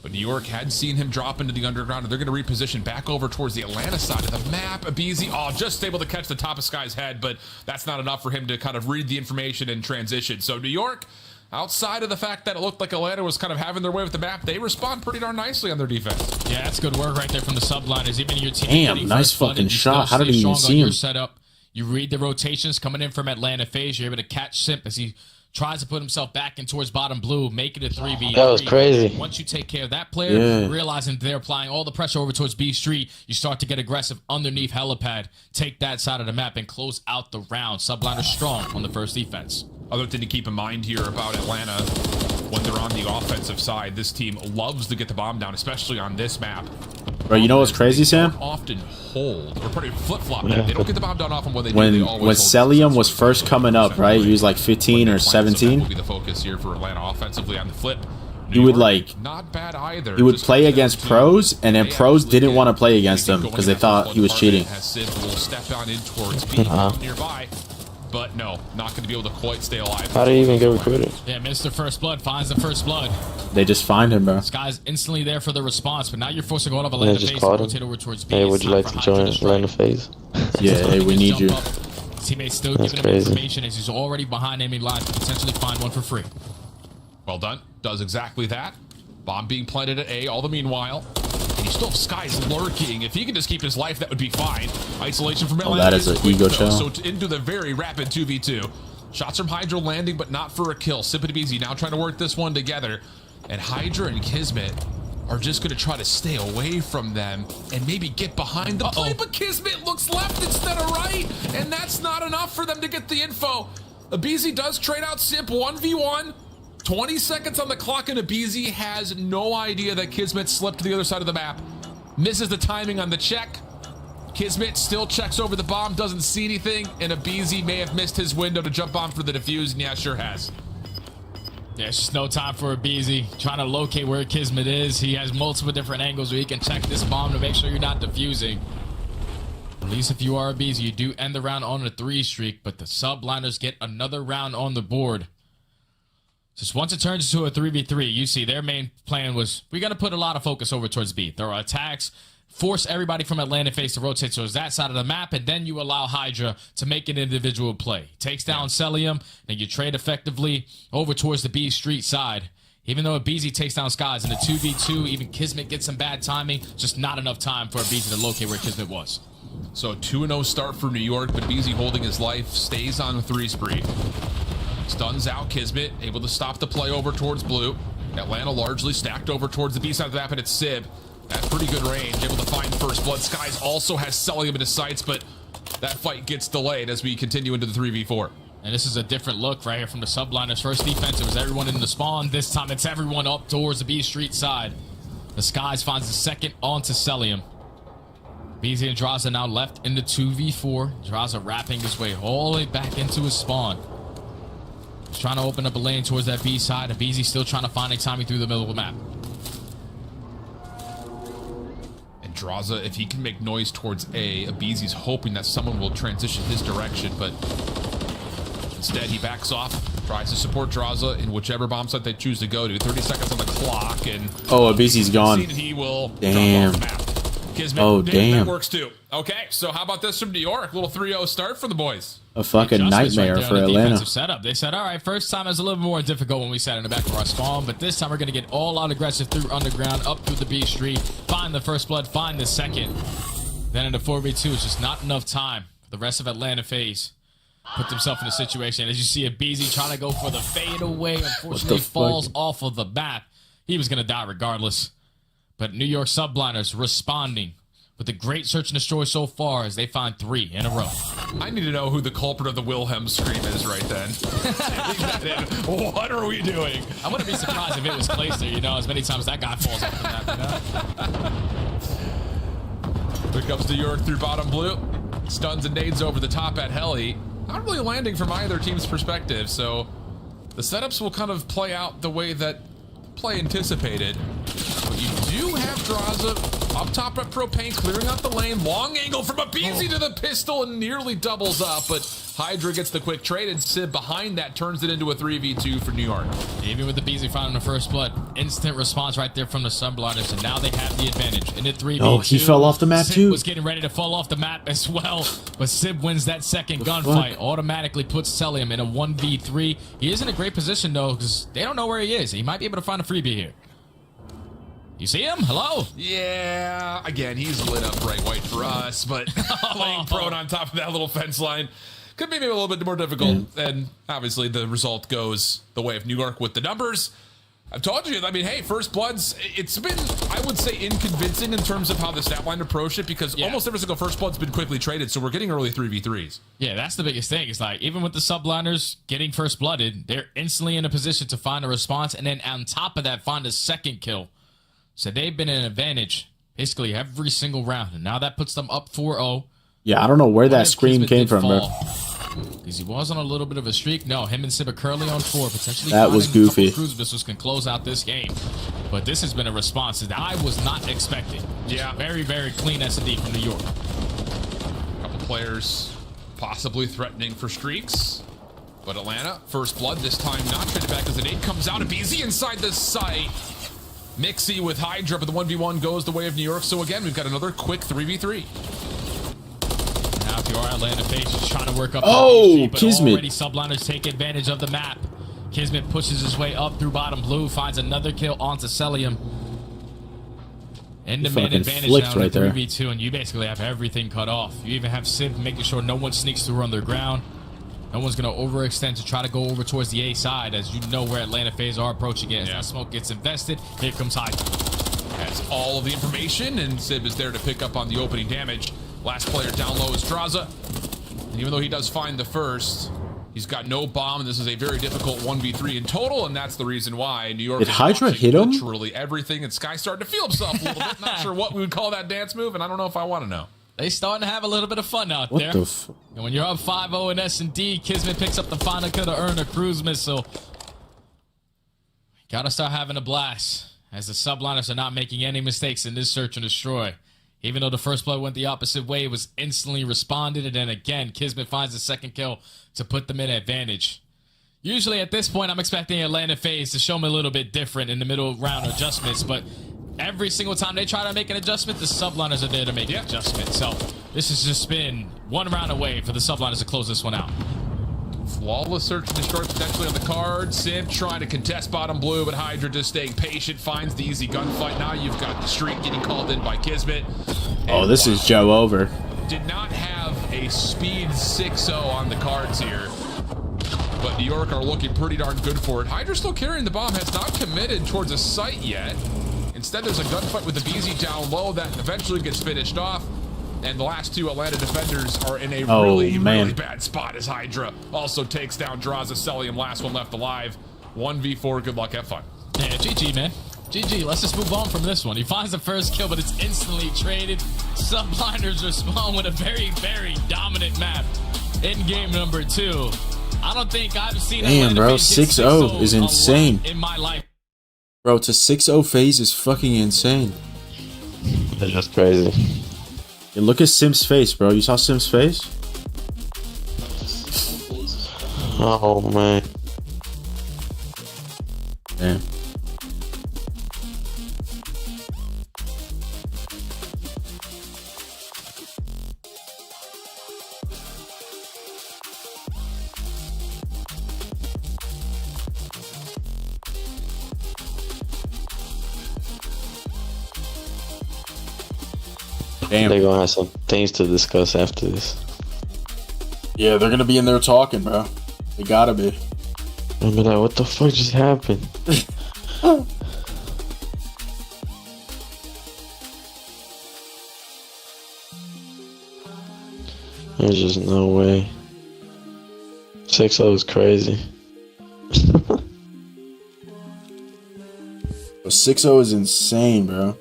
But New York had seen him drop into the underground, and they're going to reposition back over towards the Atlanta side of the map. Abizi, just able to catch the top of Sky's head, but that's not enough for him to kind of read the information and transition. So New York, outside of the fact that it looked like Atlanta was kind of having their way with the map, they respond pretty darn nicely on their defense. Yeah, that's good work right there from the subliners. Even your team. Damn, nice fucking shot. How did he even see him? Setup. You read the rotations coming in from Atlanta FaZe. You're able to catch Simp as he tries to put himself back in towards bottom blue, make it a 3v3. That was crazy. Once you take care of that player, realizing they're applying all the pressure over towards B Street, you start to get aggressive underneath helipad, take that side of the map, and close out the round. Subliner strong on the first defense. Other thing to keep in mind here about Atlanta, when they're on the offensive side, this team loves to get the bomb down, especially on this map. Bro, you know what's crazy, Sam? Often hold or pretty flip-flop. They don't get the bomb down often. When they when do, they always Celium was first coming up, right? He was like 15 or 17. Will be the focus here for Atlanta offensively on the flip. He would like not bad either. He would play against pros, and then pros didn't want to play against him because they thought he was cheating. Sid will step on in towards B nearby. But no, not going to be able to quite stay alive. How did he even get recruited? Yeah, Mr. First Blood finds the first blood. They just find him, bro. This guy's instantly there for the response, but now you're forced to go out of Atlanta FaZe and rotate over towards B. Hey, would you like to join Atlanta FaZe? Yeah, hey, we need you. Teammates still giving him information as he's already behind enemy lines to potentially find one for free. Well done. Does exactly that. Bomb being planted at A, all the meanwhile. And you still have Sky's lurking. If he can just keep his life, that would be fine. Isolation from Atlanta. That is an ego shell. So into the very rapid 2v2. Shots from Hydra landing, but not for a kill. Sippity now trying to work this one together. And Hydra and Kismet are just going to try to stay away from them and maybe get behind the play. But Kismet looks left instead of right. And that's not enough for them to get the info. Abizi does trade out Simp 1v1. 20 seconds on the clock, and Abizi has no idea that Kismet slipped to the other side of the map. Misses the timing on the check. Kismet still checks over the bomb, doesn't see anything, and Abizi may have missed his window to jump on for the defuse, and yeah, sure has. There's just no time for Abizi. Trying to locate where Kismet is. He has multiple different angles where he can check this bomb to make sure you're not defusing. At least if you are Abizi, you do end the round on a 3 streak, but the subliners get another round on the board. Just once it turns into a 3v3, you see their main plan was, we're going to put a lot of focus over towards B. There are attacks, force everybody from Atlanta FaZe to rotate towards that side of the map, and then you allow Hydra to make an individual play. Takes down Celium, and you trade effectively over towards the B Street side. Even though Abizi takes down Skies in a 2v2, even Kismet gets some bad timing, just not enough time for Abizi to locate where Kismet was. So 2-0 start for New York, but Abizi holding his life, stays on 3 spree. Stuns out Kismet, able to stop the play over towards blue. Atlanta largely stacked over towards the B side of the map, and it's Sib. At pretty good range, able to find first blood. Skies also has Celium in his sights, but that fight gets delayed as we continue into the 3v4. And this is a different look right here from the subliners. First defense, it was everyone in the spawn. This time it's everyone up towards the B Street side. The Skies finds the second onto Celium. BZ and Draza now left in the 2v4. Draza wrapping his way all the way back into his spawn. He's trying to open up a lane towards that B side, and BZ still trying to find a timing through the middle of the map. And Draza, if he can make noise towards A, Abizi's hoping that someone will transition his direction, but Instead, he backs off, tries to support Draza in whichever bomb site they choose to go to. 30 seconds on the clock, and Oh, Abizi's gone. he will Damn. drop off the map. Kismet, Oh, that damn. works too. Okay, so how about this from New York? Little 3-0 start for the boys. A fucking Adjustments nightmare right there for on the Atlanta. defensive setup. They said, all right, first time is a little more difficult when we sat in the back of our spawn, but this time we're going to get all out aggressive through underground, up through the B street, find the first blood, find the second. Then in the 4v2, it's just not enough time for the rest of Atlanta phase. Put themselves in a situation. As you see, a BZ trying to go for the fade away. Unfortunately, falls off of the map. He was going to die regardless. But New York Subliners responding with a great search and destroy so far as they find 3 in a row. I need to know who the culprit of the Wilhelm scream is right then. What are we doing? I wouldn't be surprised if it was Clayster, you know, as many times that guy falls off the map, you know? Here comes New York through bottom blue. Stuns and nades over the top at Heli. Not really landing from either team's perspective, so the setups will kind of play out the way that play anticipated. But you do have Draza up top at Propane, clearing out the lane. Long angle from Abizi to the pistol and nearly doubles up, but Hydra gets the quick trade, and Sib behind that turns it into a 3v2 for New York. Even with the BZ finding the first blood, instant response right there from the Subliners, and now they have the advantage. In the 3v2, Oh, he fell off the map Sib too. was getting ready to fall off the map as well, but Sib wins that second gunfight, automatically puts Celium in a 1v3. He is in a great position though, because they don't know where he is. He might be able to find a freebie here. You see him? Hello? Yeah, again, he's lit up bright white for us, but laying prone on top of that little fence line could be maybe a little bit more difficult. And obviously the result goes the way of New York with the numbers. I've told you, I mean, hey, First Bloods, it's been, I would say, inconvincing in terms of how the stat line approached it, because almost every single First Blood's been quickly traded, so we're getting early 3v3s. Yeah, that's the biggest thing. It's like, even with the Subliners getting first blooded, they're instantly in a position to find a response, and then on top of that, find a second kill. So they've been in an advantage basically every single round, and now that puts them up 4-0. Yeah, I don't know where that scream came from, bro. Because he was on a little bit of a streak. No, him and Sib are currently on 4. Potentially that was goofy. Cruise missiles can close out this game. But this has been a response that I was not expecting. Yeah. Very, very clean S&D from New York. A couple players possibly threatening for streaks. But Atlanta, First Blood this time not traded back as the nade comes out. Abizi inside the site. Mixie with Hydra, but the 1v1 goes the way of New York. So again, we've got another quick 3v3. Now if you are Atlanta face, just trying to work up. Oh, but Kismet. already Subliners take advantage of the map. Kismet pushes his way up through bottom blue, finds another kill onto Celium. End-to-man advantage now in right the there. 3v2, and you basically have everything cut off. You even have Sib making sure no one sneaks through underground. No one's going to overextend to try to go over towards the A side, as you know where Atlanta FaZe are approaching it. As that smoke gets invested, here comes Hydra. Has all of the information, and Sib is there to pick up on the opening damage. Last player down low is Draza. And even though he does find the first, he's got no bomb, and this is a very difficult 1v3 in total, and that's the reason why New York Did is Hydra watching hit him? literally everything, and Sky's starting to feel himself a little bit. Not sure what we would call that dance move, and I don't know if I want to know. They starting to have a little bit of fun out What there. the f- And when you're up 5-0 in S&D, Kismet picks up the final kill to earn a cruise missile. Gotta start having a blast, as the Subliners are not making any mistakes in this search and destroy. Even though the first blood went the opposite way, it was instantly responded, and then again, Kismet finds the second kill to put them in advantage. Usually at this point, I'm expecting Atlanta FaZe to show me a little bit different in the middle round adjustments, but every single time they try to make an adjustment, the Subliners are there to make an adjustment. So this has just been one round away for the Subliners to close this one out. Flawless search and destroy potentially on the card. Sib trying to contest bottom blue, but Hydra just staying patient, finds the easy gunfight. Now you've got the streak getting called in by Kismet. Oh, this is Joe over. Did not have a speed 6-0 on the cards here, but New York are looking pretty darn good for it. Hydra still carrying the bomb, has not committed towards a site yet. Instead, there's a gunfight with the BZ down low that eventually gets finished off. And the last two Atlanta defenders are in a really bad spot as Hydra also takes down Draza, Celium, last one left alive. 1v4, good luck, have fun. Yeah, GG, man. GG, let's just move on from this one. He finds the first kill, but it's instantly traded. Subliners respond with a very, very dominant map in game number 2. I don't think I've seen Damn, bro, FaZe get 6-0 is a lot insane. in my life. Bro, to 6-0 FaZe is fucking insane. That's just crazy. And look at Sim's face, bro. You saw Sim's face? Oh man. Damn. Damn. They're gonna have some things to discuss after this. Yeah, they're gonna be in there talking, bro. They gotta be. I'll be like, what the fuck just happened? There's just no way. 6-0 is crazy. 6-0 is insane, bro.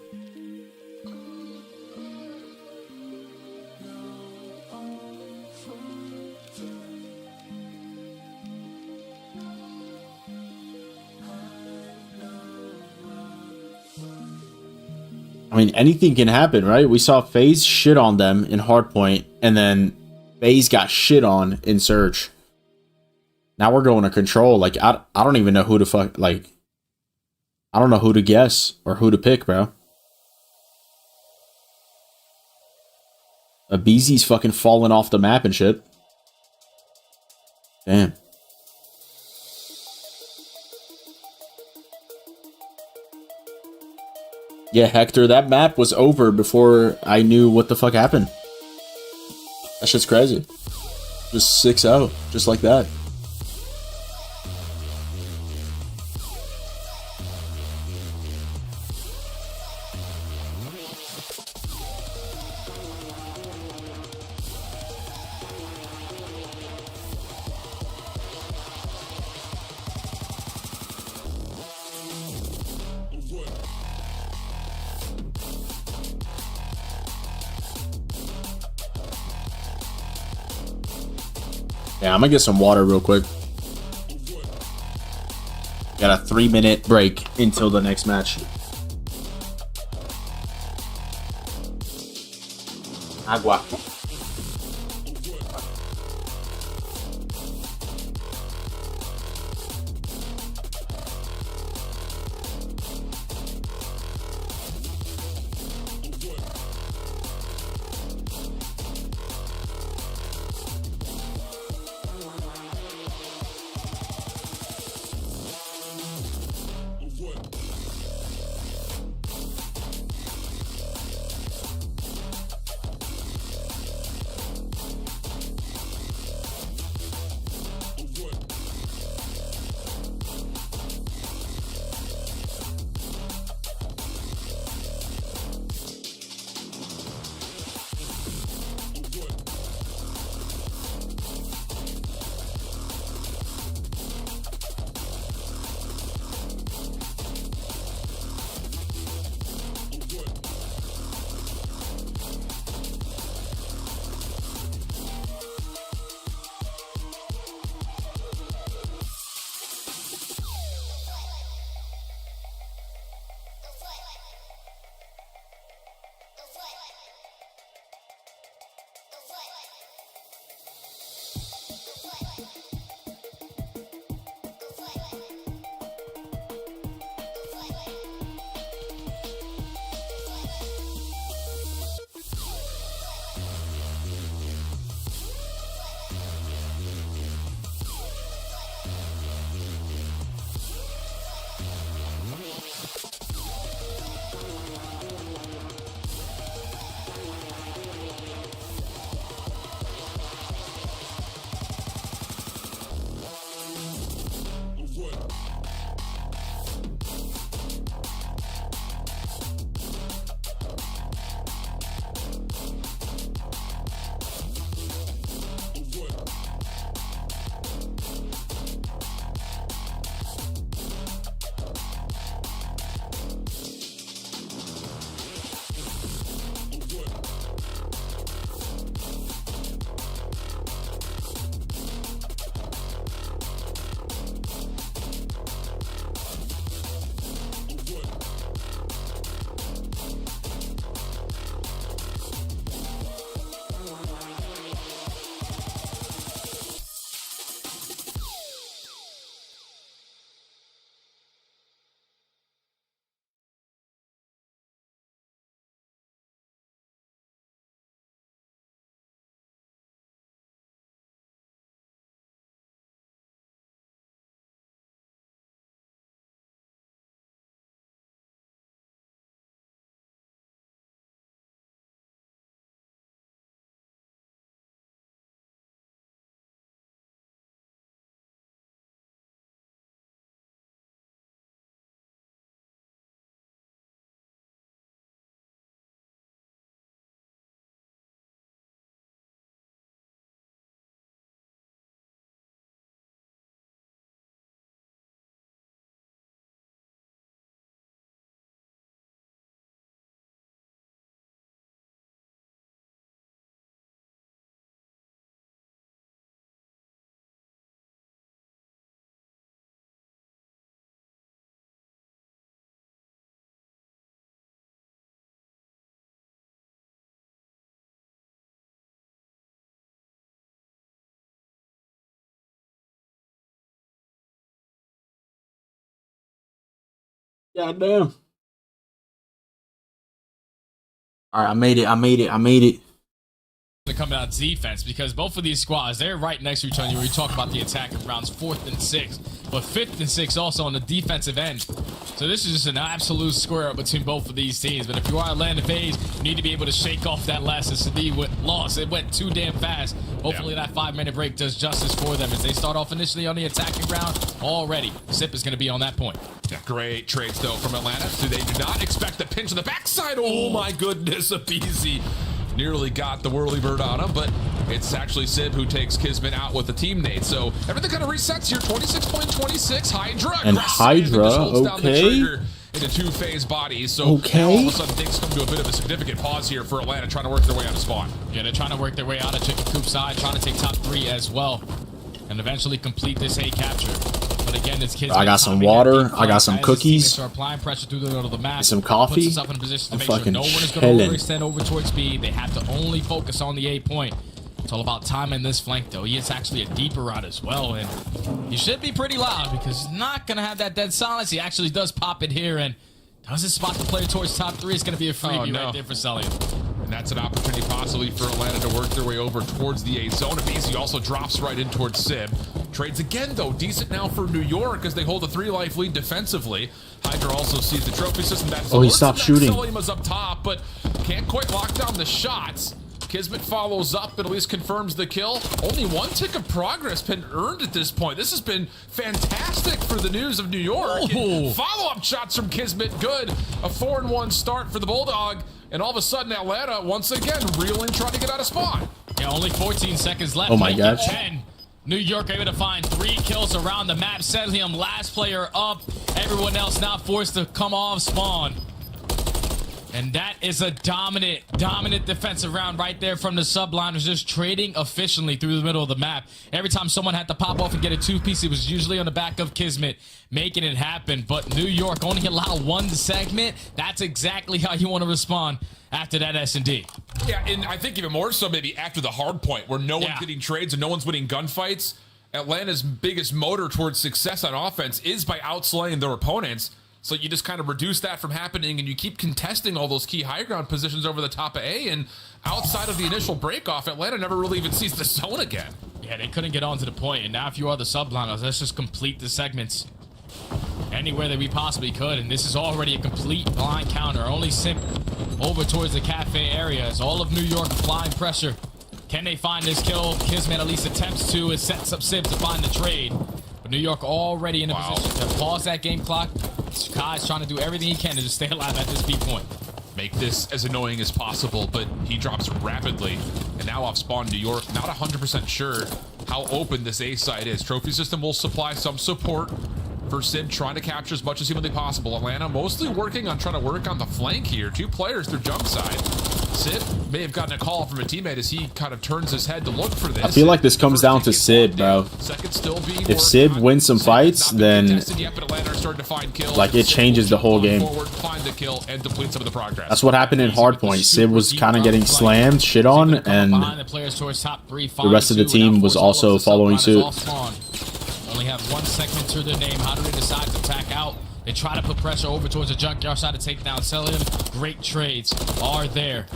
I mean, anything can happen, right? We saw FaZe shit on them in Hardpoint, and then FaZe got shit on in Surge. Now we're going to Control. Like, I don't even know who to fuck, like, I don't know who to guess or who to pick, bro. Abeezy's fucking falling off the map and shit. Damn. Yeah, Hector, that map was over before I knew what the fuck happened. That shit's crazy. Just 6-0, just like that. Yeah, I'm gonna get some water real quick. Got a 3-minute break until the next match. Agua. Goddamn. All right, I made it. Coming out defense, because both of these squads, they're right next to each other. We talk about the attacking rounds 4th and 6th, but 5th and 6th also on the defensive end. So this is just an absolute square up between both of these teams. But if you are Atlanta FaZe, you need to be able to shake off that last SD loss. It went too damn fast. Hopefully that 5-minute break does justice for them as they start off initially on the attacking round already. Sip is going to be on that point. Yeah, great trades though from Atlanta. So they do not expect the pinch on the backside. Oh my goodness, Abizi nearly got the whirly bird on him, but it's actually Sib who takes Kismet out with the teammate. So everything kind of resets here. 26.26. Hydra. And Hydra, okay. Into 2 FaZe bodies. So now all of a sudden things come to a bit of a significant pause here for Atlanta trying to work their way out of spawn. Yeah, they're trying to work their way out of Chicken Coop side, trying to take top 3 as well, and eventually complete this A capture. But again, it's kids. I got some water. I got some cookies. Applying pressure through the middle of the map. Some coffee. Puts us up in a position to make fucking sure no one is going to overextend over towards B. They have to only focus on the A point. It's all about timing this flank, though. He is actually a deeper route as well, and he should be pretty loud because he's not going to have that dead silence. He actually does pop it here, and does it spot the player towards top 3? It's going to be a freebie right there for Sellium. And that's an opportunity possibly for Atlanta to work their way over towards the A zone. Abizi also drops right in towards Sib. Trades again, though. Decent now for New York as they hold a 3-life lead defensively. Hydra also sees the trophy system. Oh, he stopped shooting. Sellium up top, but can't quite lock down the shots. Kismet follows up, at least confirms the kill. Only 1 tick of progress been earned at this point. This has been fantastic for the news of New York. Follow-up shots from Kismet, good. A 4-1 start for the Bulldog. And all of a sudden, Atlanta, once again, reeling, trying to get out of spawn. Yeah, only 14 seconds left. Oh my gosh. 10. New York able to find 3 kills around the map. Sellium, last player up. Everyone else now forced to come off spawn. And that is a dominant defensive round right there from the subliners, just trading efficiently through the middle of the map. Every time someone had to pop off and get a 2-piece, it was usually on the back of Kismet, making it happen. But New York only allowed 1 segment. That's exactly how you want to respond after that S&D. Yeah, and I think even more so maybe after the hard point where no one's getting trades and no one's winning gunfights. Atlanta's biggest motor towards success on offense is by outslaying their opponents. So you just kind of reduce that from happening and you keep contesting all those key high ground positions over the top of A, and outside of the initial break-off, Atlanta never really even sees the zone again. Yeah, they couldn't get on to the point, and now if you are the subliners, let's just complete the segments anywhere that we possibly could, and this is already a complete blind counter. Only Simp over towards the cafe area as all of New York applying pressure. Can they find this kill? Kismet at least attempts to. It sets up Simp to find the trade. But New York already in a position to pause that game clock. Kai's trying to do everything he can to just stay alive at this B point. Make this as annoying as possible, but he drops rapidly. And now off spawn, New York, not 100% sure how open this A side is. Trophy system will supply some support for Sid, trying to capture as much as humanly possible. Atlanta mostly working on trying to work on the flank here. 2 players through jump side. Sid may have gotten a call from a teammate as he kind of turns his head to look for this. I feel like this comes down to Sid, bro. If Sid wins some fights, then like it changes the whole game. That's what happened in Hardpoint. Sid was kind of getting slammed, shit on, and the rest of the team was also following suit. Only have 1 segment to their name. How do they decide to attack out? They try to put pressure over towards the junkyard side to take down Sellium. Great trades are there.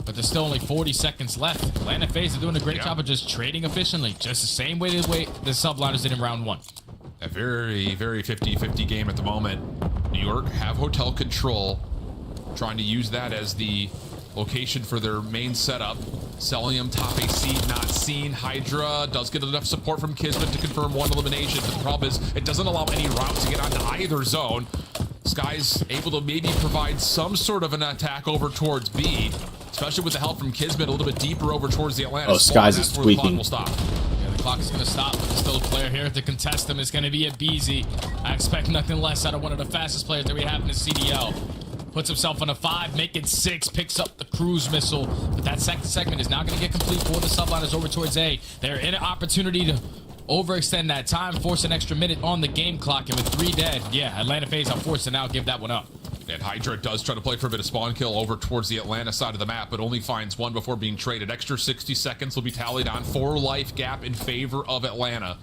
But there's still only 40 seconds left. Atlanta FaZe are doing a great job of just trading efficiently. Just the same way the subliners did in round 1. A very, very 50-50 game at the moment. New York have hotel control. Trying to use that as the location for their main setup. Sellium, top AC, not seen. Hydra does get enough support from Kismet to confirm 1 elimination, but the problem is it doesn't allow any route to get onto either zone. Sky's able to maybe provide some sort of an attack over towards B, especially with the help from Kismet a little bit deeper over towards the Atlanta. Oh, Skies is tweaking. Yeah, the clock is going to stop, but there's still a player here to contest him. It's going to be a BZ. I expect nothing less out of one of the fastest players that we have in the CDL. Puts himself on a 5, making 6, picks up the cruise missile. But that second segment is now going to get complete for the subliners over towards A. They're in an opportunity to overextend that time, force an extra minute on the game clock, and with 3 dead, yeah, Atlanta FaZe are forced to now give that one up. And Hydra does try to play for a bit of spawn kill over towards the Atlanta side of the map, but only finds 1 before being traded. Extra 60 seconds will be tallied on. 4 life gap in favor of Atlanta.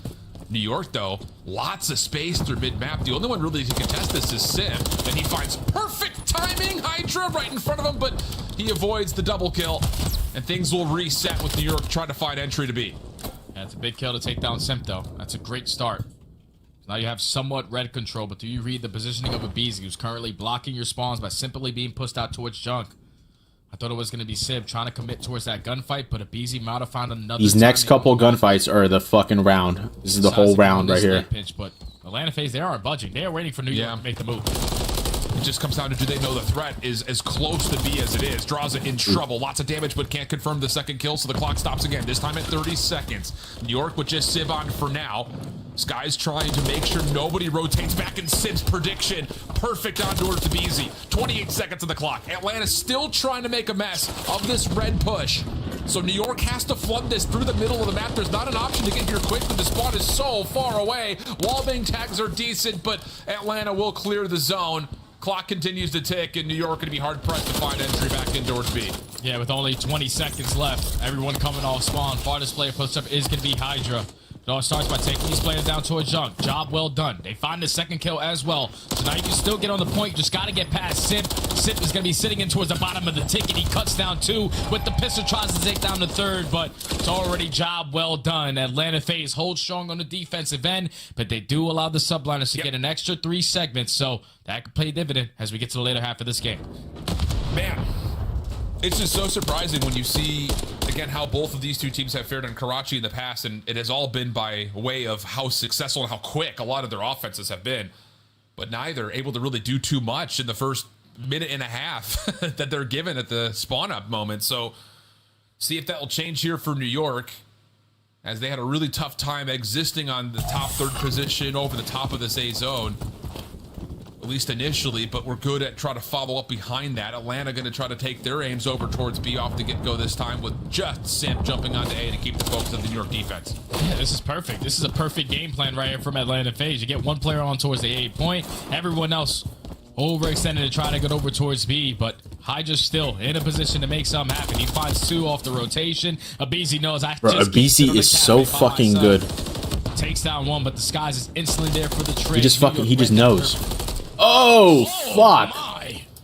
New York, though, lots of space through mid-map. The only one really to contest this is Sim, and he finds perfect timing. Hydra right in front of him, but he avoids the double kill, and things will reset with New York trying to find entry to B. That's a big kill to take down Simp, though. That's a great start. Now you have somewhat red control, but do you read the positioning of aBeZy, who's currently blocking your spawns by simply being pushed out towards junk? I thought it was going to be Sib trying to commit towards that gunfight, but aBeZy might have found another. These next couple gunfights are the fucking round. This is the whole round right here. Pinch, but Atlanta FaZe, they aren't budging. They are waiting for New York to make the move. It just comes down to, do they know the threat is as close to B as it is? Draws it in trouble. Lots of damage, but can't confirm the second kill, so the clock stops again, this time at 30 seconds. New York with just Sib on for now. Sky's trying to make sure nobody rotates back in Sib's prediction. Perfect on towards aBeZy. 28 seconds on the clock. Atlanta's still trying to make a mess of this red push. So New York has to flood this through the middle of the map. There's not an option to get here quickly. The spawn is so far away. Wallbang tags are decent, but Atlanta will clear the zone. Clock continues to tick, and New York going to be hard-pressed to find entry back in towards B. Yeah, with only 20 seconds left, everyone coming off spawn. Farthest player puts up is going to be Hydra. It all starts by taking these players down towards junk. Job well done. They find the second kill as well. So now you can still get on the point. You just got to get past Sip. Sip is going to be sitting in towards the bottom of the ticket. He cuts down 2 with the pistol, tries to take down the 3rd, but it's already job well done. Atlanta FaZe holds strong on the defensive end, but they do allow the subliners to get an extra 3 segments, so that could play dividend as we get to the later half of this game. Man, it's just so surprising when you see, again, how both of these two teams have fared in Karachi in the past, and it has all been by way of how successful and how quick a lot of their offenses have been. But neither able to really do too much in the first minute and a half that they're given at the spawn-up moment. So see if that will change here for New York, as they had a really tough time existing on the top 3rd position over the top of this A zone. At least initially, but we're good at trying to follow up behind that. Atlanta going to try to take their aims over towards B off the get-go this time, with just Simp jumping onto A to keep the focus of the New York defense. Yeah, this is perfect. This is a perfect game plan right here from Atlanta FaZe. You get one player on towards the A point, everyone else overextended to try to get over towards B, but Hydra's still in a position to make something happen. He finds 2 off the rotation. aBeZy knows aBeZy is so fucking good. Takes down 1, but the Skies is instantly there for the trade. He just knows. Oh, fuck.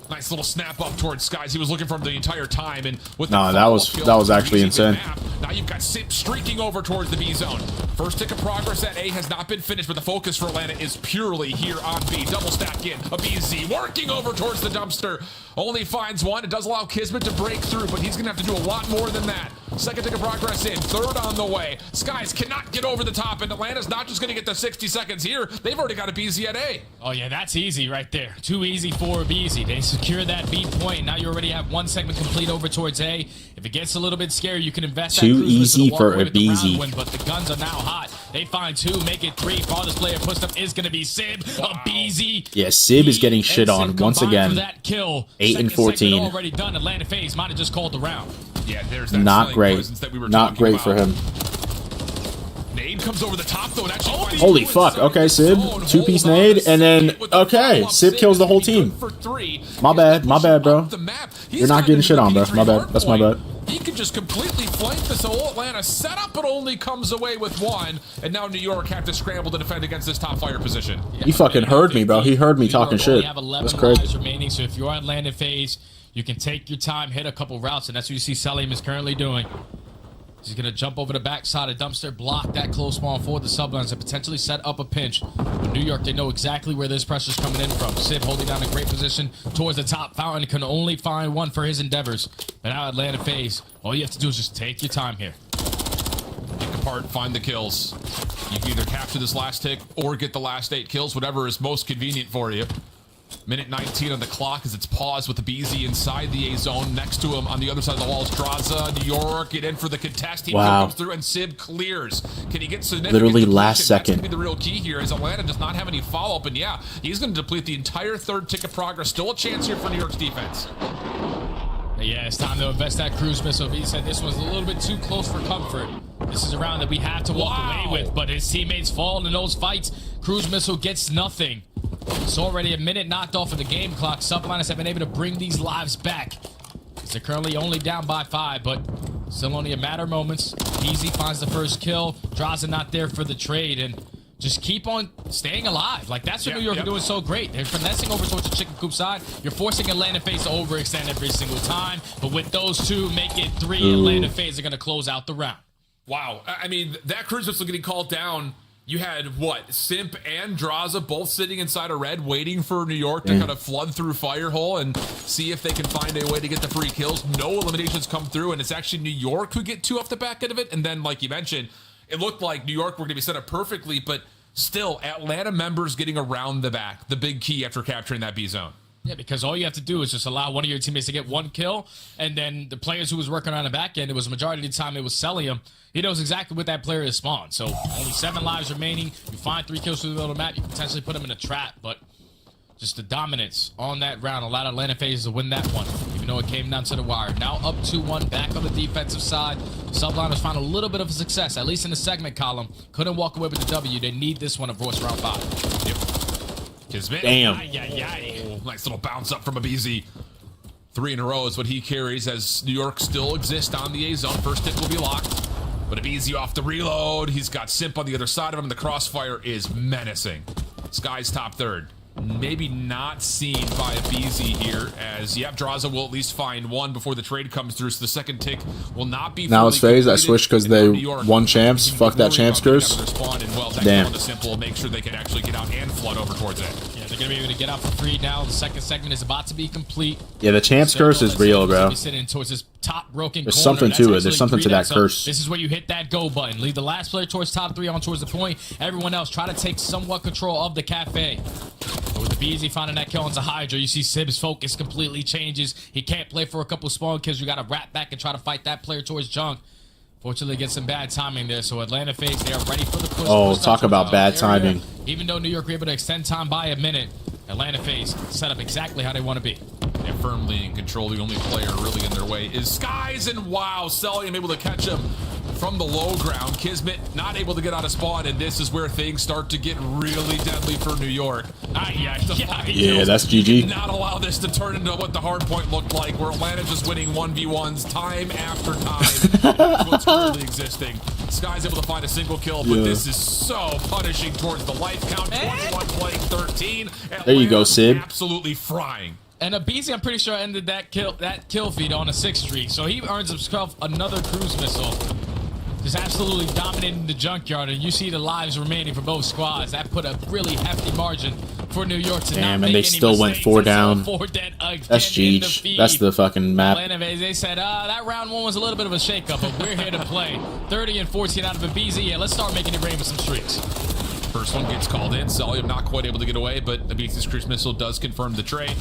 Nice little snap up towards Skies. He was looking for him the entire time, and with no, that was actually insane. Now you've got Simp streaking over towards the B zone. First tick of progress at A has not been finished, but the focus for Atlanta is purely here on B. Double stack in. aBeZy working over towards the dumpster. Only finds 1. It does allow Kismet to break through, but he's gonna have to do a lot more than that. Second tick of progress in. 3rd on the way. Skies cannot get over the top, and Atlanta's not just gonna get the 60 seconds here. They've already got aBeZy at A. Oh yeah, that's easy right there. Too easy for aBeZy. They secure that B point. Now you already have 1 segment complete over towards A. If it gets a little bit scary, you can invest too that easy for aBeZy. But the guns are now hot. They find 2, make it 3. Farthest player pushed up is going to be Sib. aBeZy. Yeah, Sib is getting shit on once again. That kill. 8 and 14. Already done. Atlanta FaZe might have just called the round. Yeah, there's that not great. That we were not great about. for him. Nade comes over the top though, and actually holy fuck. Okay, Sib, 2-piece nade, and then okay, Sib kills the whole team. My bad, bro. You're not getting shit on, bro. My bad. That's my bad. He could just completely flank this whole Atlanta setup, but only comes away with 1. And now New York have to scramble to defend against this top fire position. He fucking heard me, bro. He heard me talking shit. That's crazy. Remaining, so if you're Atlanta FaZe, you can take your time, hit a couple routes, and that's what you see Selim is currently doing. He's going to jump over the backside of dumpster, block that close spawn for the sublines, and potentially set up a pinch. But New York, they know exactly where this pressure's coming in from. Sib holding down a great position towards the top. Fountain can only find 1 for his endeavors. But now Atlanta FaZe, all you have to do is just take your time here. Pick apart, find the kills. You can either capture this last tick or get the last 8 kills, whatever is most convenient for you. Minute 19 on the clock as it's paused with aBeZy inside the A zone. Next to him on the other side of the wall is Draza. New York get in for the contest. He comes through and Sib clears. Can he get significant literally depletion? last second? That's going to be the real key here, as Atlanta does not have any follow-up. And yeah, he's going to deplete the entire 3rd tick of progress. Still a chance here for New York's defense. Yeah, it's time to invest that cruise missile. He said this was a little bit too close for comfort. This is a round that we have to walk away with, but his teammates fall in those fights. Cruise missile gets nothing. It's already a minute knocked off of the game clock. Subliners have been able to bring these lives back. They're currently only down by 5, but still only a matter of moments. aBeZy finds the first kill. Draza not there for the trade, and just keep on staying alive. Like, that's what New York are doing so great. They're finessing over towards the chicken coop side. You're forcing Atlanta FaZe to overextend every single time. But with those two, make it 3. Atlanta FaZe are going to close out the round. Wow. I mean, that cruise missile getting called down. You had, what, Simp and Draza both sitting inside a red waiting for New York to kind of flood through Firehole and see if they can find a way to get the free kills. No eliminations come through, and it's actually New York who get 2 off the back end of it. And then, like you mentioned, it looked like New York were going to be set up perfectly, but still, Atlanta members getting around the back, the big key after capturing that B zone. Yeah, because all you have to do is just allow one of your teammates to get 1 kill, and then the players who was working on the back end, it was a majority of the time it was Celium. He knows exactly what that player is spawned. So only 7 lives remaining. You find 3 kills through the middle of the map, you can potentially put him in a trap, but just the dominance on that round allowed Atlanta FaZe to win that one, even though it came down to the wire. Now up 2-1, back on the defensive side. Subliners found a little bit of a success, at least in the segment column. Couldn't walk away with the W. They need this one, of course, round 5. Yep. Kismet. Damn. Oh, nice little bounce up from a BZ. 3 in a row is what he carries as New York still exists on the A zone. First hit will be locked. But a BZ off the reload. He's got Simp on the other side of him. The crossfire is menacing. Sky's top 3rd. Maybe not seen by a BZ here, as Draza will at least find 1 before the trade comes through, so the second tick will not be. Now it's FaZe. I switched because they won champs. Fuck that champs curse. Damn. Simple, make sure they can actually get out and flood over towards it. Yeah, they're gonna be able to get out for free now. The second segment is about to be complete. Yeah, the champs curse is real, bro. Sitting towards this top broken There's corner. something to it. There's something to that So curse. this is where you hit that go button. Lead the last player towards top 3 on towards the point. Everyone else try to take somewhat control of the cafe. But with the BZ finding that kill onto Hydra, you see Sib's focus completely changes. He can't play for a couple spawn kills. You got to wrap back and try to fight that player towards Junk. Fortunately, get some bad timing there. So Atlanta FaZe, they are ready for the push. Oh, talk about bad timing. Even though New York were able to extend time by a minute, Atlanta FaZe set up exactly how they want to be. They're firmly in control. The only player really in their way is Skies, and wow, Celium able to catch him from the low ground. Kismet not able to get out of spawn, and this is where things start to get really deadly for New York. Yeah, that's GG. Not allow this to turn into what the hard point looked like, where Atlanta just winning 1v1s time after time. That's what's currently existing. Sky's able to find a single kill, but this is so punishing towards the life count. 21 playing 13. Atlanta There you go, Sib. Absolutely frying. And BZ, I'm pretty sure, ended that kill feed on a 6th streak, so he earns himself another cruise missile. Just absolutely dominating the junkyard, and you see the lives remaining for both squads. That put a really hefty margin for New York to not make and they any still went mistakes. 4 down. 4 dead again. That's in the Jeech. feed. That's the fucking map. Atlanta FaZe, they said that round 1 was a little bit of a shakeup, but we're here to play. 30 and 14 out of a BZ. Yeah, let's start making it rain with some streaks. First one gets called in. Celium not quite able to get away, but the BZ's cruise missile does confirm the trade.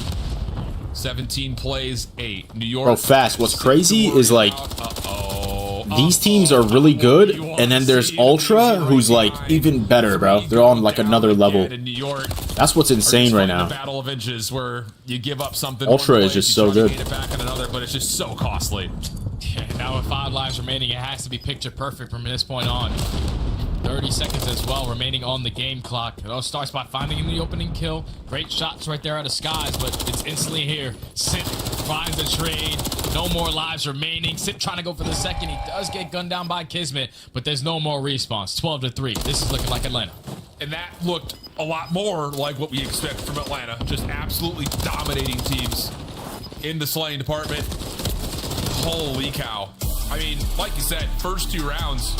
17 plays, 8. New York. Bro, fast. What's crazy is like these teams are really good, and then there's Ultra, who's like even better, bro. They're on like another level. That's what's insane right now. Battle of inches, where you give up something. Ultra is just so good. It back on another, but it's just so costly. Yeah, now with 5 lives remaining, it has to be picture perfect from this point on. 30 seconds as well remaining on the game clock. It all starts by finding the opening kill. Great shots right there out of Skies, but it's instantly here. Sip finds the trade. No more lives remaining. Sip trying to go for the second. He does get gunned down by Kismet, but there's no more respawns. 12-3. This is looking like Atlanta. And that looked a lot more like what we expect from Atlanta. Just absolutely dominating teams in the slaying department. Holy cow. I mean, like you said, first 2 rounds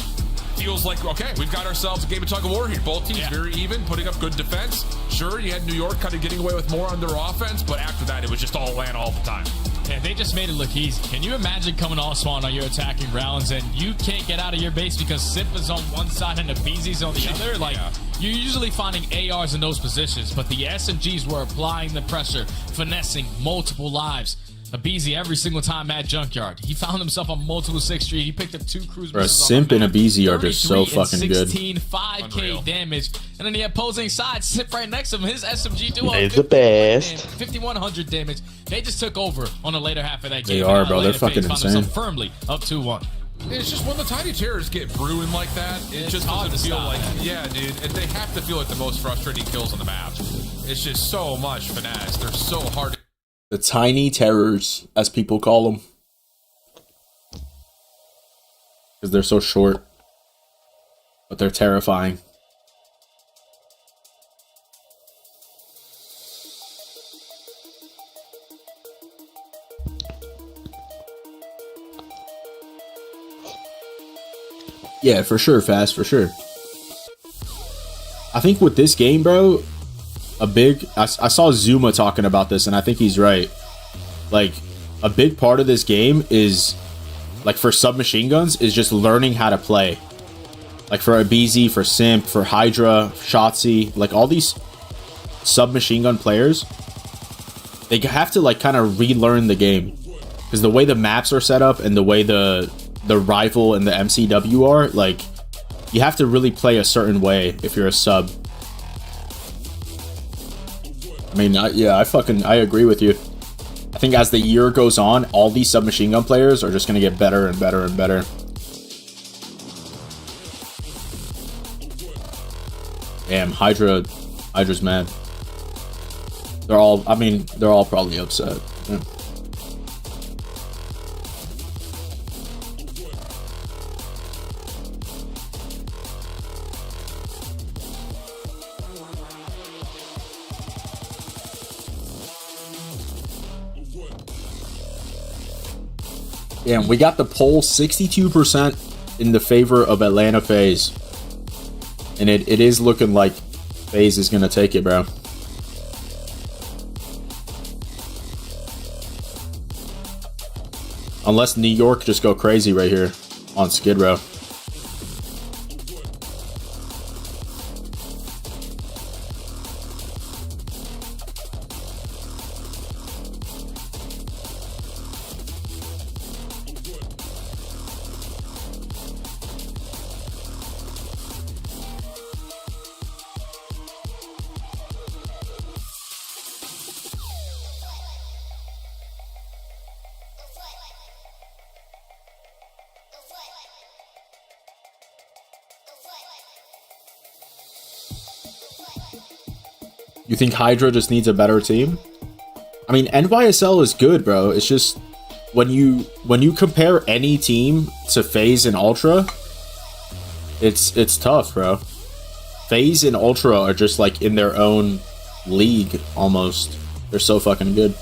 feels like, okay, we've got ourselves a game of tug of war here. Both teams very even, putting up good defense. Sure, you had New York kind of getting away with more on their offense, but after that, it was just all Atlanta all the time. Yeah, they just made it look easy. Can you imagine coming off spawn on your attacking rounds and you can't get out of your base because Sip is on one side and the BZ's on the other? Like, you're usually finding ARs in those positions, but the SMGs were applying the pressure, finessing multiple lives. A BZ every single time at Junkyard. He found himself on multiple 6th Street. He picked up 2 cruise Bro, missiles. Simp and a BZ are just so fucking good. 5K Unreal. Damage. And then the opposing side, Simp right next to him. His SMG duo. They're the best. 5,100 damage. They just took over on the later half of that game. They are, bro. They're fucking insane. Firmly up 2-1. It's just when the Tiny Terrors get brewing like that, it just doesn't feel like, yeah, dude. And they have to feel like the most frustrating kills on the map. It's just so much finesse. They're so hard to. The Tiny Terrors, as people call them. Because they're so short. But they're terrifying. Yeah, for sure, Fast, for sure. I think with this game, bro, I saw Zuma talking about this, and I think he's right. Like, a big part of this game is, like, for submachine guns, is just learning how to play. Like, for a BZ, for Simp, for Hydra, Shotzi, like, all these submachine gun players, they have to, like, kind of relearn the game. Because the way the maps are set up and the way the rifle and the MCW are, like, you have to really play a certain way if you're a sub. I mean, I agree with you. I think as the year goes on, all these submachine gun players are just going to get better and better and better. Damn, Hydra's mad. They're all probably upset. Yeah. Damn, we got the poll 62% in the favor of Atlanta FaZe. And it is looking like FaZe is going to take it, bro. Unless New York just go crazy right here on Skid Row. You think Hydra just needs a better team? I mean, NYSL is good, bro. It's just when you compare any team to FaZe and Ultra, it's tough, bro. FaZe and Ultra are just like in their own league almost. They're so fucking good.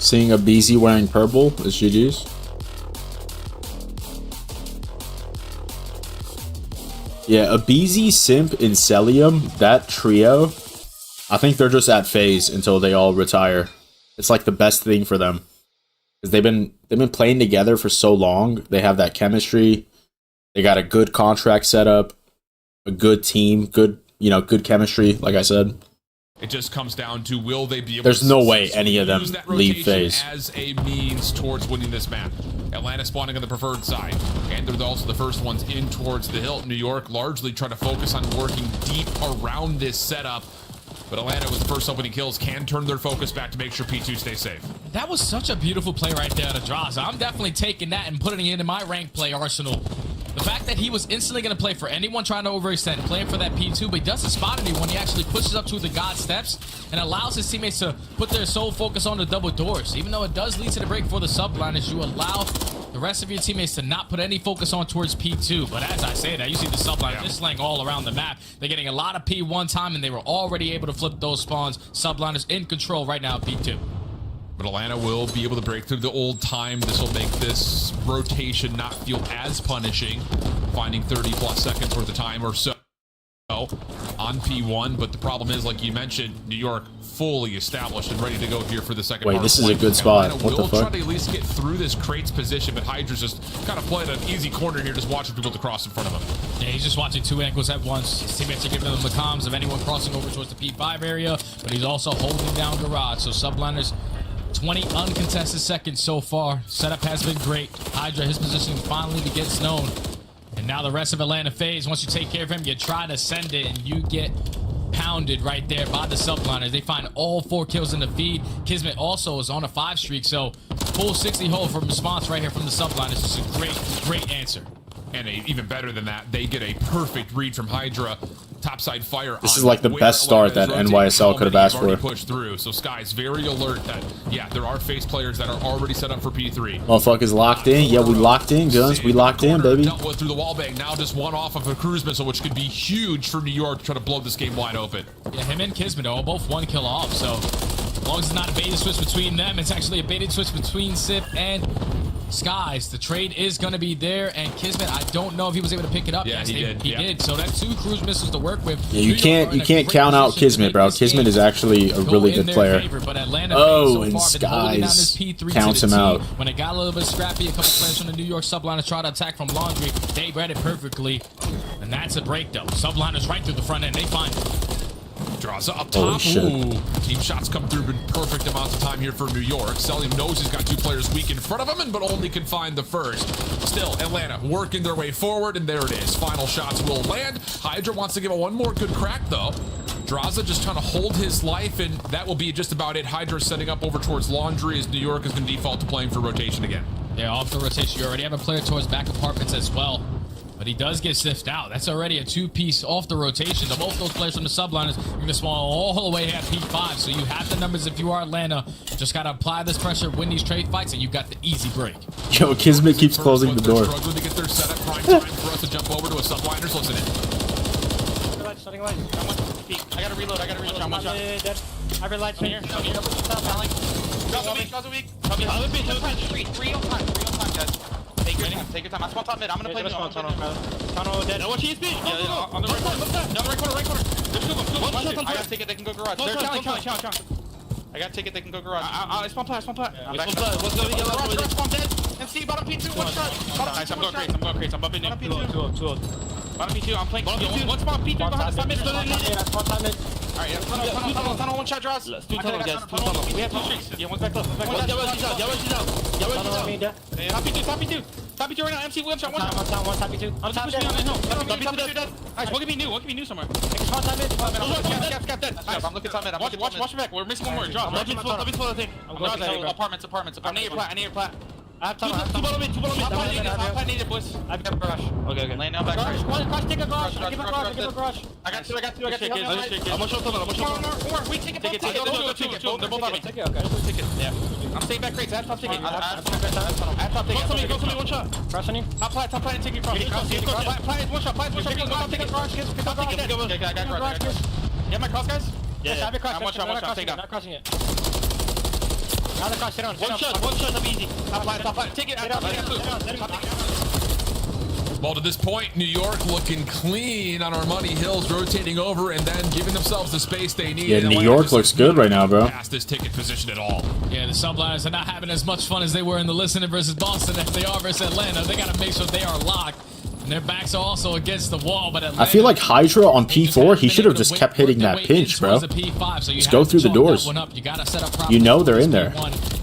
Seeing a BZ wearing purple is GG's. Yeah, a BZ, Simp, and Celium, that trio, I think they're just at FaZe until they all retire. It's like the best thing for them. Because they've been playing together for so long. They have that chemistry. They got a good contract set up, a good team, good chemistry, like I said. It just comes down to will they be able There's to no way any of them use that leave rotation FaZe. as a means towards winning this map. Atlanta spawning on the preferred side, and they're also the first ones in towards the hill. New York largely trying to focus on working deep around this setup, but Atlanta with the first opening kills can turn their focus back to make sure P2 stays safe. That was such a beautiful play right there to draw. So I'm definitely taking that and putting it into my rank play arsenal. The fact that he was instantly going to play for anyone trying to overextend, playing for that P2, but he doesn't spot anyone. He actually pushes up to the God steps and allows his teammates to put their sole focus on the double doors. Even though it does lead to the break for the subliners, you allow the rest of your teammates to not put any focus on towards P2. But as I say that, you see the subliners just slaying all around the map. They're getting a lot of P1 time, and they were already able to flip those spawns. Subliners in control right now, P2. But Atlanta will be able to break through the old time. This will make this rotation not feel as punishing, finding 30+ seconds worth of time or so on P1. But the problem is, like you mentioned, New York fully established and ready to go here for the second. Wait, this is a good spot. Atlanta What the will fuck? try to at least get through this crate's position, but Hydra's just kind of playing an easy corner here, just watching people to cross in front of him. Yeah, he's just watching two ankles at once. His teammates are giving him the comms of anyone crossing over towards the P5 area, but he's also holding down Garage. So subliners 20 uncontested seconds so far. Setup has been great. Hydra, his positioning finally begins known. And now the rest of Atlanta FaZe, once you take care of him, you try to send it, and you get pounded right there by the subliners. They find all 4 kills in the feed. Kismet also is on a 5 streak, so full 60 hold from response right here from the subliners. Just a great answer. And even better than that, they get a perfect read from Hydra. Topside fire. This is like the best start that NYSL could have asked for. Pushed through, so Sky's very alert that, yeah, there are FaZe players that are already set up for P3. Motherfuckers locked in. Yeah, we locked in, Guns. We locked in, baby. Dealt with through the wall bang. Now just one off of a cruise missile, which could be huge for New York to try to blow this game wide open. Yeah, him and Kismet are both 1 kill off, so as long as it's not a baited switch between them, it's actually a baited switch between Sip and Skies. The trade is going to be there, and Kismet, I don't know if he was able to pick it up. Yeah, yes, he did. He did. So that's 2 cruise missiles to work with. Yeah, you can't count out Kismet, bro. Kismet is actually a really good player. Oh, and Skies counts him out. When it got a little bit scrappy, a couple players from the New York subliners tried to attack from Laundry. They read it perfectly, and that's a break, though. Subliners right through the front end. They find it. Draws up top. Ooh. Team shots come through in perfect amounts of time here for New York. Selim knows he's got 2 players weak in front of him, but only can find the first. Still, Atlanta working their way forward, and there it is. Final shots will land. Hydra wants to give it one more good crack, though. Draza just trying to hold his life, and that will be just about it. Hydra setting up over towards Laundry as New York is going to default to playing for rotation again. Yeah, off the rotation. You already have a player towards back apartments as well. But he does get sifted out. That's already a 2-piece off the rotation. Both those players from the subliners are going to spawn all the way at P5. So you have the numbers if you are Atlanta. Just got to apply this pressure, win these trade fights, and you got the easy break. Yo, Kismet keeps closing the door. Struggling to get their setup. Prime time for us to jump over to a subliners. Listen in. Starting light. I gotta reload. I'm on dead. I have lights right here. Three on time, guys. Take your time. I spawn top mid. I'm gonna play mid. Tunnel dead. No, watch his speed. On the right corner. There's 2 of them. I gotta take it. They can go garage. Challenge. I gotta take it. They can go garage. I spawn plat. I'm back. Let's go yellow. Garage spawn dead. MC bottom P2. 1 shot. Nice. I'm going crazy. I'm bumping in. Two. Bottom P2. I'm playing. One spawn P3 behind the top mid. Alright, yeah. Tunnel. 1 shot draws. 2 tunnels, guys. We have 2 streaks. Yeah, one's back left. Yellow's out. Top P2 right now. MC 1 shot. 1 shot. Top P2. I'm top dead. Nice. One can be new somewhere. Cap dead. Nice. I'm looking top mid. Watch back. We're missing one more. Draw. Let me pull the thing. Apartments. I need your plat. I have time. 2 below mid. I need it, boys. I've got garage. Okay. Laying down back. Garage. Take a garage. Give a garage. I got 2. I'm gonna show them. We take it. They're both on me. Take it. Yeah. I'm staying back crates. I have top ticket. Go to me. 1 shot. Crash on you. Top plat and take it cross. Plat is 1 shot. Top ticket cross. I got garage. You have my cross, guys? Yeah. I have your cross. I'm 1 shot. Take down. Not crossing it. Another cross, sit on. 1 shot, that'll be easy. Top line. Take it. Well, to this point, New York looking clean on our money hills, rotating over and then giving themselves the space they need. Yeah, New York looks good right now, bro. Past this ticket position at all. Yeah, the subliners are not having as much fun as they were in the Listening versus Boston as they are versus Atlanta. They got to make sure they are locked. And their backs are also against the wall, but Atlanta, I feel like Hydra on P4, he should have just kept hitting that pinch, bro. Just go through the doors. You know they're in there.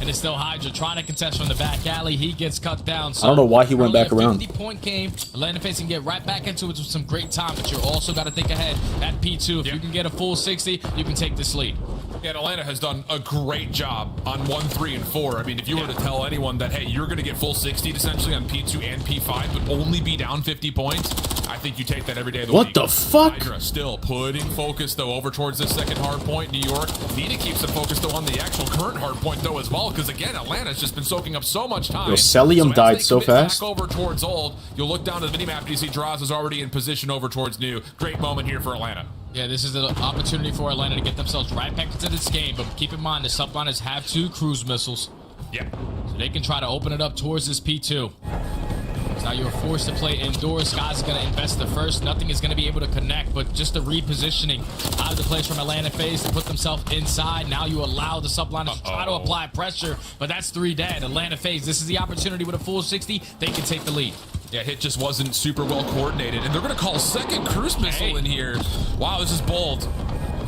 And it's still Hydra trying to contest from the back alley. He gets cut down. I don't know why he went back around. 50-point game. Atlanta FaZe can get right back into it with some great time, but you also got to think ahead at P2. If you can get a full 60, you can take this lead. Yeah, Atlanta has done a great job on 1, 3, and 4. I mean, if you were to tell anyone that, hey, you're going to get full 60 essentially on P2 and P5, but only be down 50 points, I think you take that every day of the week. What the fuck? Hydra still putting focus, though, over towards this second hard point. New York need to keep some focus, though, on the actual current hard point, though, as well, because, again, Atlanta's just been soaking up so much time. Yo, Celium died so fast. Back over towards Old, you'll look down to the minimap, you see Draws is already in position over towards New. Great moment here for Atlanta. Yeah, this is an opportunity for Atlanta to get themselves right back into this game, but keep in mind the subliners have 2 cruise missiles. Yeah. So they can try to open it up towards this P2. So now you're forced to play indoors. Guys are going to invest the first. Nothing is going to be able to connect, but just the repositioning out of the place from Atlanta FaZe to put themselves inside. Now you allow the subliners to try to apply pressure, but that's 3 dead. Atlanta FaZe, this is the opportunity with a full 60. They can take the lead. Yeah, hit just wasn't super well coordinated, and they're going to call second cruise missile in here. Wow, this is bold.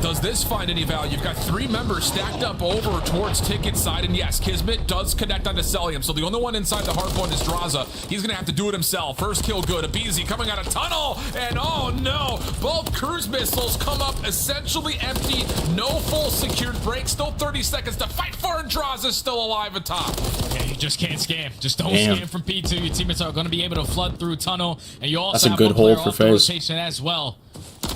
does this find any value? You've got 3 members stacked up over towards Ticket side, and yes, Kismet does connect onto Celium, so the only one inside the hard point is Draza. He's gonna have to do it himself. First kill good. Abizi coming out of tunnel, and oh no, both cruise missiles come up essentially empty. No full secured break. Still 30 seconds to fight for, and Draza's still alive atop. Yeah, you just can't scam. Just don't scam from P2. Your teammates are going to be able to flood through tunnel, and you also That's a have good one player hold for off the FaZe. rotation as well.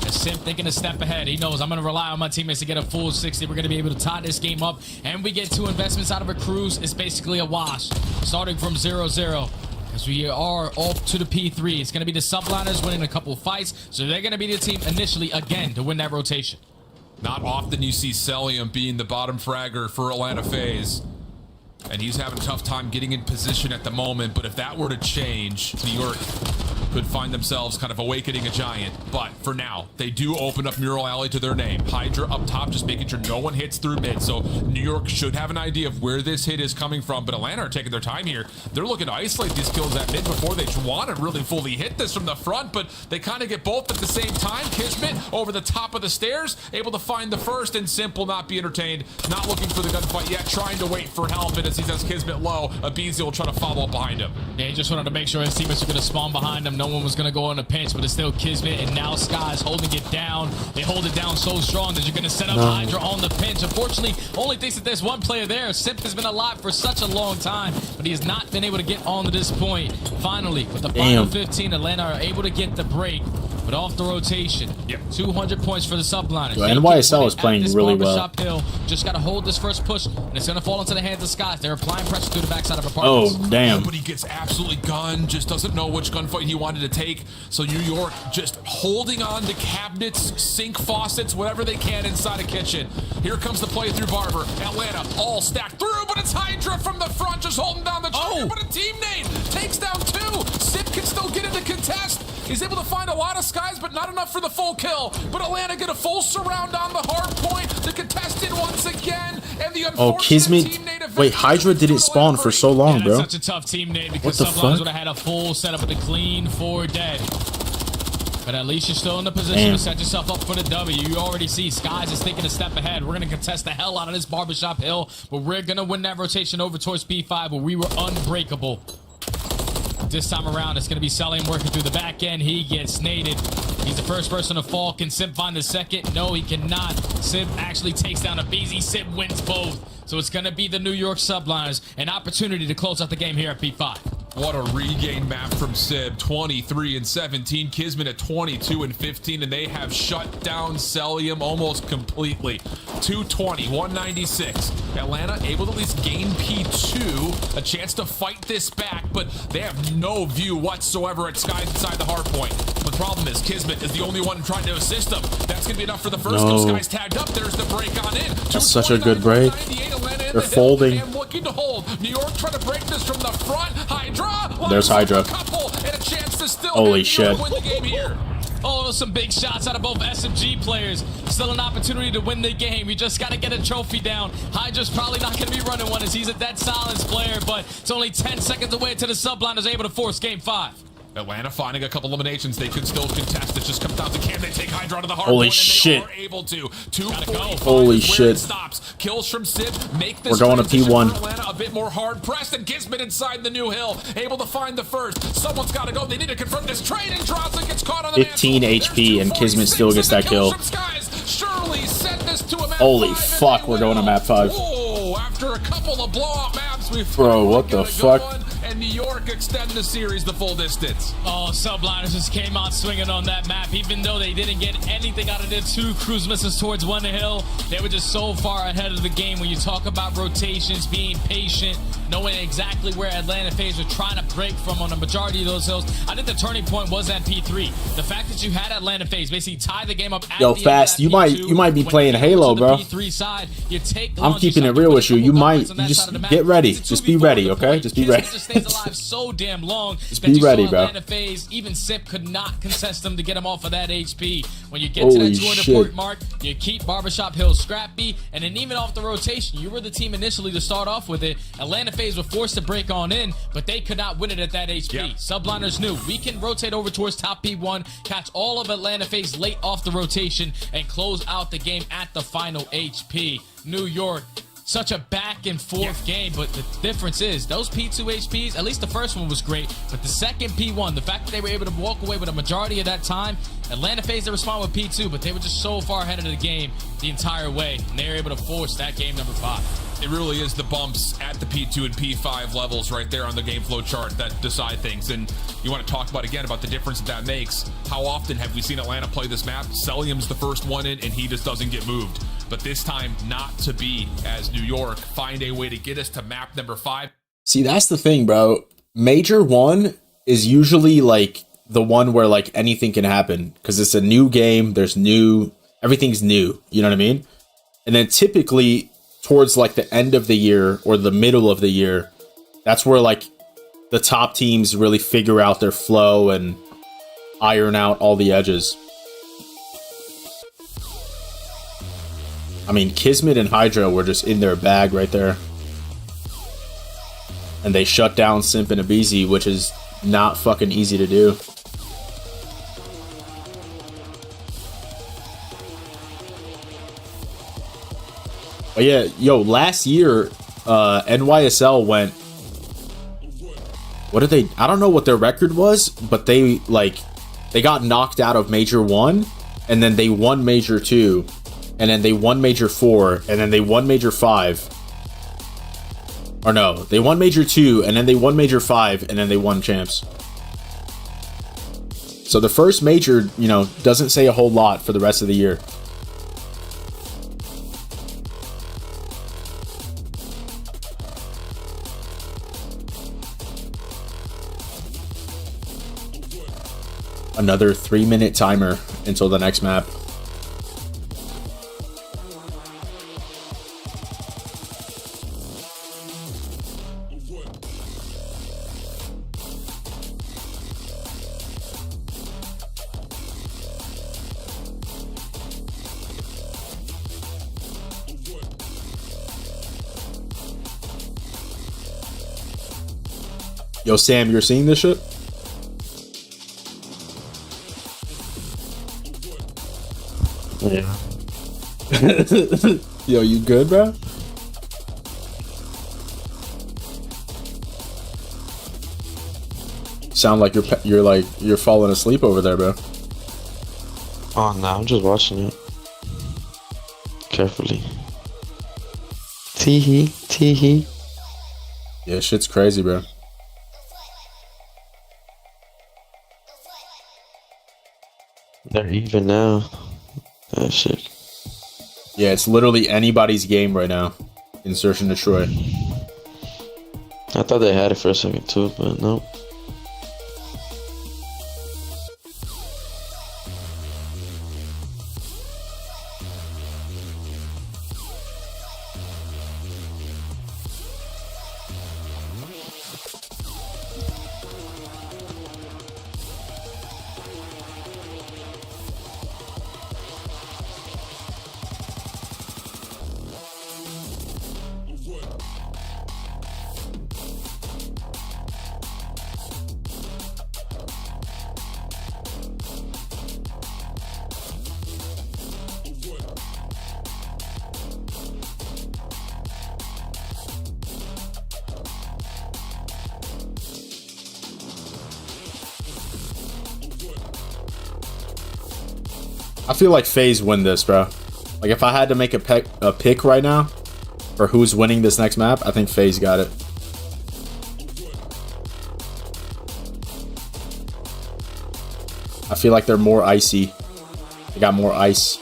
Sim thinking a step ahead. He knows I'm going to rely on my teammates to get a full 60. We're going to be able to tie this game up, and we get 2 investments out of a cruise. It's basically a wash, starting from 0-0. As we are off to the P3. It's going to be the Subliners winning a couple fights, so they're going to be the team initially again to win that rotation. Not often you see Celium being the bottom fragger for Atlanta FaZe. And he's having a tough time getting in position at the moment, but if that were to change, New York could find themselves kind of awakening a giant. But for now, they do open up Mural Alley to their name. Hydra up top, just making sure no one hits through mid. So New York should have an idea of where this hit is coming from, but Atlanta are taking their time here. They're looking to isolate these kills at mid before they want to really fully hit this from the front, but they kind of get both at the same time. Kismet over the top of the stairs, able to find the first, and Simple not be entertained. Not looking for the gunfight yet, trying to wait for help, and as he says Kismet low, Abizi will try to follow up behind him. Yeah, he just wanted to make sure his teammates were going to spawn behind him. No one was going to go on a pinch, but it's still Kismet, and now Sky's holding it down. They hold it down so strong that you're going to set up Hydra on the pinch. Unfortunately, only thinks that there's one player there. Simp has been alive for such a long time, but he has not been able to get on to this point. Finally, with the final 15, Atlanta are able to get the break, but off the rotation. 200 points for the Subliners. Yo, NYSL is playing really well. Hill. Just got to hold this first push, and it's going to fall into the hands of Skies. They're applying pressure through the backside of apartments. Oh, damn. But he gets absolutely gunned, just doesn't know which gunfight he wanted to take. So New York just holding on to cabinets, sink faucets, whatever they can inside a kitchen. Here comes the play through Barber. Atlanta all stacked through, but it's Hydra from the front, just holding down the trigger. But a team nade takes down 2. Sip can still get into contest. He's able to find a lot of Skies, but not enough for the full kill. But Atlanta get a full surround on the hard point. The contested once again, and the Kismet. Wait, Hydra didn't spawn for so long, bro. Such a tough team nade because What the Subliners fuck? would have had a full setup with a clean 4 dead. But at least you're still in the position to set yourself up for the W. You already see Skies is thinking a step ahead. We're going to contest the hell out of this barbershop hill, but we're going to win that rotation over towards P5 where we were unbreakable. This time around, it's going to be Celium working through the back end. He gets naded. He's the first person to fall. Can Simp find the second? No, he cannot. Simp actually takes down Abizi. Simp wins both. So it's going to be the New York Subliners. An opportunity to close out the game here at P5. What a regain map from Sib. 23 and 17. Kismet at 22 and 15, and they have shut down Celium almost completely. 220, 196. Atlanta able to at least gain P2, a chance to fight this back, but they have no view whatsoever at Skies inside the hard point. The problem is Kismet is the only one trying to assist them. That's going to be enough for the first kill. Skies tagged up. There's the break on in. That's such a good break. They're folding. And looking to hold. New York trying to break this from the front. Hydra. There's Hydra. Holy shit. Win the game here. Oh, some big shots out of both SMG players. Still an opportunity to win the game. You just got to get a trophy down. Hydra's probably not going to be running one as he's a dead silence player, but it's only 10 seconds away to the Subliners able to force game 5. Atlanta finding a couple eliminations. They could still contest. It just comes down to can they take Hydra to the hard Holy point, shit. and they are able to. 245 Holy is where shit. it stops. Kills from Sib. Make this We're going to transition P1. for Atlanta a bit more hard pressed, and Kismet inside the new hill. Able to find the first. Someone's got to go. They need to confirm this trade, and Draza gets caught on the 15 HP, and Kismet still gets that kill. Surely send this to a map Holy 5, fuck, we're going to map 5. Whoa, after a couple of blowout maps, we've Bro, what the fuck? and New York extend the series the full distance. Oh, Subliners just came out swinging on that map. Even though they didn't get anything out of their 2 cruise missiles towards one hill, they were just so far ahead of the game. When you talk about rotations, being patient, knowing exactly where Atlanta FaZe were trying to break from on the majority of those hills, I think the turning point was at P3. The fact that you had Atlanta FaZe basically tie the game up at Yo, the Fast, you might be playing Halo, bro. P3 side, you take I'm keeping it real with you. You just get ready. Just be ready, okay? Just be ready. Just stays alive so damn long. Just be ready, bro. Atlanta FaZe, even Sip could not contest them to get him off of that HP. When you get to that 200 point mark, you keep Barbershop Hill scrappy, and then even off the rotation, you were the team initially to start off with it. Atlanta FaZe FaZe were forced to break on in, but they could not win it at that HP. Subliners knew we can rotate over towards top P1, catch all of Atlanta FaZe late off the rotation, and close out the game at the final HP. New York, such a back and forth game, but the difference is those P2 HPs, at least the first one was great, but the second P1, the fact that they were able to walk away with a majority of that time, Atlanta FaZe, they respond with P2, but they were just so far ahead of the game the entire way, and they were able to force that game number 5. It really is the bumps at the P2 and P5 levels right there on the game flow chart that decide things. And you want to talk about, again, about the difference that makes. How often have we seen Atlanta play this map? Celium's the first one in, and he just doesn't get moved. But this time, not to be, as New York find a way to get us to map number 5. See, that's the thing, bro. Major 1 is usually like the one where like anything can happen because it's a new game. Everything's new. You know what I mean? And then typically towards like the end of the year or the middle of the year, that's where like the top teams really figure out their flow and iron out all the edges. I mean, Kismet and Hydra were just in their bag right there. And they shut down Simp and Abizi, which is not fucking easy to do. But yeah, yo, last year, NYSL went... What did they... I don't know what their record was, but they got knocked out of Major 1, and then they won Major 2, and then they won Major 4, and then they won Major 5. Or no, they won Major 2, and then they won Major 5, and then they won Champs. So the first Major, you know, doesn't say a whole lot for the rest of the year. Another 3-minute timer until the next map. Yo, Sam, you're seeing this shit? Yeah. Yo, you good, bro? Sound like you're falling asleep over there, bro. Oh no, I'm just watching it carefully. Teehee, teehee. Yeah, shit's crazy, bro. They're even now. That shit. Yeah, it's literally anybody's game right now in Search and Destroy. I thought they had it for a second too, but no. I feel like FaZe win this, bro. Like, if I had to make a pick right now for who's winning this next map, I think FaZe got it. I feel like they're more icy. They got more ice.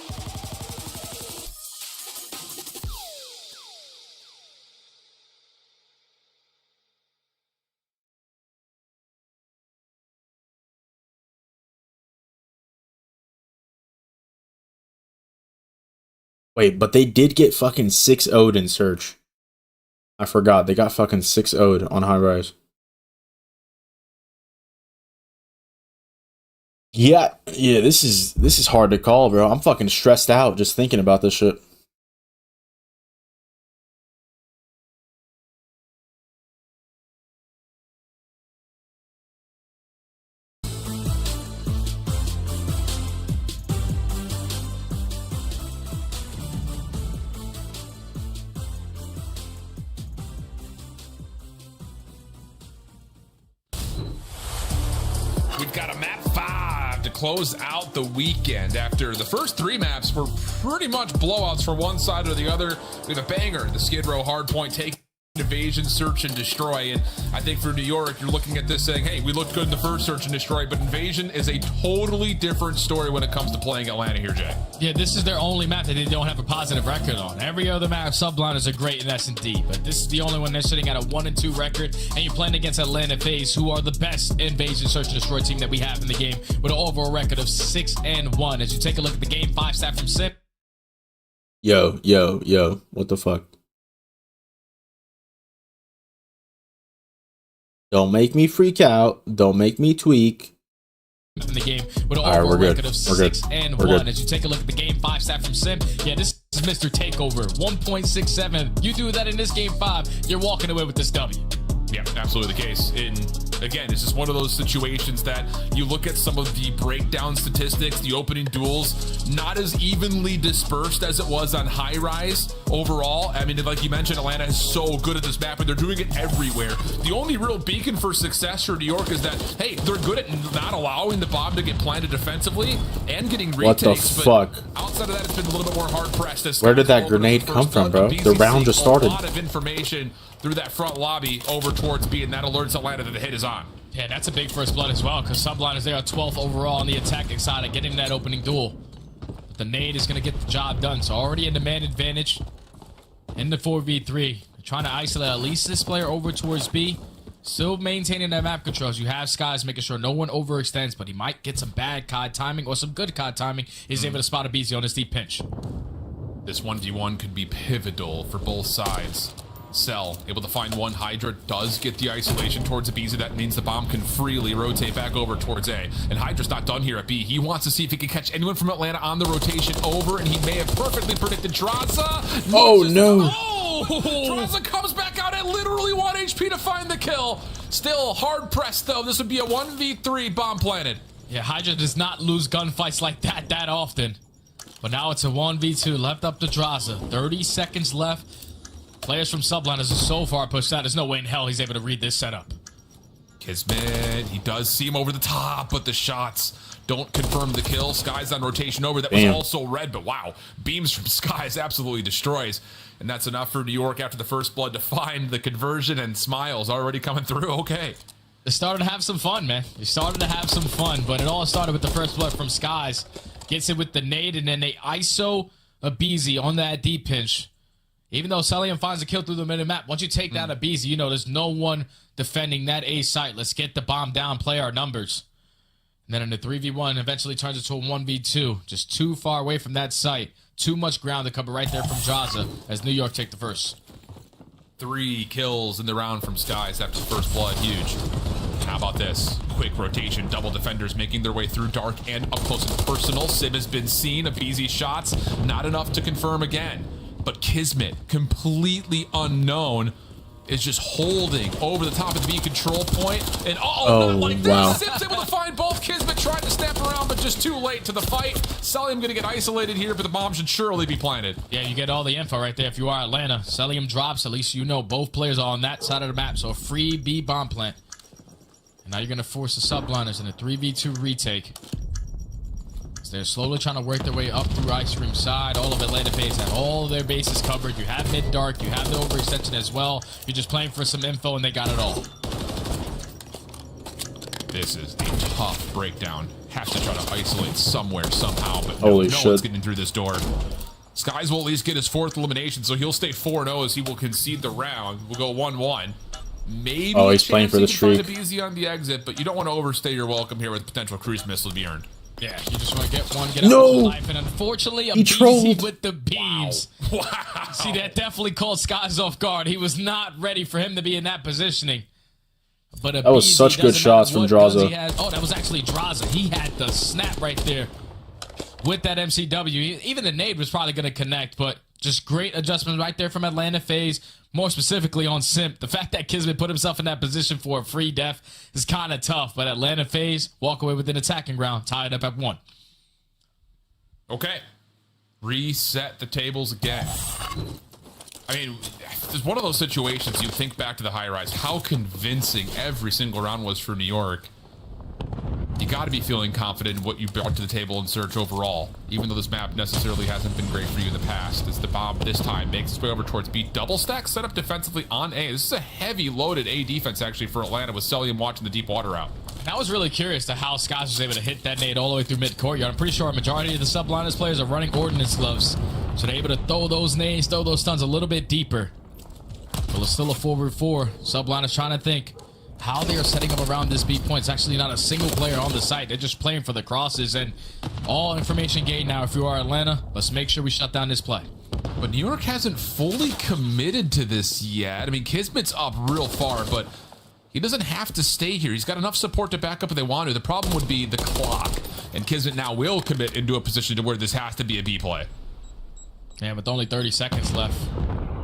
Wait, but they did get fucking 6-0'd in Search. I forgot. They got fucking 6-0'd on High Rise. Yeah, this is hard to call, bro. I'm fucking stressed out just thinking about this shit. We've got a map 5 to close out the weekend. After the first 3 maps were pretty much blowouts for one side or the other, we have a banger. The Skid Row hardpoint take. Invasion, search and destroy. And I think for New York, you're looking at this saying, hey, we looked good in the first search and destroy, but Invasion is a totally different story when it comes to playing Atlanta here, Jay. Yeah, this is their only map that they don't have a positive record on. Every other map, subliners are great in S&D, but this is the only one they're sitting at a 1-2 record, and you're playing against Atlanta FaZe, who are the best Invasion search and destroy team that we have in the game, with an overall record of 6-1. As you take a look at the game 5 stat from Sim. Yo, what the fuck? Don't make me freak out. Don't make me tweak. In the game with an overall record of 6-1. As you take a look at the game 5 stat from Sim, yeah, this is Mr. Takeover, 1.67. You do that in this game 5, you're walking away with this W. Yeah, absolutely the case. And again, it's just one of those situations that you look at some of the breakdown statistics, the opening duels, not as evenly dispersed as it was on High Rise overall. I mean, like you mentioned, Atlanta is so good at this map, and they're doing it everywhere. The only real beacon for success for New York is that, hey, they're good at not allowing the bomb to get planted defensively and getting retakes. What the fuck? Outside of that, it's been a little bit more hard-pressed. Where did that grenade come from, bro? The round just started. A lot of information through that front lobby over towards B, and that alerts Atlanta that the hit is on. Yeah, that's a big first blood as well, because Subliners, they are 12th overall on the attacking side of getting that opening duel. But the nade is going to get the job done, so already in the man advantage in the 4v3. Trying to isolate at least this player over towards B. Still maintaining that map controls. You have Skies making sure no one overextends, but he might get some bad COD timing or some good COD timing. He's able to spot a BZ on his deep pinch. This 1v1 could be pivotal for both sides. Cell, able to find one. Hydra does get the isolation towards a BZ. That means the bomb can freely rotate back over towards A. And Hydra's not done here at B. He wants to see if he can catch anyone from Atlanta on the rotation over, and he may have perfectly predicted Draza. Oh, no. Oh! Draza comes back out at literally 1 HP to find the kill. Still hard pressed, though. This would be a 1v3 bomb planted. Yeah, Hydra does not lose gunfights like that often. But now it's a 1v2 left up to Draza. 30 seconds left. Players from Subliners are so far pushed out, there's no way in hell he's able to read this setup. Kismet, he does see him over the top, but the shots don't confirm the kill. Sky's on rotation over. That Damn. was also red, but wow. Beams from Skies absolutely destroys. And that's enough for New York after the first blood to find the conversion, and Smiles already coming through. Okay. They started to have some fun, man. They started to have some fun, but it all started with the first blood from Skies. Gets it with the nade, and then they ISO a BZ on that deep pinch. Even though Celium finds a kill through the middle map, once you take down a BZ, you know there's no one defending that A site. Let's get the bomb down, play our numbers. And then in the 3v1, eventually turns into a 1v2. Just too far away from that site. Too much ground to cover right there from Draza as New York take the first. 3 kills in the round from Skies after the first blood. Huge. How about this? Quick rotation. Double defenders making their way through dark and up close and personal. Sim has been seen. A BZ shots. Not enough to confirm again. But Kismet, completely unknown, is just holding over the top of the B control point. And not like wow. this. Sim's able to find both. Kismet tried to snap around, but just too late to the fight. Celium going to get isolated here, but the bomb should surely be planted. Yeah, you get all the info right there if you are Atlanta. Celium drops, at least you know both players are on that side of the map. So a free B bomb plant. And now you're going to force the Subliners in a 3v2 retake. They're slowly trying to work their way up through Ice Cream side. All of Atlanta FaZe have all of their bases covered. You have mid-dark. You have the overextension as well. You're just playing for some info, and they got it all. This is a tough breakdown. Has to try to isolate somewhere, somehow, but Holy no shit. one's getting through this door. Skies will at least get his 4th elimination, so he'll stay 4-0 as he will concede the round. We'll go 1-1. Maybe he's playing for the streak. Find a BZ on the exit, but you don't want to overstay your welcome here with potential cruise missile to be earned. Yeah, you just want to get one, get out of life, and unfortunately, a BZ with the beams. Wow. See, that definitely caught Skies off guard. He was not ready for him to be in that positioning. But that was such good shots from Draza. Oh, that was actually Draza. He had the snap right there with that MCW. Even the nade was probably going to connect, but just great adjustment right there from Atlanta FaZe. More specifically on Simp. The fact that Kismet put himself in that position for a free def is kind of tough, but Atlanta FaZe walk away with an attacking round, tied up at 1. Okay. Reset the tables again. I mean, it's one of those situations you think back to the high rise, how convincing every single round was for New York. you got to be feeling confident in what you brought to the table in Search overall, even though this map necessarily hasn't been great for you in the past. As the bomb this time makes its way over towards B. Double stack set up defensively on A. This is a heavy loaded A defense actually for Atlanta, with Celium watching the deep water out. And I was really curious to how Skies was able to hit that nade all the way through mid courtyard. I'm pretty sure a majority of the Subliners players are running ordnance gloves, so they're able to throw those nades, throw those stuns a little bit deeper. Well, it's still a forward 4. Subliners trying to think how they are setting up around this B point. It's actually not a single player on the site. They're just playing for the crosses, and all information gained now. If you are Atlanta, let's make sure we shut down this play. But New York hasn't fully committed to this yet. I mean, Kismet's up real far, but he doesn't have to stay here. He's got enough support to back up if they want to. The problem would be the clock, and Kismet now will commit into a position to where this has to be a B play. Yeah, with only 30 seconds left.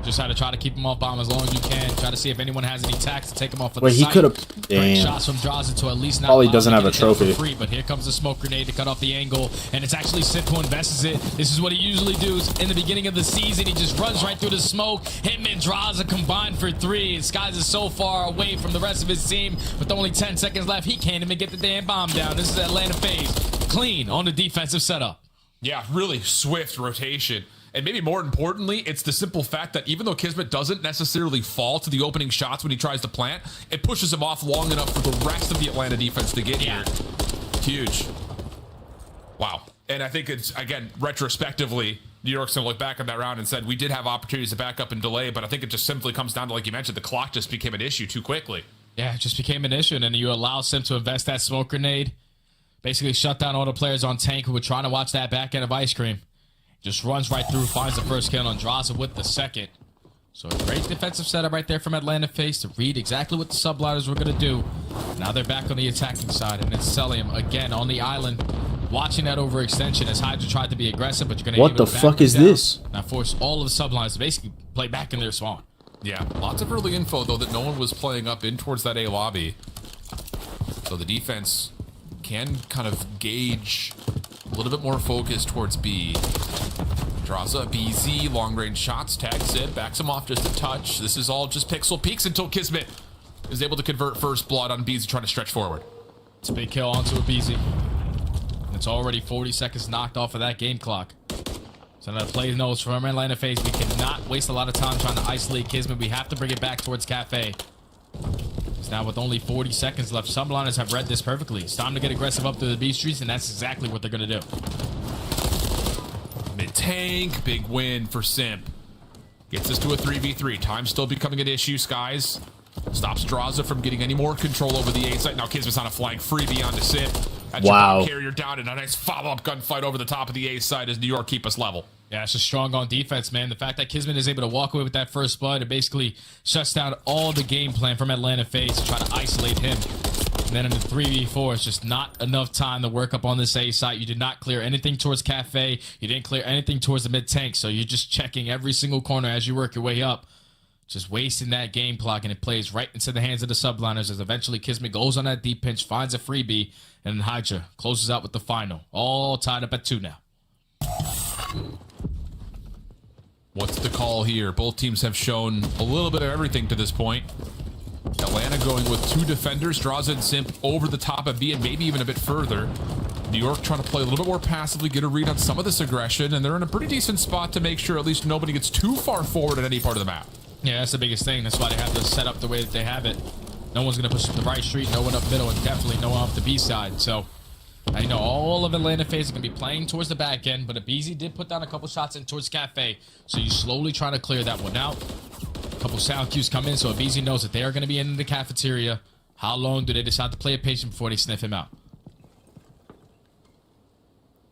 Just had to try to keep him off bomb as long as you can. Try to see if anyone has any tacks to take him off of the Wait, he site. could have. Great Damn. shots from Draza to at least not. Probably allow doesn't him to have a get it for trophy. free, but here comes the smoke grenade to cut off the angle, and it's actually Sip who invests it. This is what he usually does in the beginning of the season. He just runs right through the smoke. Him and Draza combined for 3. And Skies is so far away from the rest of his team. With only 10 seconds left, he can't even get the damn bomb down. This is Atlanta FaZe. Clean on the defensive setup. Yeah, really swift rotation. And maybe more importantly, it's the simple fact that even though Kismet doesn't necessarily fall to the opening shots when he tries to plant, it pushes him off long enough for the rest of the Atlanta defense to get here. Huge. Wow. And I think it's, again, retrospectively, New York's going to look back on that round and said, we did have opportunities to back up and delay, but I think it just simply comes down to, like you mentioned, the clock just became an issue too quickly. Yeah, it just became an issue, and then you allow Sim to invest that smoke grenade. Basically shut down all the players on tank who were trying to watch that back end of Ice Cream. Just runs right through, finds the first kill on Draza with the second. So a great defensive setup right there from Atlanta FaZe to read exactly what the Subliners were going to do. Now they're back on the attacking side, and it's Celium again on the island, watching that overextension as Hydra tried to be aggressive, but you're going to What the fuck is this? Now force all of the Subliners to basically play back in their spawn. Yeah, lots of early info, though, that no one was playing up in towards that A lobby. So the defense can kind of gauge a little bit more focus towards B. Draza, BZ, long-range shots, tags it, backs him off just a touch. This is all just pixel peaks until Kismet is able to convert first blood on BZ trying to stretch forward. It's a big kill onto a BZ. It's already 40 seconds knocked off of that game clock. So now the play knows from Atlanta FaZe, we cannot waste a lot of time trying to isolate Kismet. We have to bring it back towards Cafe. Now with only 40 seconds left, Subliners have read this perfectly. It's time to get aggressive up to the B streets, and that's exactly what they're going to do. Mid-tank, big win for Simp. Gets us to a 3v3. Time still becoming an issue, Skies. Stops Draza from getting any more control over the A site. Now Kismet's on a flying freebie onto Simp. Wow. Carrier down and a nice follow-up gunfight over the top of the A side as New York keep us level. Yeah, it's just strong on defense, man. The fact that Kismet is able to walk away with that first blood, it basically shuts down all the game plan from Atlanta FaZe to try to isolate him. And then in the 3v4, it's just not enough time to work up on this A site. You did not clear anything towards Cafe. You didn't clear anything towards the mid-tank, so you're just checking every single corner as you work your way up. Just wasting that game clock, and it plays right into the hands of the Subliners as eventually Kismet goes on that deep pinch, finds a freebie, and then Hydra closes out with the final. All tied up at 2 now. What's the call here? Both teams have shown a little bit of everything to this point. Atlanta going with 2 defenders, Draza and Simp over the top of B and maybe even a bit further. New York trying to play a little bit more passively, get a read on some of this aggression, and they're in a pretty decent spot to make sure at least nobody gets too far forward at any part of the map. Yeah, that's the biggest thing. That's why they have to set up the way that they have it. No one's going to push up the right street, no one up middle, and definitely no one up the B side. So I know all of Atlanta FaZe are going to be playing towards the back end, but BZ did put down a couple shots in towards Cafe, so you're slowly trying to clear that one out. A couple sound cues come in, so BZ knows that they are going to be in the cafeteria. How long do they decide to play it patient before they sniff him out?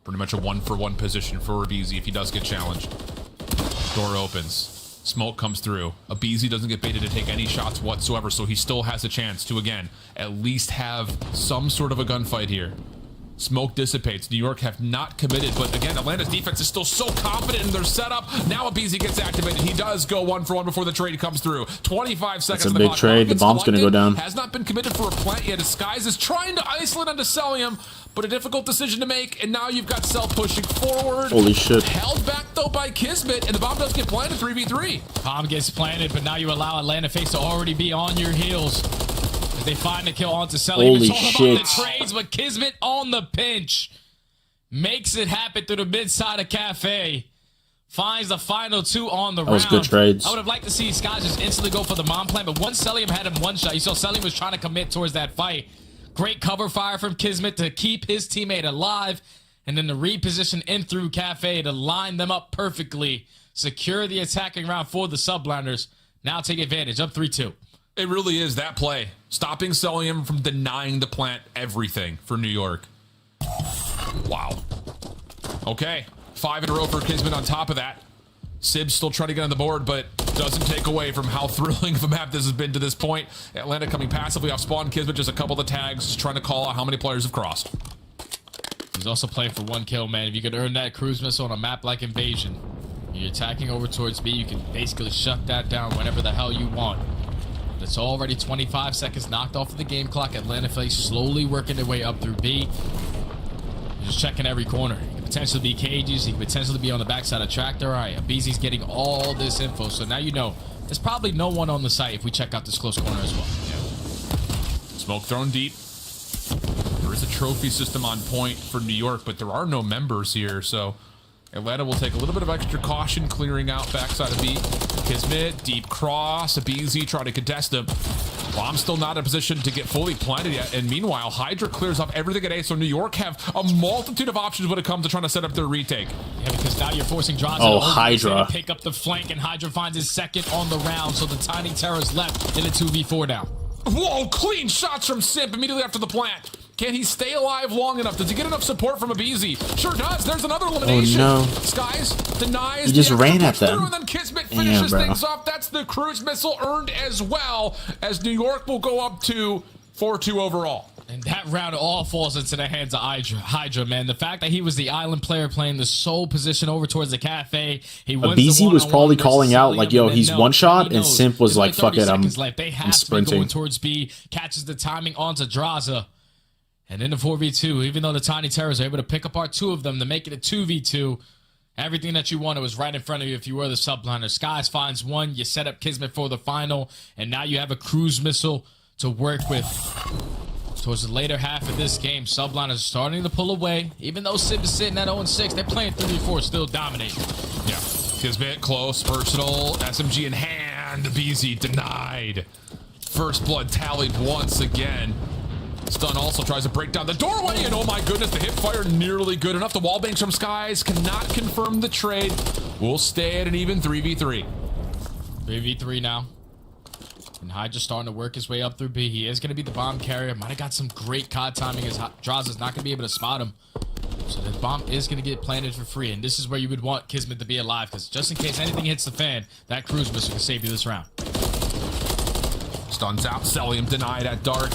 Pretty much a 1-for-1 position for BZ if he does get challenged. Door opens. Smoke comes through. BZ doesn't get baited to take any shots whatsoever, so he still has a chance to, again, at least have some sort of a gunfight here. Smoke dissipates. New York have not committed, but again, Atlanta's defense is still so confident in their setup. Now BZ gets activated. He does go 1-for-1 before the trade comes through. 25 seconds. That's a big trade. The bomb's going to go down. Has not been committed for a plant yet. Skies is trying to isolate onto Celium, but a difficult decision to make, and now you've got Cell pushing forward. Holy shit. Held back, though, by Kismet, and the bomb does get planted 3v3. Bomb gets planted, but now you allow Atlanta FaZe to already be on your heels. They find the kill onto Selly. Holy It's all shit. about the trades, but Kismet on the pinch. Makes it happen through the mid side of Cafe. Finds the final 2 on the round. That was good trades. I would have liked to see Skies just instantly go for the bomb plant, but once Celium had him one shot, you saw Celium was trying to commit towards that fight. Great cover fire from Kismet to keep his teammate alive, and then the reposition in through Cafe to line them up perfectly. Secure the attacking round for the Subliners. Now take advantage, up 3-2. It really is that play. Stopping Celium from denying the plant everything for New York. Wow. Okay. 5 in a row for Kismet on top of that. Sib's still trying to get on the board, but doesn't take away from how thrilling of a map this has been to this point. Atlanta coming passively off spawn. Kismet just a couple of the tags, just trying to call out how many players have crossed. He's also playing for 1 kill, man. If you could earn that cruise missile on a map like Invasion, you're attacking over towards B, you can basically shut that down whenever the hell you want. It's already 25 seconds knocked off of the game clock. Atlanta Face slowly working their way up through B. Just checking every corner. He could potentially be cages. He could potentially be on the backside of Tractor. All right, Abeezy's getting all this info. So now you know there's probably no one on the site if we check out this close corner as well. Yeah. Smoke thrown deep. There is a trophy system on point for New York, but there are no members here. So Atlanta will take a little bit of extra caution clearing out backside of B. Kismet, deep cross. Abeezy trying to contest him. Bomb's still not in a position to get fully planted yet, and meanwhile, Hydra clears up everything at A, so New York have a multitude of options when it comes to trying to set up their retake. Yeah, because now you're forcing Draza to pick up the flank, and Hydra finds his second on the round, so the Tiny Terror's left in a 2v4 now. Whoa, clean shots from Simp immediately after the plant. Can he stay alive long enough? Does he get enough support from Abeezy? Sure does. There's another elimination. Oh, no. Skies denies. He just ran at them. And then Kismet finishes things off. That's the cruise missile earned as well, as New York will go up to 4-2 overall. And that round all falls into the hands of Hydra, man. The fact that he was the island player playing the sole position over towards the Cafe. Abeezy was probably calling out like, yo, he's one shot, and Simp was like, fuck it, I'm sprinting. Going towards B, catches the timing onto Draza. And in the 4v2, even though the Tiny Terrors are able to pick apart 2 of them to make it a 2v2, everything that you wanted was right in front of you if you were the subliner. Skies finds 1, you set up Kismet for the final, and now you have a cruise missile to work with. Towards the later half of this game, subliners starting to pull away. Even though Sib is sitting at 0-6, they're playing 3v4, still dominating. Yeah, Kismet close, personal, SMG in hand, BZ denied. First blood tallied once again. Stun also tries to break down the doorway, and oh my goodness, the hip fire nearly good enough. The wall bangs from Skies cannot confirm the trade. We'll stay at an even 3v3. 3v3 now. And Hydra starting to work his way up through B. He is going to be the bomb carrier. Might have got some great COD timing as Draza's not going to be able to spot him. So the bomb is going to get planted for free. And this is where you would want Kismet to be alive, because just in case anything hits the fan, that cruise missile can save you this round. Stuns out, Celium denied at dark.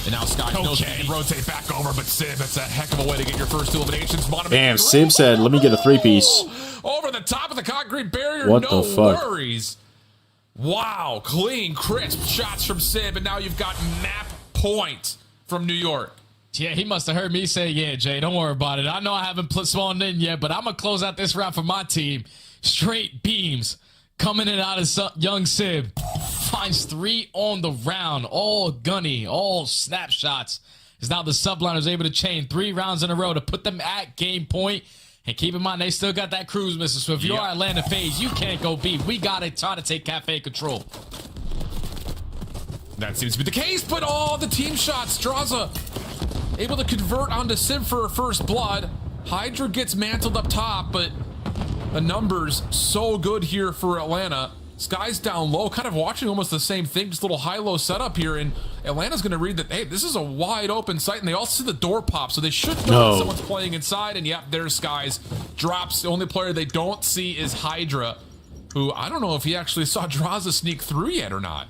And now Sky knows he can rotate back over, but Sib, that's a heck of a way to get your first 2 eliminations. Damn, Sib said, let me get a 3-piece. Over the top of the concrete barrier, What no the fuck? worries. Wow, clean, crisp shots from Sib, and now you've got map point from New York. Yeah, he must have heard me say, yeah, Jay, don't worry about it. I know I haven't spawned in yet, but I'm going to close out this round for my team. Straight beams coming in out of young Sib. Finds 3 on the round, all gunny, all snapshots. As now the subliners able to chain 3 rounds in a row to put them at game point. And keep in mind, they still got that cruise missile. So if you're Atlanta FaZe, you can't go B. We got to try to take Cafe control. That seems to be the case, but all the team shots. Draza able to convert onto Sib for a first blood. Hydra gets mantled up top, but the numbers so good here for Atlanta. Sky's down low, kind of watching almost the same thing, just a little high-low setup here, and Atlanta's going to read that, hey, this is a wide-open site, and they all see the door pop, so they should know that someone's playing inside, and yep, there's Skies. Drops. The only player they don't see is Hydra, who I don't know if he actually saw Draza sneak through yet or not.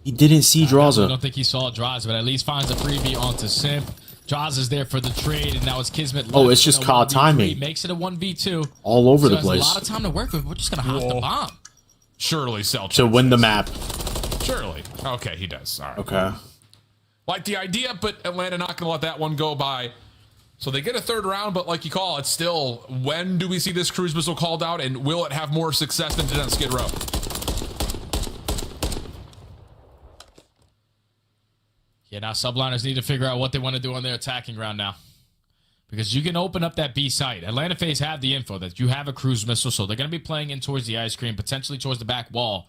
He didn't see Draza. I don't think he saw Draza, but at least finds a freebie onto Simp. Draza's there for the trade, and now it's Kismet left. Oh, it's just COD timing. Makes it a 1v2. All over the place. A lot of time to work with. We're just going to hop the bomb. Surely Selch to win the map. Surely. Okay, he does. All right. Okay. Like the idea, but Atlanta not going to let that one go by. So they get a 3rd round, but like you call, it's still, when do we see this cruise missile called out, and will it have more success than it did on Skid Row? Yeah, now subliners need to figure out what they want to do on their attacking round now. Because you can open up that B site. Atlanta FaZe have the info that you have a cruise missile, so they're going to be playing in towards the ice cream, potentially towards the back wall.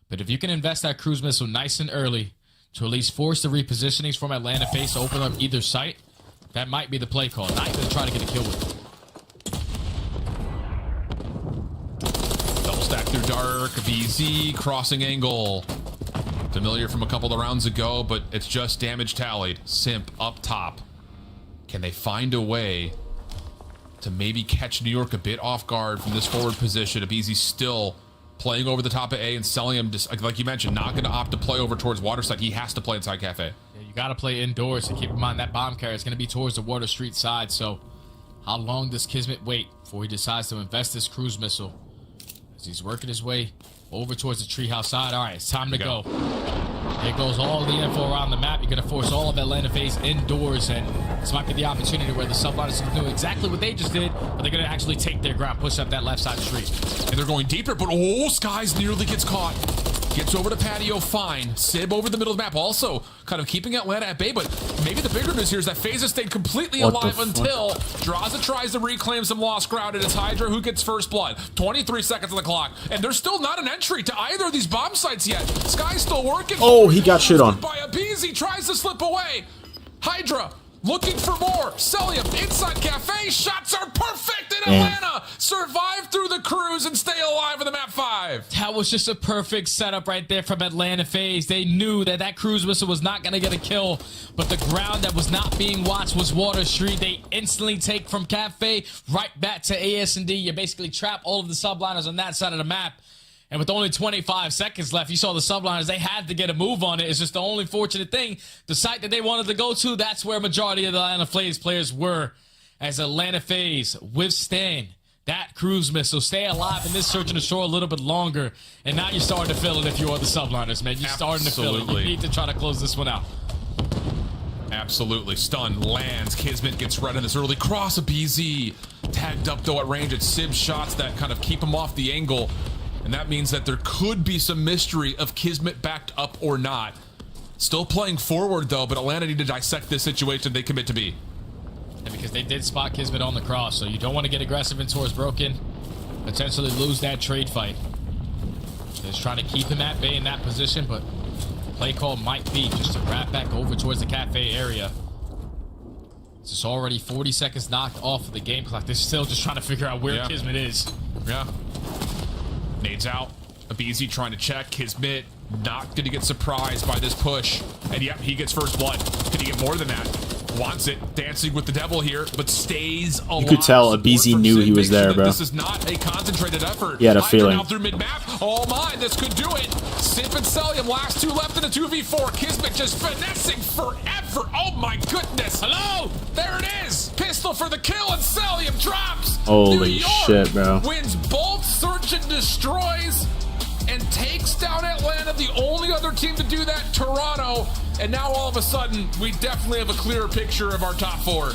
But if you can invest that cruise missile nice and early to at least force the repositionings from Atlanta FaZe to open up either site, that might be the play call. Not even try to get a kill with it. Double stack through dark, BZ, crossing angle. Familiar from a couple of rounds ago, but it's just damage tallied. Simp up top. Can they find a way to maybe catch New York a bit off guard from this forward position? Abizi's still playing over the top of A and selling him, just like you mentioned, not going to opt to play over towards Waterside. He has to play inside Cafe. Yeah, you got to play indoors. And keep in mind that bomb carrier is going to be towards the Water Street side. So how long does Kismet wait before he decides to invest this cruise missile? As he's working his way over towards the treehouse side. All right, it's time to go. Here goes all the info around the map. You're going to force all of Atlanta FaZe indoors, and this might be the opportunity where the subliners can do exactly what they just did, but they're going to actually take their ground, push up that left side street. And they're going deeper, but Skies nearly gets caught. Gets over to patio, fine. Sib over the middle of the map, also kind of keeping Atlanta at bay, but maybe the bigger news here is that FaZe has stayed completely alive until Draza tries to reclaim some lost ground, and it's Hydra who gets first blood. 23 seconds on the clock, and there's still not an entry to either of these bomb sites yet. Sky's still working. Oh, he got shit on. By Abizi, tries to slip away. Hydra looking for more. Celium inside Cafe. Shots are perfect in Atlanta. Survive through the cruise and stay alive in the map 5. That was just a perfect setup right there from Atlanta FaZe. They knew that that cruise missile was not going to get a kill, but the ground that was not being watched was Water Street. They instantly take from Cafe right back to AS&D. You basically trap all of the subliners on that side of the map. And with only 25 seconds left, you saw the subliners, they had to get a move on it. It's just the only fortunate thing. The site that they wanted to go to, that's where a majority of the Atlanta FaZe players were. As Atlanta FaZe withstand that cruise missile, stay alive in this search and destroy a little bit longer. And now you're starting to feel it if you are the subliners, man. You're starting to feel it. You need to try to close this one out. Absolutely. Stun lands. Kismet gets right in this early cross of BZ. Tagged up though at range. It's Sib shots that kind of keep him off the angle. And that means that there could be some mystery of Kismet backed up or not. Still playing forward though, but Atlanta need to dissect this situation they commit to be. And because they did spot Kismet on the cross, so you don't want to get aggressive in towards Broken. Potentially lose that trade fight. Just trying to keep him at bay in that position, but the play call might be just to wrap back over towards the Cafe area. It's already 40 seconds knocked off of the game clock. They're still just trying to figure out where Kismet is. Yeah. Nades out. Abizi trying to check. Kismet not going to get surprised by this push. And yep, he gets first blood. Can he get more than that? Wants it. Dancing with the devil here, but stays alive. You could tell Abizi knew he was there, bro. This is not a concentrated effort. He had a feeling. Now through mid-map. Oh my, this could do it. Simp and Celium, last two left in a 2v4. Kismet just finessing forever. Oh my goodness. Hello? There it is. Pistol for the kill, and Celium drops. Holy shit, bro. Wins both search and destroys and takes down Atlanta, the only other team to do that, Toronto. And now all of a sudden, we definitely have a clearer picture of our top 4.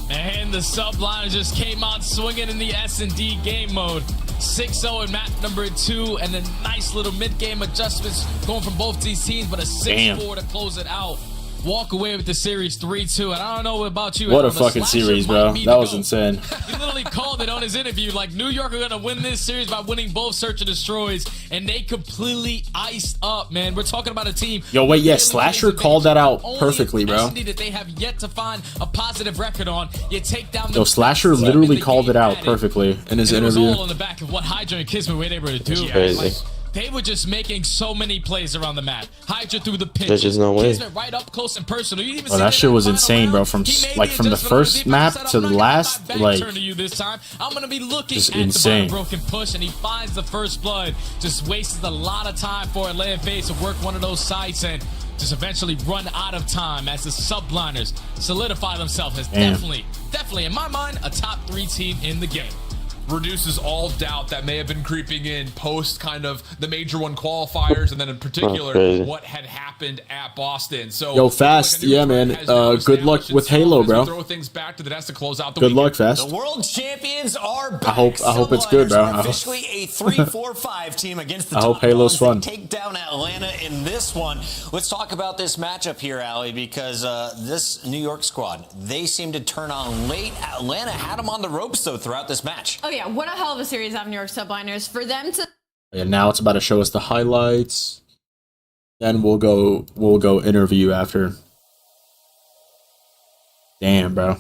And the subliners just came out swinging in the S&D game mode. 6-0 in map number 2, and a nice little mid-game adjustments going from both these teams, but a 6-4 to close it out. Walk away with the series 3-2, and I don't know about you. What a fucking series, bro. That was insane. He literally called it on his interview, like New York are going to win this series by winning both search and destroys, and they completely iced up, man. We're talking about a team. Yo, wait, yeah, Slasher called that out perfectly, bro. That they have yet to find a positive record on. You take down the Slasher literally called it out perfectly in his interview. It was all on the back of what Hydra and Kismet were able to do. Crazy. They were just making so many plays around the map. Hydra through the pitch. There's just no way. Kismet right up close and personal. You even Oh, that shit was insane, bro. From the first map to the last, like, turn to you this time. I'm gonna be looking just at insane. the broken push, and he finds the first blood. Just wastes a lot of time for Atlanta FaZe to work one of those sites and just eventually run out of time as the subliners solidify themselves as definitely, in my mind, a top 3 team in the game. Reduces all doubt that may have been creeping in post kind of the Major 1 qualifiers, and then in particular what had happened happened at Boston. So Yo, Fast, yeah, man. Good luck with Halo, bro. Throw things back to the nest to close out the Good weekend. luck, Fast. The world champions are back. I hope it's good, bro. Officially a 3-4-5 team against the I hope top Halo's dogs. fun. They take down Atlanta in this one. Let's talk about this matchup here, Allie, because this New York squad, they seem to turn on late. Atlanta had them on the ropes, though, throughout this match. Oh yeah, what a hell of a series out of New York Subliners. For them to And now it's about to show us the highlights. Then we'll go interview after. Damn, bro.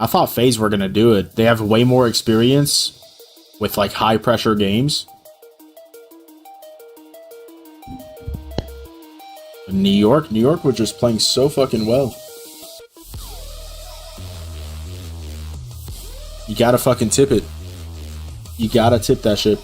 I thought FaZe were gonna do it. They have way more experience with like high pressure games. But New York were just playing so fucking well. You gotta fucking tip it. You gotta tip that shit.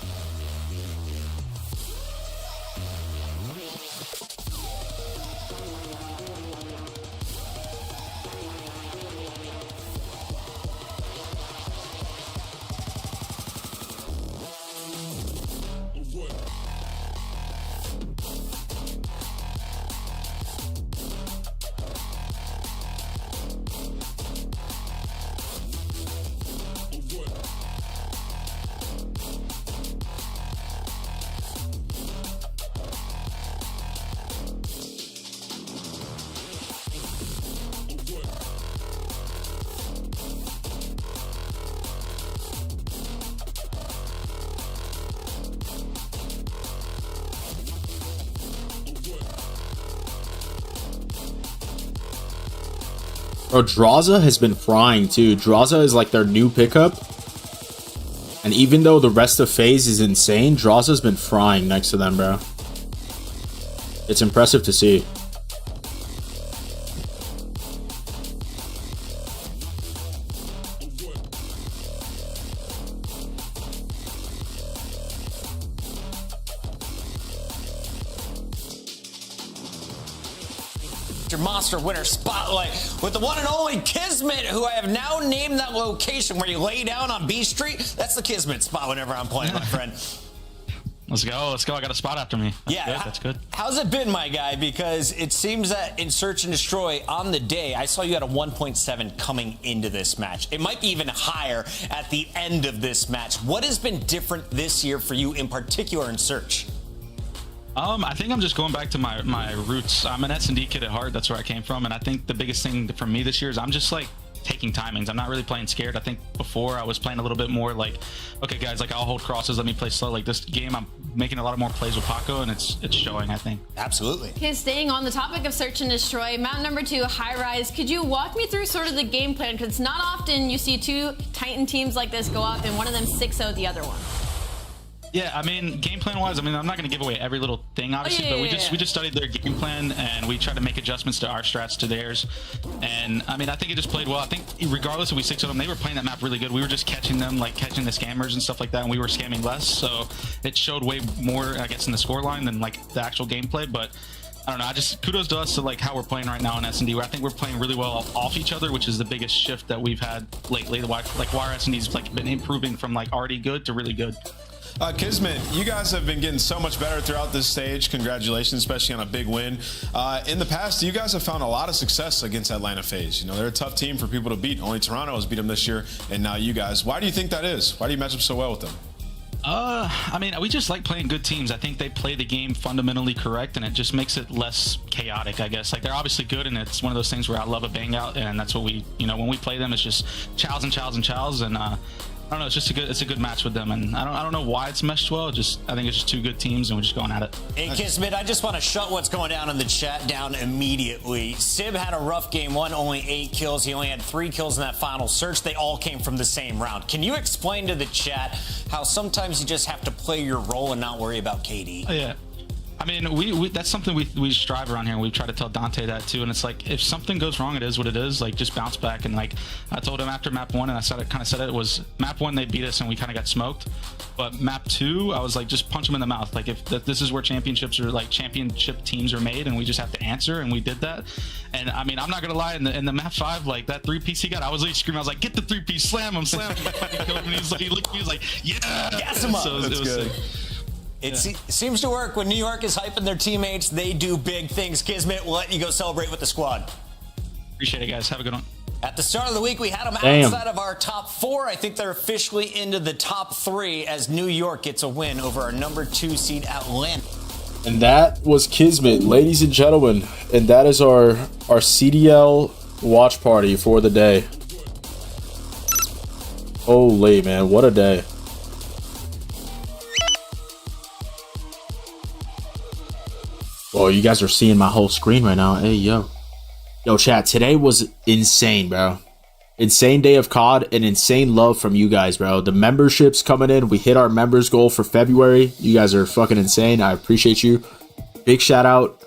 Bro, Draza has been frying too. Draza is like their new pickup. And even though the rest of FaZe is insane, Draza's been frying next to them, bro. It's impressive to see. Your Monster Winner Spotlight with the one and only Kismet, who I have now named that location where you lay down on B Street. That's the Kismet spot whenever I'm playing, my friend. Let's go. Let's go. I got a spot after me. That's good. How's it been, my guy? Because it seems that in Search and Destroy on the day, I saw you had a 1.7 coming into this match. It might be even higher at the end of this match. What has been different this year for you in particular in Search? I think I'm just going back to my roots. I'm an S&D kid at heart. That's where I came from. And I think the biggest thing for me this year is I'm just like taking timings. I'm not really playing scared. I think before I was playing a little bit more like, okay, guys, like I'll hold crosses. Let me play slow. Like this game, I'm making a lot of more plays with Paco, and it's showing, I think. Absolutely. Okay, staying on the topic of Search and Destroy, map number 2, High Rise. Could you walk me through sort of the game plan? Because it's not often you see two Titan teams like this go up and one of them 6-0 the other one. Yeah, I mean, game plan wise, I mean, I'm not going to give away every little thing, obviously, but we just studied their game plan and we tried to make adjustments to our strats to theirs. And I mean, I think it just played well. I think regardless if we 6-0 them, they were playing that map really good. We were just catching them, like catching the scammers and stuff like that, and we were scamming less. So it showed way more, I guess, in the scoreline than like the actual gameplay. But I don't know. I just kudos to us to like how we're playing right now in S&D. Where I think we're playing really well off each other, which is the biggest shift that we've had lately. Like why our S&D's like been improving from like already good to really good. Kismet, you guys have been getting so much better throughout this stage. Congratulations, especially on a big win. In the past, you guys have found a lot of success against Atlanta FaZe. You know, they're a tough team for people to beat. Only Toronto has beat them this year, and now you guys. Why do you think that is? Why do you match up so well with them? I mean, we just like playing good teams. I think they play the game fundamentally correct, and it just makes it less chaotic, I guess. Like, they're obviously good, and it's one of those things where I love a bang out, and that's what we, you know, when we play them, it's just chows and chows and chows, and I don't know. It's just a good match with them, and I don't know why it's meshed well. I think it's just two good teams, and we're just going at it. Hey, Kismet, I just want to shut what's going down in the chat down immediately. Sib had a rough game one, only 8 kills. He only had 3 kills in that final search. They all came from the same round. Can you explain to the chat how sometimes you just have to play your role and not worry about KD? Oh, yeah. I mean, we that's something we strive around here, and we try to tell Dante that too. And it's like, if something goes wrong, it is what it is. Like, just bounce back. And like I told him after map 1, and I kind of said it was map 1 they beat us and we kind of got smoked. But map 2, I was like, just punch them in the mouth. Like, if this is where championships are, like championship teams are made, and we just have to answer, and we did that. And I mean, I'm not gonna lie, in the map 5, like that 3-piece he got, I was like screaming, I was like, get the 3-piece, slam him, slam him. And he looked at me, he was like, yeah, gas him up. So it was sick. It seems to work. When New York is hyping their teammates, they do big things. Kismet, we'll let you go celebrate with the squad. Appreciate it, guys. Have a good one. At the start of the week, we had them Damn. outside of our top 4. I think they're officially into the top 3 as New York gets a win over our number 2 seed Atlanta. And that was Kismet, ladies and gentlemen. And that is our CDL watch party for the day. Holy man, what a day. Oh, you guys are seeing my whole screen right now. Hey, yo. Yo, chat, today was insane, bro. Insane day of COD and insane love from you guys, bro. The memberships coming in. We hit our members goal for February. You guys are fucking insane. I appreciate you. Big shout out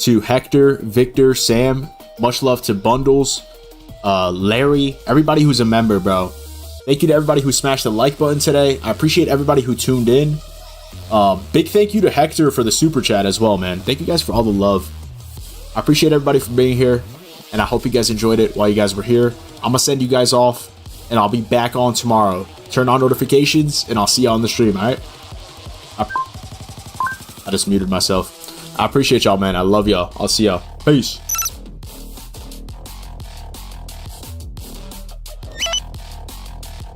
to Hector, Victor, Sam. Much love to Bundles, Larry, everybody who's a member, bro. Thank you to everybody who smashed the like button today. I appreciate everybody who tuned in. Big thank you to Hector for the super chat as well, man. Thank you guys for all the love. I appreciate everybody for being here, and I hope you guys enjoyed it while you guys were here. I'm gonna send you guys off, and I'll be back on tomorrow. Turn on notifications, and I'll see y'all on the stream, alright? I just muted myself. I appreciate y'all, man. I love y'all. I'll see y'all. Peace.